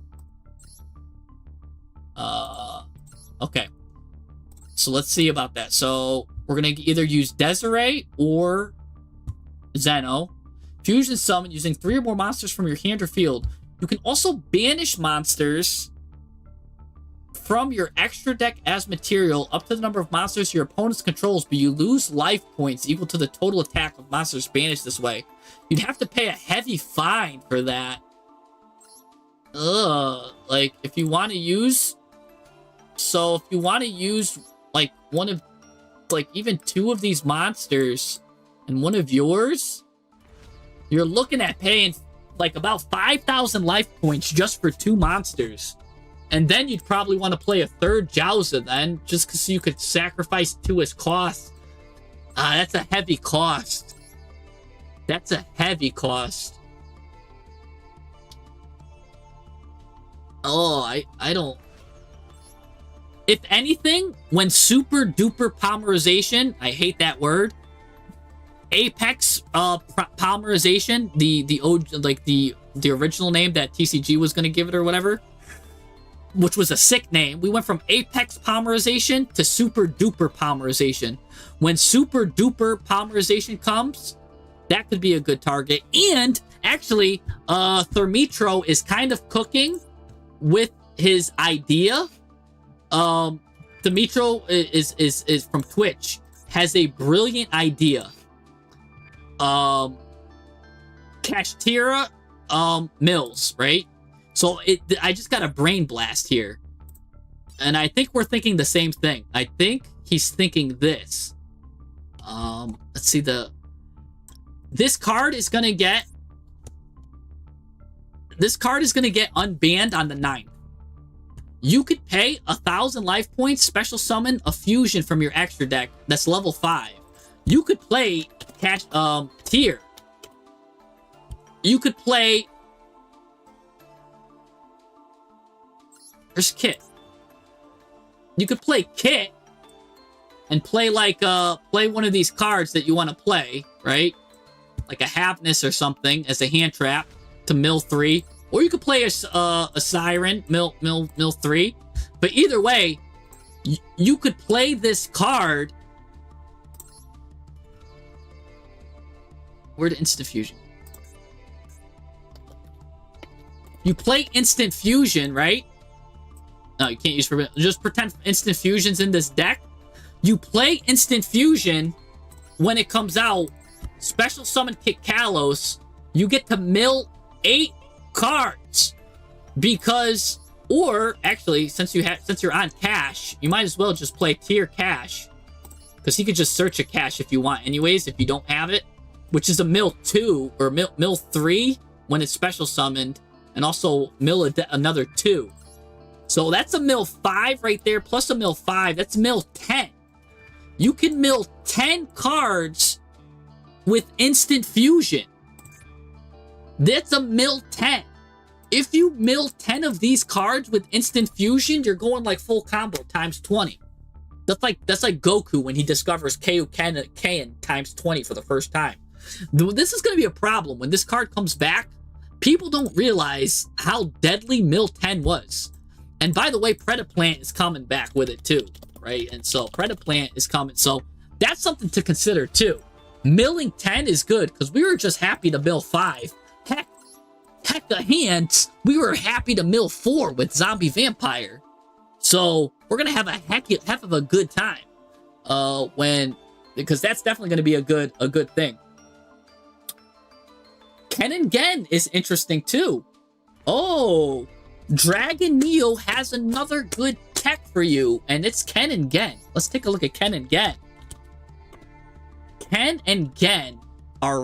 Speaker 3: Okay. So let's see about that. So we're going to either use Desiree or Zeno. Fusion summon using 3 or more monsters from your hand or field. You can also banish monsters from your extra deck as material up to the number of monsters your opponent controls, but you lose life points equal to the total attack of monsters banished this way. You'd have to pay a heavy fine for that. Like, if you want to use... So, if you want to use, like, one of... Like, even 2 of these monsters and one of yours, you're looking at paying, like, about 5,000 life points just for 2 monsters. And then you'd probably want to play a 3rd Jowza then, just because you could sacrifice 2 as cost. That's a heavy cost. That's a heavy cost. Oh, I don't... If anything, when super duper polymerization, I hate that word, Apex polymerization, the original name that TCG was going to give it or whatever, which was a sick name. We went from Apex polymerization to super duper polymerization. When super duper polymerization comes, that could be a good target. And actually, Thermitro is kind of cooking with his idea. Thermitro is from Twitch, has a brilliant idea. Kashtira Mills, right? So I just got a brain blast here. And I think we're thinking the same thing. I think he's thinking this. Let's see this card is gonna get unbanned on the 9th. You could pay 1,000 life points, special summon a fusion from your extra deck that's level 5. You could play Tier. You could play... There's Kit. You could play Kit and play like play one of these cards that you want to play, right? Like a Happiness or something as a hand trap to mill 3. Or you could play a Siren, mill 3. But either way, you could play this card. Where to Instant Fusion? You play Instant Fusion, right? No, you can't use for... Just pretend Instant Fusion's in this deck. You play Instant Fusion when it comes out. Special summon Kit Kalos. You get to mill 8 cards. Because... Or, actually, since you're on cash, you might as well just play Tier Cash. Because he could just search a cash if you want anyways, if you don't have it. Which is a mill 2, or mill 3 when it's special summoned. And also mill another 2. So that's a mill 5 right there, plus a mill 5. That's mill 10. You can mill 10 cards with Instant Fusion. That's a mill 10. If you mill 10 of these cards with Instant Fusion, you're going like full combo times 20. That's like Goku when he discovers Kaioken times 20 for the first time. This is going to be a problem. When this card comes back, people don't realize how deadly mill 10 was. And by the way, Predaplant is coming back with it too, right? And so Predaplant is coming. So that's something to consider too. Milling 10 is good because we were just happy to mill 5. Heck of hands, we were happy to mill 4 with Zombie Vampire. So we're going to have a heck of a good time because that's definitely going to be a good thing. Ken and Gen is interesting too. Oh, Dragon Neo has another good tech for you, and it's Ken and Gen. Let's take a look at Ken and Gen. Ken and Gen are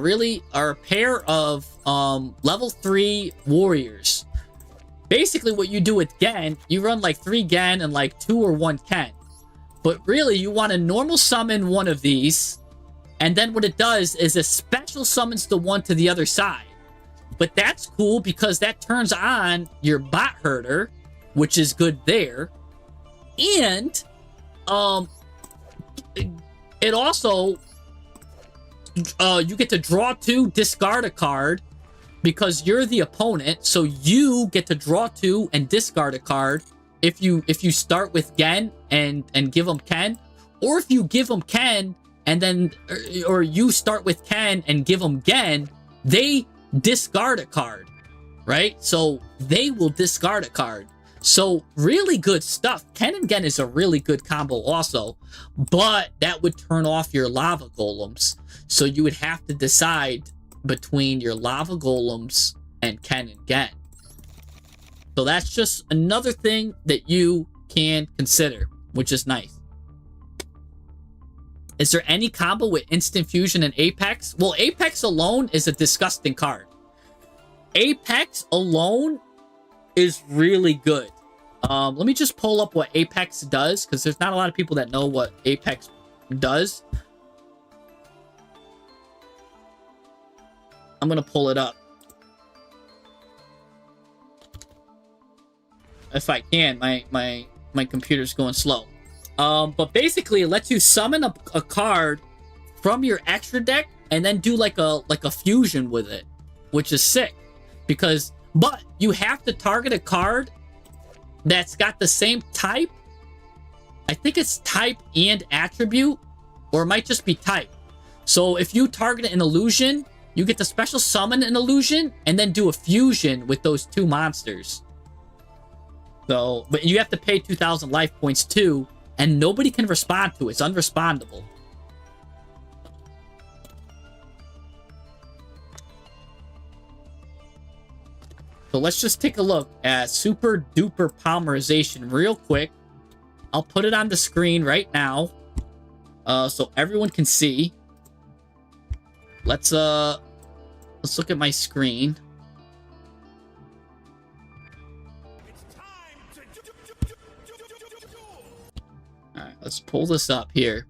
Speaker 3: a pair of level 3 warriors. Basically, what you do with Gen, you run like 3 Gen and like 2 or 1 Ken. But really, you want to normal summon one of these, and then what it does is it special summons the one to the other side. But that's cool because that turns on your bot herder, which is good there. And it also you get to draw 2, discard a card because you're the opponent, so you get to draw 2 and discard a card if you start with Gen and give them Ken, Or if you give them Ken, and then, or you start with Ken and give them Gen, they discard a card, right? So they will discard a card. So really good stuff. Ken and Gen is a really good combo also, but that would turn off your lava golems. So you would have to decide between your lava golems and Ken and Gen. So that's just another thing that you can consider, which is nice. Is there any combo with Instant Fusion and Apex? Well, Apex alone is a disgusting card. Apex alone is really good. Let me just pull up what Apex does, because there's not a lot of people that know what Apex does. I'm going to pull it up. If I can, my computer's going slow. But basically, it lets you summon a card from your extra deck and then do like a fusion with it, which is sick. But you have to target a card that's got the same type. I think it's type and attribute, or it might just be type. So if you target an illusion, you get to special summon an illusion and then do a fusion with those two monsters. So, but you have to pay 2,000 life points too. And nobody can respond to it. It's unrespondable. So let's just take a look at Super Duper Polymerization real quick. I'll put it on the screen right now, so everyone can see. Let's look at my screen. Alright, let's pull this up here.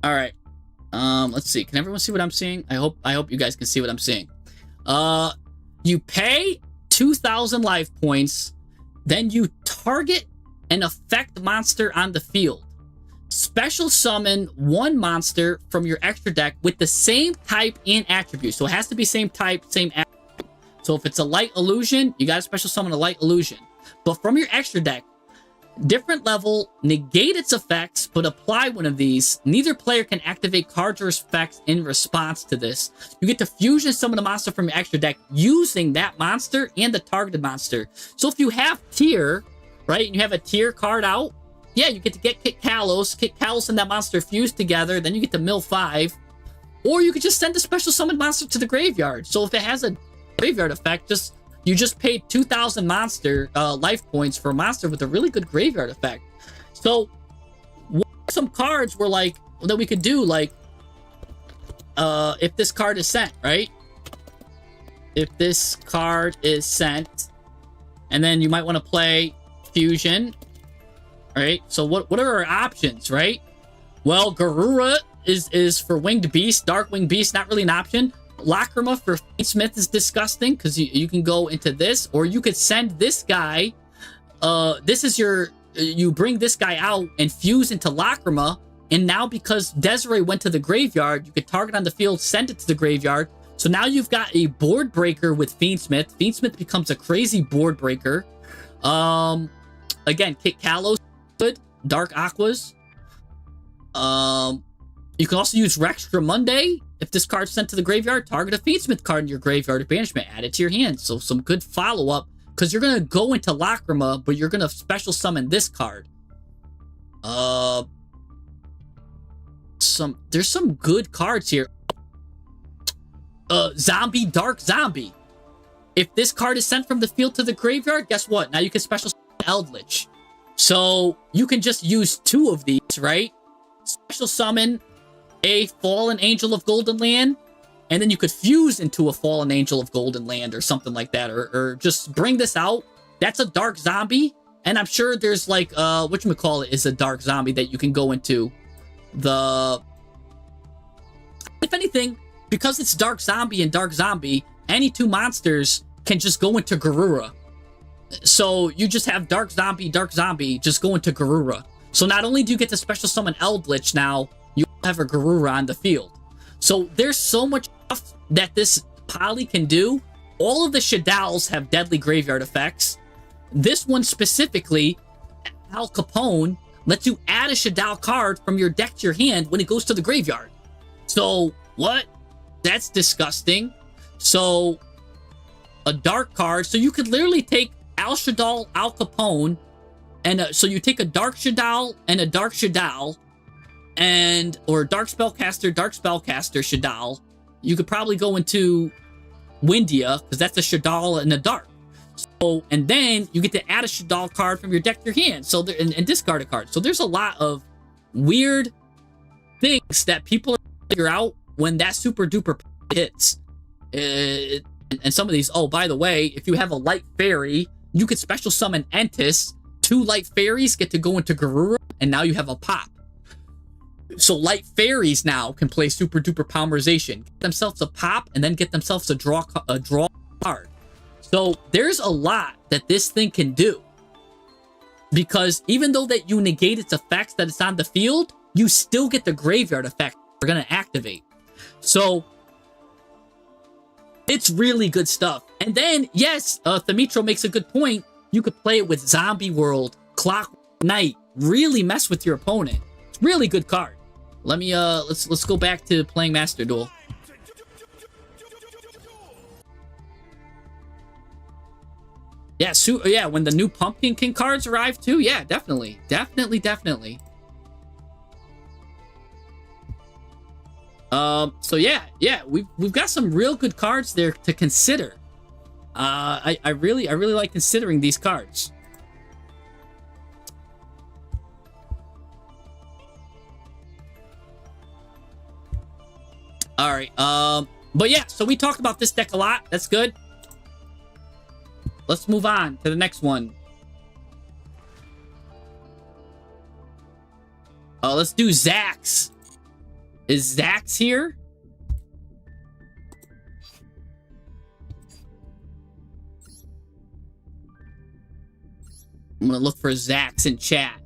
Speaker 3: Alright. Let's see. Can everyone see what I'm seeing? I hope you guys can see what I'm seeing. You pay 2,000 life points, then you target an effect monster on the field. Special summon one monster from your extra deck with the same type and attribute. So it has to be same type, same attribute. So if it's a light illusion, you gotta special summon a light illusion. But from your extra deck, different level, negate its effects, but apply one of these. Neither player can activate cards or effects in response to this. You get to fusion summon a monster from your extra deck using that monster and the targeted monster. So if you have tier, right, and you have a tier card out, yeah, you get to get Kit Kalos and that monster fused together, then you get to mill 5. Or you could just send a special summon monster to the graveyard. So if it has a graveyard effect, you just paid 2,000 monster life points for a monster with a really good graveyard effect. So what are some cards were like that we could do, like if this card is sent, right? If this card is sent, and then you might want to play fusion, right? So what are our options, right? Well, Garura is for Winged Beast. Dark Winged Beast, not really an option. Lacrima for Smith is disgusting because you can go into this, or you could send this guy. This is your, you bring this guy out and fuse into Lacrima, and now because Desiree went to the graveyard, you could target on the field, send it to the graveyard. So now you've got a board breaker with Fiendsmith. Fiendsmith becomes a crazy board breaker. Again, Kit Kalos, good. Dark Aquas. You can also use Rextra Monday. If this card's sent to the graveyard, target a Fiendsmith card in your graveyard or banishment. Add it to your hand. So some good follow-up. Because you're going to go into Lacrima, but you're going to special summon this card. There's some good cards here. Zombie, Dark Zombie. If this card is sent from the field to the graveyard, guess what? Now you can special summon Eldritch. So you can just use 2 of these, right? Special summon a Fallen Angel of Golden Land, and then you could fuse into a Fallen Angel of Golden Land or something like that, or just bring this out. That's a Dark Zombie, and I'm sure there's like, whatchamacallit is a Dark Zombie that you can go into the... If anything, because it's Dark Zombie and Dark Zombie, any 2 monsters can just go into Garura. So you just have Dark Zombie, just go into Garura. So not only do you get to special summon Eldritch now, you have a Garura on the field. So there's so much stuff that this poly can do. All of the Shaddolls have deadly graveyard effects. This one specifically, Al Capone, lets you add a Shaddoll card from your deck to your hand when it goes to the graveyard. So, what? That's disgusting. So, a dark card. So, you could literally take Al Shaddoll, Al Capone, and so you take a dark Shaddoll and a dark Shaddoll, or dark spellcaster Shaddoll. You could probably go into Windia, because that's a Shaddoll and a dark. So, and then you get to add a Shaddoll card from your deck to your hand. So, and discard a card. So there's a lot of weird things that people figure out when that super duper hits. And some of these, oh, by the way, if you have a light fairy, you could special summon Entis. 2 light fairies get to go into Garura, and now you have a pop. So light fairies now can play super duper polymerization, get themselves a pop, and then get themselves a draw card. So there's a lot that this thing can do. Because even though that you negate its effects that it's on the field, you still get the graveyard effect we're going to activate. So it's really good stuff. And then, yes, Themitro makes a good point. You could play it with Zombie World, Clock Knight, really mess with your opponent. It's a really good card. Let me let's go back to playing Master Duel. Yeah, yeah, when the new Pumpkin King cards arrive too, yeah, definitely. So yeah, we've got some real good cards there to consider. I really like considering these cards. All right, but yeah, so we talked about this deck a lot. That's good. Let's move on to the next one. Let's do Zax. Is Zax here? I'm gonna look for Zax in chat.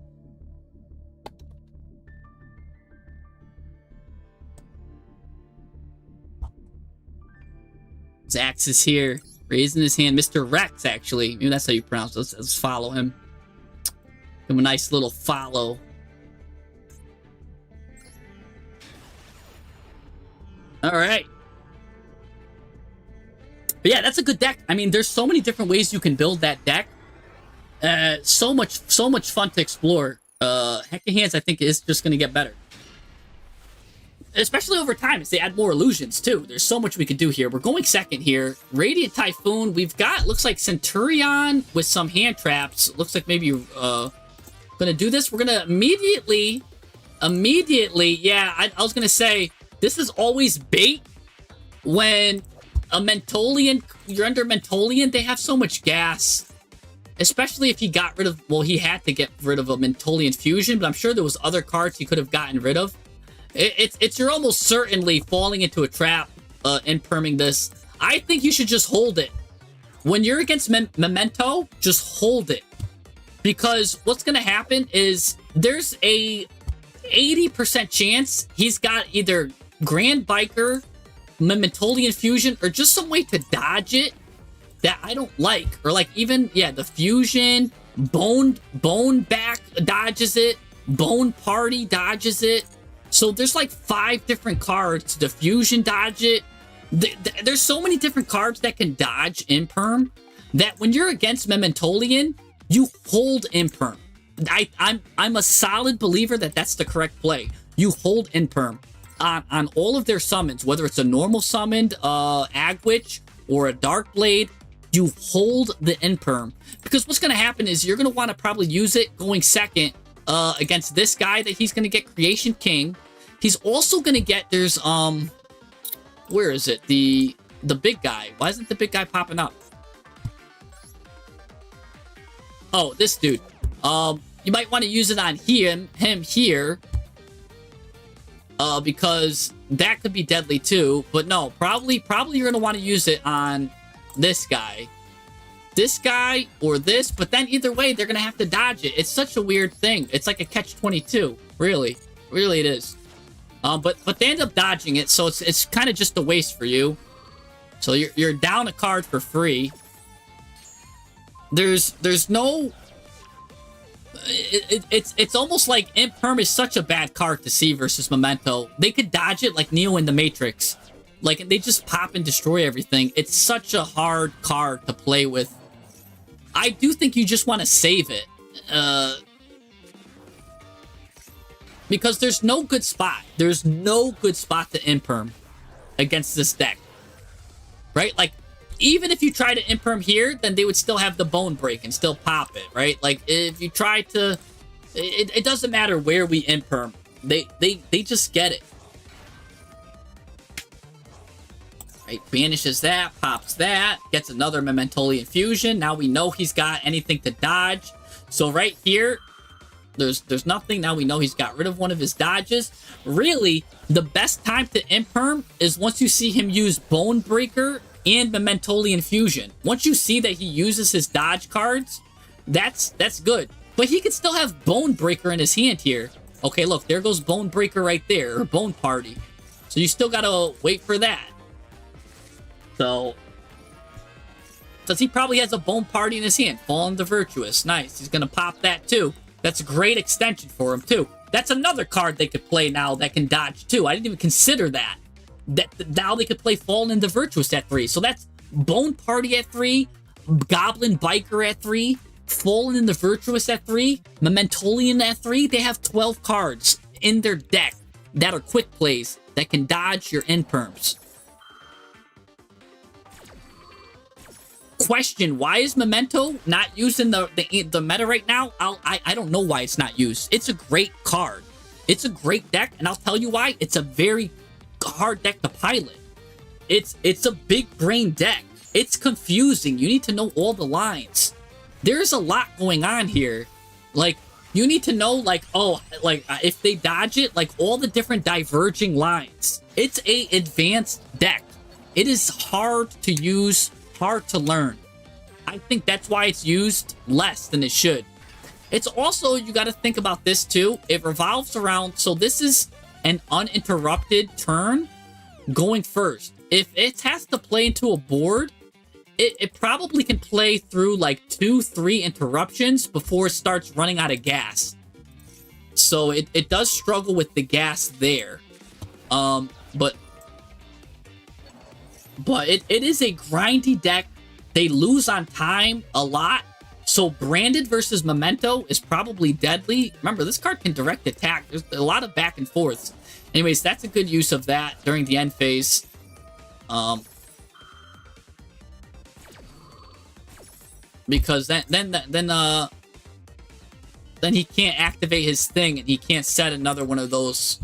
Speaker 3: Zax is here, raising his hand. Mr. Rex, actually. Maybe that's how you pronounce it. Let's follow him. Give him a nice little follow. All right. But yeah, that's a good deck. I mean, there's so many different ways you can build that deck. So much fun to explore. Heck of Hands, I think, is just going to get better. Especially over time, as they add more illusions, too. There's so much we could do here. We're going second here. Radiant Typhoon. We've got, looks like Centurion with some hand traps. Looks like maybe going to do this. We're going to immediately, yeah, I was going to say, this is always bait when a Mentolian, you're under Mentolian, they have so much gas. Especially if he got rid of, well, he had to get rid of a Mentolian Fusion, but I'm sure there was other cards he could have gotten rid of. You're almost certainly falling into a trap in perming this. I think you should just hold it. When you're against Memento, just hold it. Because what's going to happen is there's a 80% chance he's got either Grand Biker, Mentolian Fusion, or just some way to dodge it that I don't like. Or like even, yeah, the Fusion, Bone Back dodges it, Bone Party dodges it. So there's like 5 different cards to Fusion dodge it. There's so many different cards that can dodge Imperm that when you're against Mementolian, you hold Imperm. I'm a solid believer that that's the correct play. You hold Imperm on all of their summons, whether it's a normal summoned Agwitch or a Dark Blade. You hold the Imperm because what's going to happen is you're going to want to probably use it going second against this guy that he's going to get Creation King. He's also going to get, there's, where is it? The big guy. Why isn't the big guy popping up? Oh, this dude. You might want to use it on him here. Because that could be deadly too. But no, probably you're going to want to use it on this guy. This guy or this, but then either way, they're going to have to dodge it. It's such a weird thing. It's like a catch-22. Really it is. But they end up dodging it, so it's kind of just a waste for you. So you're down a card for free. There's no it's almost like Imperm is such a bad card to see versus Memento. They could dodge it like Neo in the Matrix. Like, they just pop and destroy everything. It's such a hard card to play with. I do think you just want to save it. Because there's no good spot. There's no good spot to Imperm against this deck. Right? Like, even if you try to Imperm here, then they would still have the Bone Break and still pop it, right? Like, if you try to... It doesn't matter where we Imperm. They just get it. Right? Banishes that, pops that, gets another Mementolian Fusion. Now we know he's got anything to dodge. So right here, there's nothing. Now we know he's got rid of one of his dodges. Really, the best time to Imperm is once you see him use Bone Breaker and Mementolian Fusion. Once you see that he uses his dodge cards, that's good. But he could still have Bone Breaker in his hand here. Okay, look, there goes Bone Breaker right there, or Bone Party. So you still gotta wait for that. So, because he probably has a Bone Party in his hand. Fallen the Virtuous. Nice. He's gonna pop that too. That's a great extension for him too. That's another card they could play now that can dodge too. I didn't even consider that. Now they could play Fallen the Virtuous at 3. So that's Bone Party at 3, Goblin Biker at 3, Fallen in the Virtuous at 3, Mementolian at 3. They have 12 cards in their deck that are quick plays that can dodge your Imperms. Question, why is Memento not used in the meta right now? I don't know why it's not used. It's a great card. It's a great deck, and I'll tell you why. It's a very hard deck to pilot. It's a big brain deck. It's confusing. You need to know all the lines. There's a lot going on here. Like, you need to know, like, if they dodge it, like, all the different diverging lines. It's a advanced deck. It is hard to use, hard to learn. I think that's why it's used less than it should. It's also, you got to think about this too. It revolves around, so this is an uninterrupted turn going first. If it has to play into a board, it probably can play through like 2-3 interruptions before it starts running out of gas. So it does struggle with the gas there. But it is a grindy deck. They lose on time a lot. So Branded versus Memento is probably deadly. Remember, this card can direct attack. There's a lot of back and forths. Anyways, that's a good use of that during the end phase. Because then he can't activate his thing and he can't set another one of those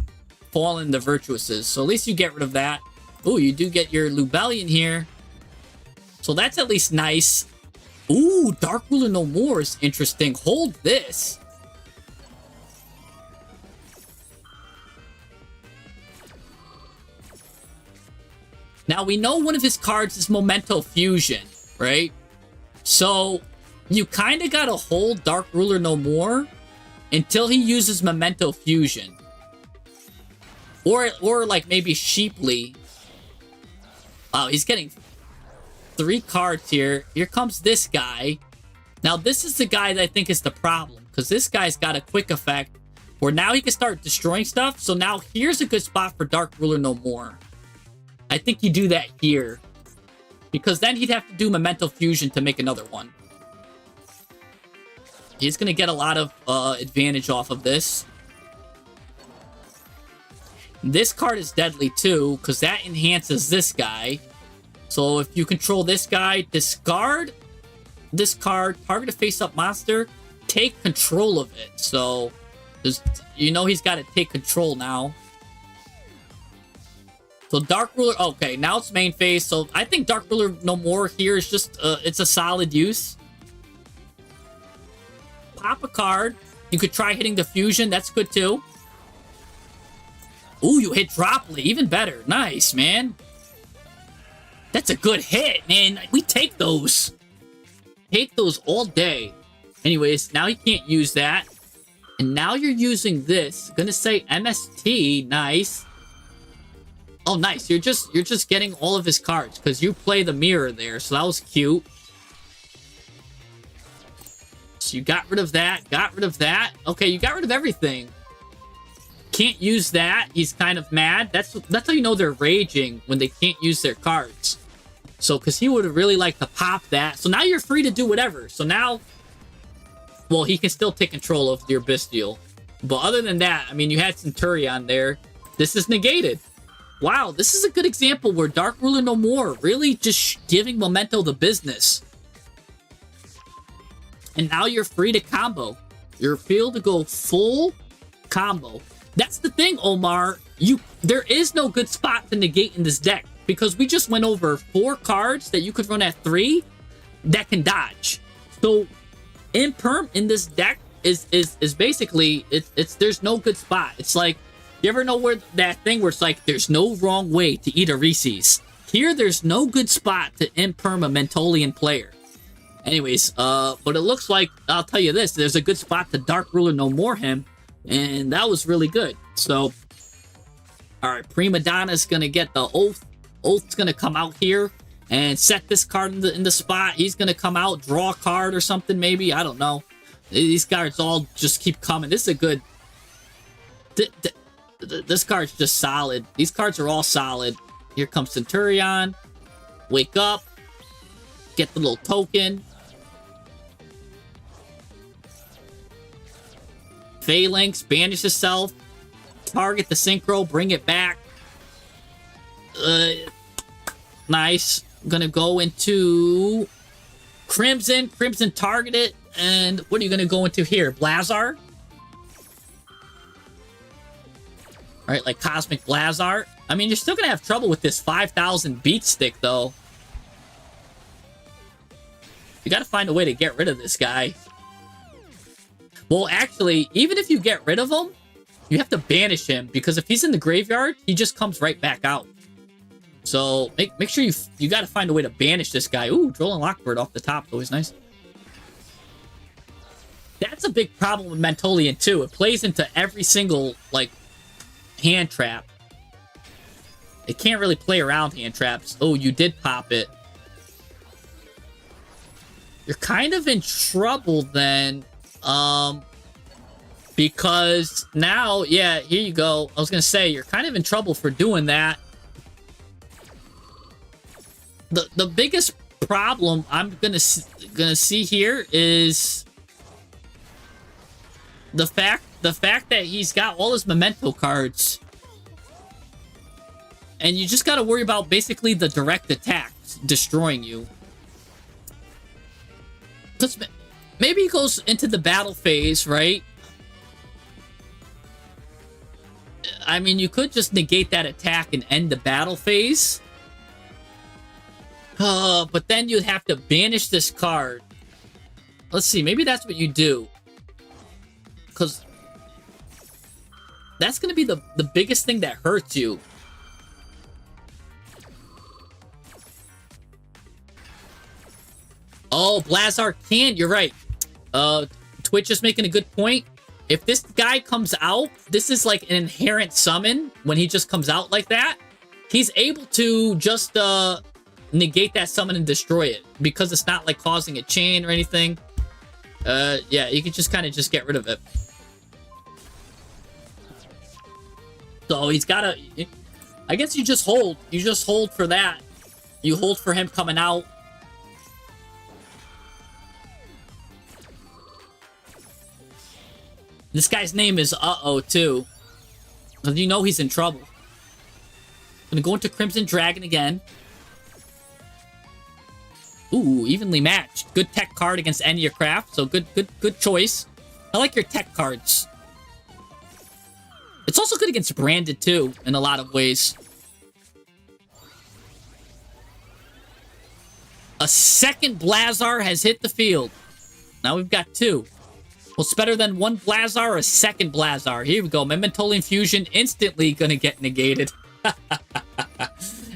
Speaker 3: Fallen the Virtuouses. So at least you get rid of that. Ooh, you do get your Lubellion here. So that's at least nice. Ooh, Dark Ruler No More is interesting. Hold this. Now, we know one of his cards is Memento Fusion, right? So, you kind of got to hold Dark Ruler No More until he uses Memento Fusion. Or like, maybe Sheeply. Oh, he's getting 3 cards here. Here comes this guy. Now, this is the guy that I think is the problem. Because this guy's got a quick effect where now he can start destroying stuff. So now here's a good spot for Dark Ruler No More. I think you do that here. Because then he'd have to do Memento Fusion to make another one. He's going to get a lot of advantage off of this. This card is deadly too, because that enhances this guy. So if you control this guy, discard this card, target a face-up monster, take control of it. So, you know he's got to take control now. So Dark Ruler, okay, now it's main phase. So I think Dark Ruler No More here is just, it's a solid use. Pop a card. You could try hitting the fusion, that's good too. Ooh, you hit Droplet, even better. Nice, man. That's a good hit, man. We take those. Take those all day. Anyways, now you can't use that. And now you're using this. Gonna say MST, nice. Oh, nice. You're just getting all of his cards because you play the mirror there, so that was cute. cards. You got rid of that. Got rid of that. Okay, you got rid of everything. Can't use that. He's kind of mad. That's how you know they're raging, when they can't use their cards. So, because he would have really liked to pop that. So now you're free to do whatever. So now, well, he can still take control of your Bestial. But other than that, I mean, you had Centurion there. This is negated. Wow, this is a good example where Dark Ruler No More really just giving Memento the business. And now you're free to combo. You're free to go full combo. That's the thing, Omar. There is no good spot to negate in this deck, because we just went over 4 cards that you could run at 3 that can dodge. So Imperm in this deck is basically there's no good spot. It's like, you ever know where that thing where it's like there's no wrong way to eat a Reese's? Here there's no good spot to Imperm a Mentolian player. Anyways, but it looks like, I'll tell you this, there's a good spot to Dark Ruler No More him, and that was really good. So, alright, Prima Donna's gonna get the Oath. Oath's gonna come out here and set this card in the spot. He's gonna come out, draw a card or something maybe, I don't know. These cards all just keep coming. This is a good... This card's just solid. These cards are all solid. Here comes Centurion. Wake up. Get the little token. Phalanx, banish itself. Target the Synchro, bring it back. Nice. I'm gonna go into Crimson. Crimson target it. And what are you gonna go into here? Blazar? Alright, like Cosmic Blazar. I mean, you're still gonna have trouble with this 5,000 beat stick, though. You gotta find a way to get rid of this guy. Well, actually, even if you get rid of him, you have to banish him, because if he's in the graveyard, he just comes right back out. So, make sure you gotta find a way to banish this guy. Ooh, Droll and Lockbird off the top. Always nice. That's a big problem with Mentolian, too. It plays into every single, like, hand trap. It can't really play around hand traps. Oh, you did pop it. You're kind of in trouble then. Because now, yeah, here you go. I was gonna say, you're kind of in trouble for doing that. The biggest problem I'm gonna see here is the fact that he's got all his Memento cards. And you just gotta worry about basically the direct attacks destroying you. Because maybe he goes into the battle phase, right? I mean, you could just negate that attack and end the battle phase. But then you'd have to banish this card. Let's see, maybe that's what you do. Because that's going to be the biggest thing that hurts you. Oh, Blazar can. You're right. Twitch is making a good point. If this guy comes out, this is like an inherent summon when he just comes out like that. He's able to just negate that summon and destroy it because it's not like causing a chain or anything. Yeah, you can just kind of just get rid of it. So he's got to... I guess you just hold. You just hold for that. You hold for him coming out. This guy's name is Uh-Oh, too. So you know he's in trouble. Gonna go into Crimson Dragon again. Ooh, evenly matched. Good tech card against any of your craft, so good choice. I like your tech cards. It's also good against Branded, too, in a lot of ways. A second Blazar has hit the field. Now we've got 2. Well, it's better than 1 Blazar or a second Blazar. Here we go. Mentolian Fusion instantly gonna get negated.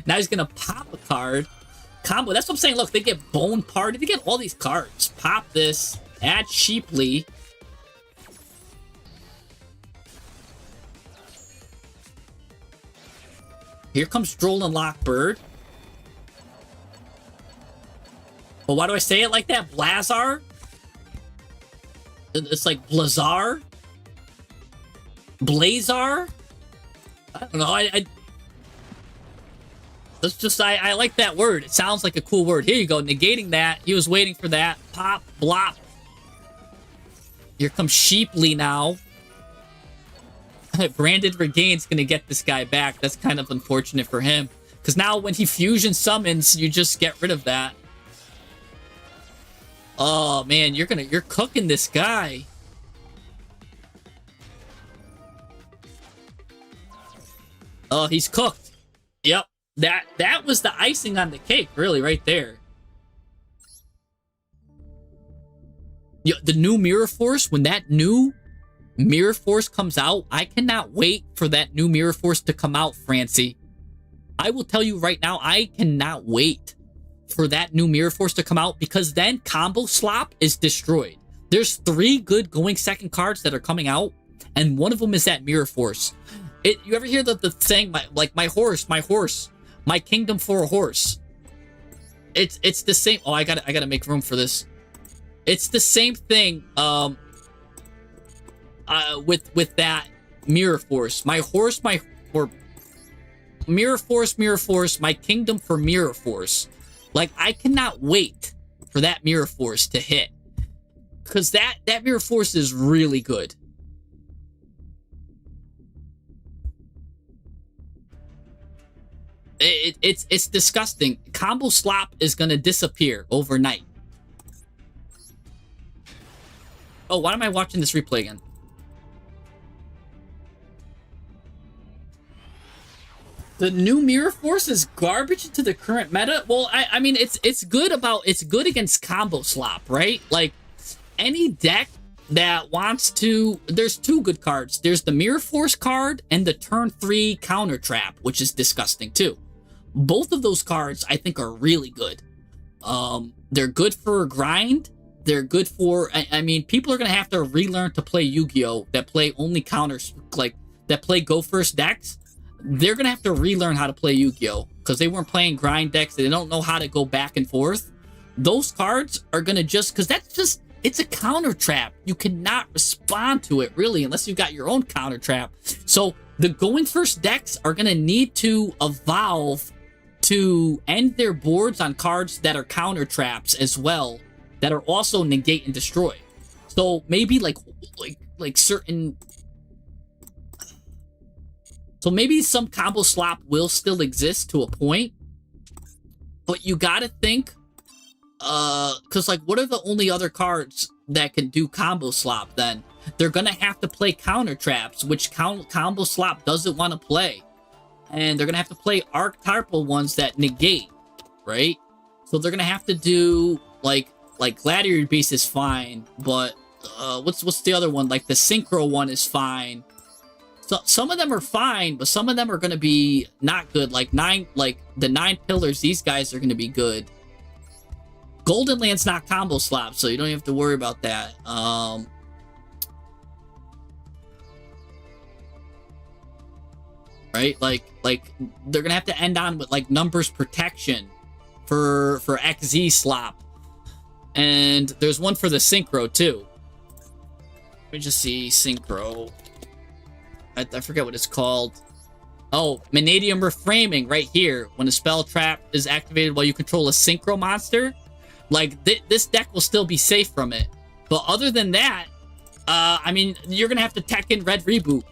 Speaker 3: Now he's gonna pop a card. Combo. That's what I'm saying. Look, they get Bone Party. They get all these cards. Pop this. Add Sheeply. Here comes Droll and Lockbird. Well, why do I say it like that? Blazar? It's like Blazar? Blazar? I don't know. That's just, I like that word. It sounds like a cool word. Here you go. Negating that. He was waiting for that. Pop, blop. Here comes Sheeply now. Branded Regain's gonna get this guy back. That's kind of unfortunate for him. Because now when he fusion summons, you just get rid of that. Oh man, you're cooking this guy. Oh, he's cooked. Yep. That was the icing on the cake, really, right there. The new Mirror Force, when that new Mirror Force comes out, I cannot wait for that new Mirror Force to come out, Francie. I will tell you right now, I cannot wait for that new Mirror Force to come out, because then Combo Slop is destroyed. There's 3 good going second cards that are coming out, and one of them is that Mirror Force. You ever hear the saying, my horse, my kingdom for a horse? It's the same. Oh, I gotta make room for this. It's the same thing with that Mirror Force. My horse, Mirror Force, my kingdom for Mirror Force. Like, I cannot wait for that Mirror Force to hit, because that Mirror Force is really good. It's disgusting. Combo Slop is gonna disappear overnight. Oh, why am I watching this replay again? The new Mirror Force is garbage into the current meta. Well, I mean, it's good against Combo Slop, right? Like, any deck that wants to, there's 2 good cards. There's the Mirror Force card and the turn 3 counter trap, which is disgusting too. Both of those cards I think are really good. They're good for grind. They're good for, I mean, people are gonna have to relearn to play Yu-Gi-Oh! That play only counters, like that play go first decks. They're gonna have to relearn how to play Yu-Gi-Oh! Because they weren't playing grind decks. They don't know how to go back and forth. Those cards are gonna because it's a counter trap. You cannot respond to it really unless you've got your own counter trap. So the going first decks are gonna need to evolve to end their boards on cards that are counter traps as well, that are also negate and destroy. So maybe like certain. So maybe some Combo Slop will still exist to a point, but you gotta think, because like, what are the only other cards that can do Combo Slop then? They're gonna have to play counter traps, which Combo Slop doesn't want to play. And they're gonna have to play archetypal ones that negate, right? So they're gonna have to do like Gladiator Beast is fine, but what's the other one? Like the Synchro one is fine. So some of them are fine, but some of them are gonna be not good. Like the 9 pillars, these guys are gonna be good. Golden Land's not Combo Slop, so you don't have to worry about that. Right? Like they're gonna have to end on with like numbers protection for XZ Slop. And there's one for the Synchro too. Let me just see Synchro. I forget what it's called. Oh, Manadium Reframing right here. When a spell trap is activated while you control a Synchro monster, like this deck will still be safe from it. But other than that, I mean, you're gonna have to tech in Red Reboot.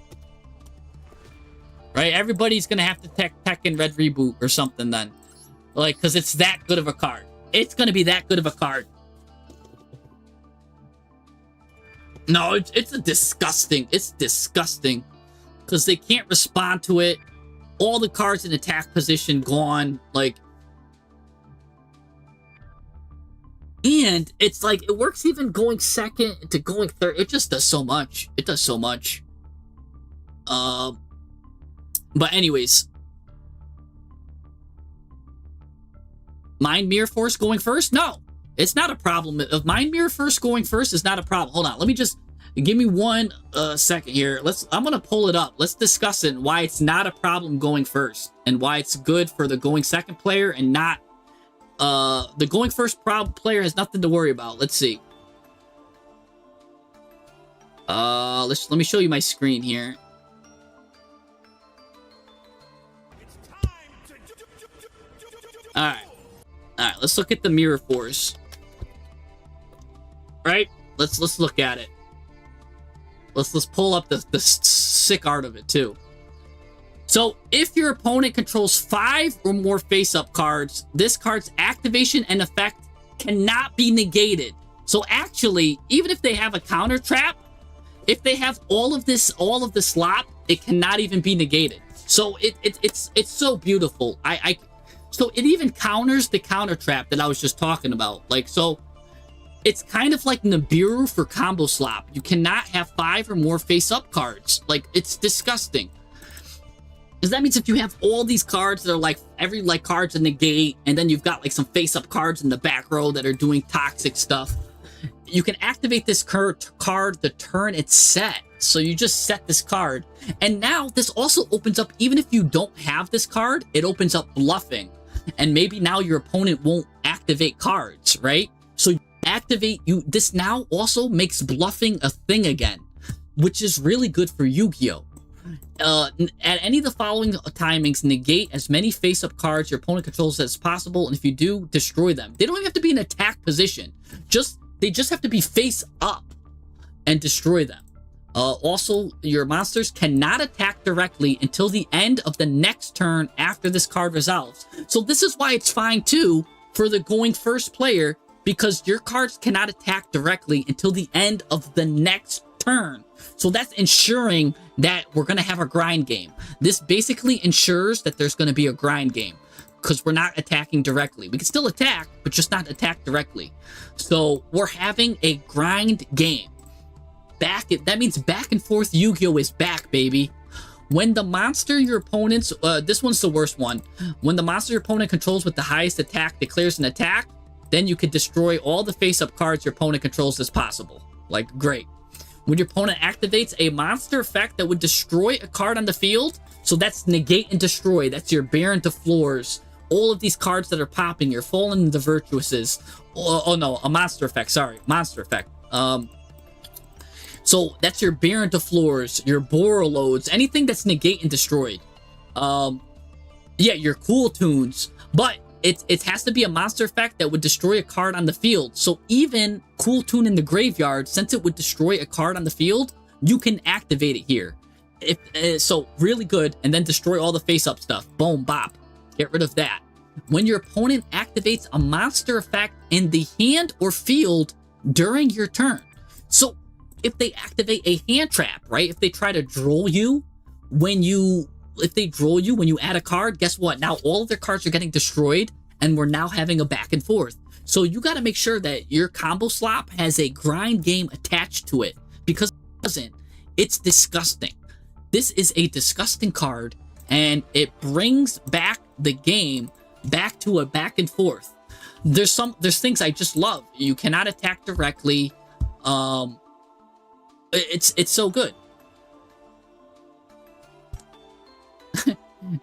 Speaker 3: Right? Everybody's gonna have to tech in Red Reboot or something then. Like, because it's that good of a card. It's gonna be that good of a card. No, it's disgusting. It's disgusting. Because they can't respond to it. All the cards in attack position gone. Like, and it's like, it works even going second to going third. It just does so much. It does so much. But anyways. Mind Mirror Force going first? No. It's not a problem. If Mind Mirror Force going first is not a problem. Hold on. Let me just give me one second here. I'm going to pull it up. Let's discuss it and why it's not a problem going first. And why it's good for the going second player and not... the going first player has nothing to worry about. Let's see. Let me show you my screen here. Alright. Alright, let's look at the Mirror Force. Right? Let's look at it. Let's pull up the sick art of it too. So, if your opponent controls 5 or more face-up cards, this card's activation and effect cannot be negated. So actually, even if they have a counter trap, if they have all of this slop, it cannot even be negated. So it's so beautiful. So it even counters the counter trap that I was just talking about. Like, so it's kind of like Nibiru for combo slop. You cannot have 5 or more face-up cards. Like, it's disgusting. Because that means if you have all these cards that are like every cards in the gate, and then you've got like some face-up cards in the back row that are doing toxic stuff, you can activate this card the turn it's set. So you just set this card. And now this also opens up, even if you don't have this card, it opens up bluffing. And maybe now your opponent won't activate cards, right? So this now also makes bluffing a thing again, which is really good for Yu-Gi-Oh! At any of the following timings, negate as many face-up cards your opponent controls as possible, and if you do, destroy them. They don't even have to be in attack position. They just have to be face-up and destroy them. Also, your monsters cannot attack directly until the end of the next turn after this card resolves. So this is why it's fine, too, for the going first player, because your cards cannot attack directly until the end of the next turn. So that's ensuring that we're going to have a grind game. This basically ensures that there's going to be a grind game because we're not attacking directly. We can still attack, but just not attack directly. So we're having a grind game. That means back and forth Yu-Gi-Oh! Is back, baby. When the monster your opponent's... this one's the worst one. When the monster your opponent controls with the highest attack declares an attack, then you can destroy all the face-up cards your opponent controls as possible. Like, great. When your opponent activates a monster effect that would destroy a card on the field, so that's negate and destroy. That's your Baron to Floors. All of these cards that are popping, your Fallen and the Virtuouses. Oh no, a monster effect. Sorry, monster effect. So that's your Baron to Floors, your Borreloads, anything that's negate and destroyed. Yeah, your Cool Tunes. But it has to be a monster effect that would destroy a card on the field. So even Cool Tune in the graveyard, since it would destroy a card on the field, you can activate it here. So really good, and then destroy all the face-up stuff. Boom, bop. Get rid of that. When your opponent activates a monster effect in the hand or field during your turn. So if they activate a hand trap, right? If they try to droll you when you add a card, guess what? Now all of their cards are getting destroyed, and we're now having a back and forth. So you got to make sure that your combo slop has a grind game attached to it, because if it doesn't, it's disgusting. This is a disgusting card, and it brings back the game back to a back and forth. There's things I just love. You cannot attack directly. It's so good.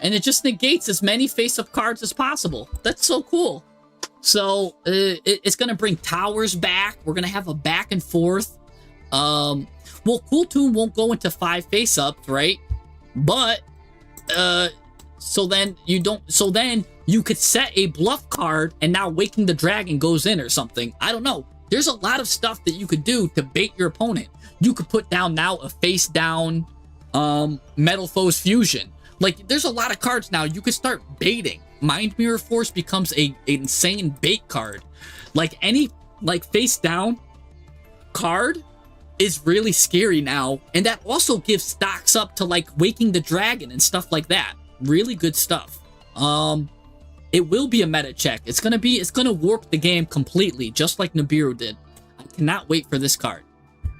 Speaker 3: And it just negates as many face-up cards as possible. That's so cool. So it's gonna bring towers back. We're gonna have a back and forth. Well, Cool Tune won't go into 5 face-ups, right? But so then you could set a bluff card, and now Waking the Dragon goes in or something. I don't know. There's a lot of stuff that you could do to bait your opponent. You could put down now a face down Metal Foes Fusion. Like, there's a lot of cards now you could start baiting. Mind Mirror Force becomes a insane bait card. Like, any face down card is really scary now, and that also gives stocks up to like Waking the Dragon and stuff like that. Really good stuff. It will be a meta check. It's gonna warp the game completely, just like Nibiru did. I cannot wait for this card.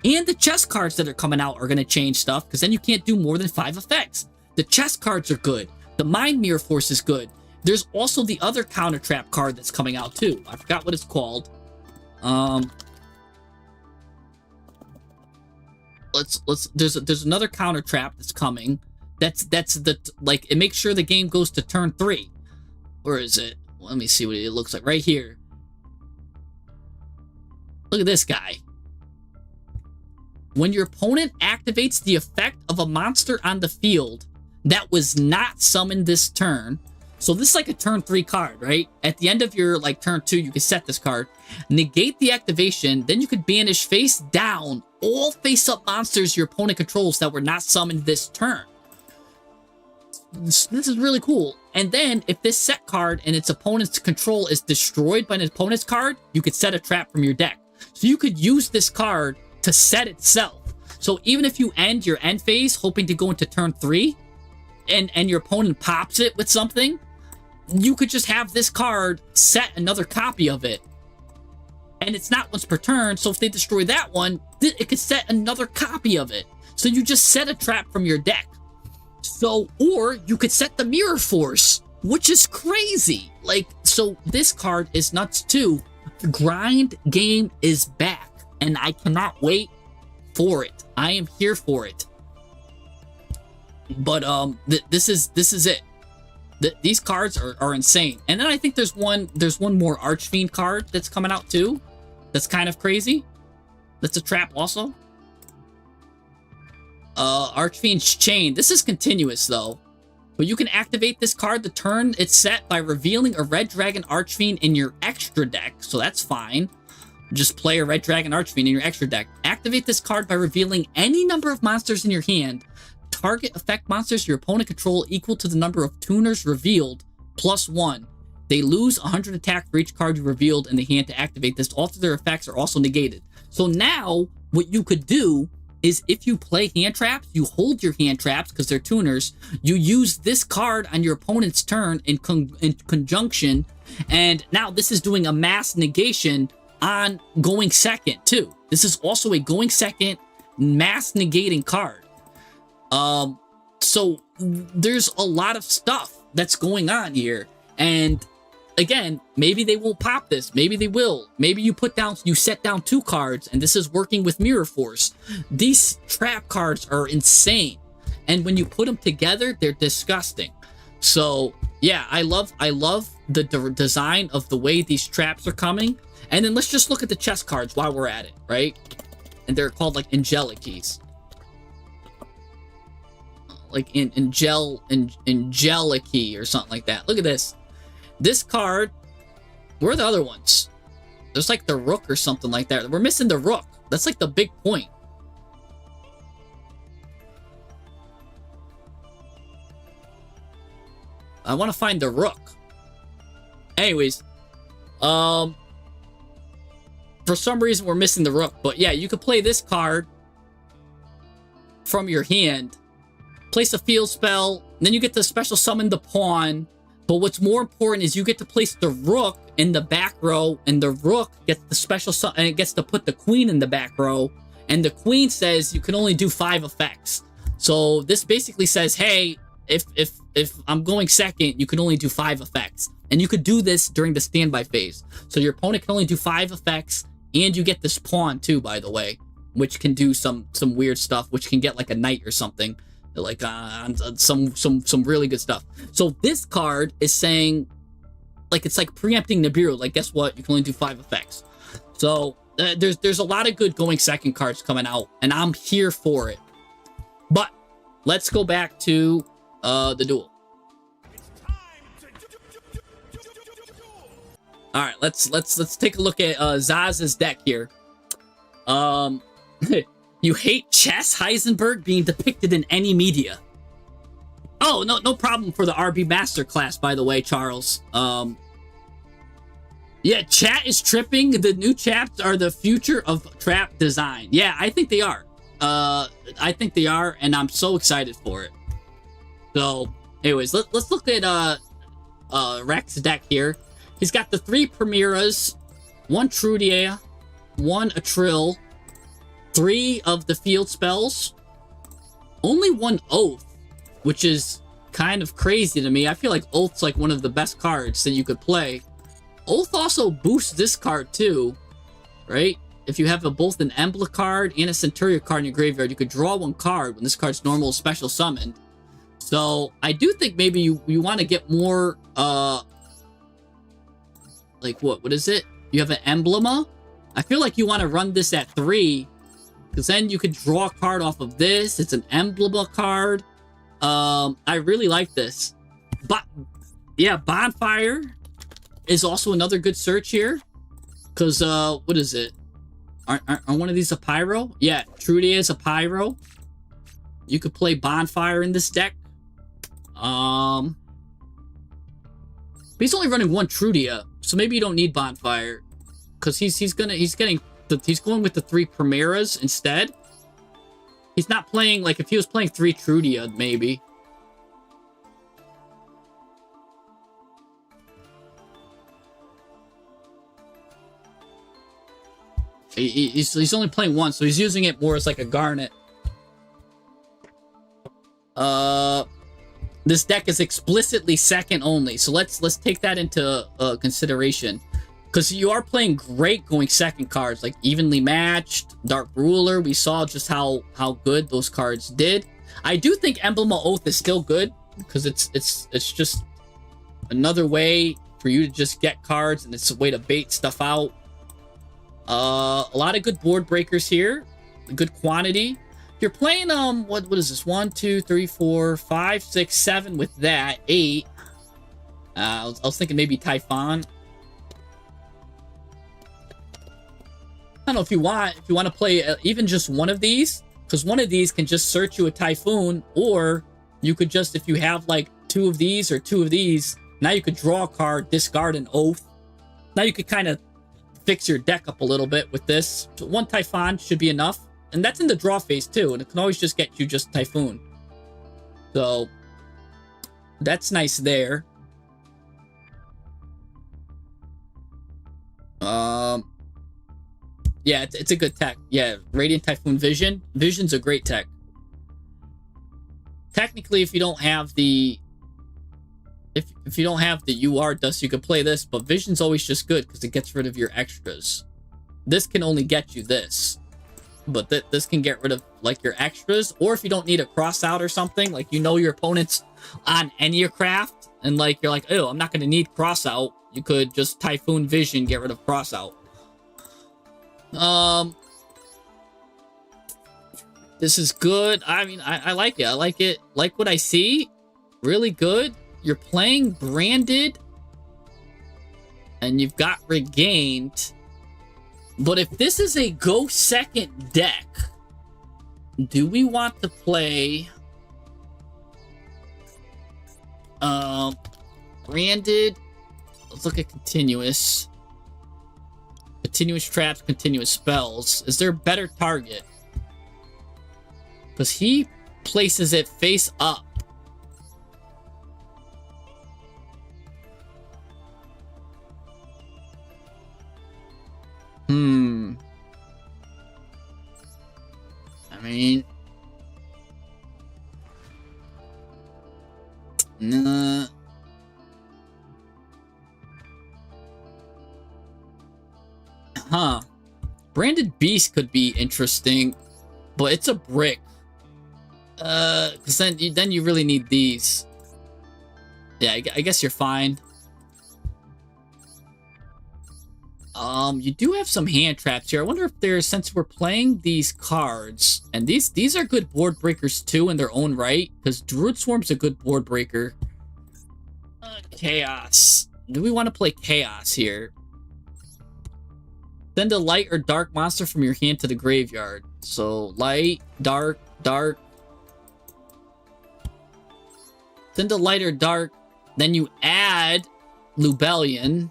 Speaker 3: And the chess cards that are coming out are gonna change stuff, because then you can't do more than 5 effects. The chess cards are good. The Mind Mirror Force is good. There's also the other counter trap card that's coming out too. I forgot what it's called. There's another counter trap that's coming. That's it makes sure the game goes to turn 3. Where is it? Let me see what it looks like right here. Look at this guy. When your opponent activates the effect of a monster on the field that was not summoned this turn, so this is like a turn 3 card, right? At the end of your like turn 2, you can set this card, negate the activation, then you could banish face down all face-up monsters your opponent controls that were not summoned this turn. This is really cool. And then if this set card and its opponent's control is destroyed by an opponent's card, you could set a trap from your deck. So you could use this card to set itself. So even if you end your end phase hoping to go into turn 3 and your opponent pops it with something, you could just have this card set another copy of it. And it's not once per turn, so if they destroy that one, it could set another copy of it. So you just set a trap from your deck. So, or you could set the Mirror Force, which is crazy. Like, so this card is nuts too. The grind game is back, and I cannot wait for it. I am here for it. But this is it. These cards are insane. And then I think there's one more Archfiend card that's coming out too. That's kind of crazy. That's a trap also. Archfiend's Chain. This is continuous though. But you can activate this card the turn it's set by revealing a Red Dragon Archfiend in your extra deck. So that's fine. Just play a Red Dragon Archfiend in your extra deck. Activate this card by revealing any number of monsters in your hand. Target effect monsters your opponent control equal to the number of tuners revealed +1. They lose 100 attack for each card you revealed in the hand to activate this. All of their effects are also negated. So now what you could do is if you play hand traps, you hold your hand traps because they're tuners. You use this card on your opponent's turn in conjunction. And now this is doing a mass negation on going second too. This is also a going second mass negating card. So there's a lot of stuff that's going on here. And again, maybe they won't pop this. Maybe they will. Maybe you set down 2 cards and this is working with Mirror Force. These trap cards are insane. And when you put them together, they're disgusting. So yeah, I love the design of the way these traps are coming. And then let's just look at the chest cards while we're at it, right? And they're called like angelic keys. Like angelic key or something like that. Look at this. This card, where are the other ones? There's like the Rook or something like that. We're missing the Rook. That's like the big point. I want to find the Rook. Anyways, for some reason we're missing the Rook. But yeah, you could play this card from your hand. Place a field spell. Then you get to special summon the pawn. But what's more important is you get to place the Rook in the back row, and the Rook gets the special summon, and it gets to put the Queen in the back row, and the Queen says you can only do 5 effects. So this basically says, hey, if I'm going second, you can only do 5 effects, and you could do this during the standby phase. So your opponent can only do 5 effects, and you get this pawn too, by the way, which can do some weird stuff, which can get like a knight or something. Like some really good stuff. So this card is saying, like, it's like preempting Nibiru. Like, guess what? You can only do 5 effects. So there's a lot of good going second cards coming out, and I'm here for it. But let's go back to the duel. All right, let's take a look at Zaz's deck here. You hate chess Heisenberg being depicted in any media. Oh, no problem for the RB Masterclass, by the way, Charles. Yeah, chat is tripping. The new chaps are the future of trap design. Yeah, I think they are. I think they are, and I'm so excited for it. So, anyways, let's look at Rex's deck here. He's got the 3 Premieras, 1 Trudia, 1 Atril, 3 of the field spells, only 1 Oath, which is kind of crazy to me. I feel like Oath's like one of the best cards that you could play. Oath also boosts this card too, right? If you have both an Embla card and a Centuria card in your graveyard, you could draw 1 card when this card's normal special summoned. So I do think maybe you want to get more, like what is it? You have an Emblema? I feel like you want to run this at 3 Because then you could draw a card off of this. It's an emblem card. I really like this. But yeah, Bonfire is also another good search here. Because, what is it? Aren't one of these a Pyro? Yeah, Trudia is a Pyro. You could play Bonfire in this deck. But he's only running one Trudia, so maybe you don't need Bonfire. Because he's going with the 3 Primeras instead. He's not playing, like, if he was playing 3 Trudia, maybe. He's only playing one, so he's using it more as like a Garnet. This deck is explicitly second only, so let's take that into consideration. Because you are playing great going second cards, like Evenly Matched, Dark Ruler. We saw just how good those cards did. I do think Emblem of Oath is still good, because it's just another way for you to just get cards, and it's a way to bait stuff out. A lot of good board breakers here. Good quantity. You're playing, what is this? 1, 2, 3, 4, 5, 6, 7 with that. 8. I was thinking maybe Typhon. I don't know if you want to play even just one of these, because one of these can just search you a Typhoon, or you could just, if you have like 2 of these or 2 of these, now you could draw a card, discard an Oath. Now you could kind of fix your deck up a little bit with this. So 1 Typhon should be enough. And that's in the draw phase too, and it can always just get you just Typhoon. So that's nice there. Yeah, it's a good tech. Yeah, Radiant Typhoon Vision. Vision's a great tech. Technically, if you don't have the if you don't have the UR dust, you could play this, but Vision's always just good because it gets rid of your extras. This can only get you this. But this can get rid of, like, your extras. Or if you don't need a cross out or something, like, you know your opponent's on Enneacraft, and, like, you're like, oh, I'm not going to need cross out. You could just Typhoon Vision, get rid of cross out. This is good. I mean, I like it. I like it. Like what I see. Really good. You're playing Branded. And you've got Regained. But if this is a go second deck, do we want to play Branded? Let's look at Continuous. Continuous Traps, Continuous Spells. Is there a better target? Because he places it face up. I mean, nah. Huh. Branded Beast could be interesting, but it's a brick. Because then you really need these. Yeah, I guess you're fine. You do have some hand traps here. I wonder if there's, since we're playing these cards, and these are good board breakers too in their own right, because Druid Swarm's a good board breaker. Chaos. Do we want to play Chaos here? Send a light or dark monster from your hand to the graveyard. So, light, dark, dark. Send a light or dark. Then you add Lubellion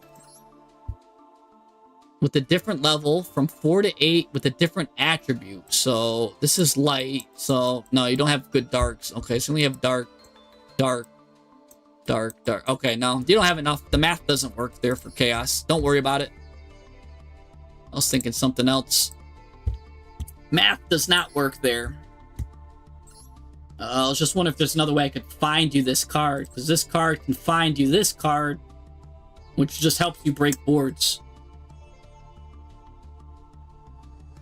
Speaker 3: with a different level from 4 to 8 with a different attribute. So this is light. So no, you don't have good darks. Okay, so we have dark, dark, dark, dark. Okay, no, you don't have enough. The math doesn't work there for chaos. Don't worry about it. I was thinking something else. Math does not work there. I was just wondering if there's another way I could find you this card, because this card can find you this card, which just helps you break boards.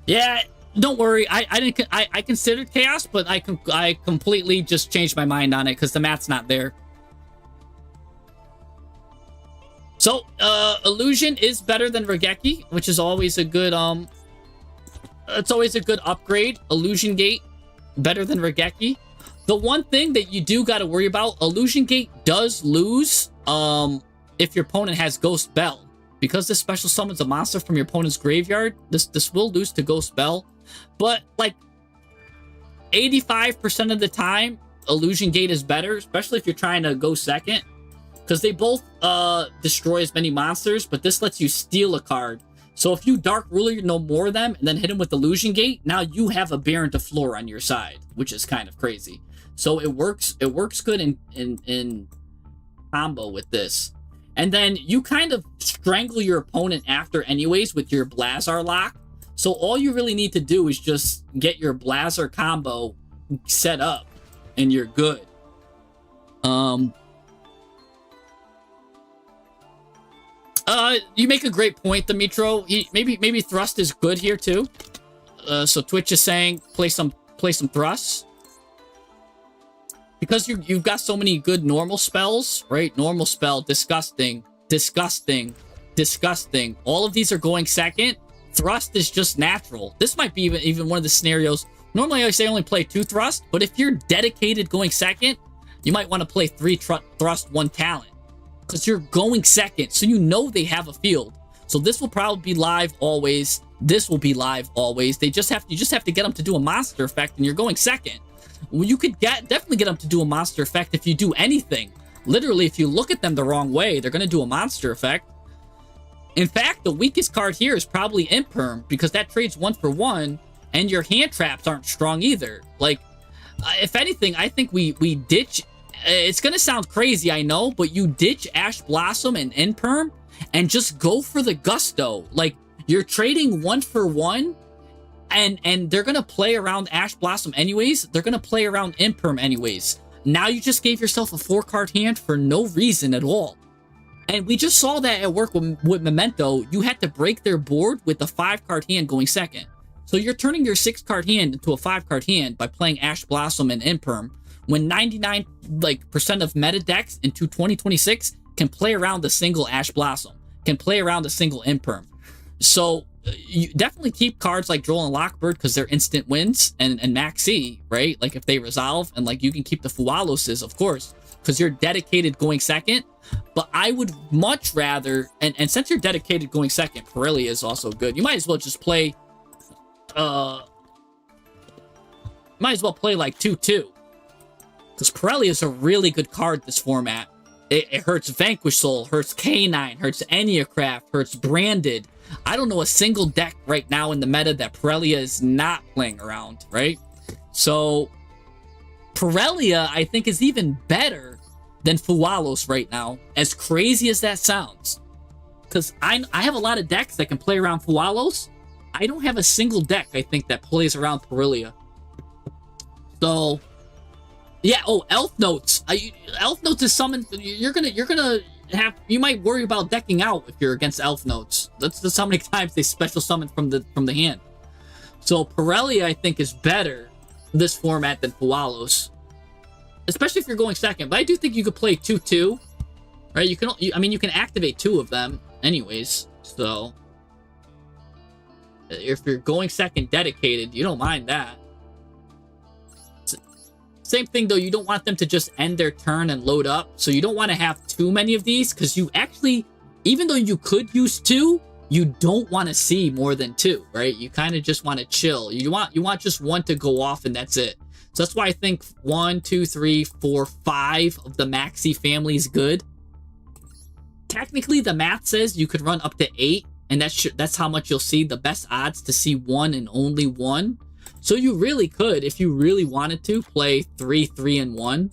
Speaker 3: Yeah, don't worry. I considered chaos, but I completely just changed my mind on it because the math's not there. So, Illusion is better than Regeki, which is always a good It's always a good upgrade. Illusion Gate, better than Regeki. The one thing that you do got to worry about, Illusion Gate does lose if your opponent has Ghost Bell. Because this special summons a monster from your opponent's graveyard, this will lose to Ghost Bell. But, like, 85% of the time, Illusion Gate is better, especially if you're trying to go second. Because they both destroy as many monsters, but this lets you steal a card. So if you Dark Ruler no more of them, and then hit him with Illusion Gate, now you have a Baron to Floor on your side, which is kind of crazy. So it works good in combo with this. And then you kind of strangle your opponent after anyways with your Blazar lock. So all you really need to do is just get your Blazar combo set up and you're good. You make a great point, Dimitro. Maybe Thrust is good here too. So Twitch is saying play some Thrusts. Because you've got so many good normal spells, right? Normal spell, disgusting, disgusting, disgusting. All of these are going second. Thrust is just natural. This might be even one of the scenarios. Normally I say only play 2 Thrust, but if you're dedicated going second, you might want to play 3 Thrust, 1 Talent. Because you're going second, so you know they have a field. So this will probably be live always. This will be live always. You just have to get them to do a monster effect, and you're going second. Well, you could definitely get them to do a monster effect if you do anything. Literally, if you look at them the wrong way, they're going to do a monster effect. In fact, the weakest card here is probably Imperm, because that trades 1 for 1, and your hand traps aren't strong either. Like, if anything, I think we ditch... It's going to sound crazy, I know, but you ditch Ash Blossom and Imperm, and just go for the Gusto. Like, you're trading 1 for 1, and they're going to play around Ash Blossom anyways. They're going to play around Imperm anyways. Now you just gave yourself a 4-card hand for no reason at all. And we just saw that at work with Memento. You had to break their board with a 5-card hand going second. So you're turning your 6-card hand into a 5-card hand by playing Ash Blossom and Imperm, when 99% of meta decks into 2026 can play around a single Ash Blossom, can play around a single Imperm. So you definitely keep cards like Droll and Lockbird because they're instant wins, and Maxi, right? Like if they resolve, and like you can keep the Fualoses, of course, because you're dedicated going second. But I would much rather, and since you're dedicated going second, Pirelli is also good. You might as well just play, like 2-2. Because Pirelli is a really good card this format. It hurts Vanquish Soul, hurts K9, hurts Enneacraft, hurts Branded. I don't know a single deck right now in the meta that Pirelli is not playing around, right? So, Pirelli, I think, is even better than Fualos right now, as crazy as that sounds. Because I have a lot of decks that can play around Fualos. I don't have a single deck, I think, that plays around Pirelli. So, yeah, Elf Notes. Elf Notes is something you're gonna have. You might worry about decking out if you're against Elf Notes. That's how many times they special summon from the hand. So Pirelli, I think, is better this format than Fualos, especially if you're going second. But I do think you could play 2-2, right? You can activate 2 of them anyways. So if you're going second dedicated, you don't mind that. Same thing, though, you don't want them to just end their turn and load up. So you don't want to have too many of these, because you actually, even though you could use 2, you don't want to see more than 2, right? You kind of just want to chill. You want just 1 to go off, and that's it. So that's why I think 1, 2, 3, 4, 5 of the Maxi family is good. Technically, the math says you could run up to 8, and that's how much you'll see. The best odds to see 1 and only 1. So you really could, if you really wanted to, play 3, 3, and 1.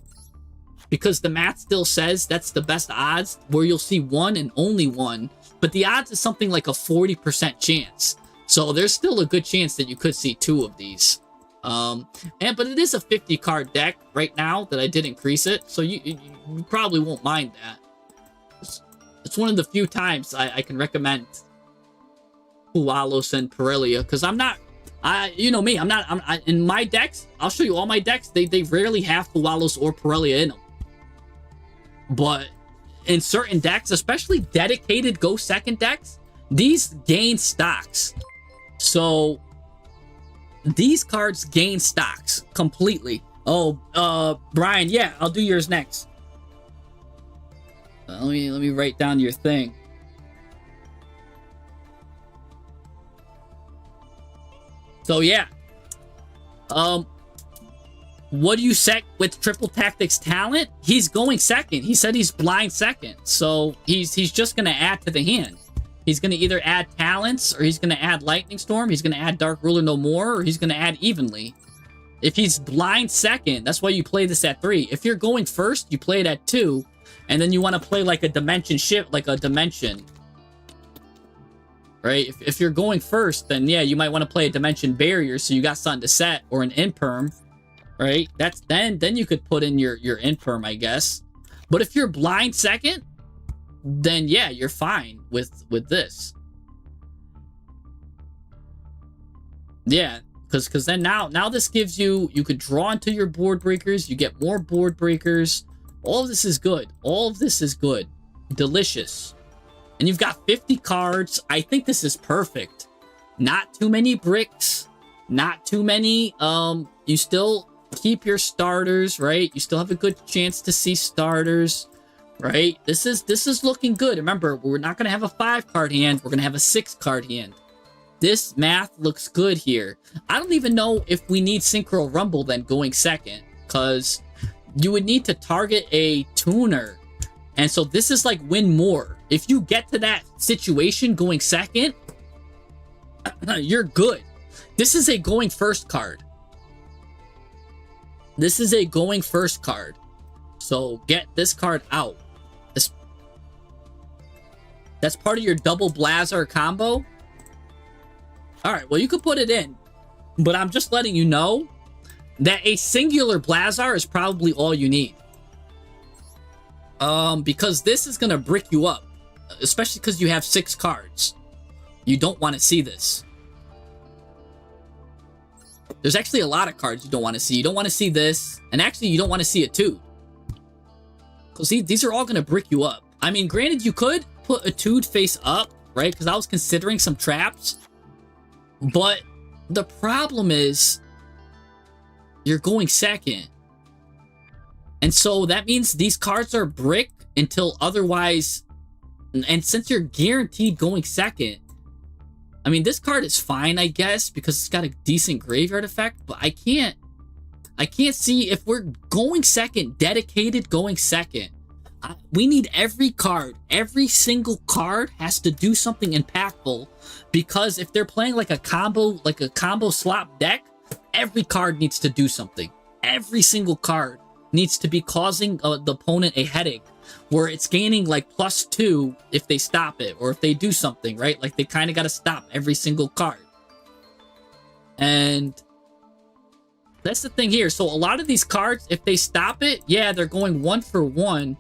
Speaker 3: Because the math still says that's the best odds, where you'll see 1 and only 1. But the odds is something like a 40% chance. So there's still a good chance that you could see 2 of these. But it is a 50-card deck right now that I did increase it. So you probably won't mind that. It's one of the few times I can recommend Fualos and Pirelli, because I'm not... you know me, in my decks, I'll show you all my decks, they rarely have Fualos or Pirelli in them. But in certain decks, especially dedicated go second decks, these gain stocks. So these cards gain stocks completely. Oh, Brian, yeah, I'll do yours next. Let me write down your thing. So yeah. What do you set with Triple Tactics talent? He's going second. He said he's blind second. So he's just gonna add to the hand. He's gonna either add talents, or he's gonna add Lightning Storm, he's gonna add Dark Ruler no more, or he's gonna add evenly. If he's blind second, that's why you play this at 3. If you're going first, you play it at 2, and then you want to play like a dimension shift, like a dimension. Right? If you're going first, then yeah, you might want to play a dimension barrier, so you got something to set, or an imperm. Right? That's then you could put in your imperm, I guess. But if you're blind second, then yeah, you're fine with this. Yeah. Because then now this gives you could draw into your board breakers, you get more board breakers. All of this is good. All of this is good. Delicious. And you've got 50 cards. I think this is perfect. Not too many bricks. Not too many. You still keep your starters, right? You still have a good chance to see starters, right? This is looking good. Remember, we're not gonna have a 5-card hand, we're gonna have a 6-card hand. This math looks good here. I don't even know if we need Synchro Rumble then going second, because you would need to target a tuner. And so this is like win more. If you get to that situation going second, you're good. This is a going first card. This is a going first card. So get this card out. That's part of your double Blazar combo. Alright, well, you could put it in, but I'm just letting you know that a singular Blazar is probably all you need. Because this is gonna brick you up, especially because you have 6 cards. You don't want to see this. There's actually a lot of cards you don't want to see. You don't want to see this, and actually you don't want to see it too. Because these are all gonna brick you up. I mean, granted, you could put a Tude face up, right? Because I was considering some traps. But the problem is you're going second. And so that means these cards are brick until otherwise. And since you're guaranteed going second, I mean, this card is fine, I guess, because it's got a decent graveyard effect. But I can't see if we're going second, dedicated going second. We need every card. Every single card has to do something impactful, because if they're playing like a combo slop deck, every card needs to do something. Every single card needs to be causing the opponent a headache, where it's gaining like +2 if they stop it, or if they do something, right? Like they kind of got to stop every single card. And that's the thing here. So a lot of these cards, if they stop it, yeah, they're going 1 for 1.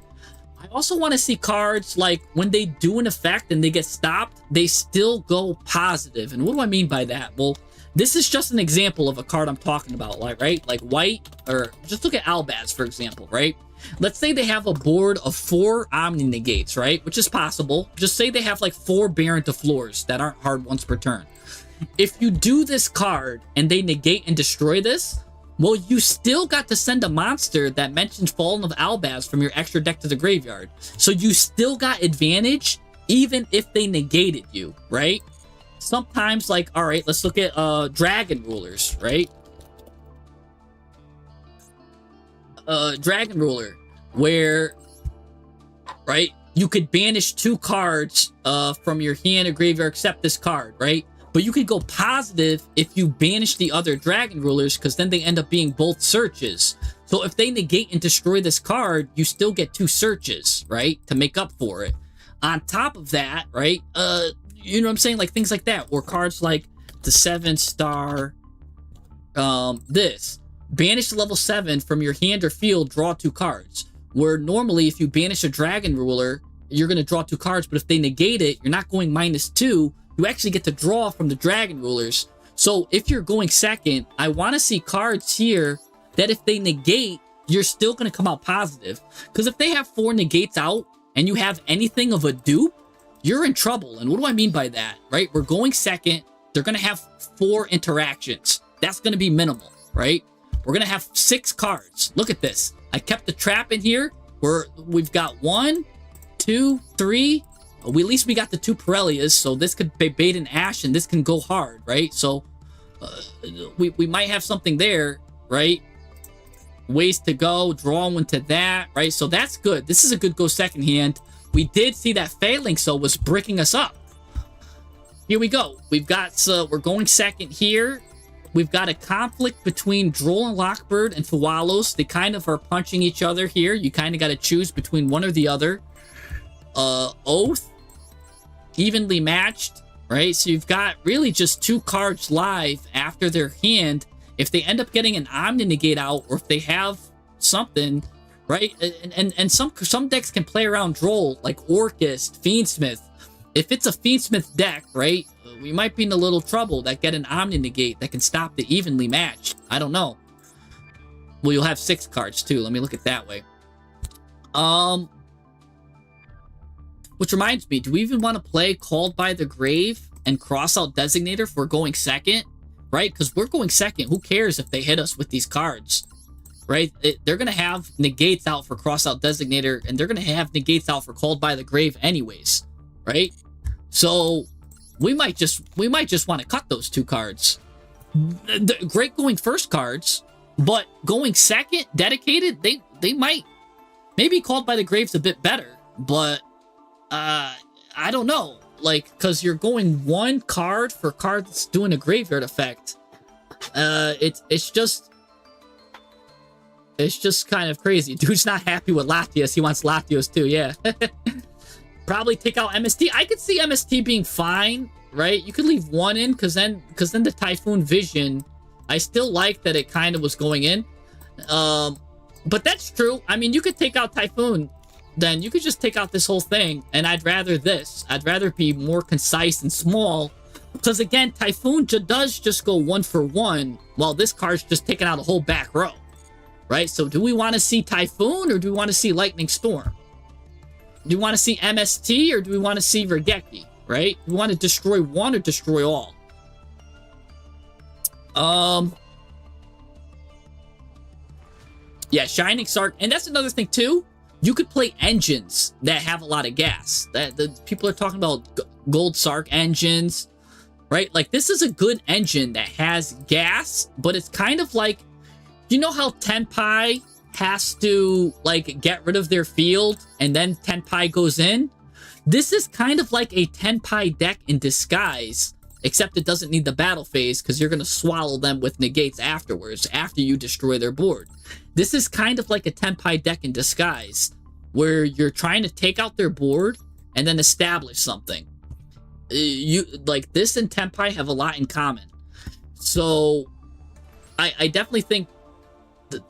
Speaker 3: I also want to see cards like when they do an effect and they get stopped, they still go positive. And what do I mean by that? Well, this is just an example of a card I'm talking about, like, right? Like white, or just look at Albaz, for example, right? Let's say they have a board of 4 Omni Negates, right? Which is possible. Just say they have like 4 Baron to Floors that aren't hard once per turn. If you do this card and they negate and destroy this, well, you still got to send a monster that mentions Fallen of Albaz from your extra deck to the graveyard. So you still got advantage even if they negated you, right? Sometimes, like, all right, let's look at Dragon Rulers, right? Dragon Ruler, where, right, you could banish 2 cards from your hand or graveyard except this card, right? But you could go positive if you banish the other Dragon Rulers, because then they end up being both searches. So if they negate and destroy this card, you still get 2 searches, right? To make up for it. On top of that, right? You know what I'm saying? Like things like that. Or cards like the 7-star, this. Banish level 7 from your hand or field, draw 2 cards. Where normally if you banish a Dragon Ruler, you're going to draw 2 cards. But if they negate it, you're not going -2. You actually get to draw from the Dragon Rulers. So if you're going second, I want to see cards here that if they negate, you're still going to come out positive. Because if they have 4 negates out and you have anything of a dupe, you're in trouble. And what do I mean by that, right? We're going second. They're going to have 4 interactions. that's going to be minimal, right? We're going to have 6 cards. Look at this. I kept the trap in here. We've got 1, 2, 3. At least we got the 2 Pirellias, so this could be bait and ash, and this can go hard, right? So we might have something there, right? Ways to go, draw one to that, right? So that's good. This is a good go second hand. We did see that failing, so was bricking us up. Here we go. We've got, we're going second here. We've got a conflict between Droll and Lockbird and Fualos. They kind of are punching each other here. You kind of got to choose between one or the other. Oath, evenly matched, right? So you've got really just 2 cards live after their hand. If they end up getting an Omni Negate out, or if they have something, right? And some decks can play around Droll, like Orcust, Fiendsmith. If it's a Fiendsmith deck, right, we might be in a little trouble that get an Omni Negate that can stop the evenly matched. I don't know. Well, you'll have 6 cards too. Let me look at it that way. Which reminds me, do we even want to play Called by the Grave and cross out Designator if we're going second? Right? Because we're going second. Who cares if they hit us with these cards? Right? They're going to have negates out for cross out Designator, and they're going to have negates out for Called by the Grave anyways. Right? So we might just want to cut those 2 cards. Great going first cards, but going second, dedicated, they might. Maybe Called by the Grave's a bit better, but I don't know. Like, because you're going 1 card for card that's doing a graveyard effect. It's just kind of crazy. Dude's not happy with Latios. He wants Latios too, yeah. Probably take out MST. I could see MST being fine, right? You could leave 1 in, because then the Typhoon Vision, I still like that it kind of was going in. But that's true. I mean, you could take out Typhoon, then you could just take out this whole thing, and I'd rather this. I'd rather be more concise and small, because again, Typhoon does just go 1 for 1, while this card's just taking out a whole back row, right? So do we want to see Typhoon, or do we want to see Lightning Storm? Do we want to see MST, or do we want to see Regeki, right? We want to destroy 1 or destroy all. Yeah, Shining Sark, and that's another thing too. You could play engines that have a lot of gas. The people are talking about Gold Sark engines, right? Like, this is a good engine that has gas, but it's kind of like, you know how Tenpai has to, like, get rid of their field, and then Tenpai goes in? This is kind of like a Tenpai deck in disguise, except it doesn't need the battle phase, because you're going to swallow them with negates afterwards, after you destroy their board. This is kind of like a Tenpai deck in disguise, where you're trying to take out their board and then establish something. Like, this and Tenpai have a lot in common. So I definitely think that,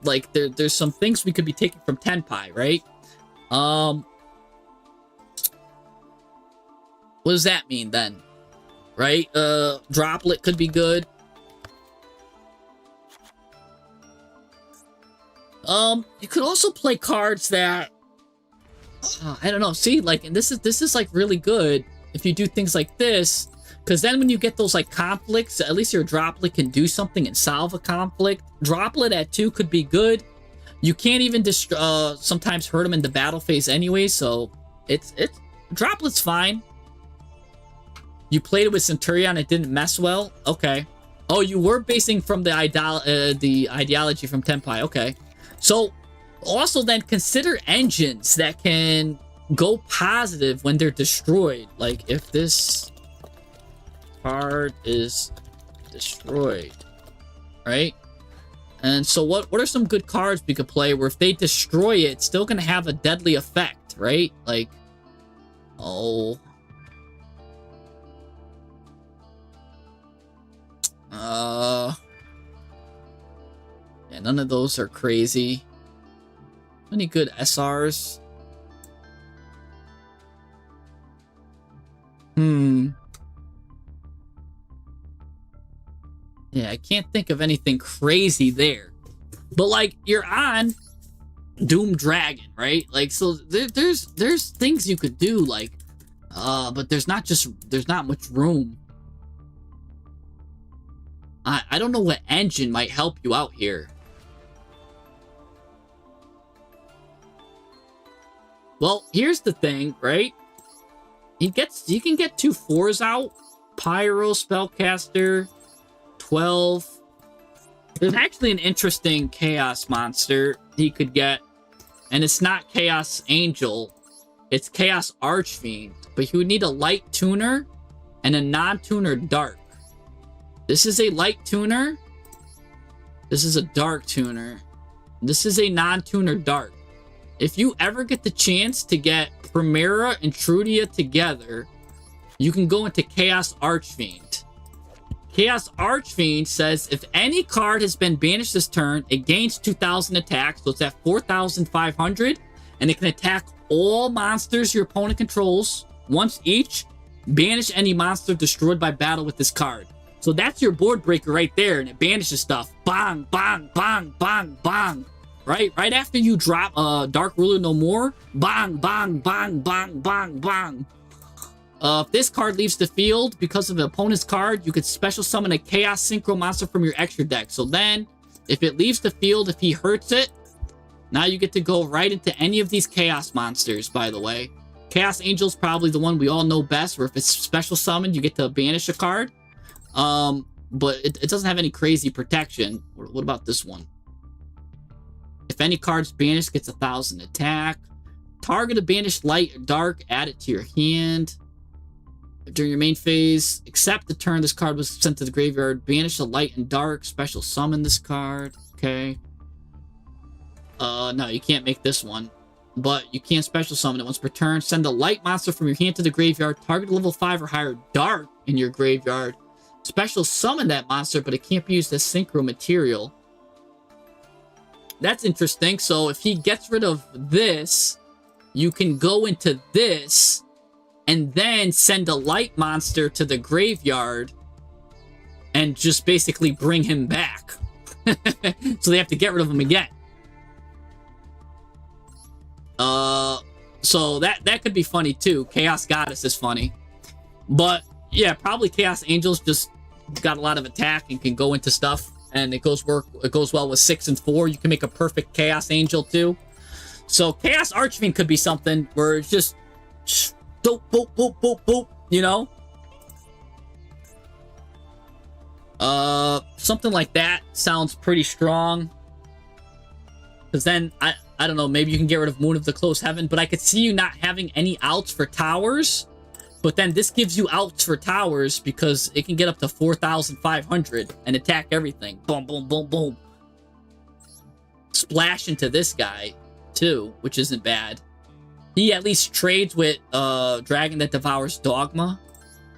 Speaker 3: like, there's some things we could be taking from Tenpai, right? What does that mean then? Right? Droplet could be good. You could also play cards that, I don't know. See, like, and this is like really good if you do things like this, because then when you get those like conflicts, at least your Droplet can do something and solve a conflict. Droplet at 2 could be good. You can't even sometimes hurt them in the battle phase anyway, so it's Droplet's fine. You played it with Centurion, it didn't mess well. Okay. Oh, you were basing from the ideology from Tenpai. Okay. So, also then consider engines that can go positive when they're destroyed. Like, if this card is destroyed, right? And so what are some good cards we could play where if they destroy it, it's still going to have a deadly effect, right? Like, oh... yeah, none of those are crazy. Any good SRs? Yeah, I can't think of anything crazy there. But, like, you're on Doom Dragon, right? Like, so there's things you could do, like, but there's not much room. I don't know what engine might help you out here. Well, here's the thing, right? He can get 2 4s out. Pyro, Spellcaster, 12. There's actually an interesting Chaos monster he could get. And it's not Chaos Angel. It's Chaos Archfiend. But he would need a light tuner and a non-tuner dark. This is a light tuner. This is a dark tuner. This is a non-tuner dark. If you ever get the chance to get Primera and Trudia together, you can go into Chaos Archfiend. Chaos Archfiend says if any card has been banished this turn, it gains 2,000 attack, so it's at 4,500, and it can attack all monsters your opponent controls once each. Banish any monster destroyed by battle with this card. So that's your board breaker right there, and it banishes stuff. Bang, bang, bang, bang, bang. Right after you drop Dark Ruler No More, bang, bang, bang, bang, bang, bang. If this card leaves the field because of an opponent's card, you could special summon a Chaos Synchro monster from your extra deck. So then, if it leaves the field, if he hurts it, now you get to go right into any of these Chaos monsters, by the way. Chaos Angel's probably the one we all know best, where if it's special summoned, you get to banish a card. But it doesn't have any crazy protection. What about this one? If any card's banished, gets 1,000 attack. Target a banished light or dark, add it to your hand. During your main phase, except the turn this card was sent to the graveyard, banish a light and dark, special summon this card. Okay. No, you can't make this one. But you can special summon it once per turn. Send a light monster from your hand to the graveyard. Target a level 5 or higher dark in your graveyard. Special summon that monster, but it can't be used as synchro material. That's interesting. So if he gets rid of this, you can go into this and then send a light monster to the graveyard and just basically bring him back. So they have to get rid of him again. So that could be funny too. Chaos Goddess is funny. But yeah, probably Chaos Angel's just got a lot of attack and can go into stuff. And it goes well with 6 and 4. You can make a perfect Chaos Angel too. So Chaos Archfiend could be something where it's just boop, boop, boop, boop, boop, you know? Something like that sounds pretty strong. Because then, I don't know, maybe you can get rid of Moon of the Close Heaven, but I could see you not having any outs for towers. But then this gives you outs for towers because it can get up to 4,500 and attack everything. Boom, boom, boom, boom. Splash into this guy, too, which isn't bad. He at least trades with Dragon that Devours Dogma.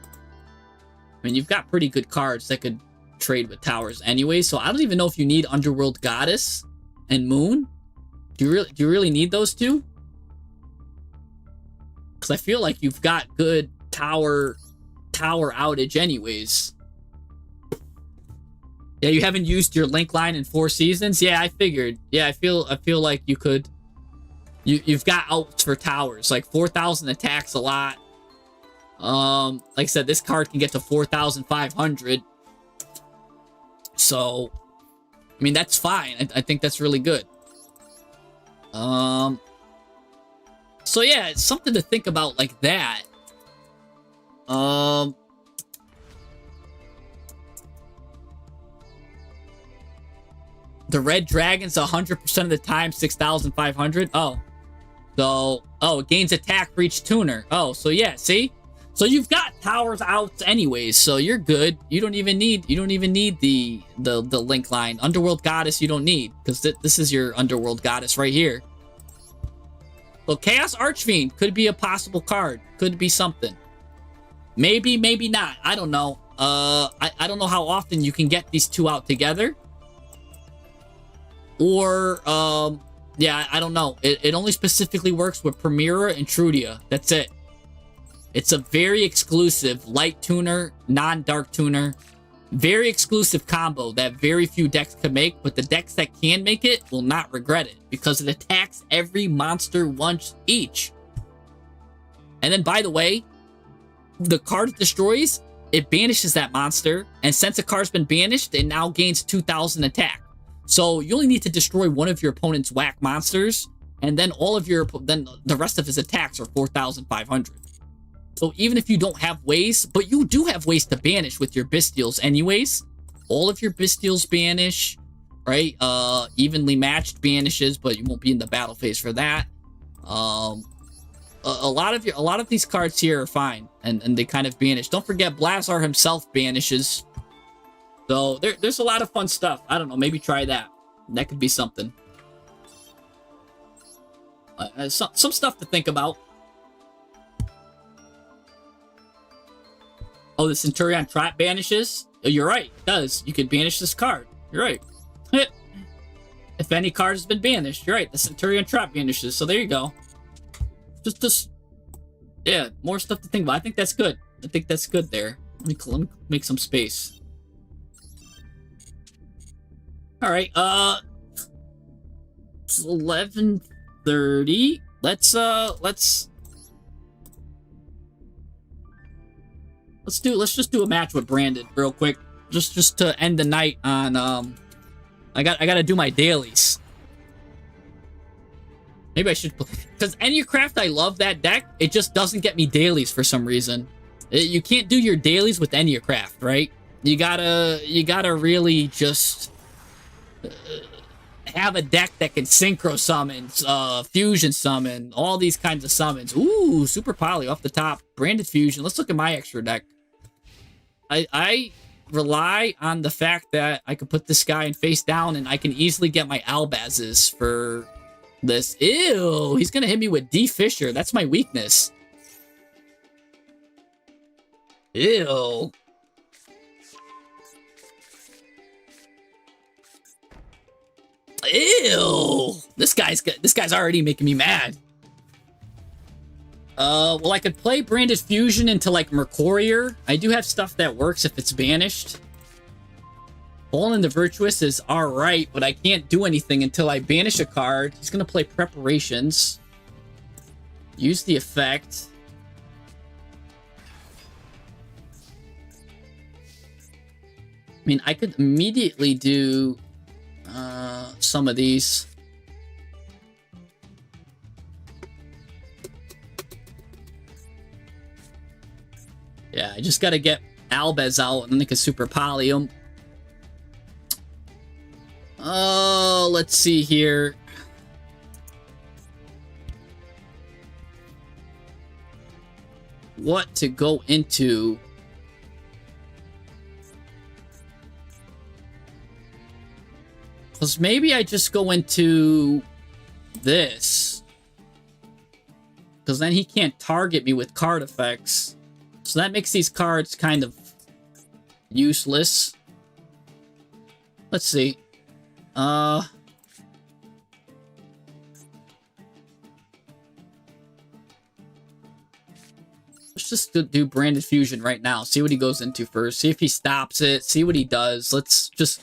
Speaker 3: I mean, you've got pretty good cards that could trade with towers anyway, so I don't even know if you need Underworld Goddess and Moon. Do you really need those two? Because I feel like you've got good tower outage anyways. Yeah, you haven't used your link line in 4 seasons? Yeah, I figured. Yeah, I feel like you could. You've got outs for towers. Like 4,000 attacks a lot. Like I said, this card can get to 4,500. So, I mean, that's fine. I think that's really good. So yeah, it's something to think about like that. The red dragon's 100% of the time 6,500. Oh. So, it gains attack for each tuner. Oh, so yeah, see? So you've got towers outs anyways, so you're good. You don't even need the link line. Underworld Goddess you don't need, because this is your Underworld Goddess right here. Well, Chaos Archfiend could be a possible card. Could be something. Maybe, maybe not. I don't know. I don't know how often you can get these two out together. Or, yeah, I don't know. It only specifically works with Primera and Trudia. That's it. It's a very exclusive light tuner, non-dark tuner. Very exclusive combo that very few decks can make, but the decks that can make it will not regret it because it attacks every monster once each. And then, by the way, the card it destroys it banishes that monster. And since a card's been banished, it now gains 2,000 attack. So you only need to destroy one of your opponent's whack monsters, and then then the rest of his attacks are 4,500. So even if you don't have ways, but you do have ways to banish with your Bestials anyways. All of your Bestials banish, right? Evenly matched banishes, but you won't be in the battle phase for that. A lot of these cards here are fine, and they kind of banish. Don't forget, Blazar himself banishes. So there's a lot of fun stuff. I don't know, maybe try that. That could be something. Some stuff to think about. Oh, the Centurion Trap banishes? Oh, you're right, it does. You could banish this card. You're right. If any card has been banished, you're right. The Centurion Trap banishes. So there you go. Yeah, more stuff to think about. I think that's good. I think that's good there. Let me make some space. All right. It's 11:30. Let's just do a match with Brandon real quick, just to end the night on. I gotta do my dailies. Maybe I should, because Enneacraft, I love that deck. It just doesn't get me dailies for some reason. You can't do your dailies with Enneacraft, right? You gotta really just have a deck that can synchro summons, fusion summon, all these kinds of summons. Ooh, Super Poly off the top, branded fusion. Let's look at my extra deck. I rely on the fact that I can put this guy in face down, and I can easily get my Albazes for this. Ew, he's gonna hit me with D Fisher. That's my weakness. Ew. Ew. This guy's already making me mad. Well, I could play Branded Fusion into, like, Mercurier. I do have stuff that works if it's banished. Fallen the Virtuous is alright, but I can't do anything until I banish a card. He's gonna play Preparations. Use the effect. I mean, I could immediately do some of these. Yeah, I just gotta get Albaz out, and then they can Super Poly him. Let's see here. What to go into? Because maybe I just go into this. Because then he can't target me with card effects. So that makes these cards kind of useless. Let's see. Let's just do Branded Fusion right now. See what he goes into first. See if he stops it. See what he does. Let's just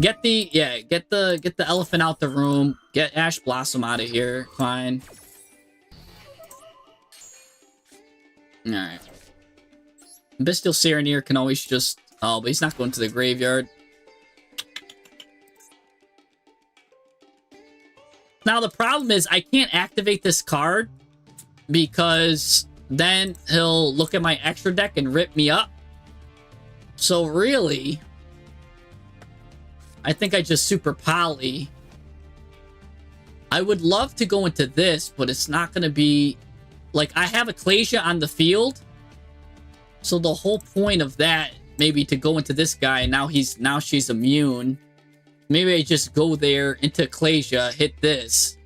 Speaker 3: get the elephant out the room. Get Ash Blossom out of here. Fine. Alright. Bestial Sereneer can always just... Oh, but he's not going to the graveyard. Now, the problem is I can't activate this card because then he'll look at my extra deck and rip me up. So, really, I think I just Super Poly. I would love to go into this, but it's not going to be... Like, I have Ecclesia on the field. So the whole point of that, maybe to go into this guy, now she's immune. Maybe I just go there into Ecclesia, hit this.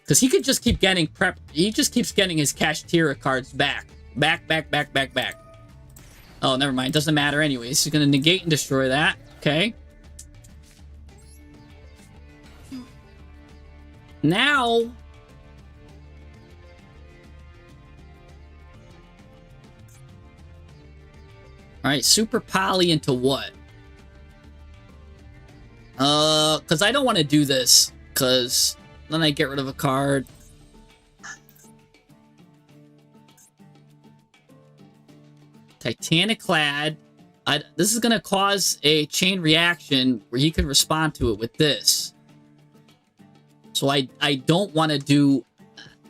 Speaker 3: Because he could just keep getting prep. He just keeps getting his Kashtira cards back. Back. Oh, never mind. Doesn't matter anyways. He's going to negate and destroy that. Okay. Now... Alright, Super Poly into what? Because I don't want to do this. Because then I get rid of a card. Titanic Clad. This is going to cause a chain reaction where he can respond to it with this. So I don't want to do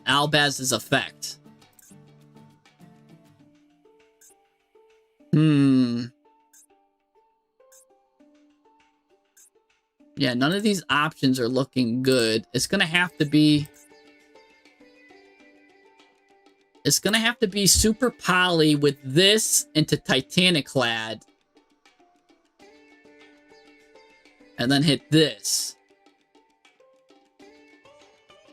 Speaker 3: Albaz's effect. Yeah, none of these options are looking good. It's going to have to be... It's going to have to be Super Poly with this into Titanic Clad. And then hit this.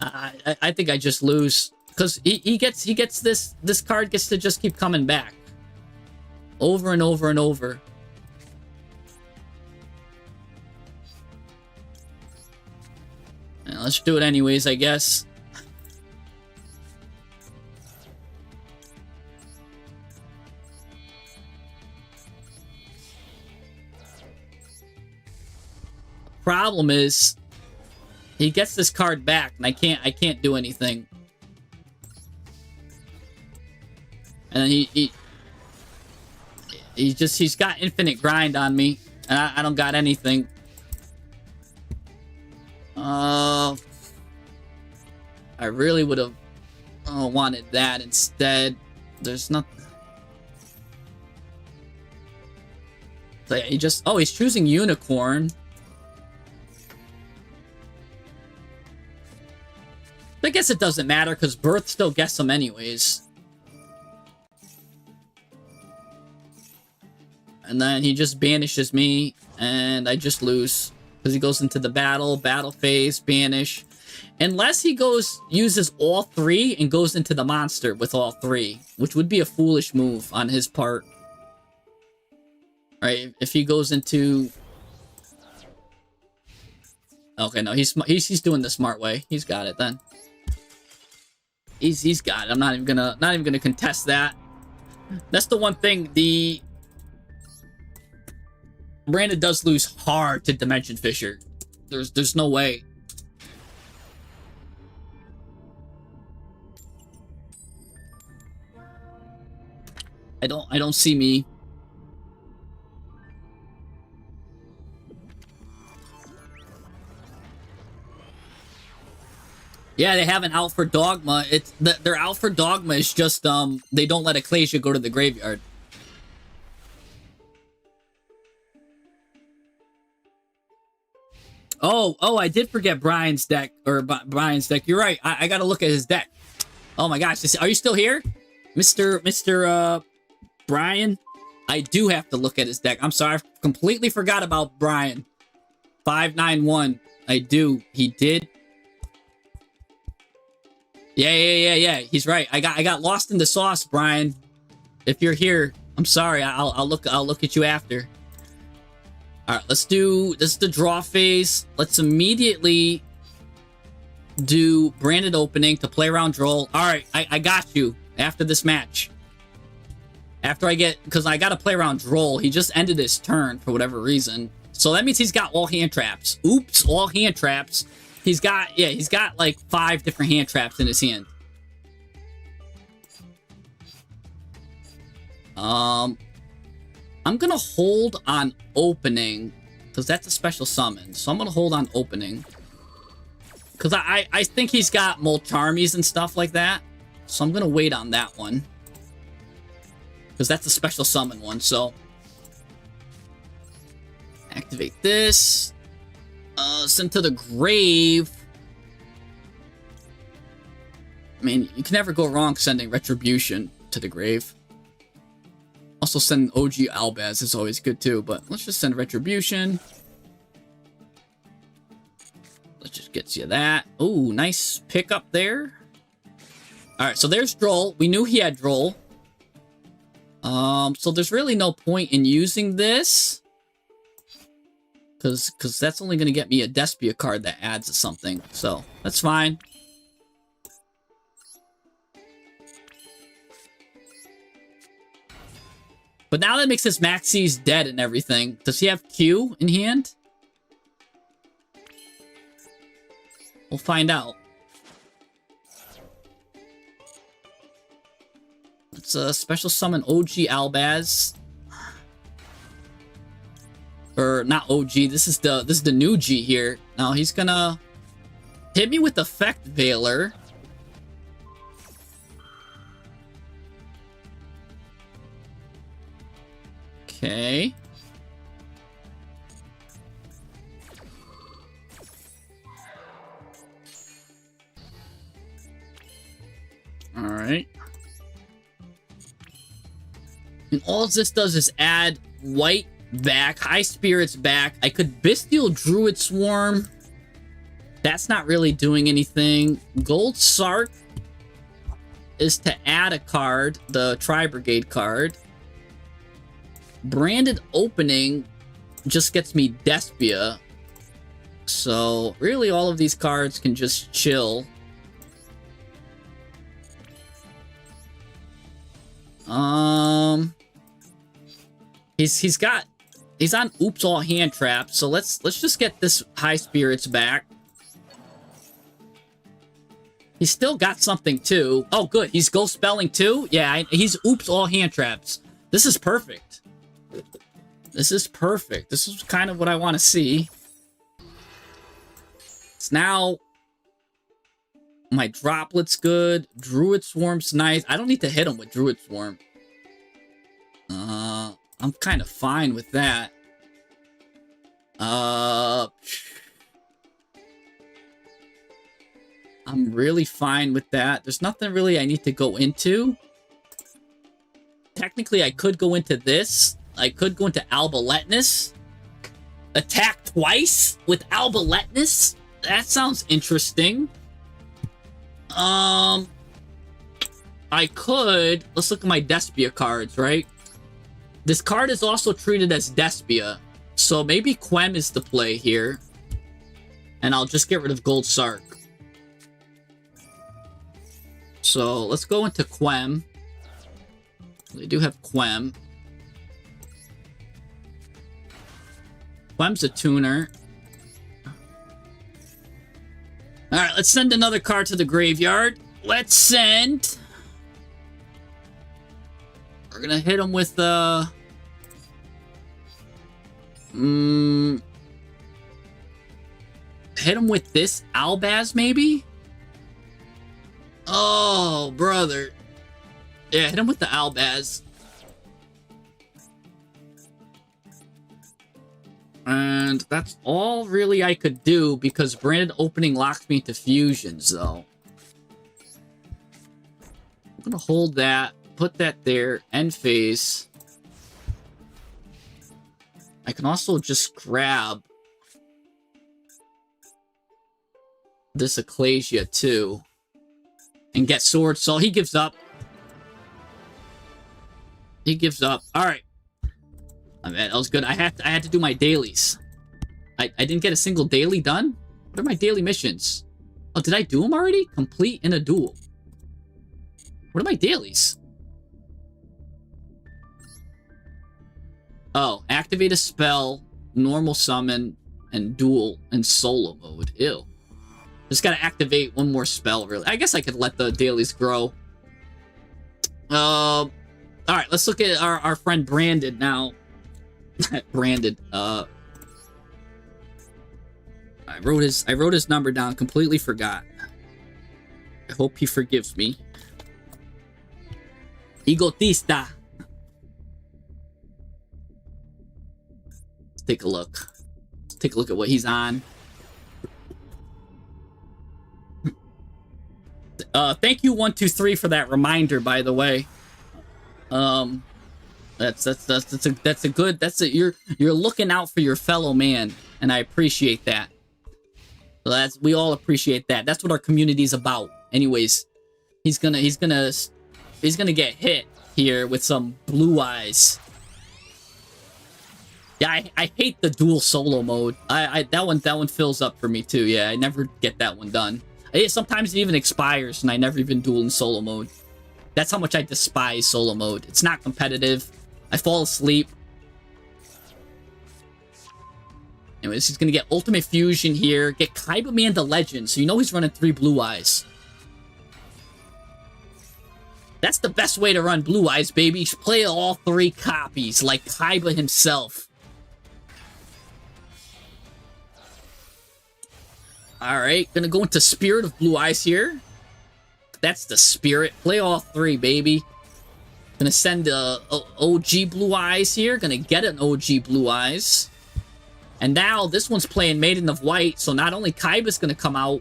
Speaker 3: I think I just lose. Because he gets this card gets to just keep coming back. Over and over and over. Let's do it anyways, I guess. Problem is, he gets this card back, and I can't do anything. And then he's got infinite grind on me, and I don't got anything. I really would have wanted that instead. There's nothing. So yeah, he's choosing Unicorn. I guess it doesn't matter because Birth still gets him anyways. And then he just banishes me, and I just lose. Because he goes into the battle phase, banish. Unless he uses all three and goes into the monster with all three. Which would be a foolish move on his part. Right, if he goes into... Okay, no, he's doing the smart way. He's got it then. He's got it. I'm not even gonna contest that. That's the one thing. Brandon does lose hard to Dimension Fisher. There's no way. I don't see me. Yeah, they have an out for Dogma. Their out for Dogma is just they don't let Ecclesia go to the graveyard. Oh, I did forget Brian's deck, Brian's deck. You're right. I gotta look at his deck. Oh my gosh, are you still here? Mr. Brian? I do have to look at his deck. I'm sorry, I completely forgot about Brian. 591. I do. He did. Yeah. He's right. I got lost in the sauce, Brian. If you're here, I'm sorry. I'll look at you after. All right, this is the draw phase. Let's immediately do branded opening to play around Droll. All right, I got you after this match. After because I got to play around Droll. He just ended his turn for whatever reason. So that means he's got all hand traps. Oops, all hand traps. He's got like 5 different hand traps in his hand. I'm gonna hold on opening because that's a special summon. So I'm gonna hold on opening because I think he's got Molcharmies and stuff like that. So I'm gonna wait on that one because that's a special summon one. So activate this. Send to the grave. I mean, you can never go wrong sending Retribution to the grave. Also send OG Albaz is always good too, but let's just send Retribution. Let's just get you that. Ooh, nice pick up there. Alright, so there's Droll. We knew he had Droll. So there's really no point in using this. Because that's only going to get me a Despia card that adds something. So, that's fine. But now that makes his Maxie's dead and everything. Does he have Q in hand? We'll find out. Let's special summon OG Albaz. Or not OG. This is the new G here. Now he's gonna hit me with Effect Veiler. Okay. All right. And all this does is add white back, high spirits back. I could Bestial Druid Swarm. That's not really doing anything. Gold Sark is to add a card, the Tri-Brigade card. Branded Opening just gets me Despia. So really all of these cards can just chill. He's on Oops All Hand Trap, so let's just get this High Spirits back. He's still got something too. Oh, good. He's Ghost Spelling too? Yeah, he's Oops All Hand Traps. This is perfect. This is perfect. This is kind of what I want to see. It's now my Droplet's good. Druid Swarm's nice. I don't need to hit him with Druid Swarm. I'm kind of fine with that. I'm really fine with that. There's nothing really I need to go into. Technically, I could go into this. I could go into Albaletnus. Attack twice with Albaletnus? That sounds interesting. I could... Let's look at my Despia cards, right? This card is also treated as Despia. So maybe Quem is the play here. And I'll just get rid of Gold Sark. So let's go into Quem. We do have Quem. Quem's a tuner. Alright, let's send another card to the graveyard. Let's send... We're gonna hit him with, hit him with this Albaz, maybe? Oh, brother. Yeah, hit him with the Albaz. And that's all really I could do because Branded Opening locks me into fusions, though. I'm gonna hold that, put that there, end phase. I can also just grab this Ecclesia, too. And get Sword Soul. He gives up. He gives up. Alright. I mean, that was good. I had to do my dailies. I didn't get a single daily done? What are my daily missions? Oh, did I do them already? Complete in a duel. What are my dailies? Oh, activate a spell, normal summon, and duel in solo mode. Ew. Just gotta activate one more spell, really. I guess I could let the dailies grow. Alright, let's look at our friend Branded now. Branded. I wrote his number down, completely forgot. I hope he forgives me. Egotista. Let's take a look. Let's take a look at what he's on. Thank you 123 for that reminder, by the way. That's a good, you're looking out for your fellow man, and I appreciate that. So we all appreciate that. That's what our community's about. Anyways, he's gonna get hit here with some blue eyes. Yeah, I hate the dual solo mode. That one fills up for me too. Yeah, I never get that one done. Sometimes it even expires and I never even duel in solo mode. That's how much I despise solo mode. It's not competitive. I fall asleep. Anyways, he's gonna get Ultimate Fusion here. Get Kaiba Man the Legend, so you know he's running 3 blue eyes. That's the best way to run Blue Eyes, baby. Play all 3 copies, like Kaiba himself. Alright, gonna go into Spirit of Blue Eyes here. That's the spirit. Play all 3, baby. Gonna send a OG Blue Eyes here. Gonna get an OG Blue Eyes. And now this one's playing Maiden of White, so not only Kaiba's gonna come out,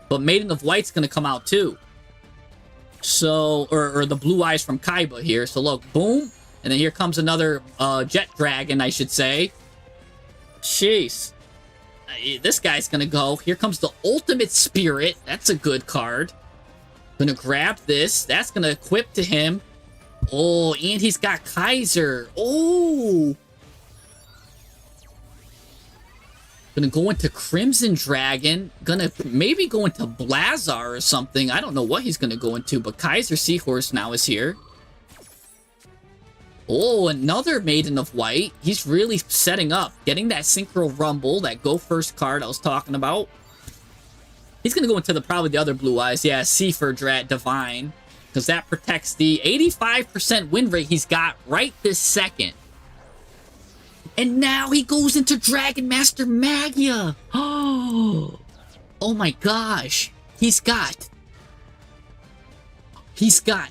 Speaker 3: but Maiden of White's gonna come out too. So, or the Blue Eyes from Kaiba here. So look, boom. And then here comes another Jet Dragon, I should say. Jeez. This guy's gonna go. Here comes the Ultimate Spirit. That's a good card. Gonna grab this. That's gonna equip to him. Oh, and he's got Kaiser. Oh. Gonna go into Crimson Dragon. Gonna maybe go into Blazar or something. I don't know what he's gonna go into, but Kaiser Seahorse now is here. Oh, another Maiden of White. He's really setting up. Getting that Synchro Rumble, that Go First card I was talking about. He's going to go into probably the other Blue Eyes. Yeah, Seafer Divine. Because that protects the 85% win rate he's got right this second. And now he goes into Dragon Master Magia. Oh my gosh. He's got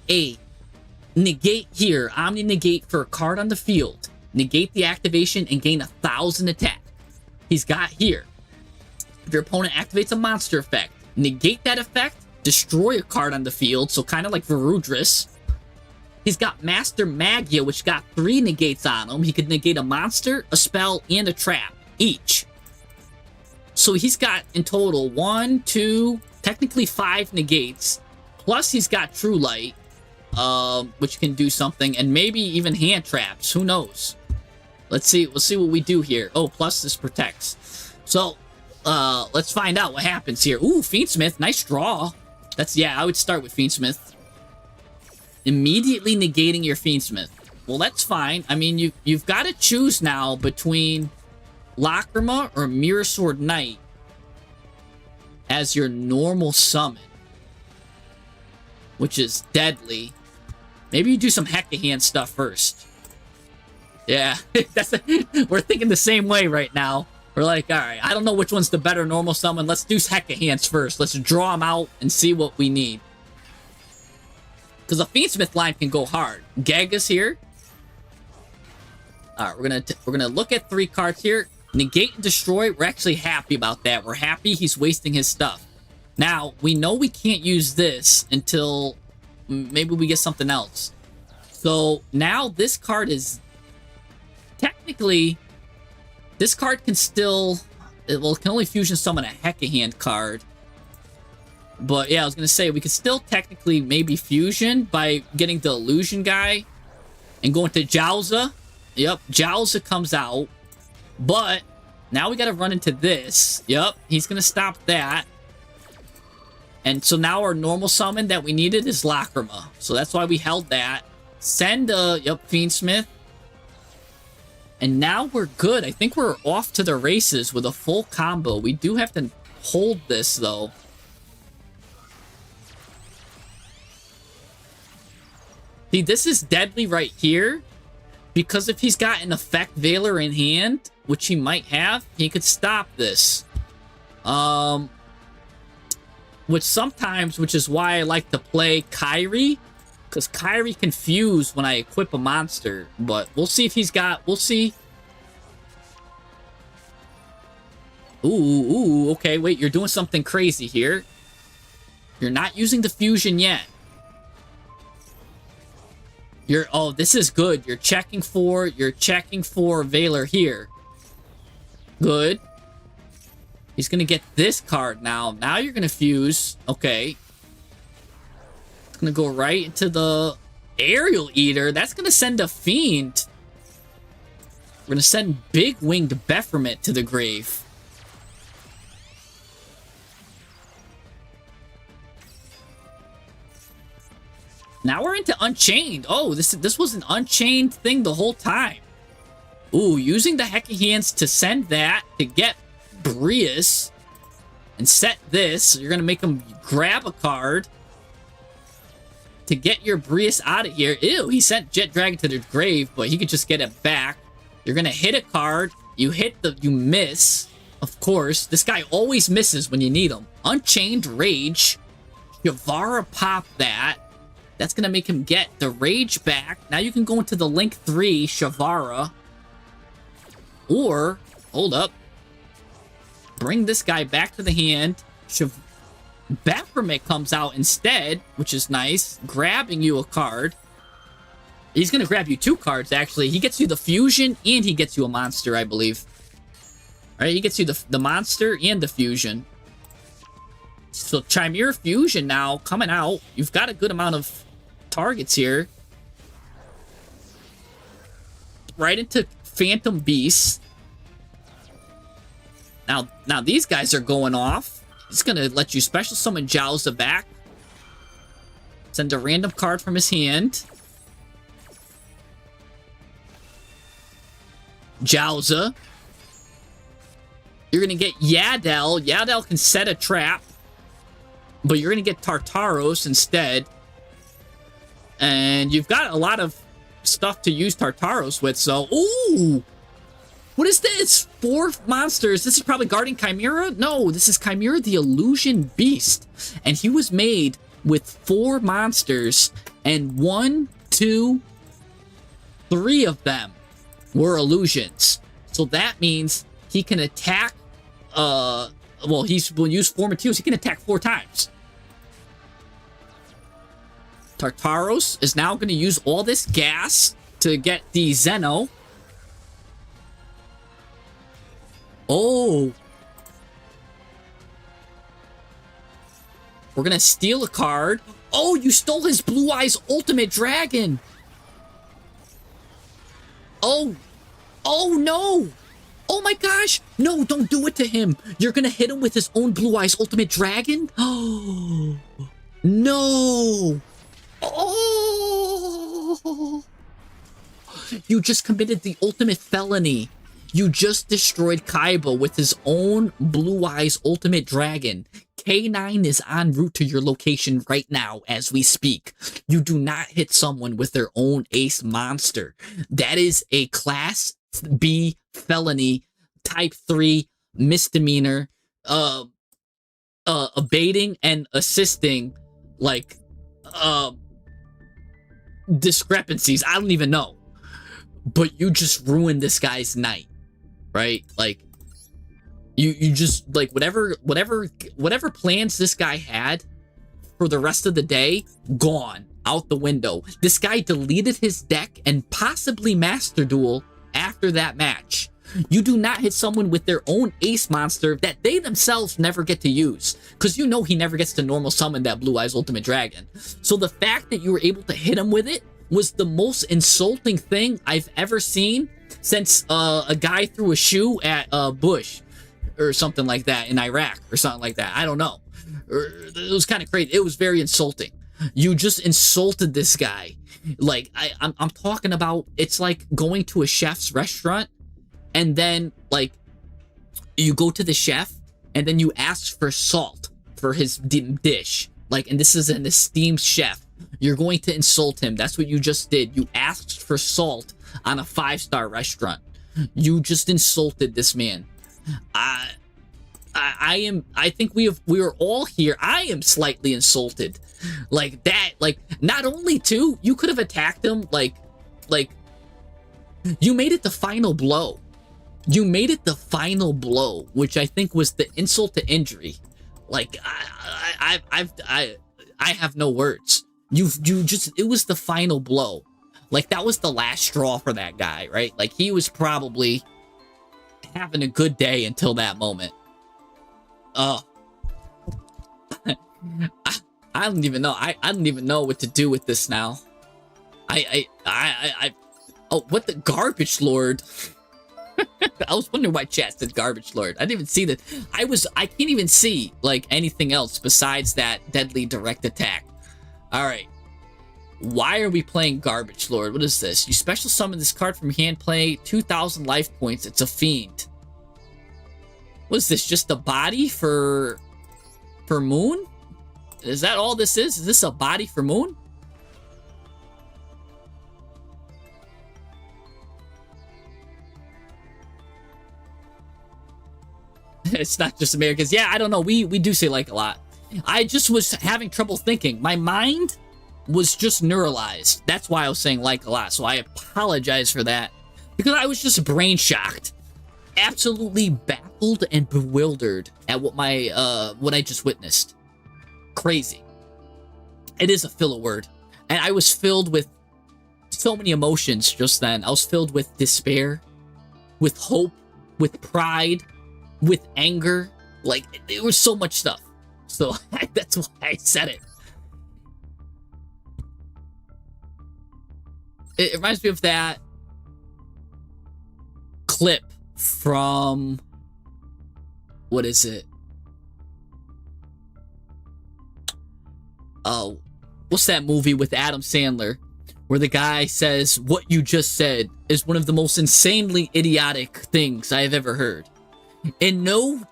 Speaker 3: a negate here. Omni negate for a card on the field. Negate the activation and gain 1,000 attack. He's got here. If your opponent activates a monster effect, negate that effect, destroy a card on the field, so kind of like Varudris. He's got Master Magia, which got 3 negates on him. He could negate a monster, a spell, and a trap, each. So he's got, in total, 1, 2, technically 5 negates. Plus he's got True Light, which can do something, and maybe even hand traps. Who knows? Let's see. We'll see what we do here. Oh, plus this protects. So, let's find out what happens here. Ooh, Fiendsmith. Nice draw. Yeah, I would start with Fiendsmith. Immediately negating your Fiendsmith. Well, that's fine. I mean, you've got to choose now between Lacrima or Mirror Sword Knight as your normal summon, which is deadly. Maybe you do some Hecahan stuff first. Yeah, we're thinking the same way right now. We're like, all right, I don't know which one's the better normal summon. Let's do Hecahans first. Let's draw them out and see what we need. Because the Fiendsmith line can go hard. Gaga's here. All right, we're gonna look at 3 cards here. Negate and destroy. We're actually happy about that. We're happy he's wasting his stuff. Now, we know we can't use this until maybe we get something else. So now this card is technically, this card can still, well, it can only fusion summon a Hecahan card. But yeah, I was going to say, we could still technically maybe fusion by getting the illusion guy and going to Jowza. Yep, Jowza comes out. But now we got to run into this. Yep, he's going to stop that. And so now our normal summon that we needed is Lacrima. So that's why we held that. Send, Fiendsmith. And now we're good. I think we're off to the races with a full combo. We do have to hold this, though. See, this is deadly right here. Because if he's got an Effect Veiler in hand, which he might have, he could stop this. Which is why I like to play Kyrie. Because Kyrie can fuse when I equip a monster. But we'll see if he's got... We'll see. Ooh, okay, wait, you're doing something crazy here. You're not using the fusion yet. Oh, this is good. You're checking for Veiler here. Good. He's gonna get this card now. Now you're gonna fuse. Okay. It's gonna go right into the Aerial Eater. That's gonna send a Fiend. We're gonna send Big Winged Bephromit to the grave. Now we're into Unchained. Oh, this was an Unchained thing the whole time. Ooh, using the Hecahans to send that to get Brius and set this. So you're going to make him grab a card. to get your Breus out of here. Ew, he sent Jet Dragon to the grave, but he could just get it back. You're gonna hit a card. You miss. Of course, this guy always misses when you need him. Unchained Rage. Shavara pop that. That's gonna make him get the Rage back. Now you can go into the Link 3 Shavara. Or, hold up. Bring this guy back to the hand. Baphomet comes out instead, which is nice. Grabbing you a card. He's going to grab you 2 cards, actually. He gets you the Fusion, and he gets you a monster, I believe. Alright, he gets you the monster and the Fusion. So, Chimera Fusion now coming out. You've got a good amount of targets here. Right into Phantom Beast. Now these guys are going off. He's going to let you special summon Jowza back. Send a random card from his hand. Jowza. You're going to get Yaddle. Yaddle can set a trap. But you're going to get Tartaros instead. And you've got a lot of stuff to use Tartaros with, so... Ooh! What is this? 4 monsters. This is probably Guardian Chimera? No, this is Chimera the Illusion Beast. And he was made with 4 monsters. And 1, 2, 3 of them were illusions. So that means he can attack... well, will use 4 materials. He can attack 4 times. Tartaros is now going to use all this gas to get the Zeno. Oh. We're going to steal a card. Oh, you stole his Blue Eyes Ultimate Dragon. Oh. Oh, no. Oh, my gosh. No, don't do it to him. You're going to hit him with his own Blue Eyes Ultimate Dragon? Oh. No. Oh. You just committed the ultimate felony. You just destroyed Kaiba with his own Blue Eyes Ultimate Dragon. K9 is en route to your location right now as we speak. You do not hit someone with their own ace monster. That is a Class B felony, Type 3 misdemeanor, abating and assisting, like, discrepancies. I don't even know. But you just ruined this guy's night. Right? Like, you just, like, whatever plans this guy had for the rest of the day, gone out the window. This guy deleted his deck and possibly Master Duel after that match. You do not hit someone with their own ace monster that they themselves never get to use. Because you know he never gets to normal summon that Blue Eyes Ultimate Dragon. So the fact that you were able to hit him with it was the most insulting thing I've ever seen since a guy threw a shoe at Bush or something like that in Iraq or something like that. I don't know. It was kind of crazy. It was very insulting. You just insulted this guy. Like, I'm talking about, it's like going to a chef's restaurant and then, like, you go to the chef and then you ask for salt for his dish. Like, and this is an esteemed chef. You're going to insult him. That's what you just did. You asked for salt on a 5-star restaurant. You just insulted this man. I think we are all here. I am slightly insulted. Like that, like, not only too, you could have attacked him, like, you made it the final blow. You made it the final blow, which I think was the insult to injury. Like, I have no words. You just, it was the final blow. Like, that was the last straw for that guy, right? Like, he was probably having a good day until that moment. I don't even know. I don't even know what to do with this now. Oh, what the Garbage Lord? I was wondering why chat said Garbage Lord. I didn't even see that. I can't even see, like, anything else besides that deadly direct attack. Alright. Why are we playing Garbage Lord? What is this? You special summon this card from hand, play 2,000 life points. It's a fiend. What is this? Just a body for Moon? Is that all this is? Is this a body for Moon? It's not just Americans. Yeah, I don't know. We do say like a lot. I just was having trouble thinking. My mind was just neuralized. That's why I was saying like a lot. So I apologize for that. Because I was just brain shocked. Absolutely baffled and bewildered at what I just witnessed. Crazy. It is a filler word. And I was filled with so many emotions just then. I was filled with despair, with hope, with pride, with anger. Like, there was so much stuff. So that's why I said it. It reminds me of that clip from, what is it? Oh, what's that movie with Adam Sandler where the guy says, "What you just said is one of the most insanely idiotic things I have ever heard. In no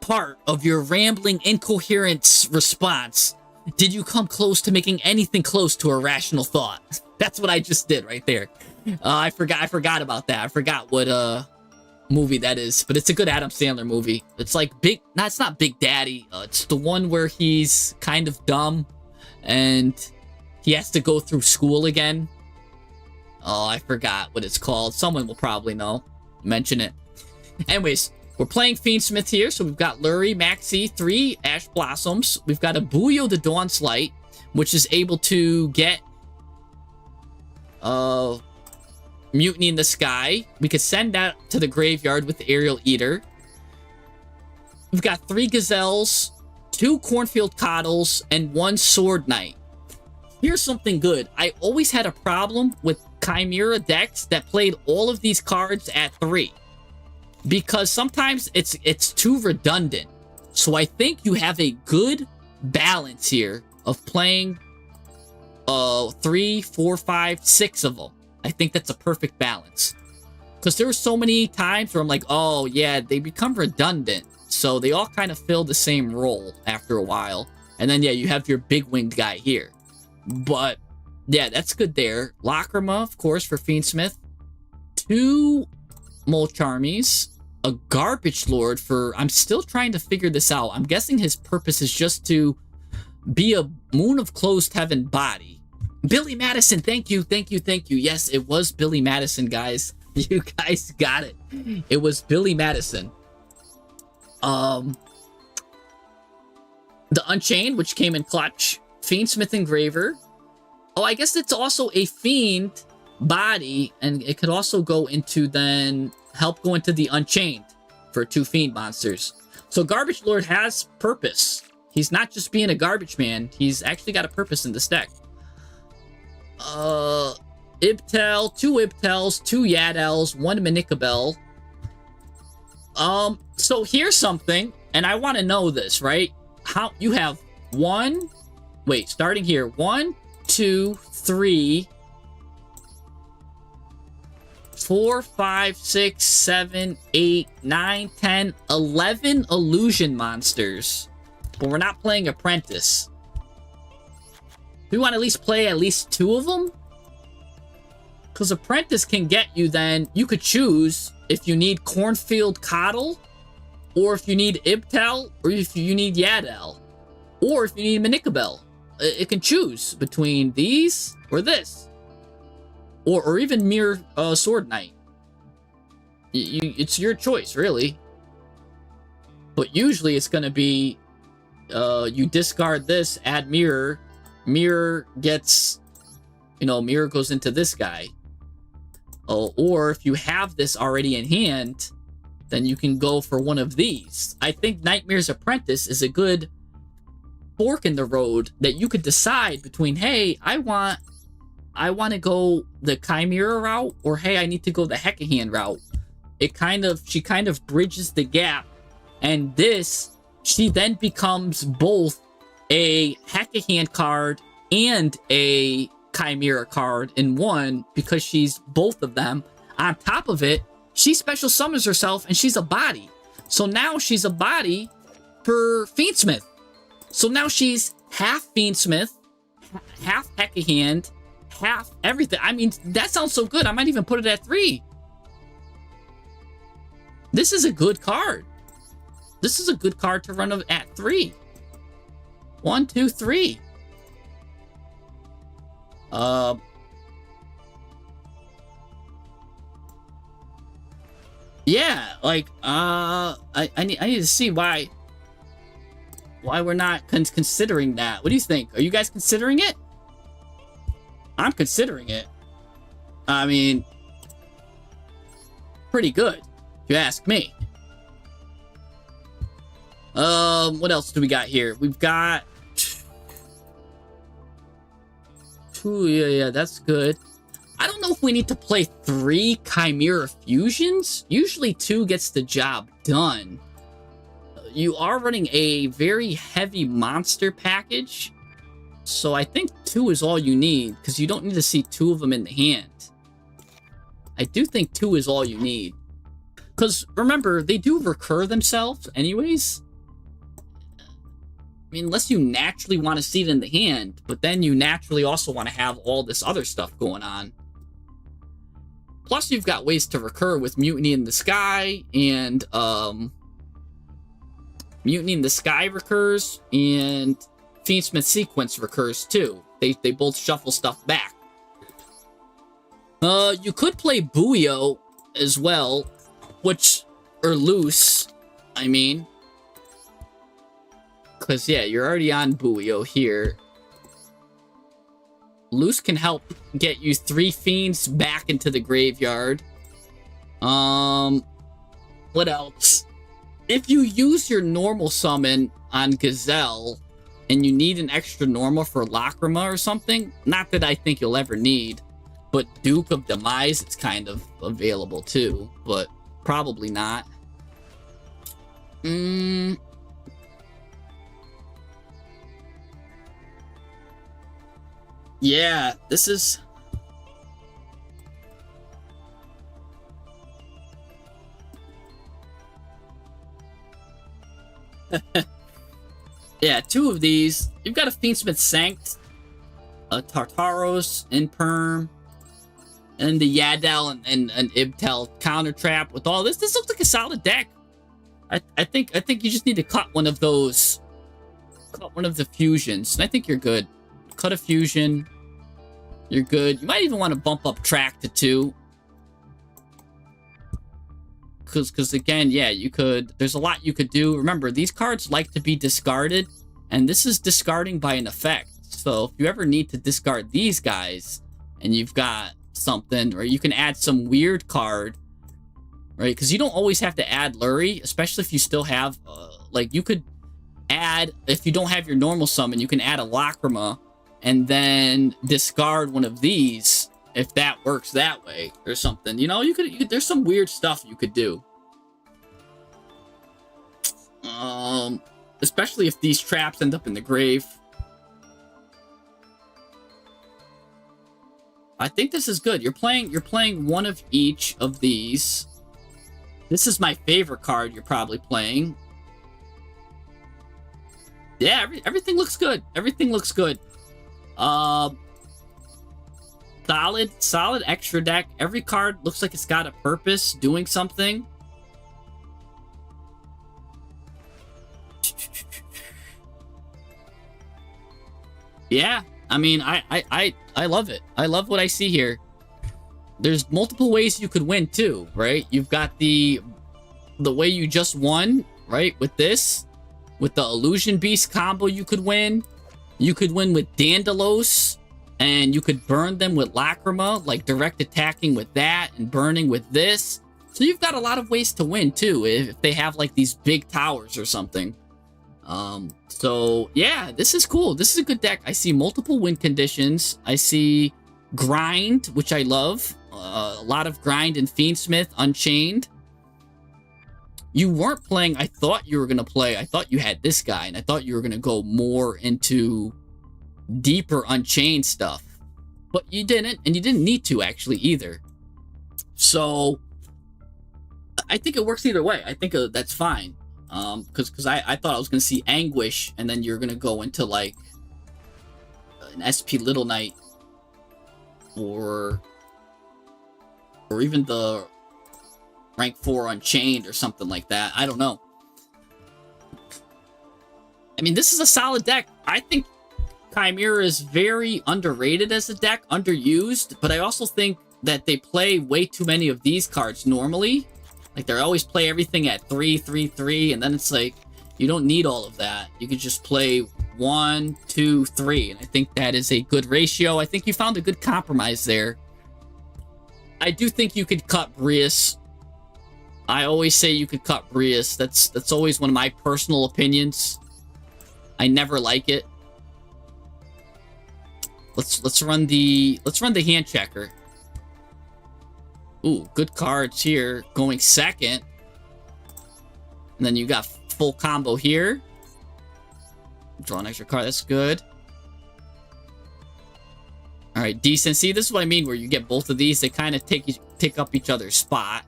Speaker 3: part of your rambling, incoherent response did you come close to making anything close to a rational thought." That's what I just did right there. I forgot about that. I forgot what movie that is, but it's a good Adam Sandler movie. It's like it's not Big Daddy. It's the one where he's kind of dumb and he has to go through school again. Oh, I forgot what it's called. Someone will probably know. Mention it. Anyways, we're playing Fiendsmith here, so we've got Lurie, Maxi, 3 Ash Blossoms. We've got a Buyo the Dawn's Light, which is able to get Mutiny in the Sky. We could send that to the graveyard with the Aerial Eater. We've got 3 Gazelles, 2 Cornfield Coddles, and 1 Sword Knight. Here's something good. I always had a problem with Chimera decks that played all of these cards at 3. Because sometimes it's too redundant. So I think you have a good balance here of playing 3, 4, 5, 6 of them. I think that's a perfect balance. Because there were so many times where I'm like, oh yeah, they become redundant. So they all kind of fill the same role after a while. And then yeah, you have your big winged guy here. But yeah, that's good there. Lacrima, of course, for Fiendsmith. 2 Molcharmies. A Garbage Lord for... I'm still trying to figure this out. I'm guessing his purpose is just to be a Moon of Closed Heaven body. Billy Madison, thank you, thank you, thank you. Yes, it was Billy Madison, guys. You guys got it. It was Billy Madison. The Unchained, which came in clutch. Fiendsmith Engraver. Oh, I guess it's also a Fiend body, and it could also go into then... help go into the Unchained for 2 Fiend monsters. So Garbage Lord has purpose. He's not just being a garbage man. He's actually got a purpose in this deck. Ibtel, 2 Ibtels, 2 Yadels, 1 Manikabel. So here's something, and I want to know this, right? How you have starting here. 1, 2, 3... 4, 5, 6, 7, 8, 9, 10, 11 illusion monsters. But we're not playing Apprentice. We want to at least play at least 2 of them? Because Apprentice can get you then... You could choose if you need Cornfield Coddle, or if you need Ibtel, or if you need Yadel, or if you need Manikabel. It can choose between these or this. Or even mere Sword Knight. It's your choice, really. But usually it's going to be... you discard this, add Mirror. Mirror gets... Mirror goes into this guy. Or if you have this already in hand, then you can go for one of these. I think Nightmare's Apprentice is a good fork in the road that you could decide between, hey, I want to go the Chimera route, or hey, I need to go the Hecahand route. She kind of bridges the gap, and she then becomes both a Hecahand card and a Chimera card in one, because she's both of them. On top of it, she special summons herself, and she's a body. So now she's a body for Fiendsmith. So now she's half Fiendsmith, half Hecahand, half everything. I mean, that sounds so good. I might even put it at 3. This is a good card. This is a good card to run at 3. 1, 2, 3. Yeah, like, I need to see why we're not considering that. What do you think? Are you guys considering it? I'm considering it. I mean, pretty good, if you ask me. What else do we got here? We've got 2. Yeah, that's good. I don't know if we need to play 3 Chimera Fusions. Usually 2 gets the job done. You are running a very heavy monster package, so I think 2 is all you need, because you don't need to see 2 of them in the hand. I do think 2 is all you need. Because, remember, they do recur themselves anyways. I mean, unless you naturally want to see it in the hand, but then you naturally also want to have all this other stuff going on. Plus, you've got ways to recur with Mutiny in the Sky, and, Mutiny in the Sky recurs, and Fiendsmith Sequence recurs, too. They both shuffle stuff back. You could play YUGIOH as well, or Loose, I mean. Because, yeah, you're already on YUGIOH here. Loose can help get you 3 Fiends back into the graveyard. What else? If you use your normal summon on Gazelle, and you need an extra normal for Lacrima or something, not that I think you'll ever need, but Duke of Demise is kind of available too, but probably not. Yeah, this is... yeah, 2 of these. You've got a Fiendsmith Sanct, a Tartaros, Imperm, and the Yadel and Ibtel counter trap with all this. This looks like a solid deck. I think you just need to cut one of those. Cut one of the fusions, and I think you're good. Cut a fusion. You're good. You might even want to bump up track to 2. Because again, yeah, you could... There's a lot you could do. Remember, these cards like to be discarded, and this is discarding by an effect. So if you ever need to discard these guys, and you've got something, or you can add some weird card, right? Because you don't always have to add Lurie, especially if you still have... like, you could add... If you don't have your normal summon, you can add a Lacrima, and then discard one of these, if that works that way, or something. You know, you could there's some weird stuff you could do. Especially if these traps end up in the grave. I think this is good. You're playing one of each of these. This is my favorite card you're probably playing. Yeah, everything looks good. Everything looks good. Solid extra deck. Every card looks like it's got a purpose, doing something. Yeah, I mean, I love it. I love what I see here. There's multiple ways you could win too, right? You've got the way you just won, right? With this, with the Illusion Beast combo, you could win. You could win with Dandalos, and you could burn them with Lacrima, like direct attacking with that and burning with this. So you've got a lot of ways to win too, if they have like these big towers or something. So yeah, this is cool. This is a good deck. I see multiple win conditions. I see grind, which I love. A lot of grind in Fiendsmith, Unchained. You weren't playing, I thought you were going to play, I thought you had this guy, and I thought you were going to go more into deeper Unchained stuff. But you didn't, and you didn't need to, actually, either. So, I think it works either way. I think that's fine. Because I thought I was going to see Anguish, and then you're going to go into, like, an SP Little Knight, or even the rank 4 Unchained or something like that. I don't know. I mean, this is a solid deck. I think Chimera is very underrated as a deck, underused, but I also think that they play way too many of these cards normally. Like, they always play everything at 3, 3, 3, and then it's like, you don't need all of that. You could just play 1, 2, 3, and I think that is a good ratio. I think you found a good compromise there. I do think you could cut Brius. I always say you could cut Brius. That's always one of my personal opinions. I never like it. Let's run the hand checker. Ooh, good cards here. Going second. And then you got full combo here. Draw an extra card. That's good. All right, decent. See, this is what I mean where you get both of these. They kind of take up each other's spot.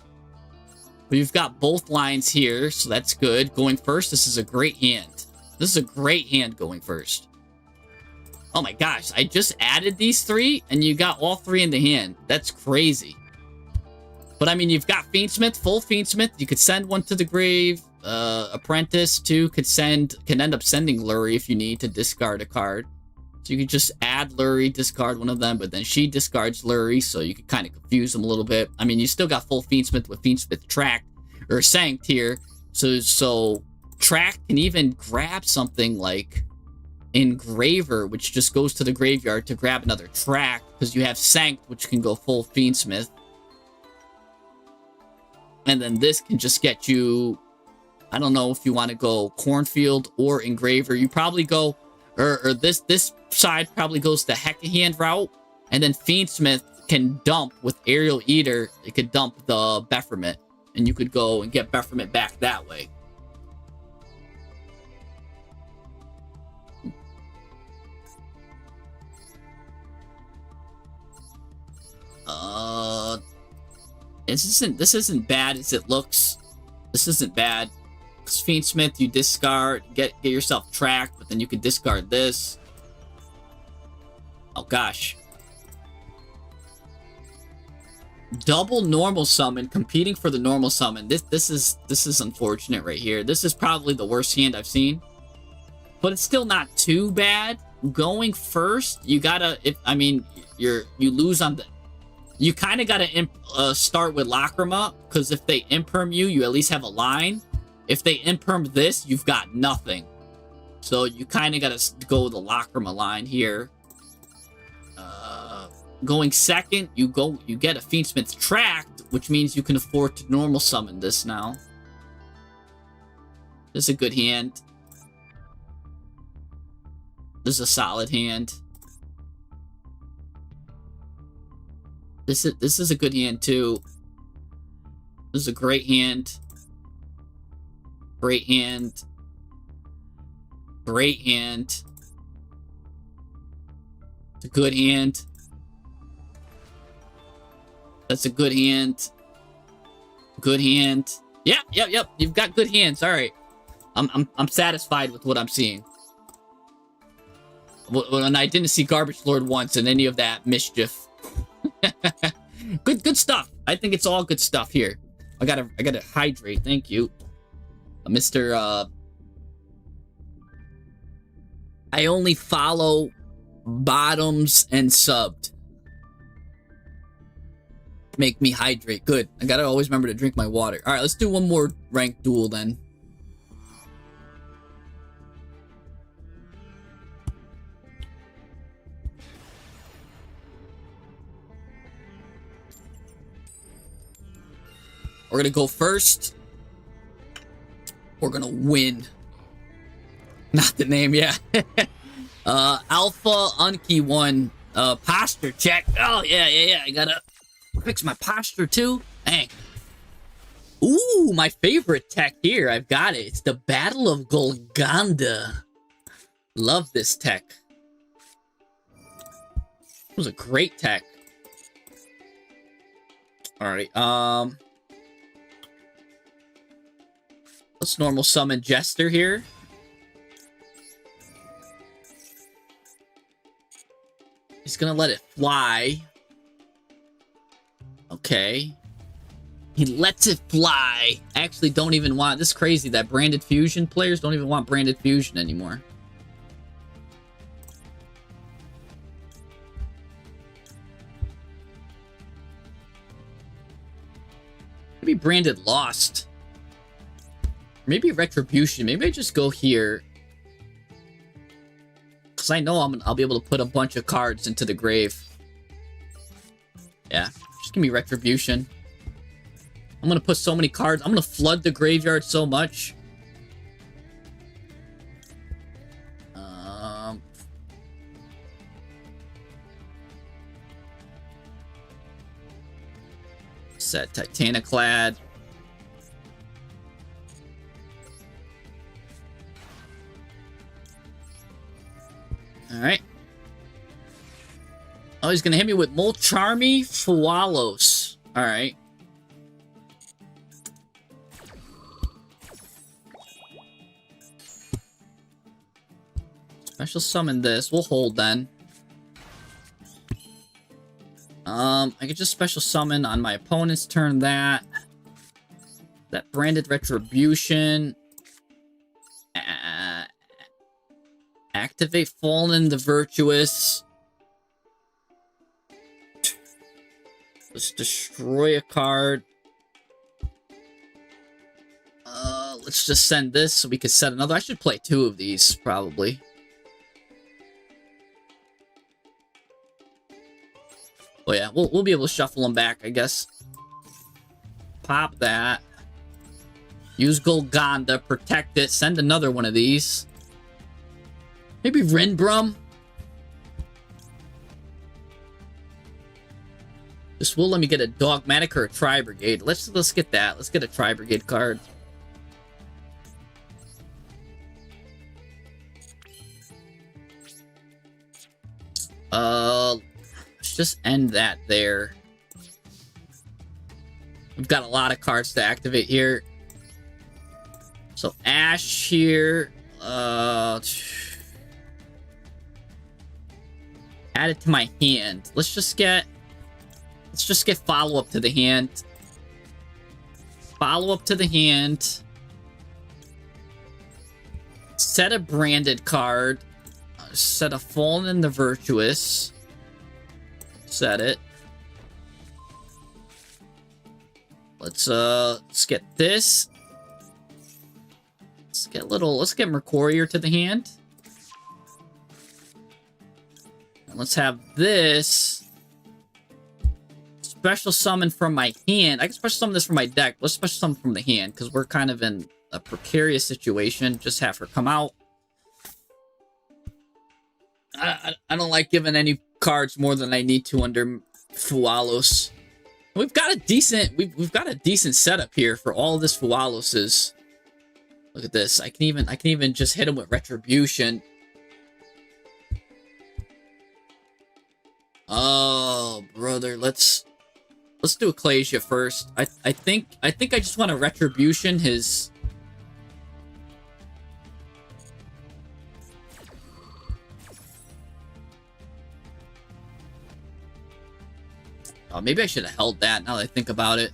Speaker 3: But you've got both lines here, so that's good. Going first, this is a great hand. This is a great hand going first. Oh my gosh, I just added these 3, and you got all 3 in the hand. That's crazy. But I mean, you've got Fiendsmith, full Fiendsmith. You could send one to the grave. Apprentice, too, can end up sending Lurie if you need to discard a card. So you could just add Lurie, discard one of them, but then she discards Lurie, so you could kind of confuse them a little bit. I mean, you still got full Fiendsmith with Fiendsmith Tracked, or Sanct here. So Tracked can even grab something like Engraver, which just goes to the graveyard to grab another Track, because you have Sanct, which can go full Fiendsmith. And then this can just get you, I don't know if you want to go Cornfield or Engraver. You probably go, or this side probably goes the Heck-a-Hand route. And then Fiendsmith can dump with Aerial Eater. It could dump the Bephermit. And you could go and get Bephermit back that way. This isn't bad as it looks. This isn't bad. Because Fiendsmith, you discard, get yourself tracked, but then you can discard this. Oh gosh. Double normal summon, competing for the normal summon. This is unfortunate right here. This is probably the worst hand I've seen. But it's still not too bad. Going first, you gotta, you lose on the, you kind of gotta start with Lacrima, because if they imperm you, you at least have a line. If they imperm this, you've got nothing. So you kind of gotta go with the Lacrima line here. Going second, you get a Fiendsmith Tracked, which means you can afford to normal summon this now. This is a good hand. This is a solid hand. This is a good hand too. This is a great hand. Great hand. Great hand. It's a good hand. That's a good hand. Good hand. Yep. You've got good hands. All right. I'm satisfied with what I'm seeing. When I didn't see Garbage Lord once in any of that mischief. Good stuff. I think it's all good stuff here. I gotta hydrate. Thank you, Mr. I only follow bottoms and subbed. Make me hydrate. Good. I gotta always remember to drink my water. All right, let's do one more ranked duel then. We're gonna go first. We're gonna win. Not the name, yeah. Alpha Unky 1. Posture check. Oh, yeah. I gotta fix my posture too. Dang. Ooh, my favorite tech here. I've got it. It's the Battle of Golconda. Love this tech. It was a great tech. Alright, let's normal summon Jester here. He's gonna let it fly. Okay. He lets it fly. I actually don't even want... This is crazy that Branded Fusion players don't even want Branded Fusion anymore. Maybe Branded Lost. Maybe Retribution. Maybe I just go here. Because I know I'll be able to put a bunch of cards into the grave. Yeah, just give me Retribution. I'm going to put so many cards. I'm going to flood the graveyard so much. Set Titaniclad. Alright. Oh, he's going to hit me with Molcharmy Fualos. Alright. Special summon this. We'll hold then. I could just special summon on my opponent's turn that. That Branded Retribution. Activate Fallen the Virtuous. Let's destroy a card. Let's just send this so we can set another. I should play 2 of these, probably. Oh yeah, we'll be able to shuffle them back, I guess. Pop that. Use Golgonda, protect it, send another one of these. Maybe Renbrum. This will let me get a Dogmatic or a Tri-Brigade. Let's get that. Let's get a Tri-Brigade card. Let's just end that there. We've got a lot of cards to activate here. So Ash here. Add it to my hand. Let's just get follow-up to the hand. Follow-up to the hand. Set a Branded card. Set a Fallen the Virtuous. Set it. Let's get this. Let's get Mercurier to the hand. And let's have this. Special summon from my hand. I can special summon this from my deck. Let's special summon from the hand, because we're kind of in a precarious situation. Just have her come out. I don't like giving any cards more than I need to under Fualos. We've got a decent we've got a decent setup here for all this Fualoses. Look at this. I can even just hit him with Retribution. Oh, brother, let's do Ecclesia first. I think I just want to Retribution his. Oh, maybe I should have held that now that I think about it.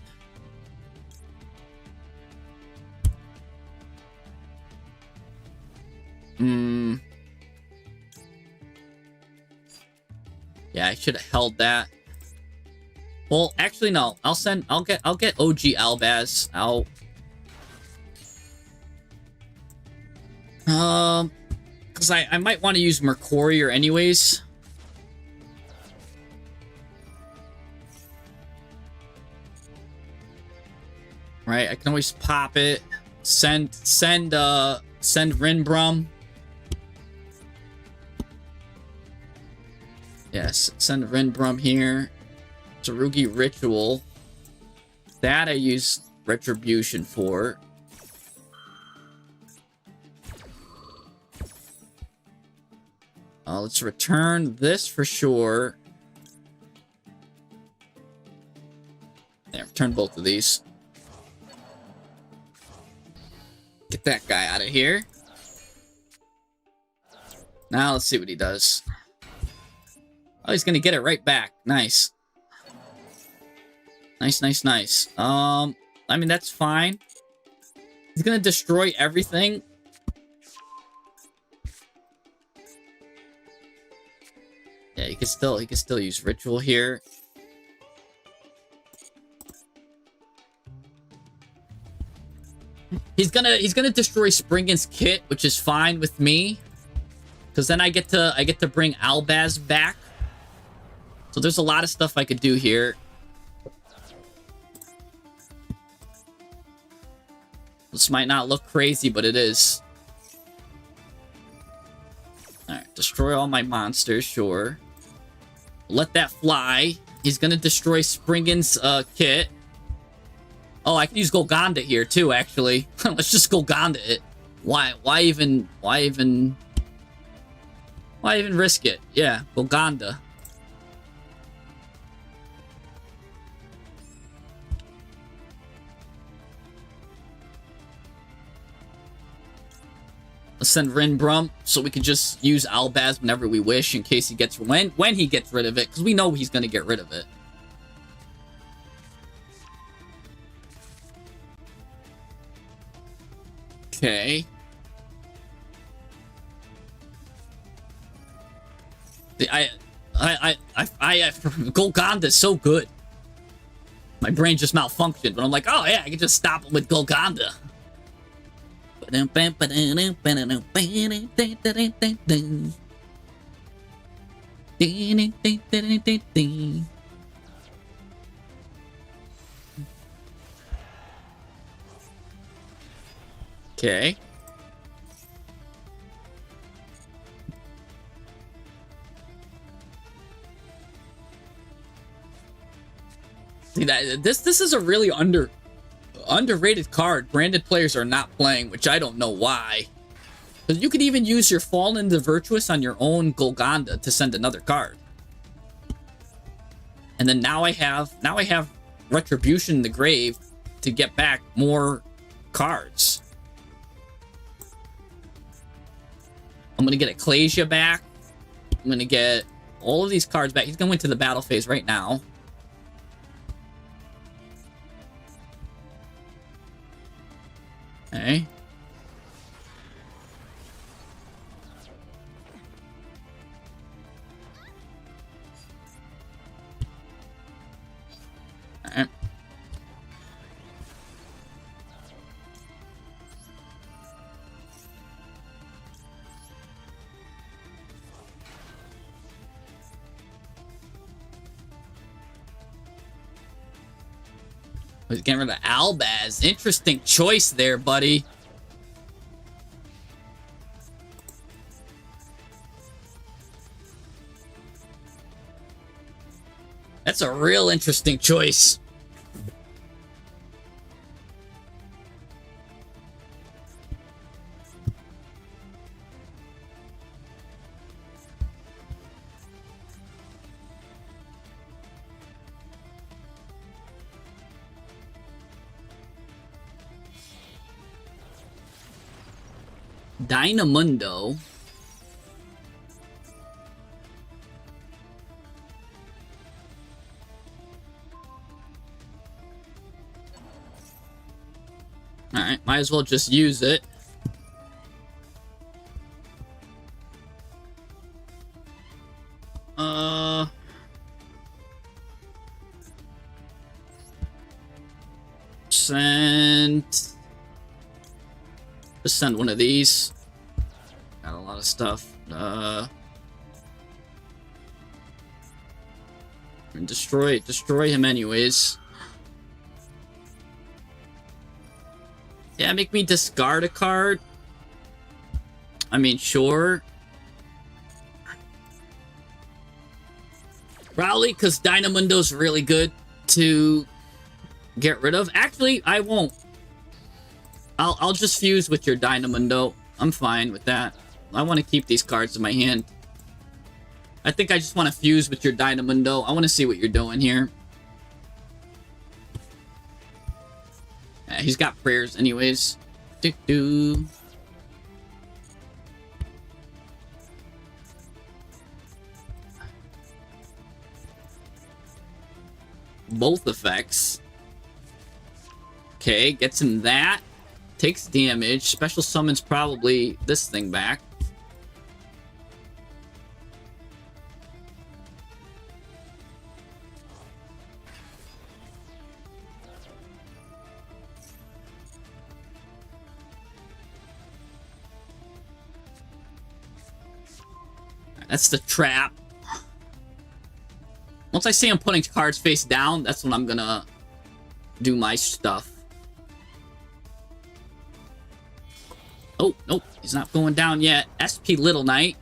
Speaker 3: Yeah, I should have held that. Well, actually, no. I'll get OG Albaz out. Because I might want to use Mercurier anyways. Right, I can always pop it. Send Renbrum. Yes, send Renbrum here. Tsurugi Ritual. That I use Retribution for. Let's return this for sure. Yeah, return both of these. Get that guy out of here. Now let's see what he does. Oh, he's gonna get it right back. Nice. Nice, nice, nice. I mean, that's fine. He's gonna destroy everything. Yeah, he can still use ritual here. He's gonna destroy Springan's kit, which is fine with me, because then I get to bring Albaz back. So there's a lot of stuff I could do here. This might not look crazy, but it is. Alright, destroy all my monsters, sure. Let that fly. He's gonna destroy Springan's kit. Oh, I can use Golgonda here too, actually. Let's just Golgonda it. Why even risk it? Yeah, Golgonda. Let's send Rinbrum so we can just use Albaz whenever we wish in case he gets when he gets rid of it, because we know he's gonna get rid of it. Okay. Golgonda is so good. My brain just malfunctioned, but I'm like, oh yeah, I can just stop him with Golgonda. Okay. See that this is a really underrated card. Branded players are not playing, which I don't know why. Because you could even use your Fallen the Virtuous on your own Golgonda to send another card. And then now I have Retribution in the grave to get back more cards. I'm gonna get Ecclesia back. I'm gonna get all of these cards back. He's going to the battle phase right now. Okay. Alright. He's getting rid of Albaz. Interesting choice there, buddy. That's a real interesting choice. Dynamundo. Alright, might as well just use it. Just send one of these. Got a lot of stuff. And destroy him anyways. Yeah, make me discard a card. I mean, sure. Probably because Dynamundo's really good to get rid of. Actually, I won't. I'll just fuse with your Dynamundo. I'm fine with that. I want to keep these cards in my hand. I think I just want to fuse with your Dynamundo. I want to see what you're doing here. Yeah, he's got prayers anyways. Do-do. both effects. Okay, gets in that. Takes damage. Special summons probably this thing back. That's the trap. Once I see him putting cards face down, that's when I'm gonna do my stuff. Oh, nope. He's not going down yet. SP Little Knight.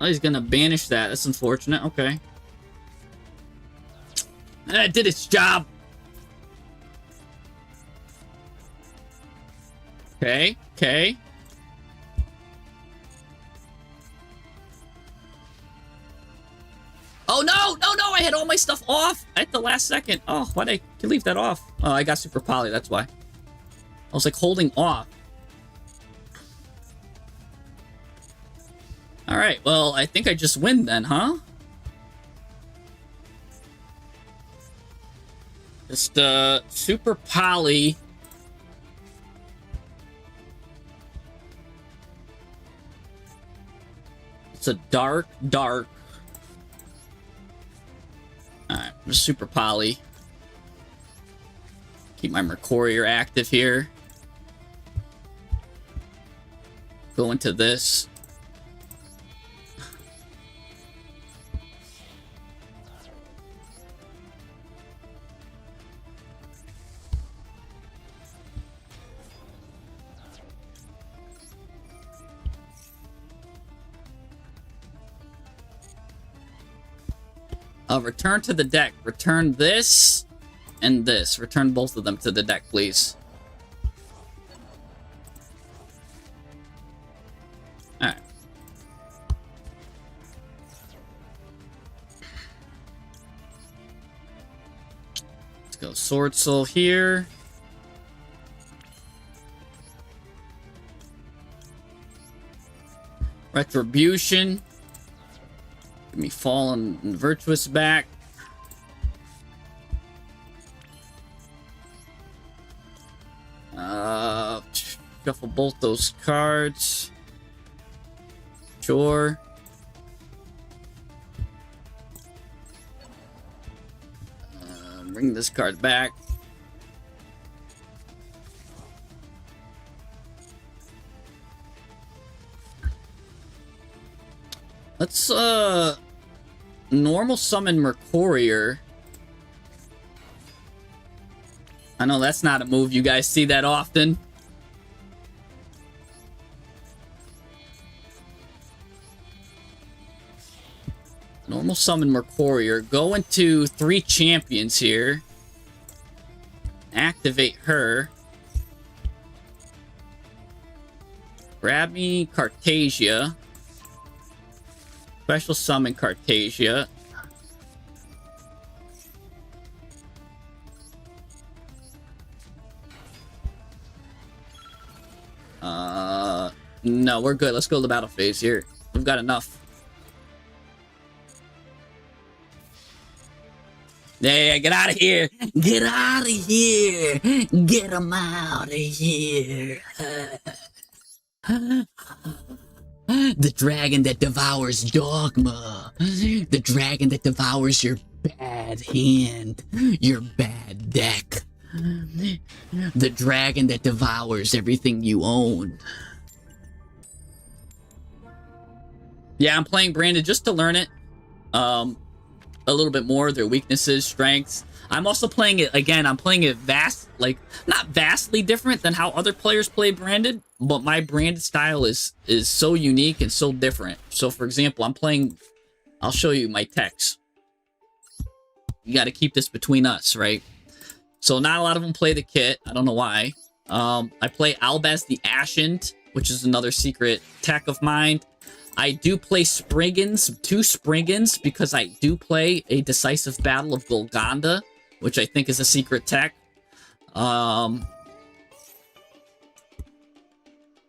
Speaker 3: Oh, he's gonna banish that. That's unfortunate. Okay. It did its job. Okay, okay. Oh, no, no, no, I had all my stuff off at the last second. Oh, why'd I leave that off? Oh, I got Super Poly, that's why. I was like holding off. All right, well, I think I just win then, huh? Just Super Poly. It's a dark. Alright, just Super Poly. Keep my Mercurier active here. Go into this. Return to the deck. Return this and this. Return both of them to the deck, please. Alright. Let's go Sword Soul here. Retribution. Give me Fallen and Virtuous back. Shuffle both those cards. Sure. Bring this card back. Let's normal summon Mercurier. I know that's not a move you guys see that often. Normal summon Mercurier. Go into 3 champions here. Activate her. Grab me Cartasia. Special summon Cartasia. No, we're good. Let's go to the battle phase here. We've got enough. Yeah, get out of here. Get out of here. Get him out of here. The dragon that devours dogma. The dragon that devours your bad hand. Your bad deck. The dragon that devours everything you own. Yeah, I'm playing Branded just to learn it. A little bit more, their weaknesses, strengths. I'm also playing it, again, I'm playing it not vastly different than how other players play Branded, but my Branded style is so unique and so different. So, for example, I'll show you my techs. You got to keep this between us, right? So, not a lot of them play the kit. I don't know why. I play Albaz the Ashened, which is another secret tech of mine. I do play Spriggans, 2 Spriggans, because I do play a Decisive Battle of Golconda, which I think is a secret tech.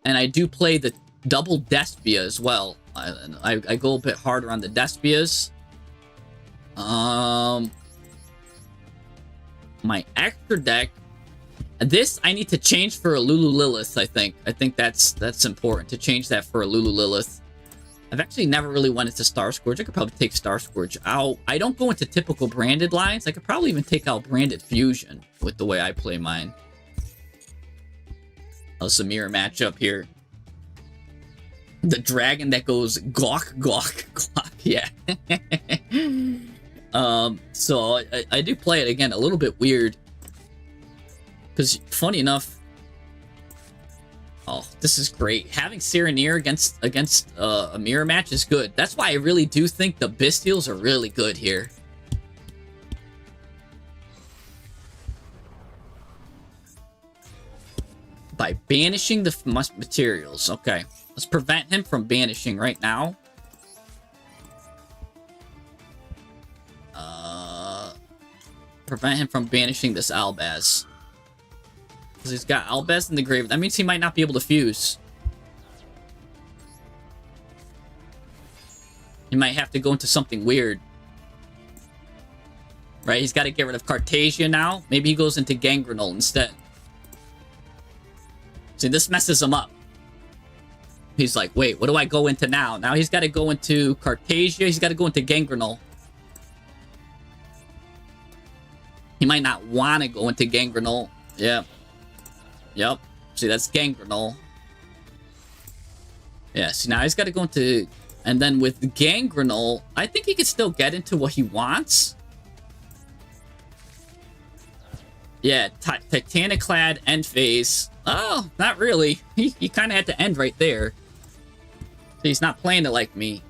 Speaker 3: And I do play the double Despia as well. I go a bit harder on the Despias. My extra deck. This I need to change for a Lulu Lilith, I think. I think that's important to change that for a Lulu Lilith. I've actually never really went into Star Scourge. I could probably take Star Scourge out. I don't go into typical branded lines. I could probably even take out branded Fusion with the way I play mine. Oh, it's a mirror matchup here. The dragon that goes gawk, gawk, gawk. Yeah. So I do play it again a little bit weird. Because, funny enough... Oh, this is great. Having Serenir against a mirror match is good. That's why I really do think the Bystials are really good here. By banishing the materials. Okay. Let's prevent him from banishing right now. Prevent him from banishing this Albaz. Because he's got Albaz in the grave. That means he might not be able to fuse. He might have to go into something weird. Right? He's got to get rid of Cartasia now. Maybe he goes into Gangrenol instead. See, this messes him up. He's like, wait, what do I go into now? Now he's got to go into Cartasia. He's got to go into Gangrenol. He might not want to go into Gangrenol. Yep. Yep. See, that's Gangrenol. Yeah, see, now he's got to go into... And then with Gangrenol, I think he can still get into what he wants. Yeah, Titaniclad end phase. Oh, not really. He kind of had to end right there. So he's not playing it like me.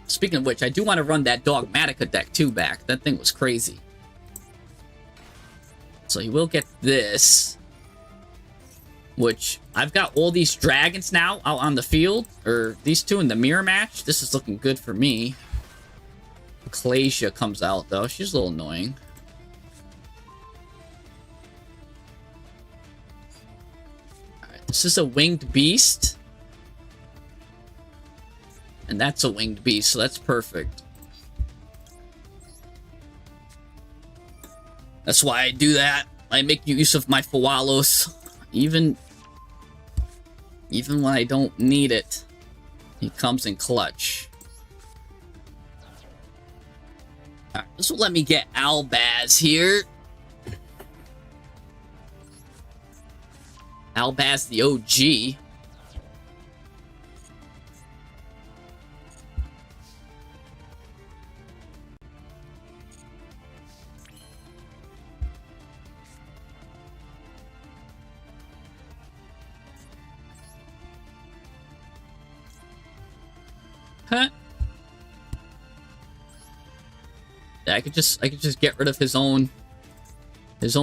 Speaker 3: Speaking of which, I do want to run that Dogmatica deck too back. That thing was crazy. So he will get this. Which, I've got all these dragons now out on the field. Or these two in the mirror match. This is looking good for me. Clasia comes out though. She's a little annoying. Alright, this is a winged beast. And that's a winged beast, so that's perfect. That's why I do that. I make use of my Fawalos. Even when I don't need it. He comes in clutch. Alright, this will let me get Albaz here. Albaz the OG. Huh? Yeah, I could just get rid of his own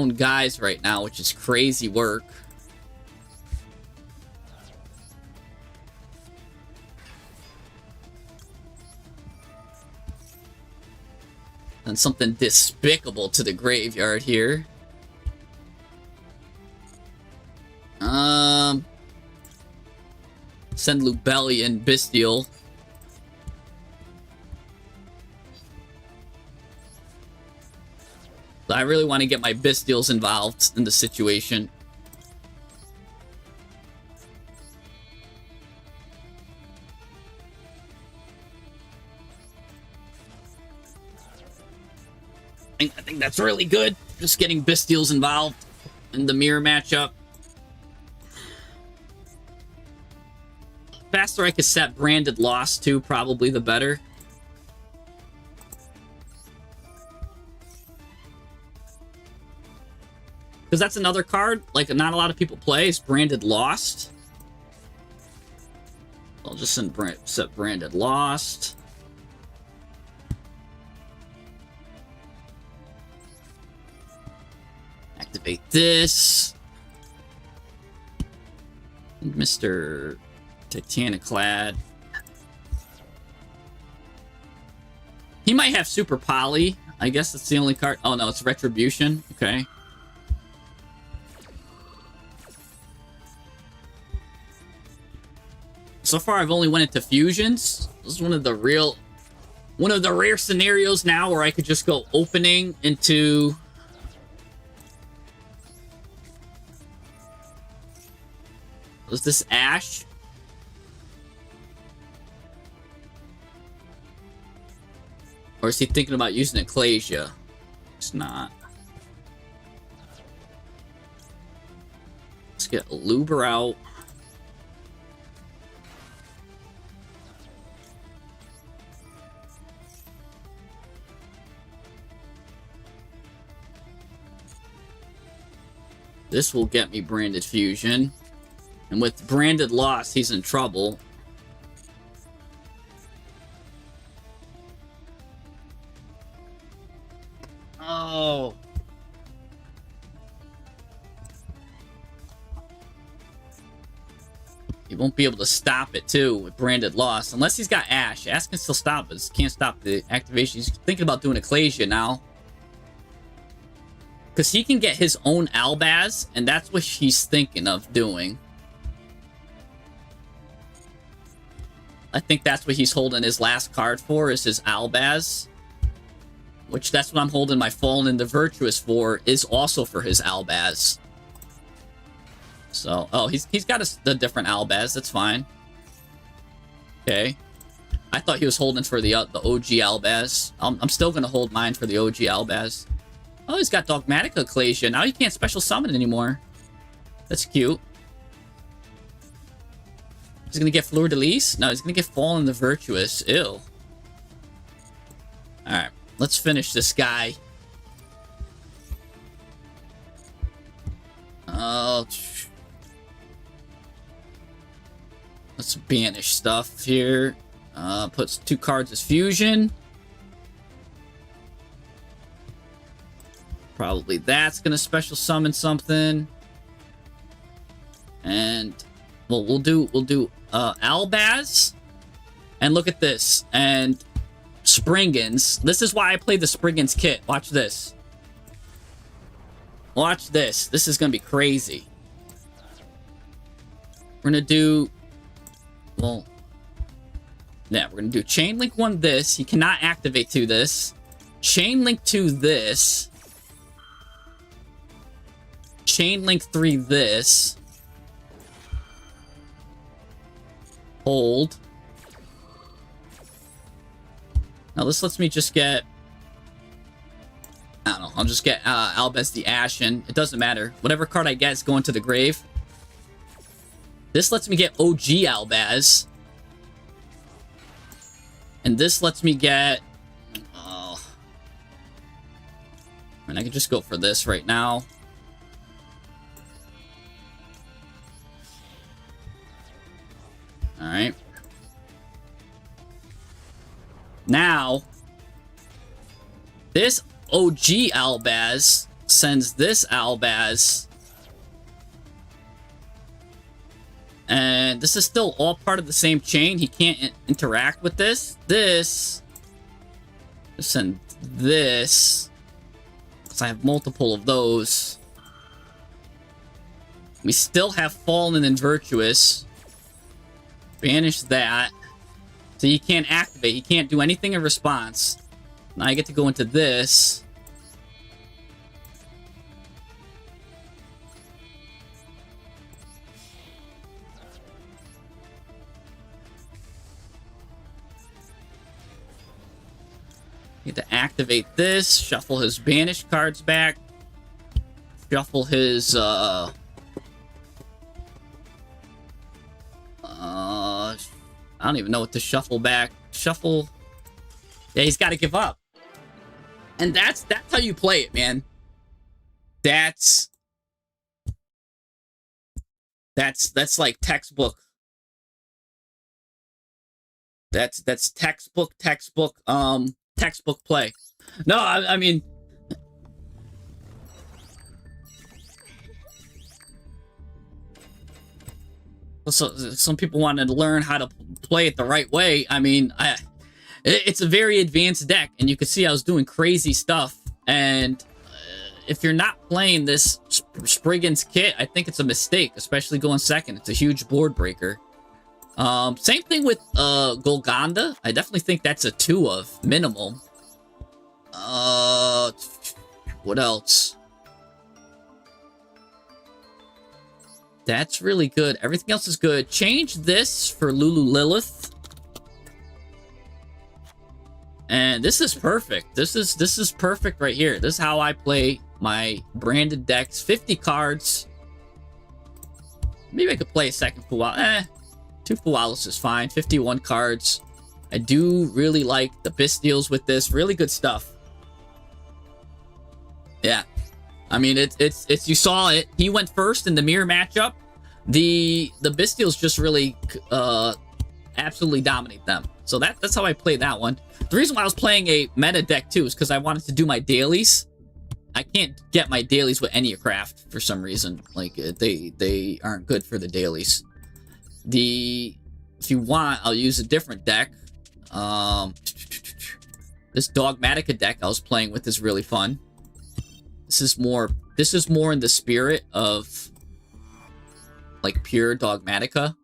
Speaker 3: guys right now, which is crazy work. And something despicable to the graveyard here. Send Lubellion, Bystial. I really want to get my Bystials involved in the situation. I think that's really good. Just getting Bystials involved in the mirror matchup. Faster I could set branded loss too, probably the better. Because that's another card, like, not a lot of people play, is Branded Lost. I'll just set Branded Lost. Activate this. And Mr. Titaniclad. He might have Super Poly. I guess that's the only card. Oh, no, it's Retribution. Okay.
Speaker 1: So far, I've only went into fusions. This is one of the rare scenarios now where I could just go opening into... Was this Ash? Or is he thinking about using Ecclesia? It's not. Let's get Luber out. This will get me Branded Fusion. And with Branded Loss, he's in trouble. Oh. He won't be able to stop it, too, with Branded Loss. Unless he's got Ash. Ash can still stop it. Can't stop the activation. He's thinking about doing Ecclesia now. Because he can get his own Albaz, and that's what he's thinking of doing. I think that's what he's holding his last card for, is his Albaz. Which, that's what I'm holding my Fallen into Virtuous for, is also for his Albaz. So, oh, he's got a different Albaz, that's fine. Okay. I thought he was holding for the OG Albaz. I'm still going to hold mine for the OG Albaz. Oh, he's got Dogmatic Ecclesia. Now he can't special summon anymore. That's cute. He's going to get Fleur de Lis? No, he's going to get Fallen the Virtuous. Ew. Alright, let's finish this guy. Let's banish stuff here. Puts 2 cards as fusion. Probably that's gonna special summon something. And well, we'll do Albaz. And look at this. And Spriggan's. This is why I play the Spriggan's kit. Watch this. Watch this. This is gonna be crazy. We're gonna do, well, yeah, we're gonna do Chain Link 1 this. He cannot activate to this. Chain Link 2 this. Chain Link 3 this. Hold. Now this lets me just get, I don't know, I'll just get Albaz the Ashen. It doesn't matter. Whatever card I get is going to the grave. This lets me get OG Albaz. And this lets me get, oh, and I can just go for this right now. Alright. Now, this OG Albaz sends this Albaz. And this is still all part of the same chain. He can't interact with this. This. Send this. Because I have multiple of those. We still have Fallen and Virtuous. Banish that. So he can't activate. He can't do anything in response. Now I get to go into this. Get to activate this. Shuffle his banished cards back. Shuffle his I don't even know what to shuffle back. Shuffle. Yeah, he's got to give up. And that's how you play it, man. That's like textbook. That's textbook play. No, I mean, so some people want to learn how to play it the right way. I mean, it's a very advanced deck, and you can see I was doing crazy stuff. And if you're not playing this Spriggan's kit, I think it's a mistake, especially going second. It's a huge board breaker.
Speaker 3: Same thing with Golconda. I definitely think that's a 2 of minimal. What else? That's really good. Everything else is good. Change this for Lulu Lilith. And this is perfect. This is perfect right here. This is how I play my branded decks. 50 cards. Maybe I could play a second Fual. 2 Fualos is fine. 51 cards. I do really like the Bistials with this. Really good stuff. Yeah. I mean, it's you saw it. He went first in the mirror matchup. The Bistials just really absolutely dominate them. So that's how I played that one. The reason why I was playing a meta deck too is because I wanted to do my dailies. I can't get my dailies with Enneacraft for some reason. Like they aren't good for the dailies. If you want, I'll use a different deck. This Dogmatica deck I was playing with is really fun. This is more in the spirit of like pure Dogmatica.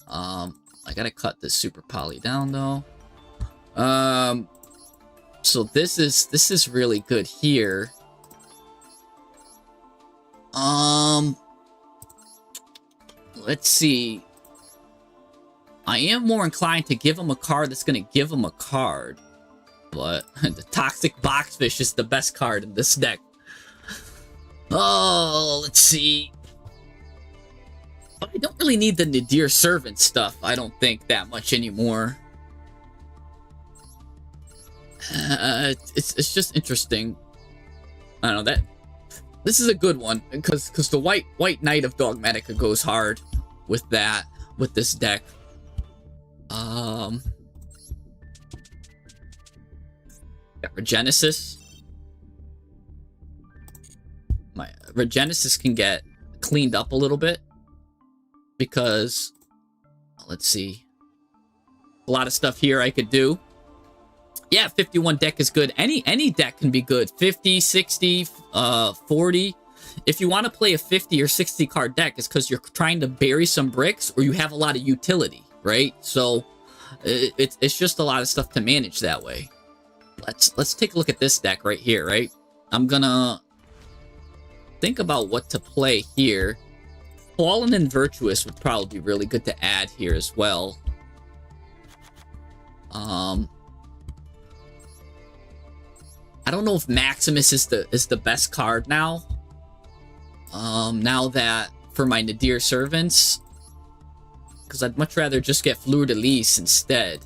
Speaker 3: I gotta cut this Super Poly down though. So this is really good here. Let's see. I am more inclined to give him a card that's gonna give him a card. But the Toxic Boxfish is the best card in this deck. Oh, let's see. I don't really need the Nadir Servant stuff, I don't think, that much anymore. It's just interesting. I don't know, that this is a good one because the white Knight of Dogmatica goes hard with this deck. Got Regenesis. My Regenesis can get cleaned up a little bit because let's see, a lot of stuff here I could do. Yeah, 51 deck is good. Any deck can be good. 50, 60, 40. If you want to play a 50 or 60 card deck, it's because you're trying to bury some bricks or you have a lot of utility, right? So it's just a lot of stuff to manage that way. Let's take a look at this deck right here, right? I'm gonna think about what to play here. Fallen and Virtuous would probably be really good to add here as well. I don't know if Maximus is the best card now. Now that for my Nadir Servants, because I'd much rather just get Fleur de Lis instead.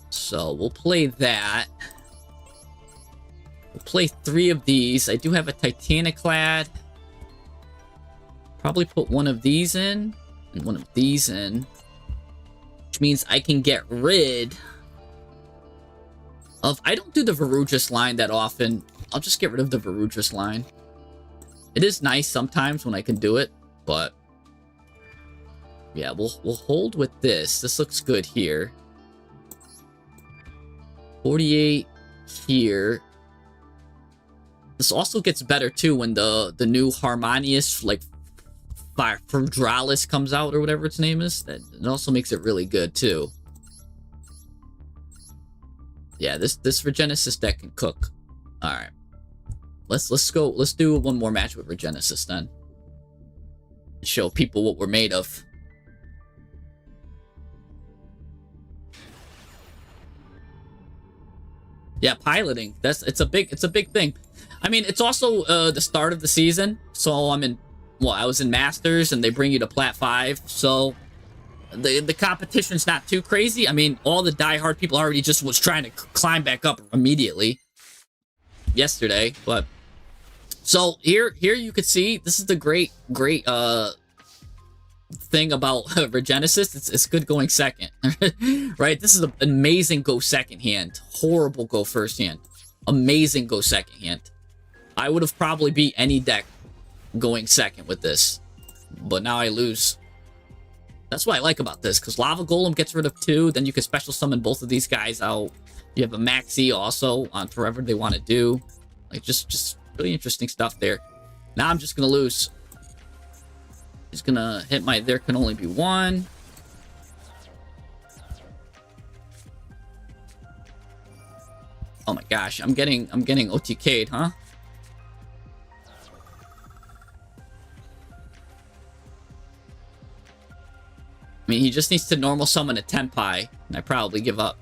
Speaker 3: So we'll play that. We'll play 3 of these. I do have a Titaniclad. Probably put one of these in and one of these in. Which means I can get rid of... I don't do the Verudris line that often. I'll just get rid of the Verudris line. It is nice sometimes when I can do it, but... yeah, we'll hold with this. This looks good here. 48 here. This also gets better too when the new Harmonious, like Frudralis comes out or whatever its name is. That it also makes it really good too. Yeah, this Regenesis deck can cook. All right, let's go. Let's do one more match with Regenesis then. Show people what we're made of. Yeah, piloting. It's a big thing. I mean, it's also the start of the season, so I was in Masters, and they bring you to Plat 5, so the competition's not too crazy. I mean, all the diehard people already just was trying to climb back up immediately yesterday, but so here you could see this is the great thing about Regenesis. It's good going second, right? This is an amazing go second hand, horrible go first hand, amazing go second hand. I would have probably beat any deck going second with this, but now I lose. That's what I like about this, because Lava Golem gets rid of 2, then you can special summon both of these guys out. You have a Maxi also on forever they want to do. Like, just really interesting stuff there. Now I'm just gonna lose. He's gonna hit my there can only be one. Oh my gosh, I'm getting OTK'd, huh? I mean, he just needs to normal summon a Tenpai, and I probably give up.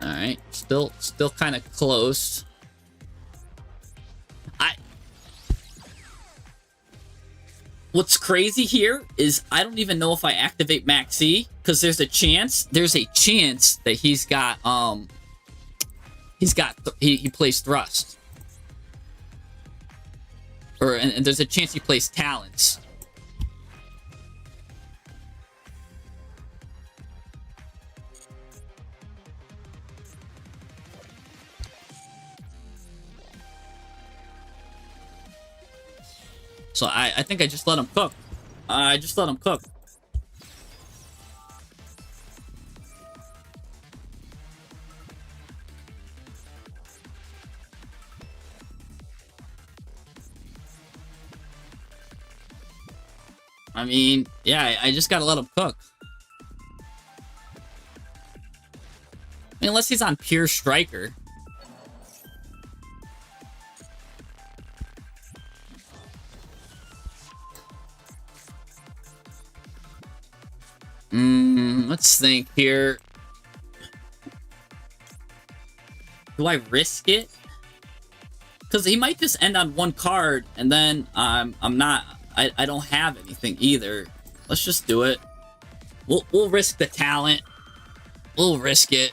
Speaker 3: Alright, still kind of close. What's crazy here is I don't even know if I activate Maxi, because there's a chance that he plays Thrust. And there's a chance he plays Talents. So I think I just let him cook. I just let him cook. I mean, yeah, I just gotta let him cook. I mean, unless he's on pure striker. Let's think here. Do I risk it? Because he might just end on one card, and then I don't have anything either. Let's just do it. We'll risk the talent. We'll risk it.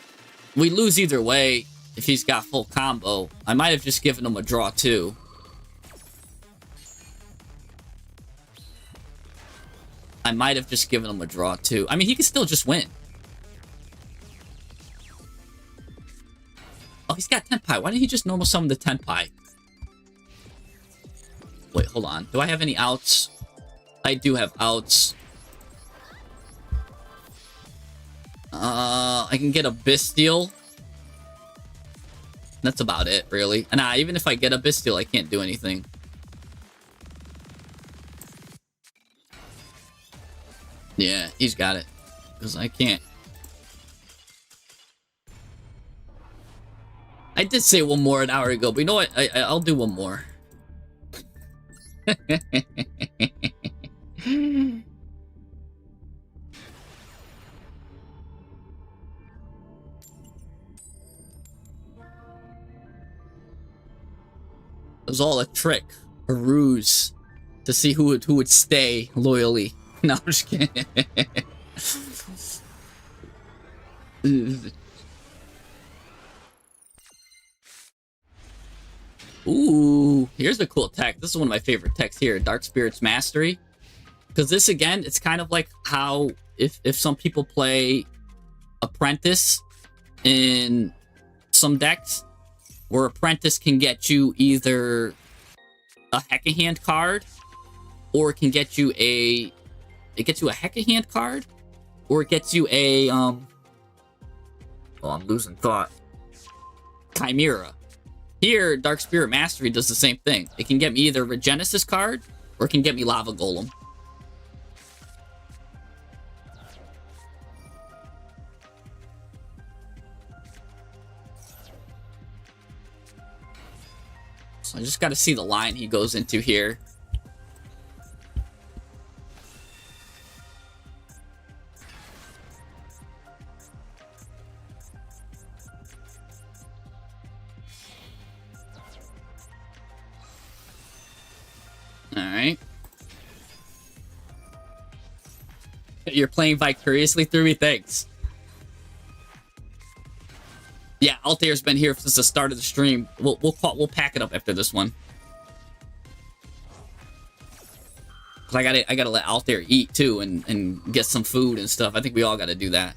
Speaker 3: We lose either way if he's got full combo. I might have just given him a draw too. I might have just given him a draw too. I mean, he can still just win. Oh, he's got Tenpai. Why didn't he just normal summon the Tenpai? Wait, hold on. Do I have any outs? I do have outs. I can get a Bestial. That's about it, really. Nah, even if I get a Bestial, I can't do anything. Yeah, he's got it. Because I can't. I did say one more an hour ago, but you know what? I'll do one more. It was all a trick, a ruse, to see who would stay loyally. No, I'm just kidding. Ooh, here's a cool tech. This is one of my favorite techs here, Dark Spirit's Mastery. Because this, again, it's kind of like how if some people play Apprentice in some decks, where Apprentice can get you either a Heck-a-Hand card, or it can get you a... It gets you a Heck-a-Hand card, or it gets you a, Oh, I'm losing thought. Chimera. Here, Dark Spirit Mastery does the same thing. It can get me either a Regenesis card, or it can get me Lava Golem. So I just gotta see the line he goes into here. Alright. You're playing vicariously through me? Thanks. Yeah, Altair's been here since the start of the stream. We'll pack it up after this one. Cause I gotta let Altair eat too and get some food and stuff. I think we all gotta do that.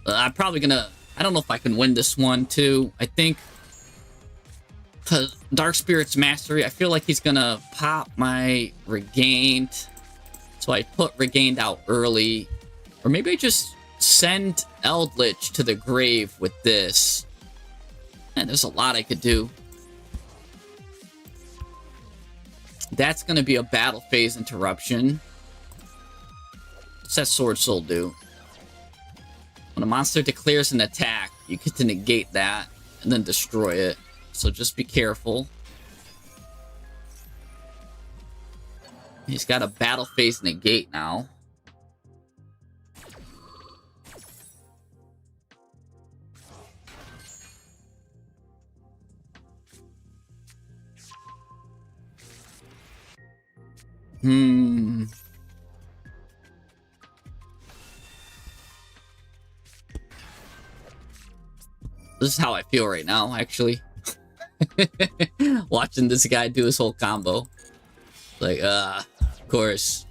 Speaker 3: I'm probably gonna... I don't know if I can win this one too. I think... Cause Dark Spirit's Mastery, I feel like he's gonna pop my Regained. So I put Regained out early. Or maybe I just send Eldritch to the grave with this.
Speaker 1: Man, there's a lot I could do. That's going to be a battle phase interruption. What's that Sword Soul do? When a monster declares an attack, you get to negate that and then destroy it. So just be careful. He's got a battle phase negate now. This is how I feel right now, actually. Watching this guy do his whole combo. Like, of course.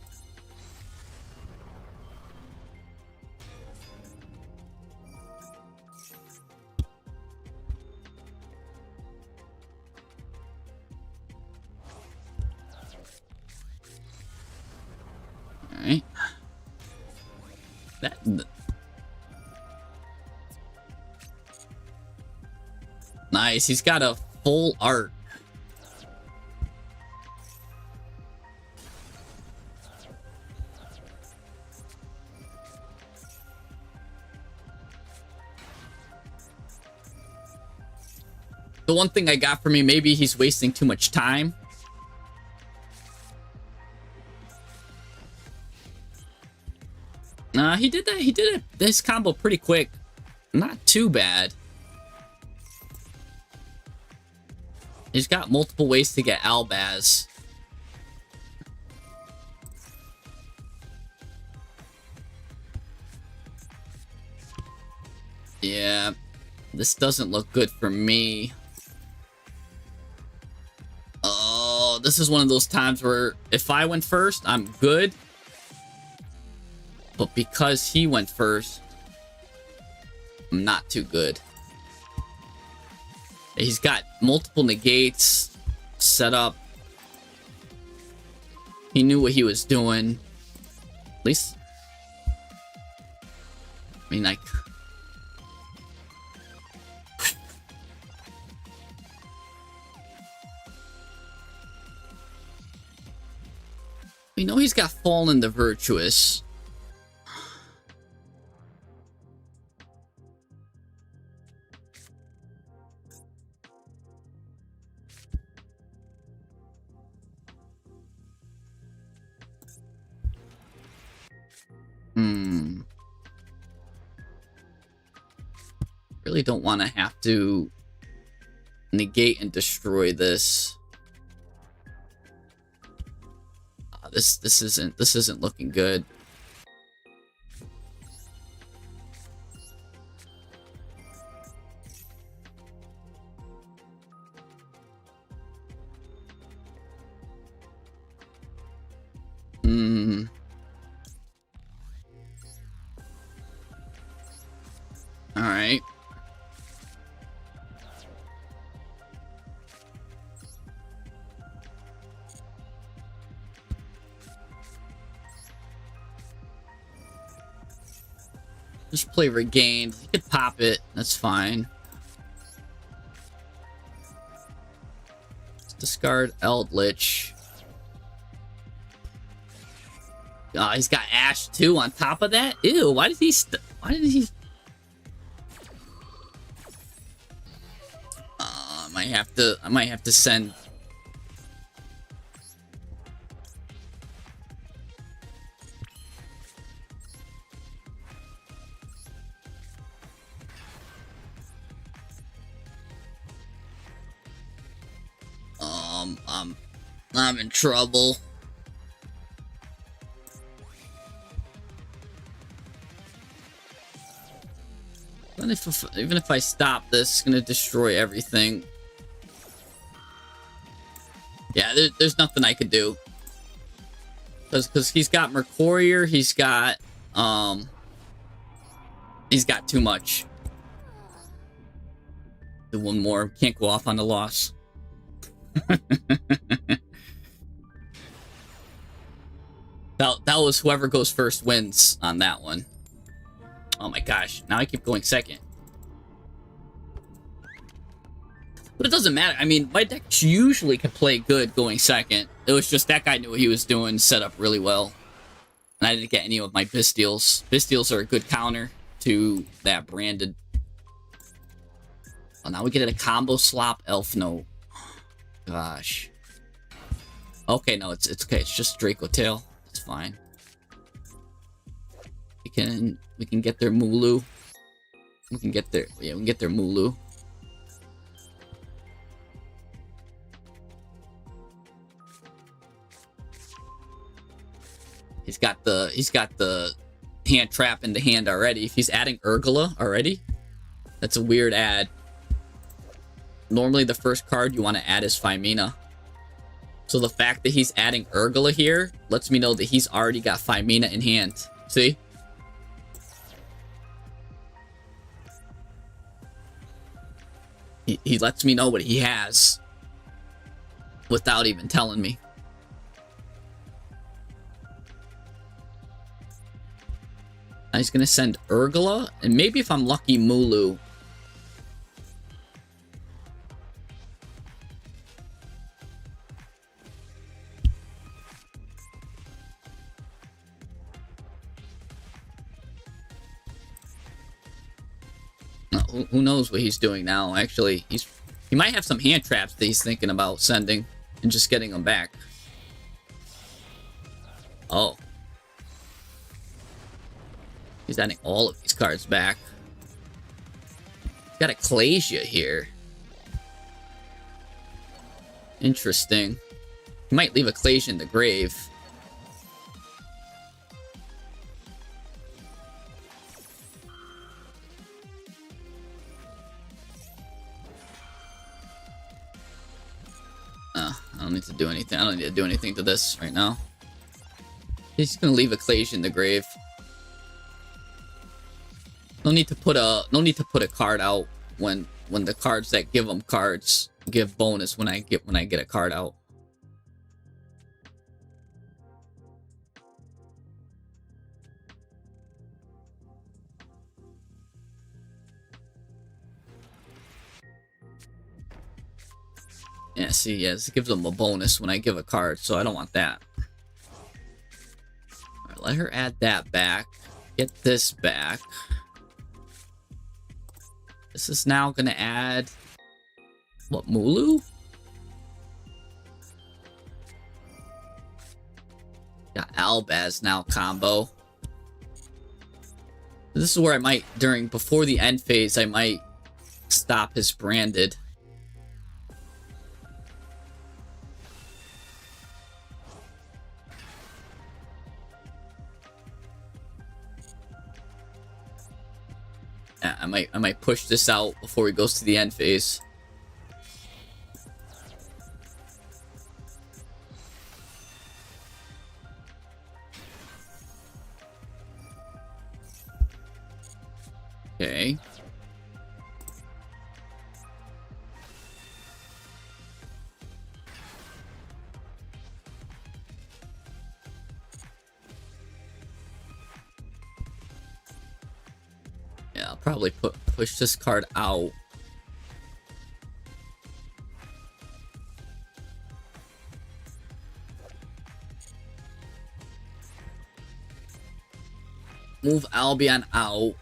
Speaker 1: Alright. Nice, he's got a full arc. The one thing I got for me, maybe he's wasting too much time. He did that. He did this combo pretty quick. Not too bad. He's got multiple ways to get Albaz. Yeah, this doesn't look good for me. Oh, this is one of those times where if I went first, I'm good. But because he went first, I'm not too good. He's got multiple negates set up. He knew what he was doing. At least, I mean, like, we know he's got Fallen the Virtuous. Really don't want to have to negate and destroy this. This isn't looking good. All right. Just play Regained. You could pop it. That's fine. Let's discard Eldritch. Oh, he's got Ash too on top of that? Ew, why did he why did he... I might have to send... I'm in trouble. Even if I stop this, it's gonna destroy everything. Yeah, there's nothing I could do. Because he's got Mercurier, he's got too much. Do one more. Can't go off on the loss. That was whoever goes first wins on that one. Oh my gosh, now I keep going second. But it doesn't matter. I mean, my deck usually can play good going second. It was just that guy knew what he was doing, set up really well. And I didn't get any of my Bisteels. Bisteels are a good counter to that branded. Oh, now we get a combo slop elf note. Gosh. Okay, no, it's okay. It's just Draco Tail. It's fine. We can get their Mulu. We can get their Mulu. He's got the hand trap in the hand already. If he's adding Urgula already, that's a weird add. Normally the first card you want to add is Phimina. So the fact that he's adding Urgula here lets me know that he's already got Phimina in hand. See? He lets me know what he has without even telling me. Now he's going to send Urgula, and maybe if I'm lucky, Mulu. Who knows what he's doing now? Actually, he might have some hand traps that he's thinking about sending and just getting them back. Oh. He's adding all of these cards back. He's got Ecclesia here. Interesting. He might leave Ecclesia in the grave. I don't need to do anything. I don't need to do anything to this right now. He's gonna leave Ecclesia in the grave. No need to put a card out when the cards that give them cards give bonus when I get a card out. Yeah, see, yes, it gives them a bonus when I give a card, so I don't want that. Alright, let her add that back. Get this back. This is now gonna add what, Mulu? Got Albaz now combo. This is where I might before the end phase I might stop his branded. Yeah, I might push this out before he goes to the end phase. Okay. I'll probably push this card out. Move Albion out.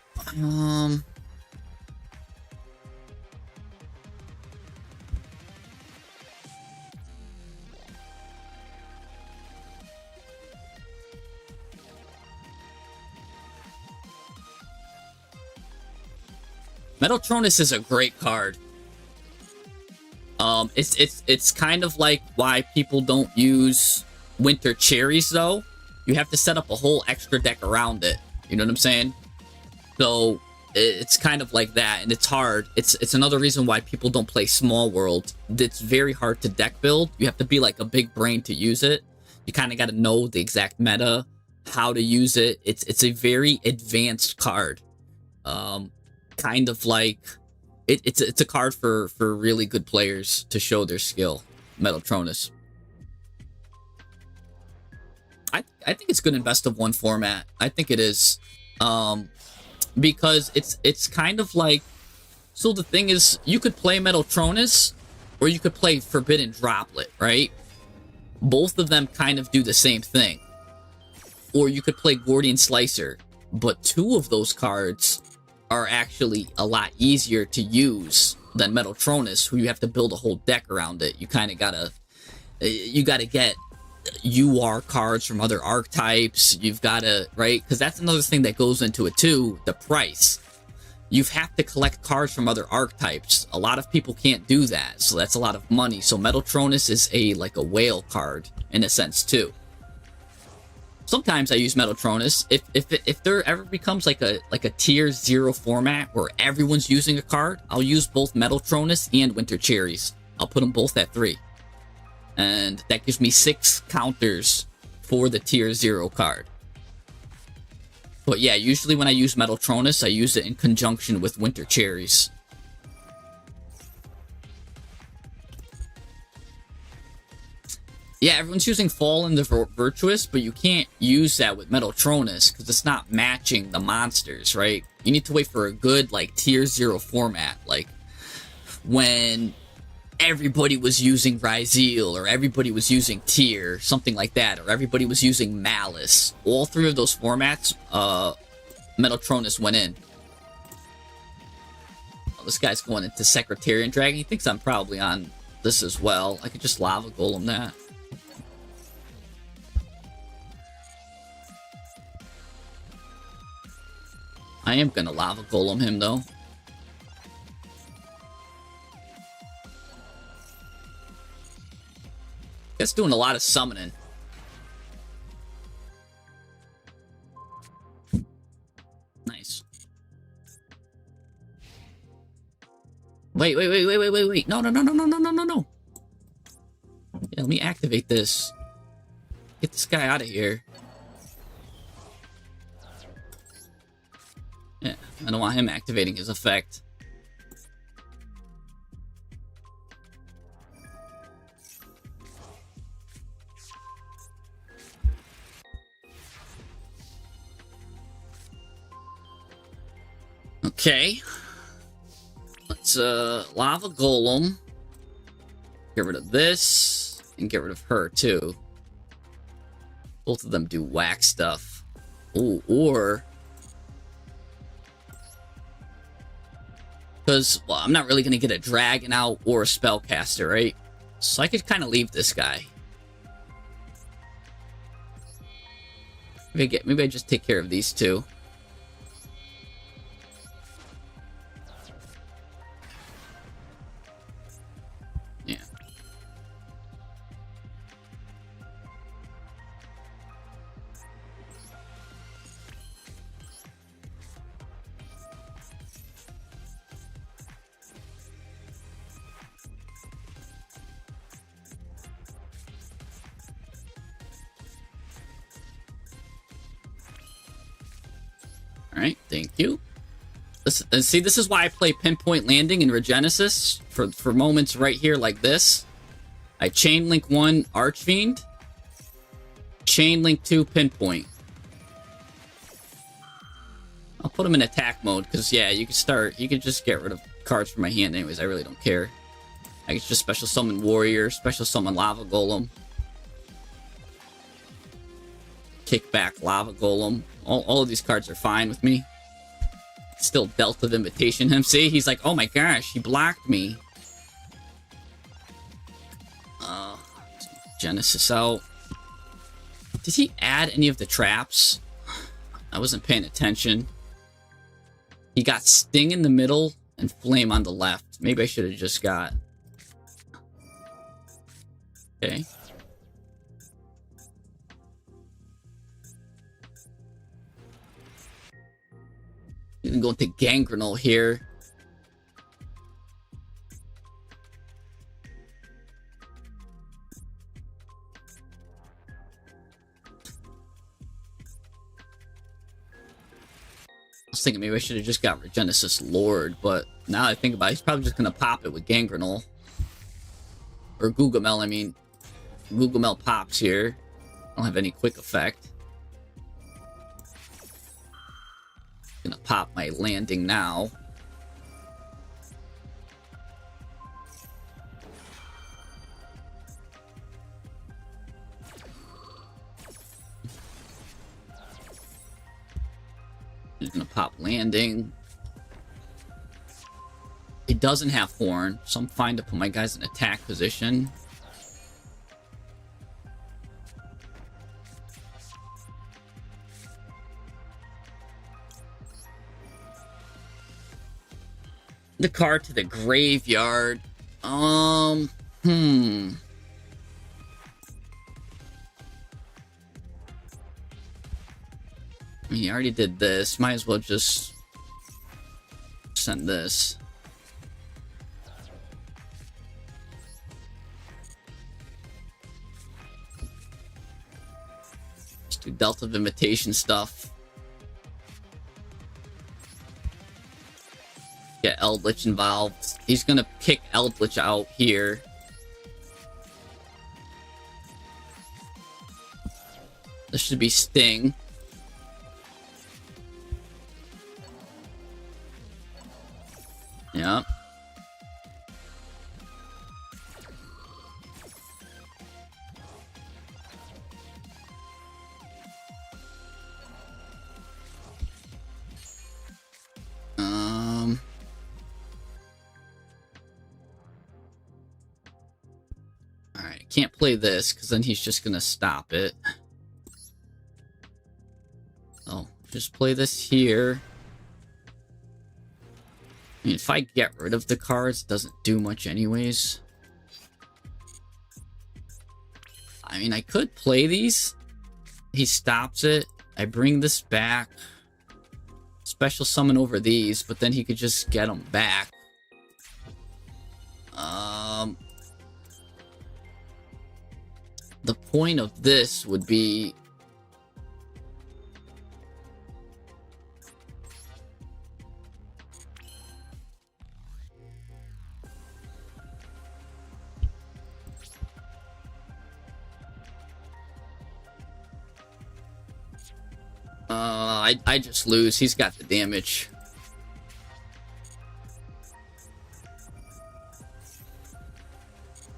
Speaker 1: Metaltronus is a great card. It's kind of like why people don't use Winter Cherries though. You have to set up a whole extra deck around it. You know what I'm saying? So it's kind of like that, and it's hard. It's another reason why people don't play Small World. It's very hard to deck build. You have to be like a big brain to use it. You kind of got to know the exact meta, how to use it. It's a very advanced card. Kind of like it's a card for really good players to show their skill. Metaltronus. I think it's good in best of one format. I think it is, because it's kind of like, so the thing is, you could play Metaltronus
Speaker 3: or you could play Forbidden Droplet, right? Both of them kind of do the same thing. Or you could play Gordian Slicer, but two of those cards are actually a lot easier to use than Metaltronus, who you have to build a whole deck around it. You kind of gotta, you gotta get UR cards from other archetypes. You've gotta, right? Because that's another thing that goes into it too, the price. You have to collect cards from other archetypes. A lot of people can't do that, so that's a lot of money. So Metaltronus is like a whale card in a sense too. Sometimes I use Metaltronus if there ever becomes like a tier 0 format where everyone's using a card. I'll use both Metaltronus and Winter Cherries. I'll put them both at 3, and that gives me 6 counters for the tier 0 card. But yeah, usually when I use Metaltronus, I use it in conjunction with Winter Cherries. Yeah, everyone's using Fall and the Virtuous, but you can't use that with Metaltronus because it's not matching the monsters, right? You need to wait for a good, like, tier 0 format, like when everybody was using Ryzeal, or everybody was using Tyr, something like that, or everybody was using Malice. All 3 of those formats, Metaltronus went in. Oh, this guy's going into Secretarian Dragon. He thinks I'm probably on this as well. I could just Lava Golem that. I am gonna Lava Golem him, though. It's doing a lot of summoning. Nice. Wait. No. Yeah, let me activate this. Get this guy out of here. Yeah, I don't want him activating his effect. Okay. Let's Lava Golem. Get rid of this and get rid of her too. Both of them do whack stuff. Ooh, or because, well, I'm not really going to get a Dragon out or a Spellcaster, right? So I could kind of leave this guy. Maybe I just take care of these two. Yeah. Alright, thank you. See, this is why I play Pinpoint Landing in Regenesis for moments right here like this. I Chain Link 1 Archfiend, Chain Link 2 Pinpoint. I'll put them in attack mode because, yeah, you can just get rid of cards from my hand anyways. I really don't care. I can just special summon Warrior, special summon Lava Golem. Kick back Lava Golem. All of these cards are fine with me. Still Belt of Invitation him. See, he's like, oh my gosh, he blocked me. Genesis out. Did he add any of the traps? I wasn't paying attention. He got Sting in the middle and Flame on the left. Maybe I should have just got... Okay. You can go into Gangrenal here. I was thinking maybe I should have just got Regenesis Lord, but now I think about it, he's probably just going to pop it with Gangrenal. Or Gugamel, I mean. Gugamel pops here. I don't have any quick effect. Gonna pop my landing now.
Speaker 1: He's gonna pop landing. He doesn't have horn, so I'm fine to put my guys in attack position. The card to the graveyard. I mean, he already did this. Might as well just send this. Just do Delta of Invitation stuff. Get Eldritch involved. He's gonna kick Eldritch out here. This should be Sting. Yep. Alright, can't play this because then he's just gonna stop it. Oh, just play this here. I mean, if I get rid of the cards, it doesn't do much anyways. I mean, I could play these. He stops it. I bring this back. Special summon over these, but then he could just get them back. The point of this would be... I just lose. He's got the damage.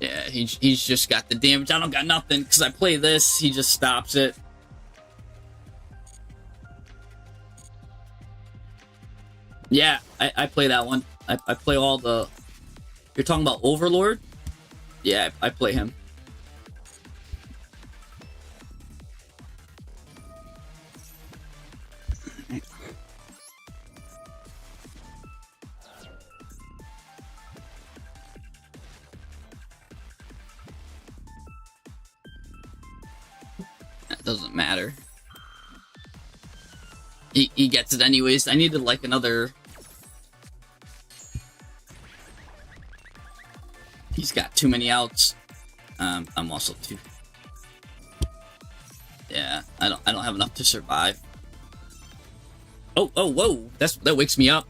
Speaker 1: Yeah, he's just got the damage. I don't got nothing because I play this. He just stops it. Yeah, I play that one. I play all the... You're talking about Overlord? Yeah, I play him. Doesn't matter. He gets it anyways. I needed like another... He's got too many outs. I'm also too... Yeah, I don't have enough to survive. Oh, whoa! That wakes me up.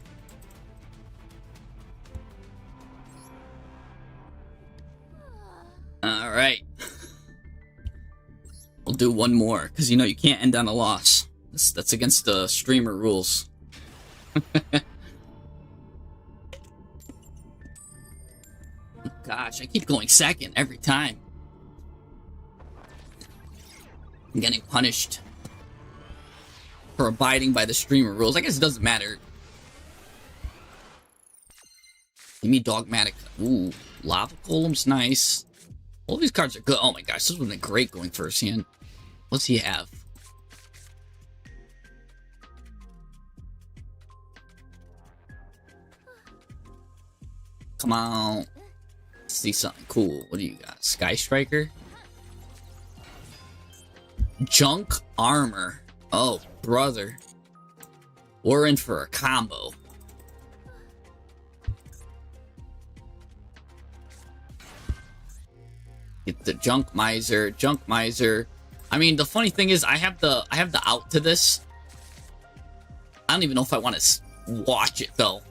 Speaker 1: All right. We'll do one more, because you know you can't end on a loss. That's against the streamer rules. Gosh, I keep going second every time. I'm getting punished for abiding by the streamer rules. I guess it doesn't matter. Give me Dogmatic. Ooh, Lava Golem's nice. All these cards are good. Oh my gosh, this would have been great going first hand. What's he have? Come on. Let's see something cool. What do you got? Sky Striker? Junk Armor. Oh, brother. We're in for a combo. Get the Junk Miser. Junk Miser. I mean, the funny thing is, I have the out to this. I don't even know if I want to watch it though.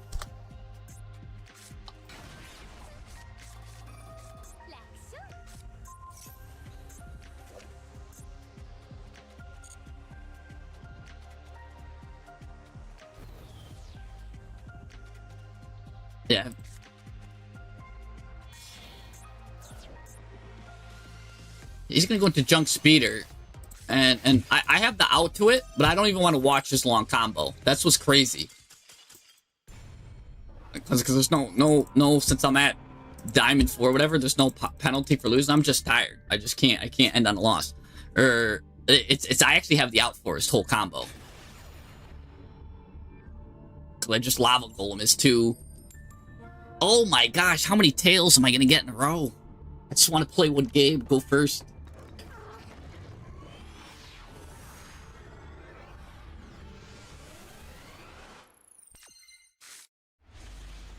Speaker 1: Yeah. He's gonna go into Junk Speeder. And I have the out to it, but I don't even want to watch this long combo. That's what's crazy. Because there's no, since I'm at Diamond 4 or whatever, there's no penalty for losing. I'm just tired. I can't end on a loss. Or, I actually have the out for this whole combo. So I just Lava Golem is too... Oh my gosh, how many tails am I going to get in a row? I just want to play one game, go first.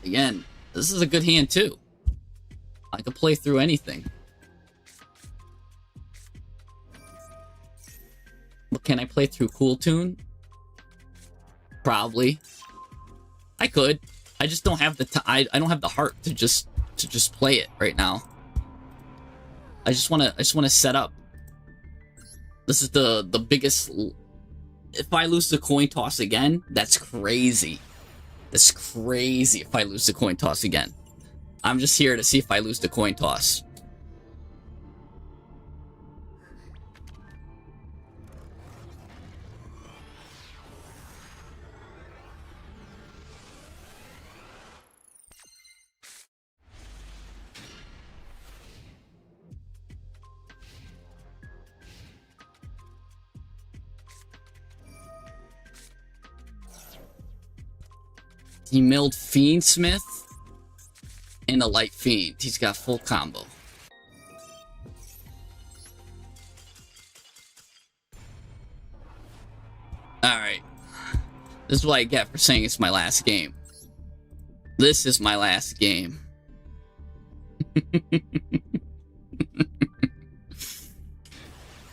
Speaker 1: Again, this is a good hand too. I could play through anything. But can I play through Cool Tune? Probably. I could. I just don't have the I don't have the heart to just play it right now. I just want to set up. This is the biggest. If I lose the coin toss again, that's crazy. That's crazy if I lose the coin toss again. I'm just here to see if I lose the coin toss. He milled Fiendsmith and a Light Fiend. He's got full combo. Alright. This is what I get for saying it's my last game. This is my last game.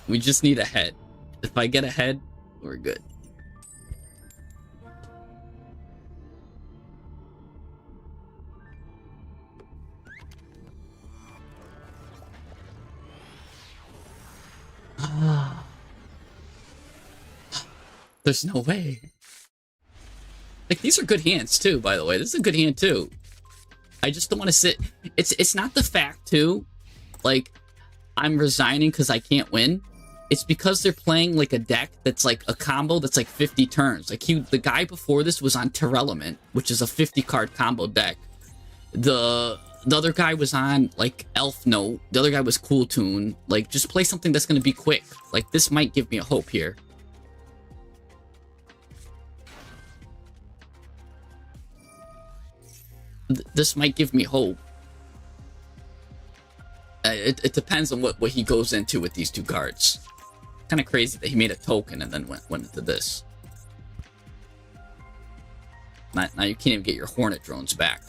Speaker 1: We just need a head. If I get a head, we're good. There's no way. Like, these are good hands too, by the way. This is a good hand too. I just don't want to sit. It's not the fact too, like, I'm resigning because I can't win. It's because they're playing like a deck that's like a combo that's like 50 turns. Like, the guy before this was on Terelement, which is a 50 card combo deck. The other guy was on like Elf Note. The other guy was Cool Tune. Like, just play something that's gonna be quick. Like, this might give me a hope here. This might give me hope. It depends on what he goes into with these two cards. Kind of crazy that he made a token and then went into this. Now you can't even get your Hornet drones back.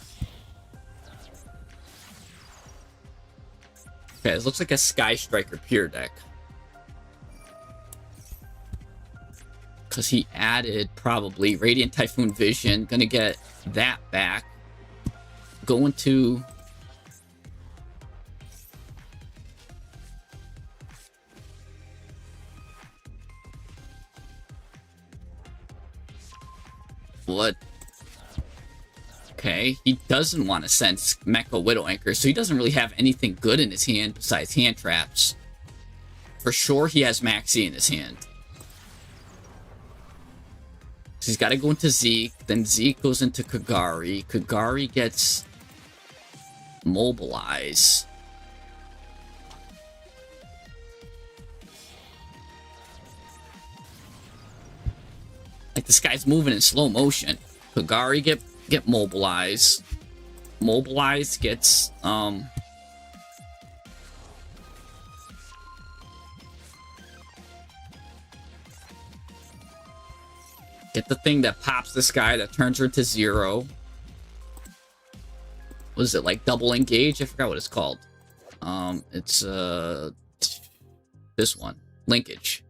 Speaker 1: Okay, this looks like a Sky Striker pure deck. Because he added probably Radiant Typhoon Vision. Gonna get that back. Going to... What? Okay, he doesn't want to send Mecha Widow Anchor, so he doesn't really have anything good in his hand besides hand traps. For sure, he has Maxi in his hand. So he's got to go into Zeke, then Zeke goes into Kagari. Kagari gets Mobilize. Like, this guy's moving in slow motion. Kagari get Mobilize. Mobilize gets get the thing that pops this guy that turns her to 0. What is it, like double engage? I forgot what it's called. It's this one. Linkage.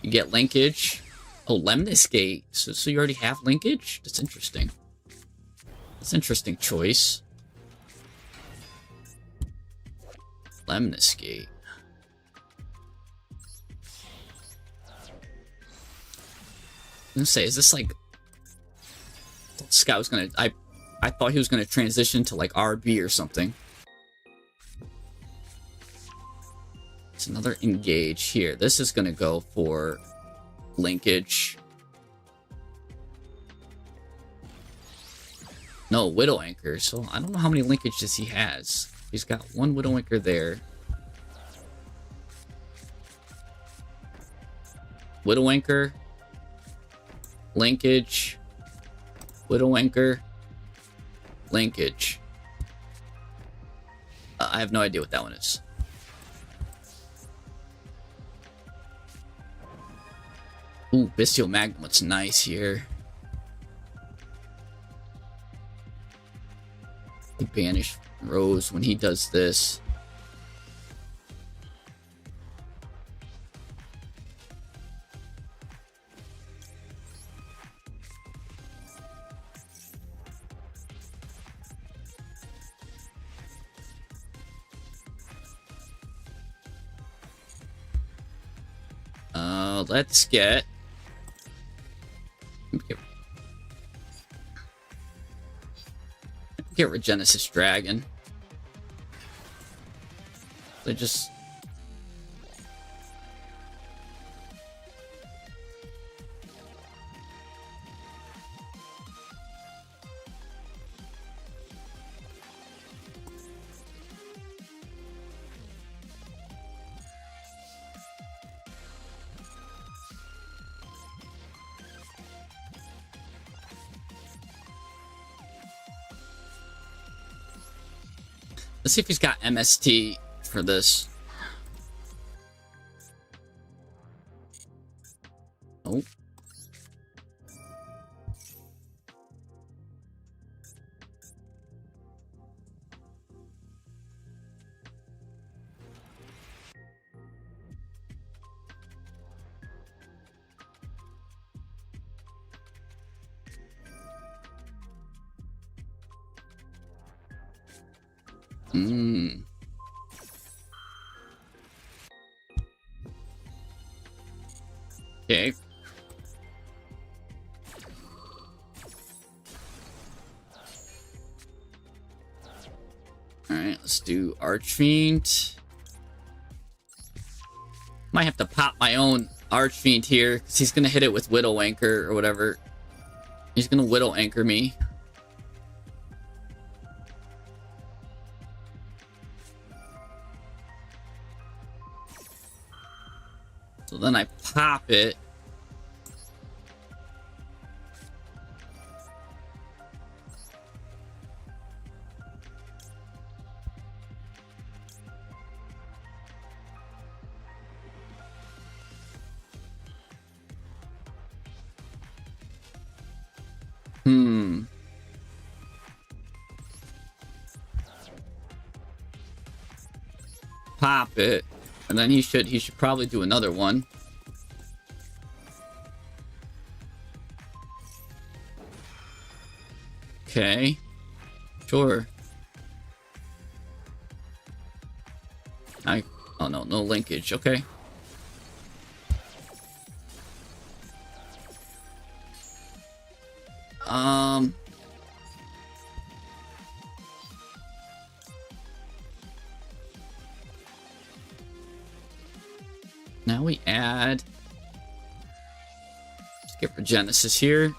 Speaker 1: You get linkage. Oh, Lemnis Gate. So you already have linkage? That's interesting. That's an interesting choice. Lemnis Gate. I'm gonna say, is this like... This guy was gonna... I thought he was gonna transition to like RB or something.
Speaker 3: It's another engage here. This is going to go for linkage. No, Widow Anchor. So I don't know how many linkages he has. He's got one Widow Anchor there. Widow Anchor. Linkage. Widow Anchor. Linkage. I have no idea what that one is. Ooh, Bestial Magnum looks nice here. He banish Rose when he does this. Let's get Regenesis Dragon. They just let's see if he's got MST for this. Nope. Okay. Alright, let's do Archfiend. Might have to pop my own Archfiend here, because he's going to hit it with Widow Anchor or whatever. He's going to Widow Anchor me. So then I pop it. Pop it. And then he should probably do another one. Okay. Sure. Oh no, no linkage. Okay. Now we add. Let's get Regenesis here.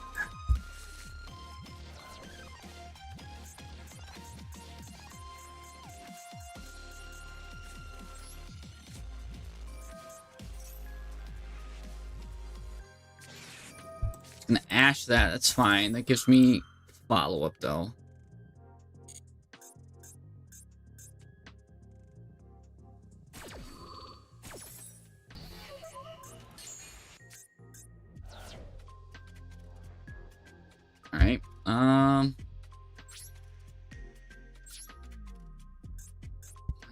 Speaker 3: Gonna ash that. That's fine. That gives me follow-up though. All right. And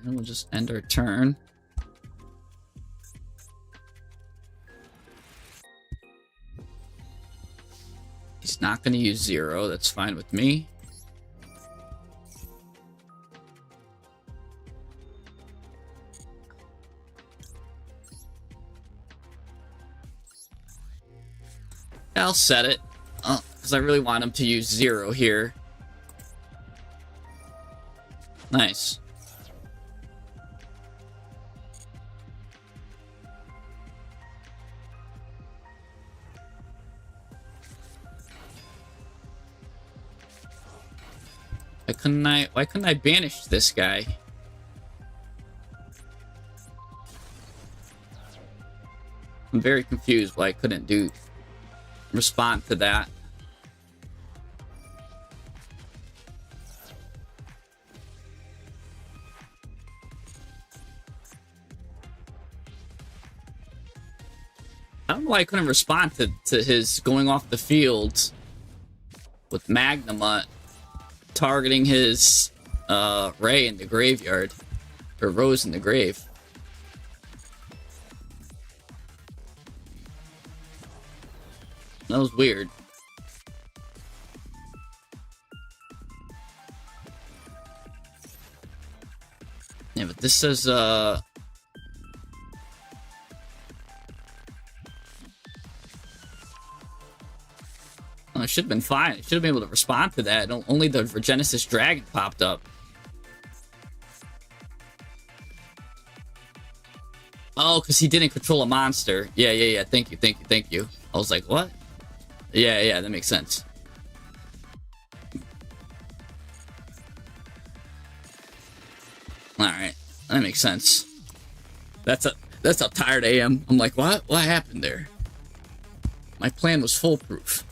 Speaker 3: we'll just end our turn. He's not going to use 0. That's fine with me. I'll set it. Because I really want him to use 0 here. Nice. Why couldn't I banish this guy? I'm very confused why I couldn't respond to that. I don't know why I couldn't respond to his going off the field with Magnuma targeting his Ray in the graveyard, or Rose in the grave. That was weird. Yeah, but this says oh, it should have been fine. It should have been able to respond to that. Only the Genesis Dragon popped up. Oh, because he didn't control a monster. Yeah. Thank you. I was like, what? Yeah, that makes sense. Alright, that makes sense. That's how tired I am. I'm like, what? What happened there? My plan was foolproof.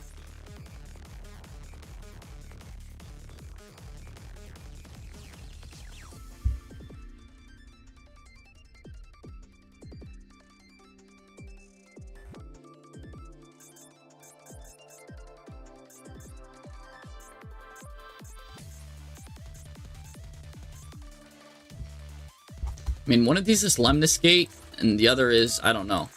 Speaker 3: I mean, one of these is Lemnis Gate, and the other is, I don't know.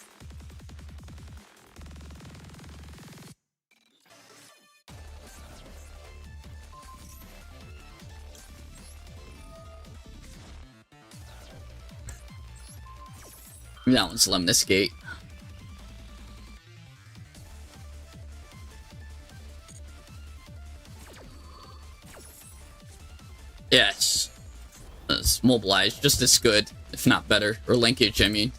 Speaker 3: That one's Lemnis Gate. Yes. It's mobilized, just as good, if not better. Or linkage, I mean.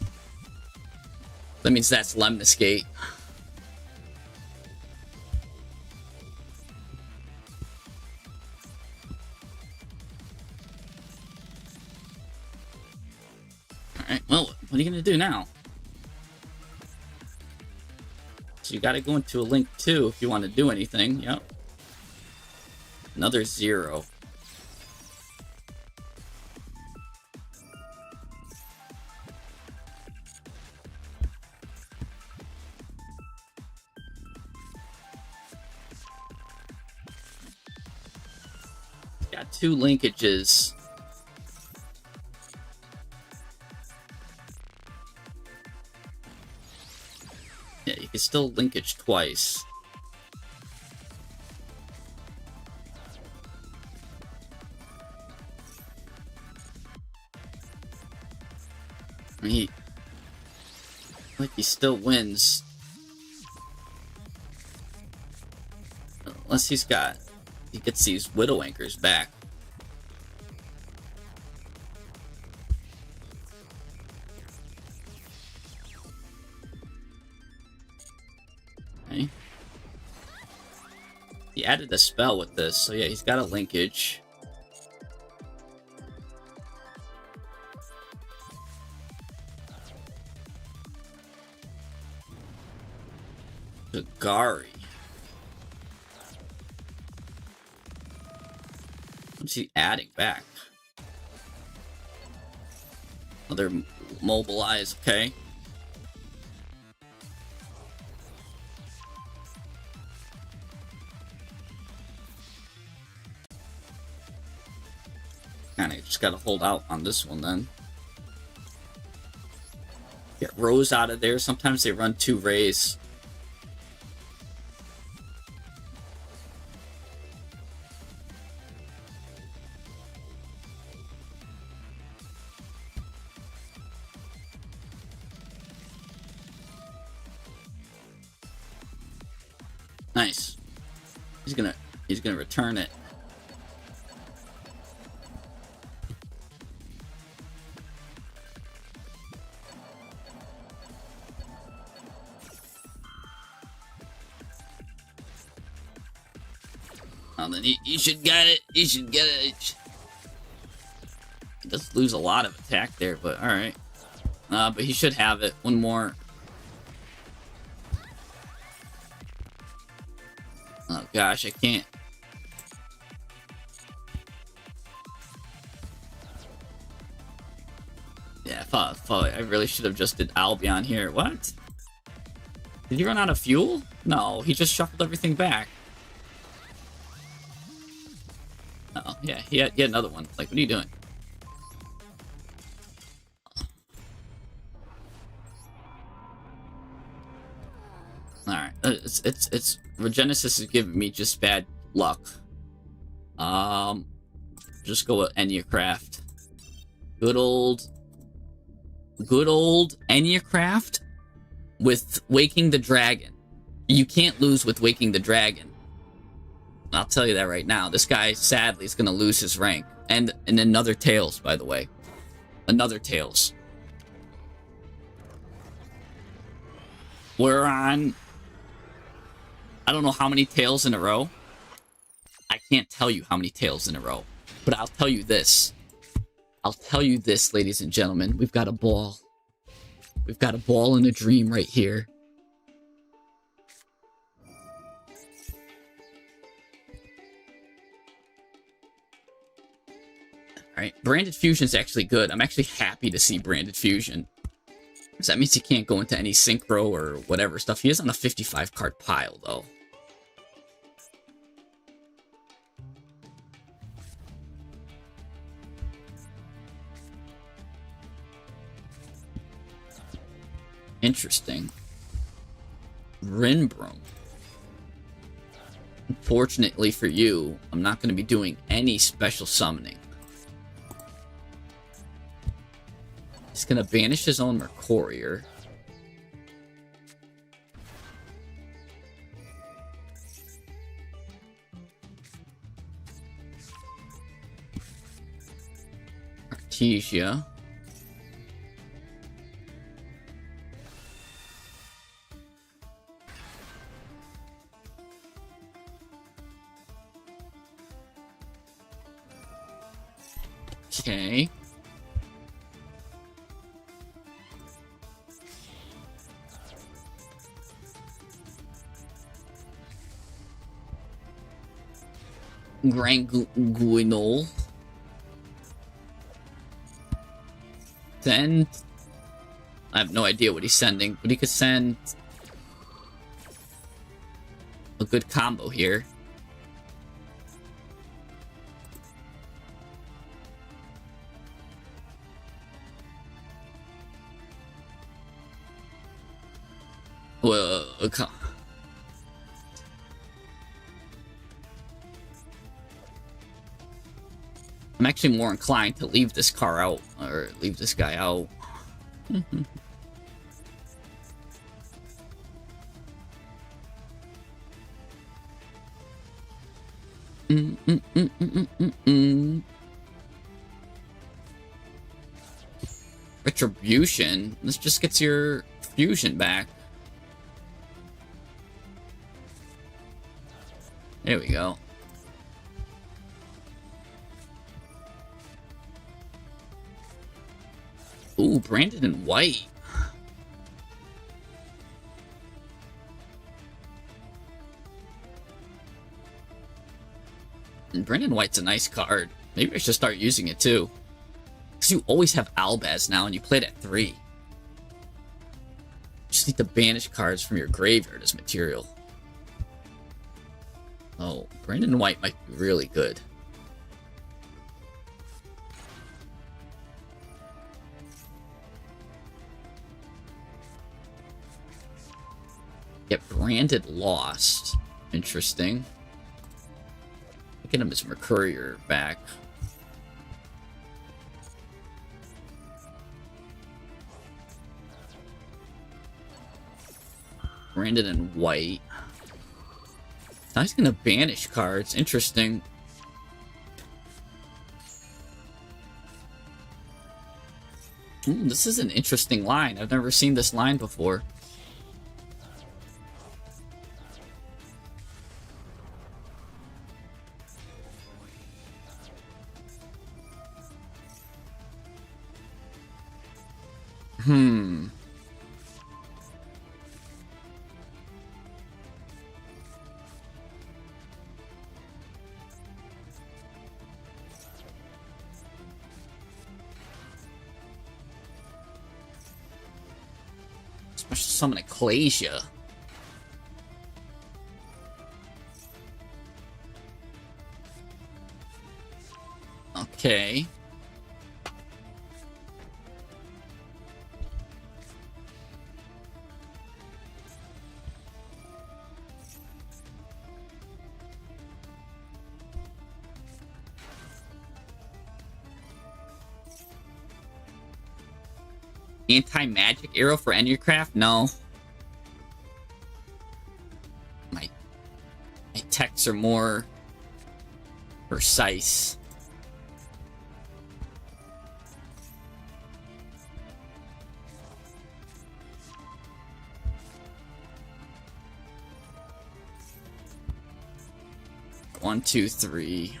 Speaker 3: That means that's Lemnis Gate. Alright, well, what are you gonna do now? So you gotta go into a link 2 if you want to do anything, yep. Another 0. Got 2 linkages. Yeah, you can still linkage twice. I mean, he still wins. Unless he gets these Widow Anchors back. Okay. He added a spell with this, so yeah, he's got a linkage. Gari. What's he adding back? Another mobilize, okay. Kinda just gotta hold out on this one then. Get Rose out of there. Sometimes they run 2 Rays. Nice. He's gonna return it.
Speaker 1: Oh, then he should get it. He should get it. He does lose a lot of attack there, but alright. But he should have it. One more. Oh gosh, I can't. Yeah, I really should have just did Albion here. What? Did he run out of fuel? No, he just shuffled everything back. Oh, yeah, he had another one. Like, what are you doing? Alright, it's Regenesis is giving me just bad luck. Just go with Enneacraft. Good old Enneacraft with Waking the Dragon. You can't lose with Waking the Dragon. I'll tell you that right now. This guy, sadly, is going to lose his rank. And another Tails, by the way. Another Tails. We're on... I don't know how many Tails in a row. I can't tell you how many Tails in a row. But I'll tell you this. I'll tell you this, ladies and gentlemen. We've got a ball. We've got a ball and a dream right here. Alright, Branded Fusion is actually good. I'm actually happy to see Branded Fusion. Because that means he can't go into any Synchro or whatever stuff. He is on a 55 card pile, though. Interesting. Rinbroom. Unfortunately for you, I'm not going to be doing any special summoning. He's going to banish his own Mercurier. Artesia. Okay. Granguinol. Send. I have no idea what he's sending, but he could send a good combo here. Well, okay. I'm actually more inclined to leave this car out, or leave this guy out. Retribution? This just gets your fusion back. There we go. Ooh, Branded in white. And Branded White's a nice card. Maybe I should start using it too. Because you always have Albaz now and you played at 3. You just need to banish cards from your graveyard as material. Oh, Branded White might be really good. Get Branded Lost. Interesting. Get him his Mercurier back. Branded in white. Now he's gonna banish cards. Interesting. This is an interesting line. I've never seen this line before. Hmm. Special summon Ecclesia. Okay. Anti-magic arrow for Endercraft? No. My techs are more precise. One, two, three.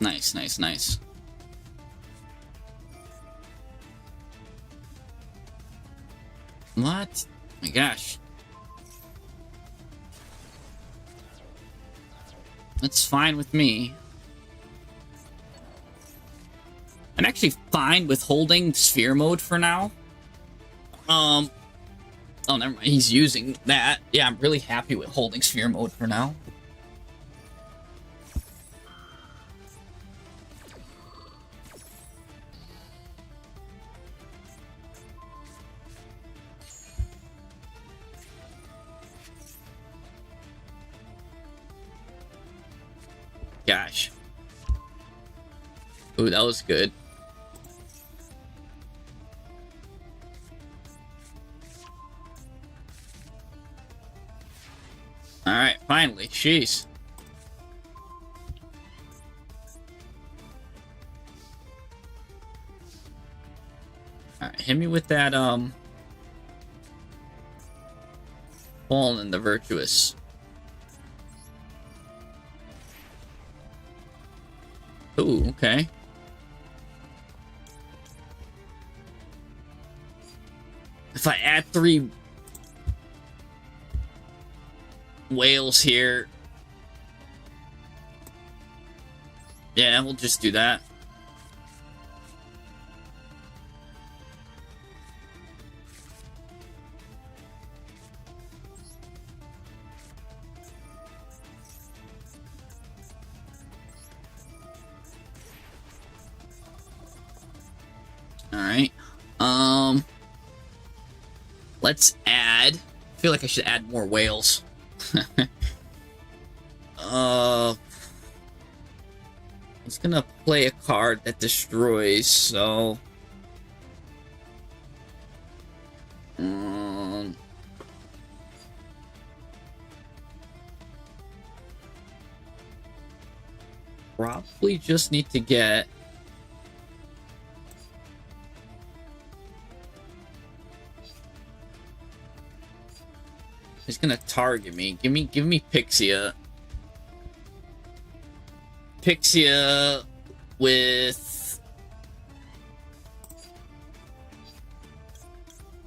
Speaker 1: Nice, nice, nice. What? Oh my gosh. That's fine with me. I'm actually fine with holding sphere mode for now. Oh, never mind. He's using that. Yeah, I'm really happy with holding sphere mode for now. Gosh. Ooh, that was good. Alright, finally. Jeez. Alright, hit me with that, Fallen and the Virtuous. Ooh, okay. If I add 3 whales here. Yeah, we'll just do that. Alright. Let's add... I feel like I should add more whales. He's gonna play a card that destroys, so... Probably just need to get... He's gonna target me. Give me Pixia. Pixia with...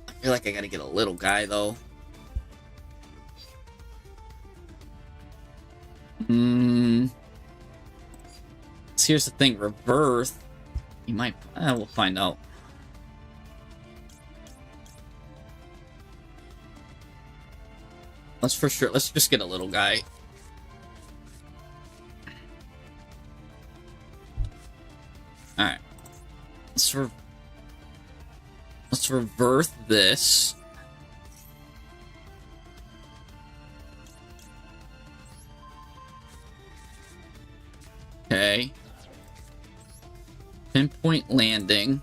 Speaker 1: I feel like I gotta get a little guy, though. So here's the thing. Reverse. He might... we'll find out. Let's for sure. Let's just get a little guy. All right. Let's reverse this. Okay. Pinpoint landing.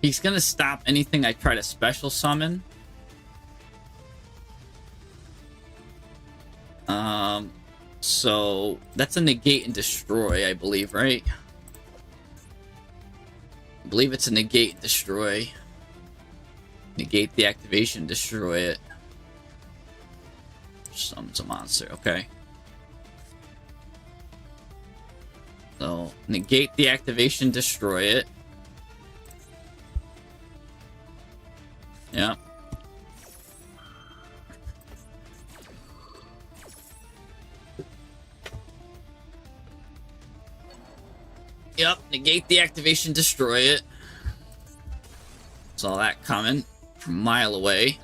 Speaker 1: He's gonna stop anything I try to special summon. So that's a negate and destroy, I believe, right?
Speaker 3: I believe it's a negate and destroy. Negate the activation, destroy it. Summons a monster, okay. So, negate the activation, destroy it. Yeah. Yep, negate the activation, destroy it. Saw that coming from a mile away.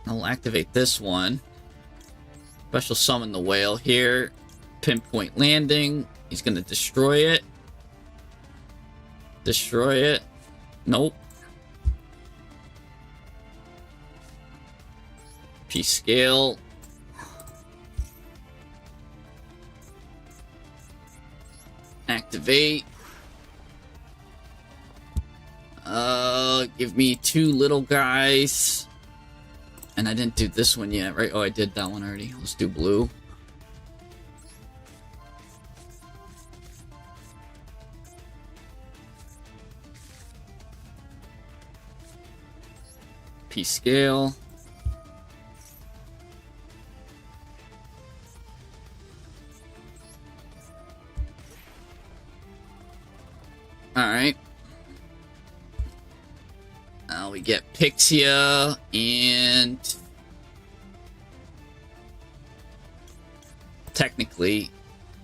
Speaker 3: I'll activate this one. Special summon the whale here. Pinpoint landing. He's gonna destroy it. Destroy it. Nope. P-scale. Activate. Give me 2 little guys. And I didn't do this one yet, right? Oh, I did that one already. Let's do blue. P-scale. Alright. Now we get Pixia and... Technically,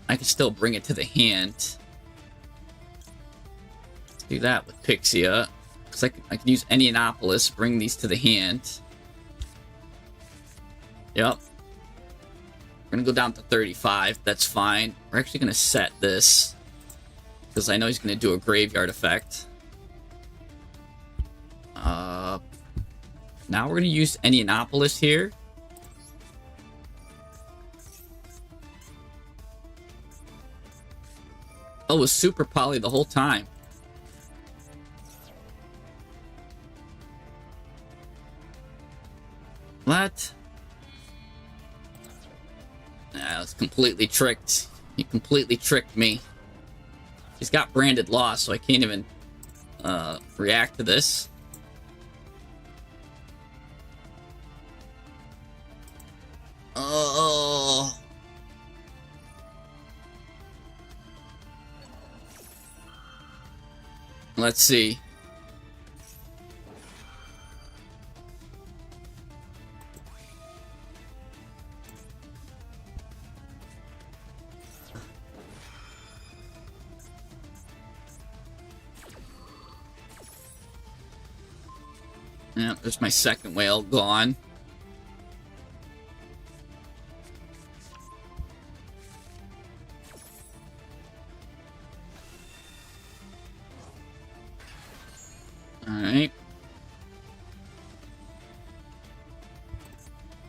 Speaker 3: I can still bring it to the hand. Let's do that with Pixia. Because I can use Indianapolis, bring these to the hand. Yep. We're going to go down to 35. That's fine. We're actually going to set this. Because I know he's going to do a graveyard effect. Now we're going to use Indianapolis here. Oh, it was Super Poly the whole time. What? I was completely tricked. He completely tricked me. He's got branded loss, so I can't even react to this. Oh. Let's see. Yeah, there's my second whale gone. Alright.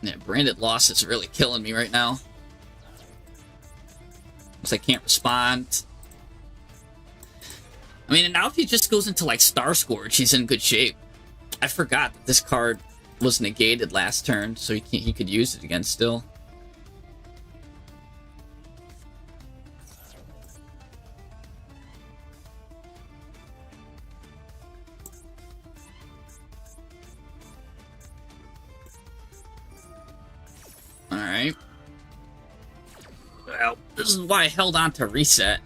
Speaker 3: Yeah, branded loss is really killing me right now. Because I can't respond. I mean, and now if he just goes into, like, Star Scourge, he's in good shape. I forgot that this card was negated last turn, so he could use it again still. Alright. Well, this is why I held on to reset.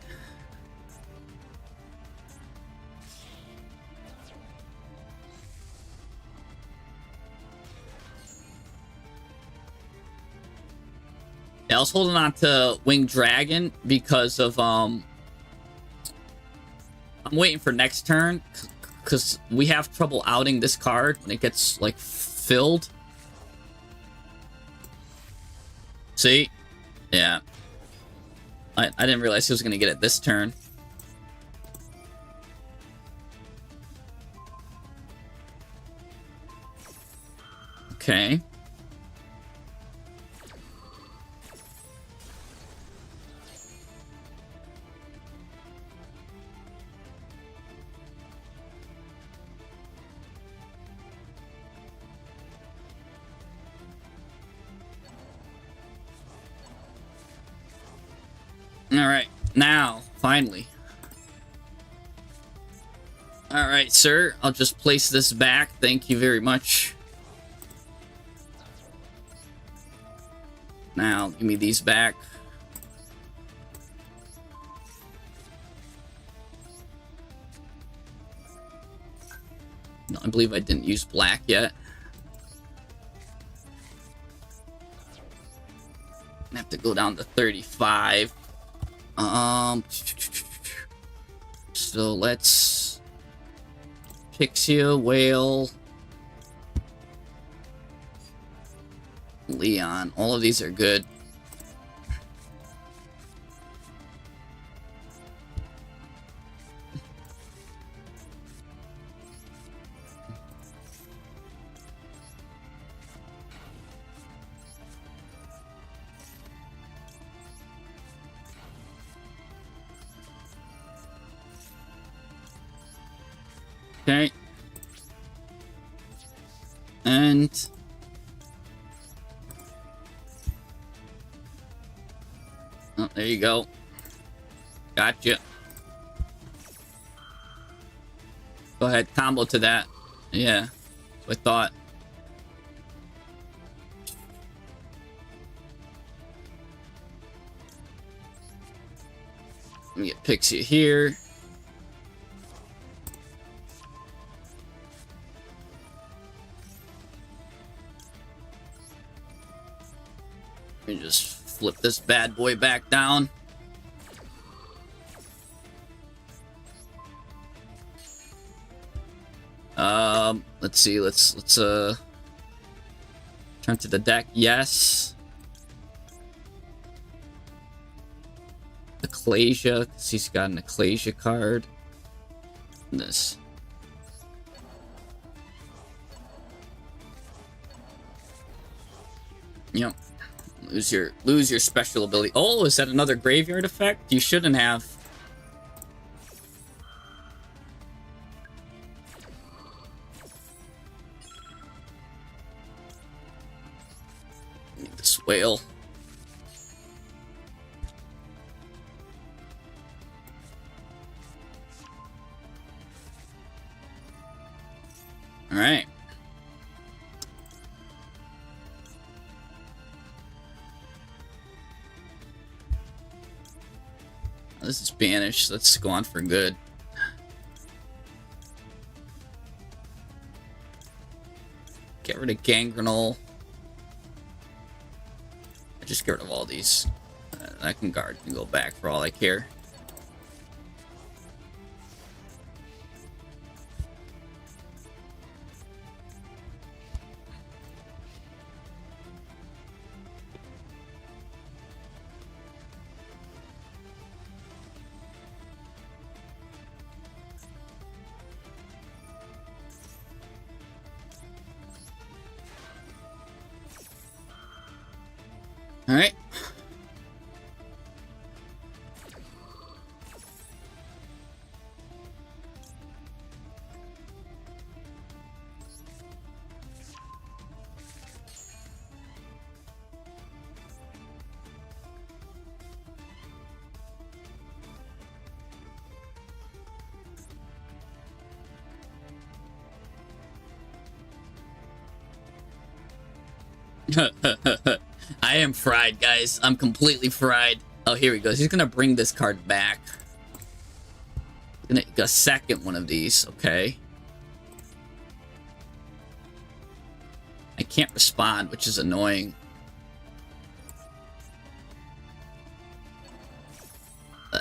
Speaker 3: Yeah, I was holding on to Winged Dragon because of, I'm waiting for next turn, because we have trouble outing this card when it gets, like, filled. See? Yeah. I didn't realize he was going to get it this turn. Okay.
Speaker 1: Alright, now, finally. Alright, sir. I'll just place this back. Thank you very much. Now, give me these back. No, I believe I didn't use black yet. I have to go down to 35. So let's Pixia, Whale, Leon. All of these are good. Okay. And oh, there you go. Gotcha. Go ahead, combo to that. Yeah, that's what I thought. Let me get Pixie here. Let me just flip this bad boy back down. Let's see. Let's turn to the deck. Yes. Ecclesia, because he's got an Ecclesia card. This. Yep. Lose your special ability. Oh, is that another graveyard effect? You shouldn't have. Need this whale. All right. This is banished. Let's go on for good. Get rid of Gangrenol. Just get rid of all these. I can guard and go back for all I care. All right. I am fried, guys. I'm completely fried. Oh, here he goes. He's gonna bring this card back. Gonna a second one of these. Okay. I can't respond, which is annoying.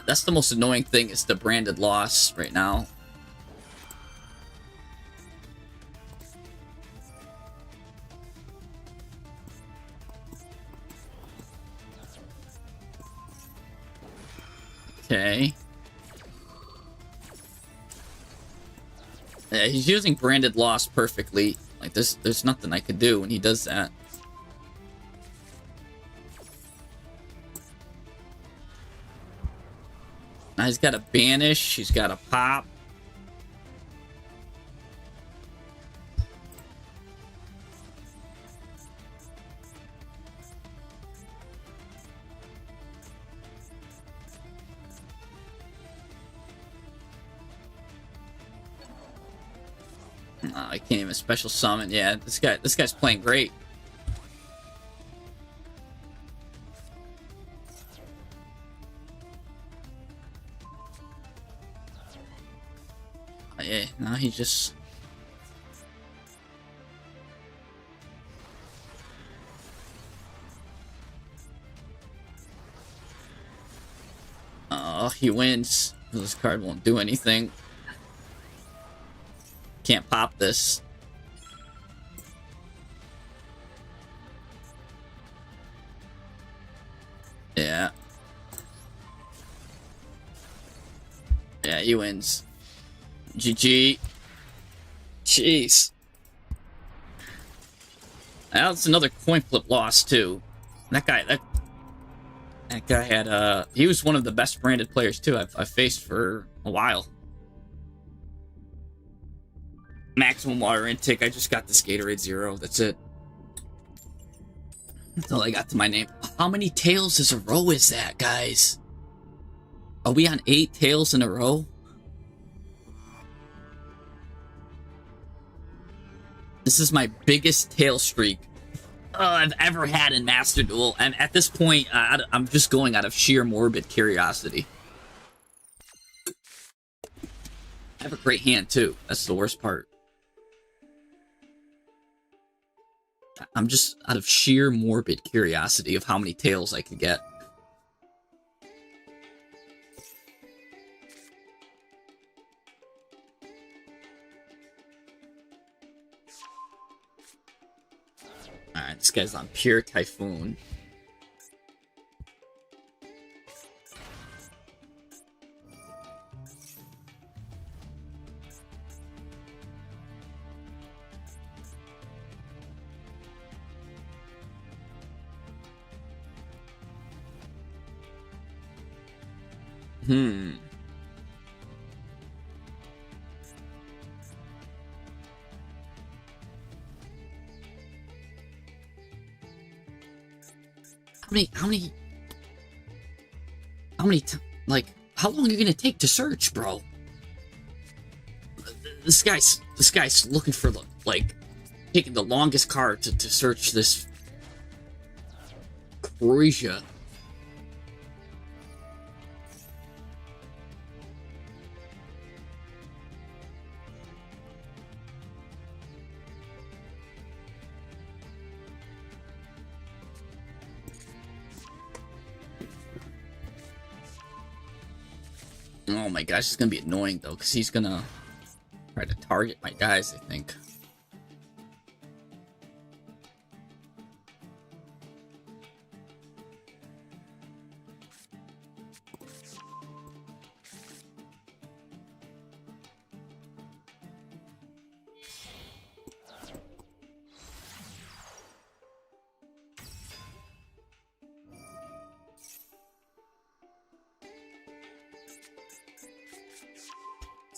Speaker 1: That's the most annoying thing, is the branded loss right now. Okay. Yeah, he's using branded loss perfectly. Like there's nothing I could do when he does that. Now he's got a banish, he's got a pop.
Speaker 3: I can't even special summon. Yeah, this guy's playing great. Yeah, now he just... Oh, he wins. This card won't do anything. Can't pop this. Yeah. Yeah, he wins. GG. Jeez. That's another coin flip loss too. That guy had he was one of the best branded players too I've faced for a while. Maximum water intake. I just got this Gatorade Zero. That's it. That's all I got to my name. How many tails in a row is that, guys? Are we on 8 tails in a row? This is my biggest tail streak I've ever had in Master Duel. And at this point, I'm just going out of sheer morbid curiosity. I have a great hand, too. That's the worst part. I'm just out of sheer morbid curiosity of how many tails I could get. Alright, this guy's on pure Typhoon. Like, how long are you gonna take to search, bro? This guy's looking for the, like, taking the longest card to search this Croatia. Oh my gosh, it's gonna be annoying though, because he's gonna try to target my guys, I think.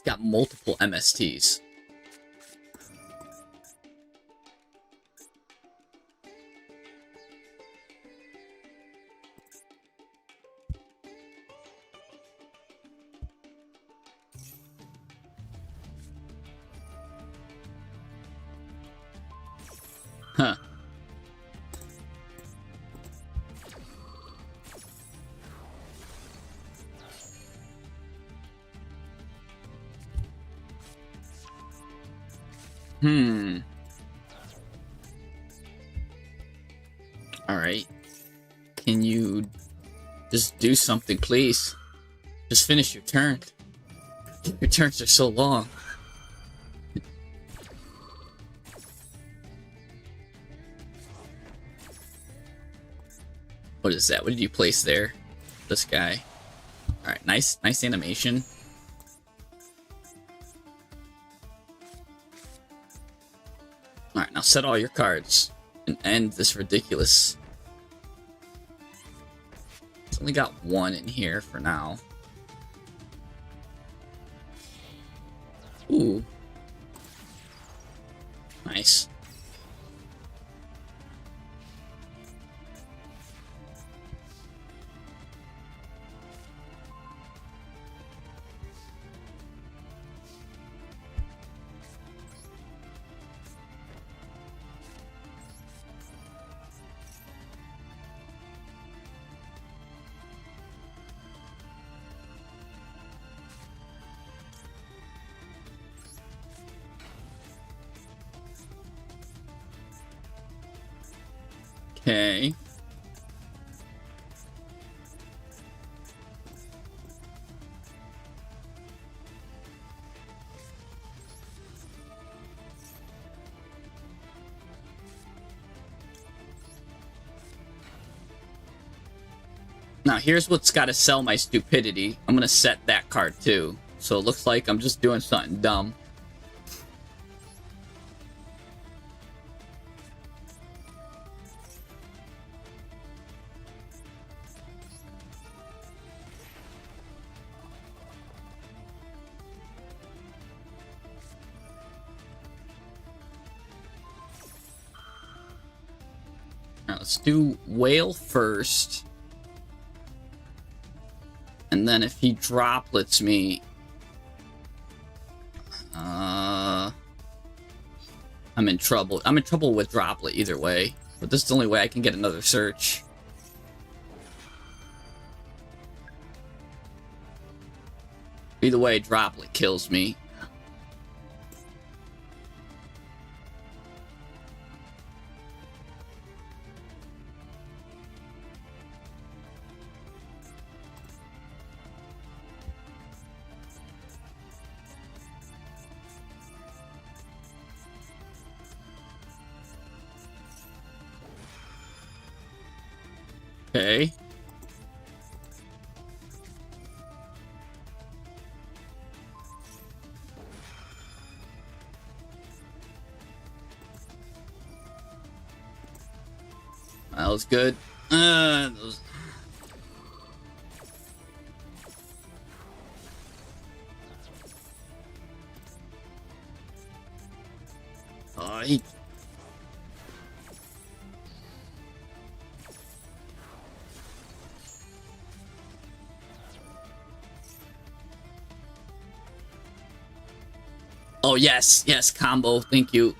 Speaker 3: Got multiple MSTs. Huh. Alright. Can you just do something, please? Just finish your turn. Your turns are so long. What is that? What did you place there? This guy. Alright, nice animation. Alright, now set all your cards and end this ridiculous... It's only got one in here for now. Ooh. Nice.
Speaker 1: Okay. Now, here's what's got to sell my stupidity. I'm going to set that card, too. So it looks like I'm just doing something dumb. Now, let's do whale first. And then if he droplets me... I'm in trouble. I'm in trouble with droplet either way. But this is the only way I can get another search. Either way, droplet kills me. Okay. That was good. Those... he... Oh, yes. Yes, combo. Thank you.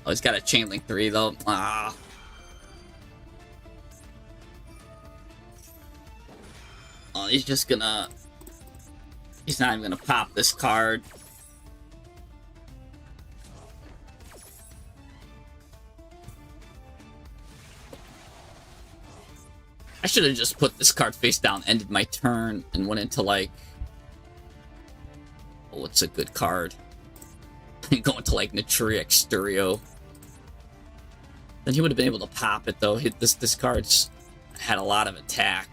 Speaker 1: Oh, he's got a chain link 3, though. Ah. Oh, he's just gonna... He's not even gonna pop this card. I should have just put this card face down, ended my turn, and went into, like... Oh, what's a good card? Going to, like, Naturi Exterio. Then he would have been able to pop it, though. This card's had a lot of attack.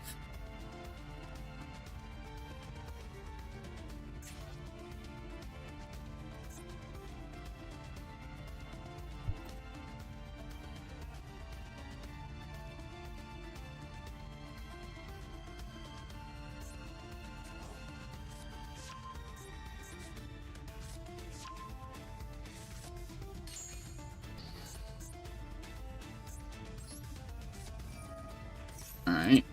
Speaker 1: Alright.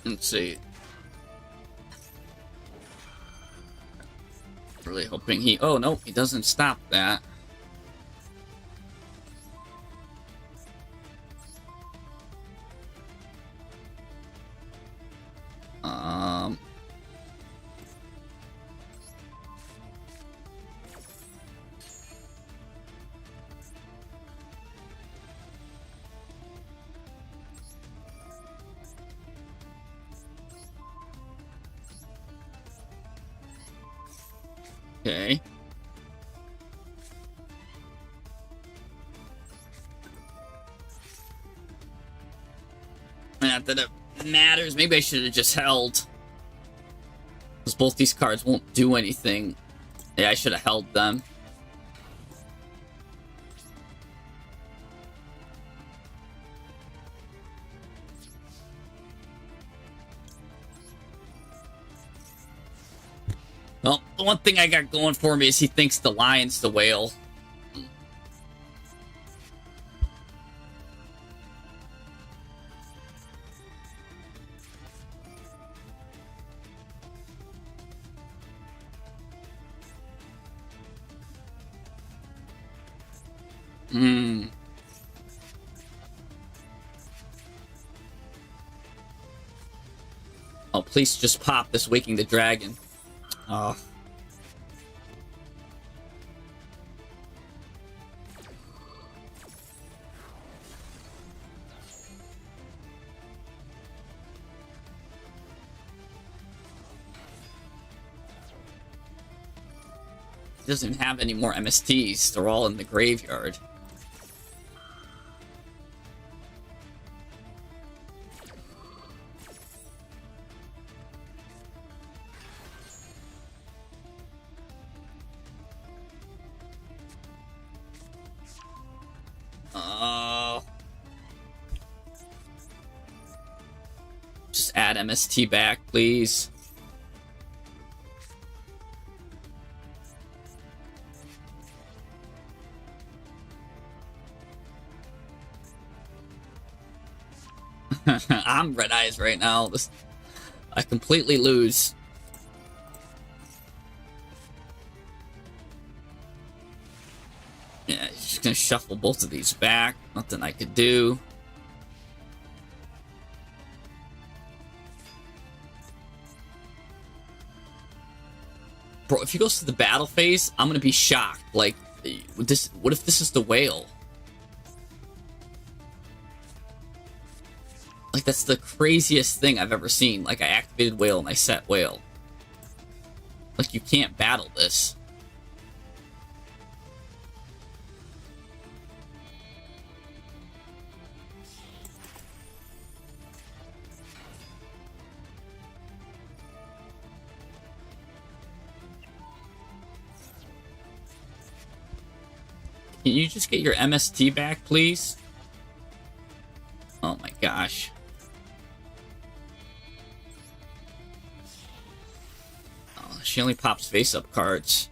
Speaker 1: Let's see. Really hoping he... Oh, no, he doesn't stop that. Okay. Not that it matters. Maybe I should have just held. Because both these cards won't do anything. Yeah, I should have held them. Well, the one thing I got going for me is he thinks the lion's the whale. Oh, please just pop this Waking the Dragon. Oh. He doesn't even have any more MSTs. They're all in the graveyard. Just add MST back, please. I'm red eyes right now. I completely lose. Yeah, he's just gonna shuffle both of these back. Nothing I could do. Bro, if he goes to the battle phase, I'm gonna be shocked. Like, what if this is the whale? Like, that's the craziest thing I've ever seen. Like, I activated whale and I set whale. Like, you can't battle this. Can you just get your MST back, please? Oh my gosh. Oh, she only pops face-up cards.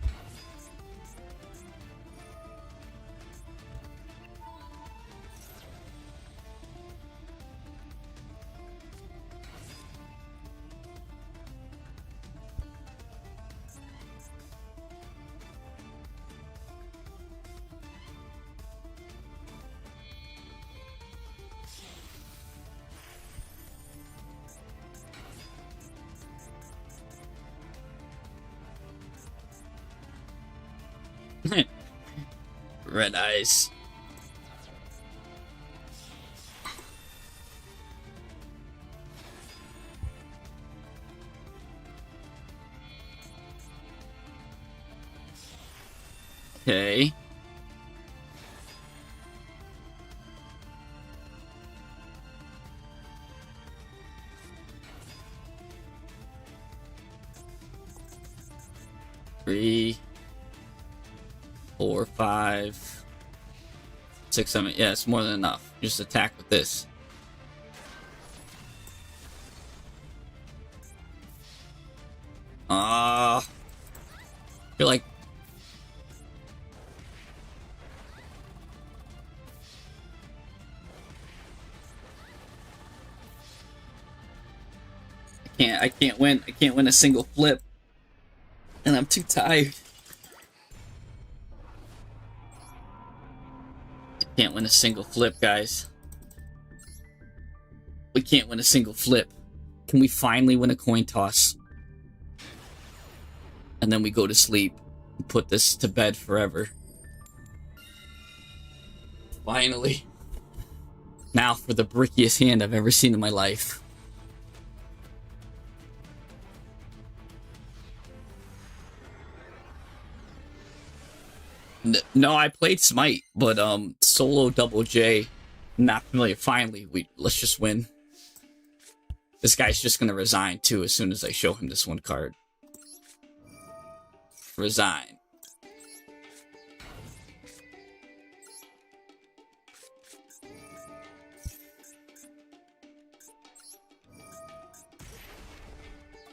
Speaker 1: Red eyes. Okay. Three, 4, 5, 6, 7. Yeah, it's more than enough. Just attack with this. I feel like I can't win. I can't win a single flip. And I'm too tired. Can't win a single flip, guys. We can't win a single flip. Can we finally win a coin toss? And then we go to sleep and put this to bed forever. Finally. Now for the brickiest hand I've ever seen in my life. No, I played Smite, but solo double J, not familiar. Finally, let's just win. This guy's just gonna resign too as soon as I show him this one card. Resign.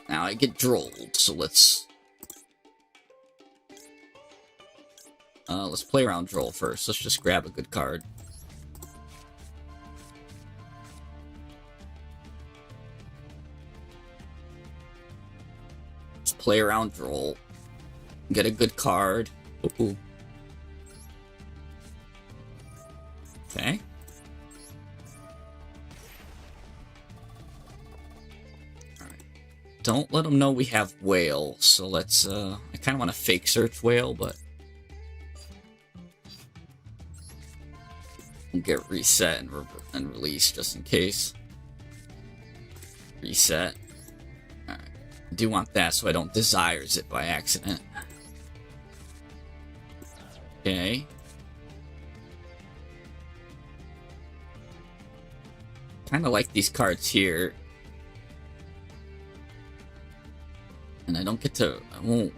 Speaker 1: Now I get drolled, so let's play around droll first. Let's just grab a good card. Let's play around droll. Get a good card. Ooh. Okay. Alright. don't let them know we have whale. So let's, I kind of want to fake search whale, but we'll get reset and release just in case. Reset. All right. I do want that so I don't desires it by accident. Okay. Kind of like these cards here. And I don't get to, I won't,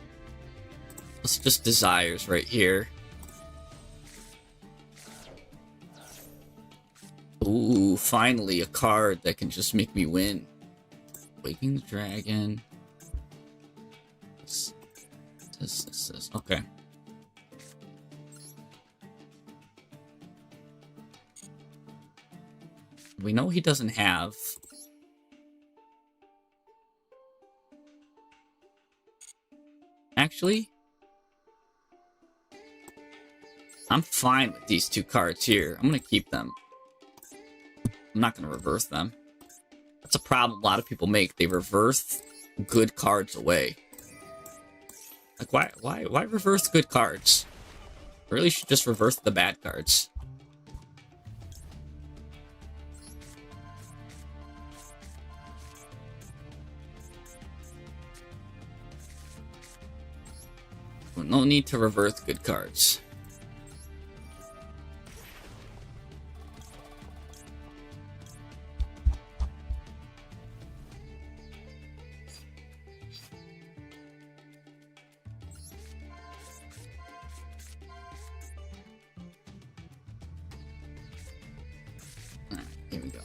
Speaker 1: let's just desires right here. Ooh, finally a card that can just make me win. Waking the Dragon. This. Okay. We know he doesn't have. Actually, I'm fine with these two cards here. I'm going to keep them. I'm not going to reverse them. That's a problem a lot of people make. They reverse good cards away. Like, why reverse good cards? Really should just reverse the bad cards. No need to reverse good cards. Alright, here we go.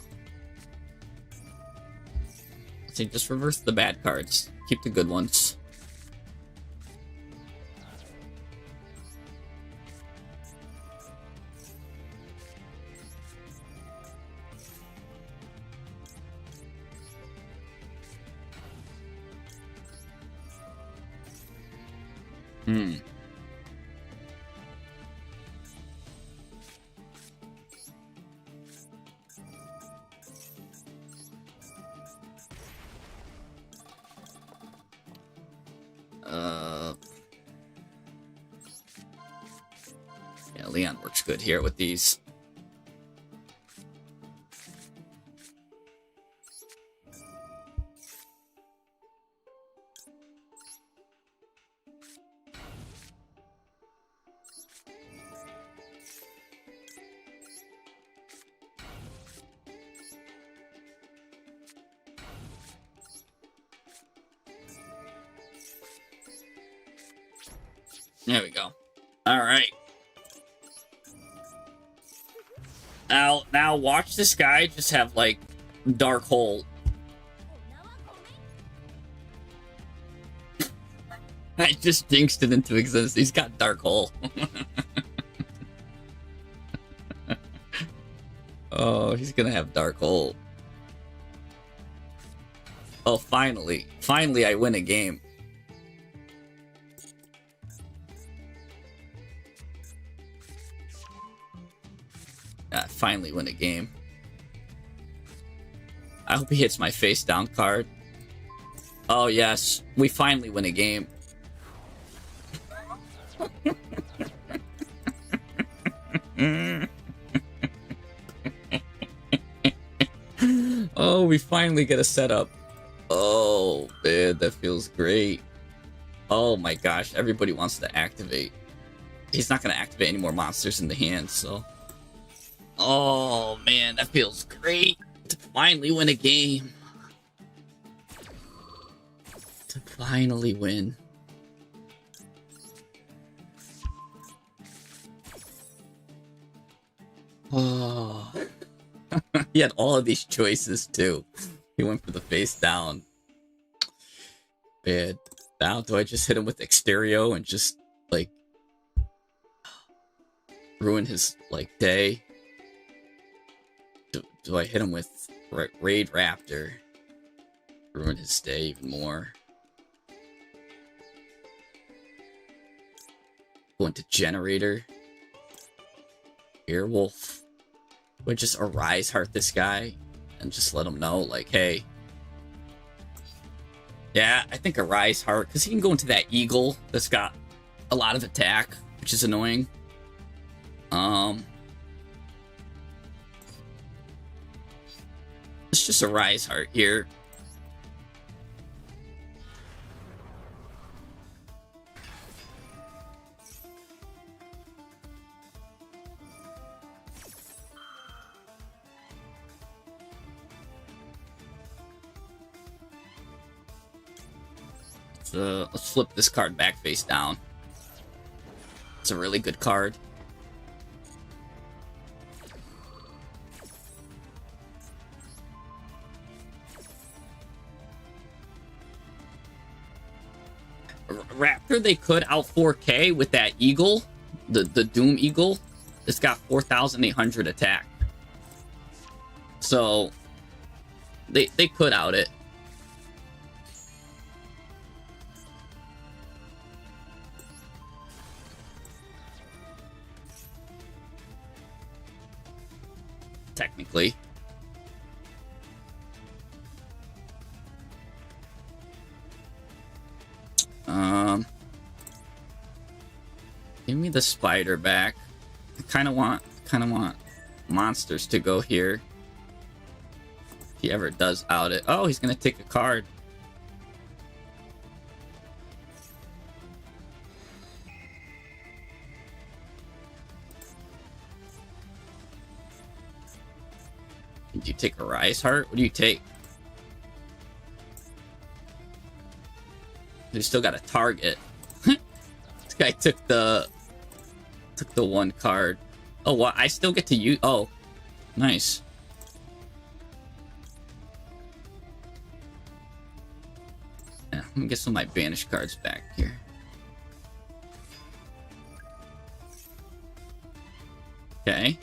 Speaker 1: So just reverse the bad cards. Keep the good ones. Yeah, Leon works good here with these. There we go. All right. Now watch this guy just have like dark hole. I just jinxed it into existence. He's got dark hole. Oh, he's gonna have dark hole. Oh, finally. Finally, I win a game. I finally win a game. I hope he hits my face down card. Oh, yes. We finally win a game. Oh, we finally get a setup. Oh, man, that feels great. Oh my gosh, everybody wants to activate. He's not going to activate any more monsters in the hand, so... Oh, man, that feels great. To finally win a game. To finally win. Oh. He had all of these choices, too. He went for the face down. Man. Now, do I just hit him with Exterio and just, like... ruin his, like, day? Do I hit him with Raid Raptor? Ruin his day even more. Go into Generator. Earwolf. Would just Arise Heart this guy and just let him know, like, hey. Yeah, I think a Rise Heart, because he can go into that Eagle that's got a lot of attack, which is annoying. It's just a Rise Heart here. Let's flip this card back face down. It's a really good card. Raptor, they could out 4K with that Eagle, the Doom Eagle. It's got 4,800 attack. So they could out it. Technically. Give me the spider back. I kind of want monsters to go here. If he ever does out it. Oh, he's gonna take a card. Do you take a Rise Heart? What do you take? You still got a target. This guy took the one card. Oh, what? I still get to use. Oh, nice. Yeah, let me get some of my banished cards back here. Okay.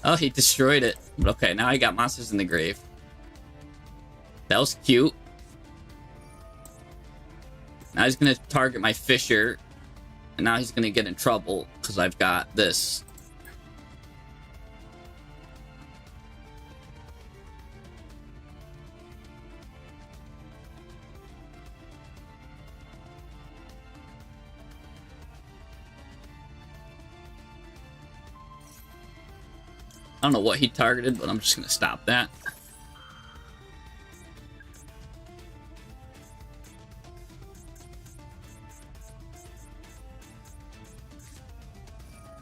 Speaker 1: Oh, he destroyed it. But okay, now I got monsters in the grave. That was cute. Now he's gonna target my Fisher. And now he's gonna get in trouble because I've got this. I don't know what he targeted, but I'm just gonna stop that.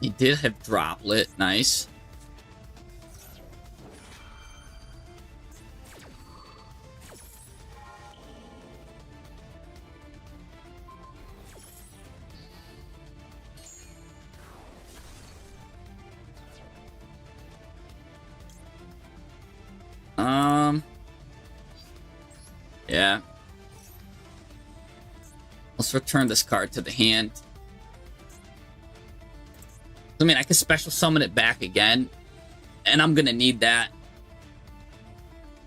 Speaker 1: He did have Droplet, nice. Yeah. Let's return this card to the hand. I mean, I can special summon it back again, and I'm gonna need that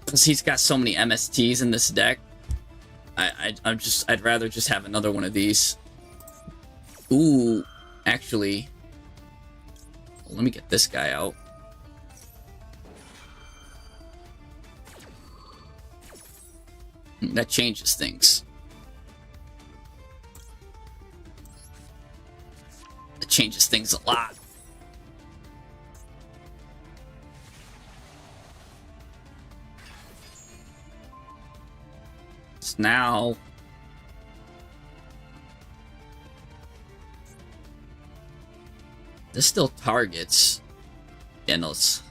Speaker 1: because he's got so many MSTs in this deck. I'd rather just have another one of these. Ooh, actually, let me get this guy out. That changes things. That changes things a lot. So now this still targets. Yeah, no, it's...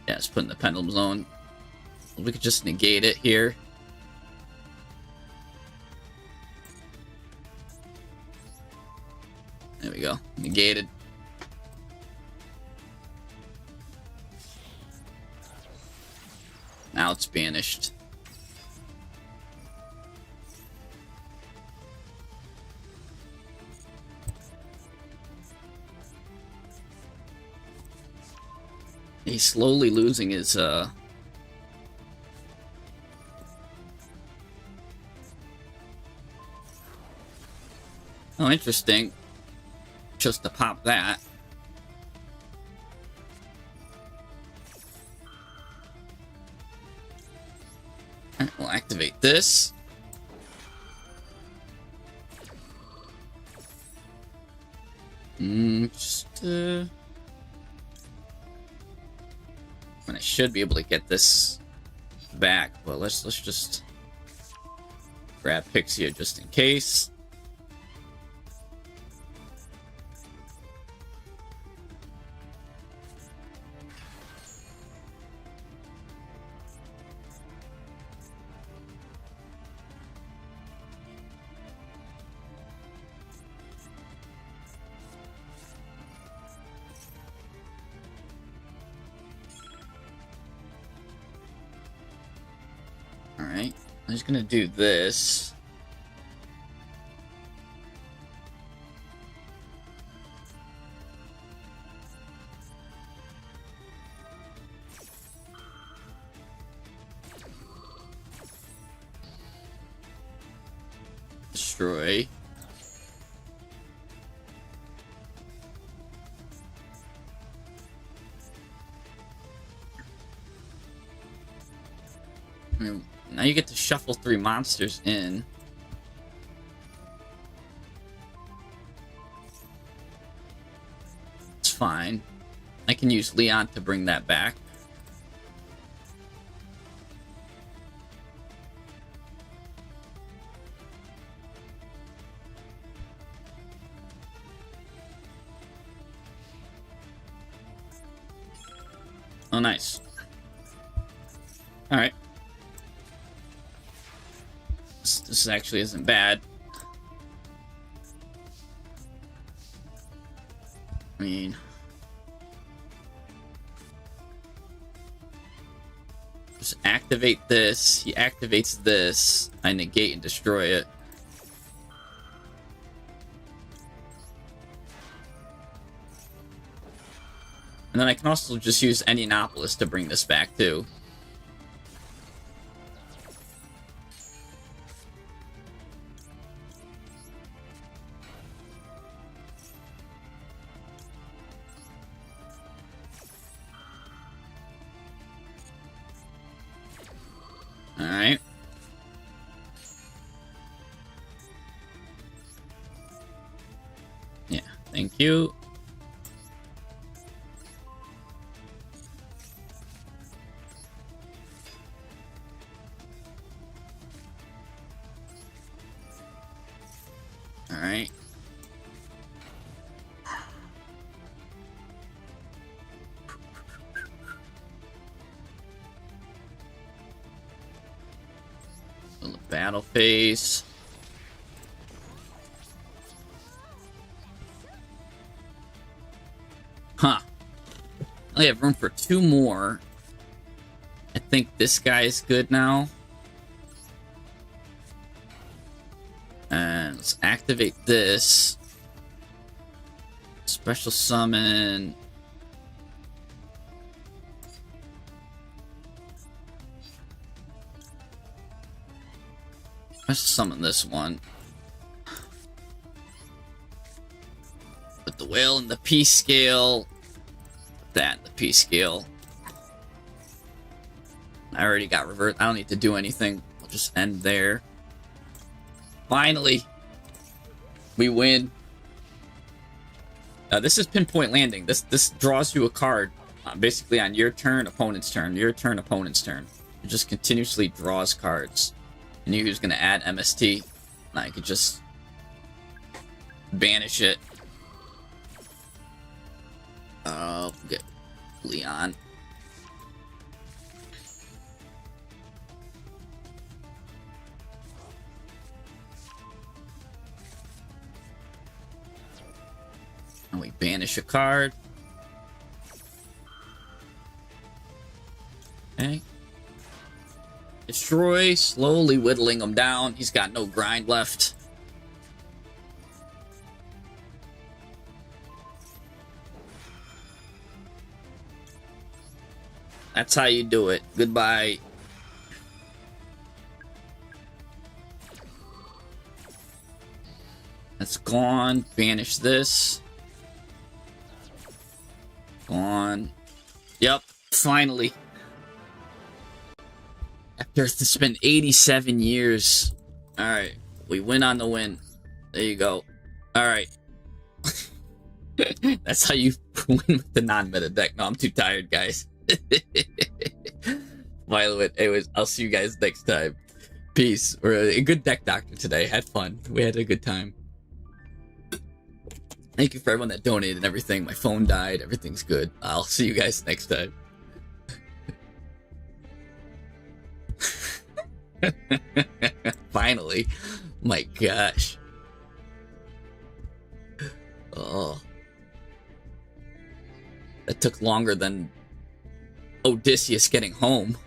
Speaker 1: Yeah, let's put in the Pendulum Zone. We could just negate it here. There we go. Negated. Now it's banished. He's slowly losing his, Oh, interesting. Just to pop that.
Speaker 3: Alright, we'll activate this. And I should be able to get this back, but let's just grab Pixia just in case. Alright, I'm just gonna do this. Destroy. Now you get to shuffle 3 monsters in. It's fine. I can use Leon to bring that back. Oh, nice. Alright. This actually isn't bad. I mean... just activate this. He activates this. I negate and destroy it. And then I can also just use Indianapolis to bring this back, too. Alright. Yeah, thank you. Alright. Battle phase. Huh. I only have room for 2 more. I think this guy is good now. And let's activate this. Special summon. Let's summon this one. Put the whale in the P scale. Put that in the P scale. I already got revert. I don't need to do anything. We'll just end there. Finally, we win. This is pinpoint landing. This draws you a card, basically on your turn, opponent's turn, your turn, opponent's turn. It just continuously draws cards. I knew he was going to add MST, and I could just banish it. Get Leon. And we banish a card. Okay. Destroy, slowly whittling him down. He's got no grind left. That's how you do it. Goodbye. That's gone. Banish this. Gone. Yep, finally. After it's been 87 years. Alright. We win on the win. There you go. Alright. That's how you win with the non-meta deck. No, I'm too tired, guys. Violet, anyways, I'll see you guys next time. Peace. We're a good deck doctor today. Had fun. We had a good time. Thank you for everyone that donated and everything. My phone died. Everything's good. I'll see you guys next time. Finally. My gosh. Oh. That took longer than Odysseus getting home.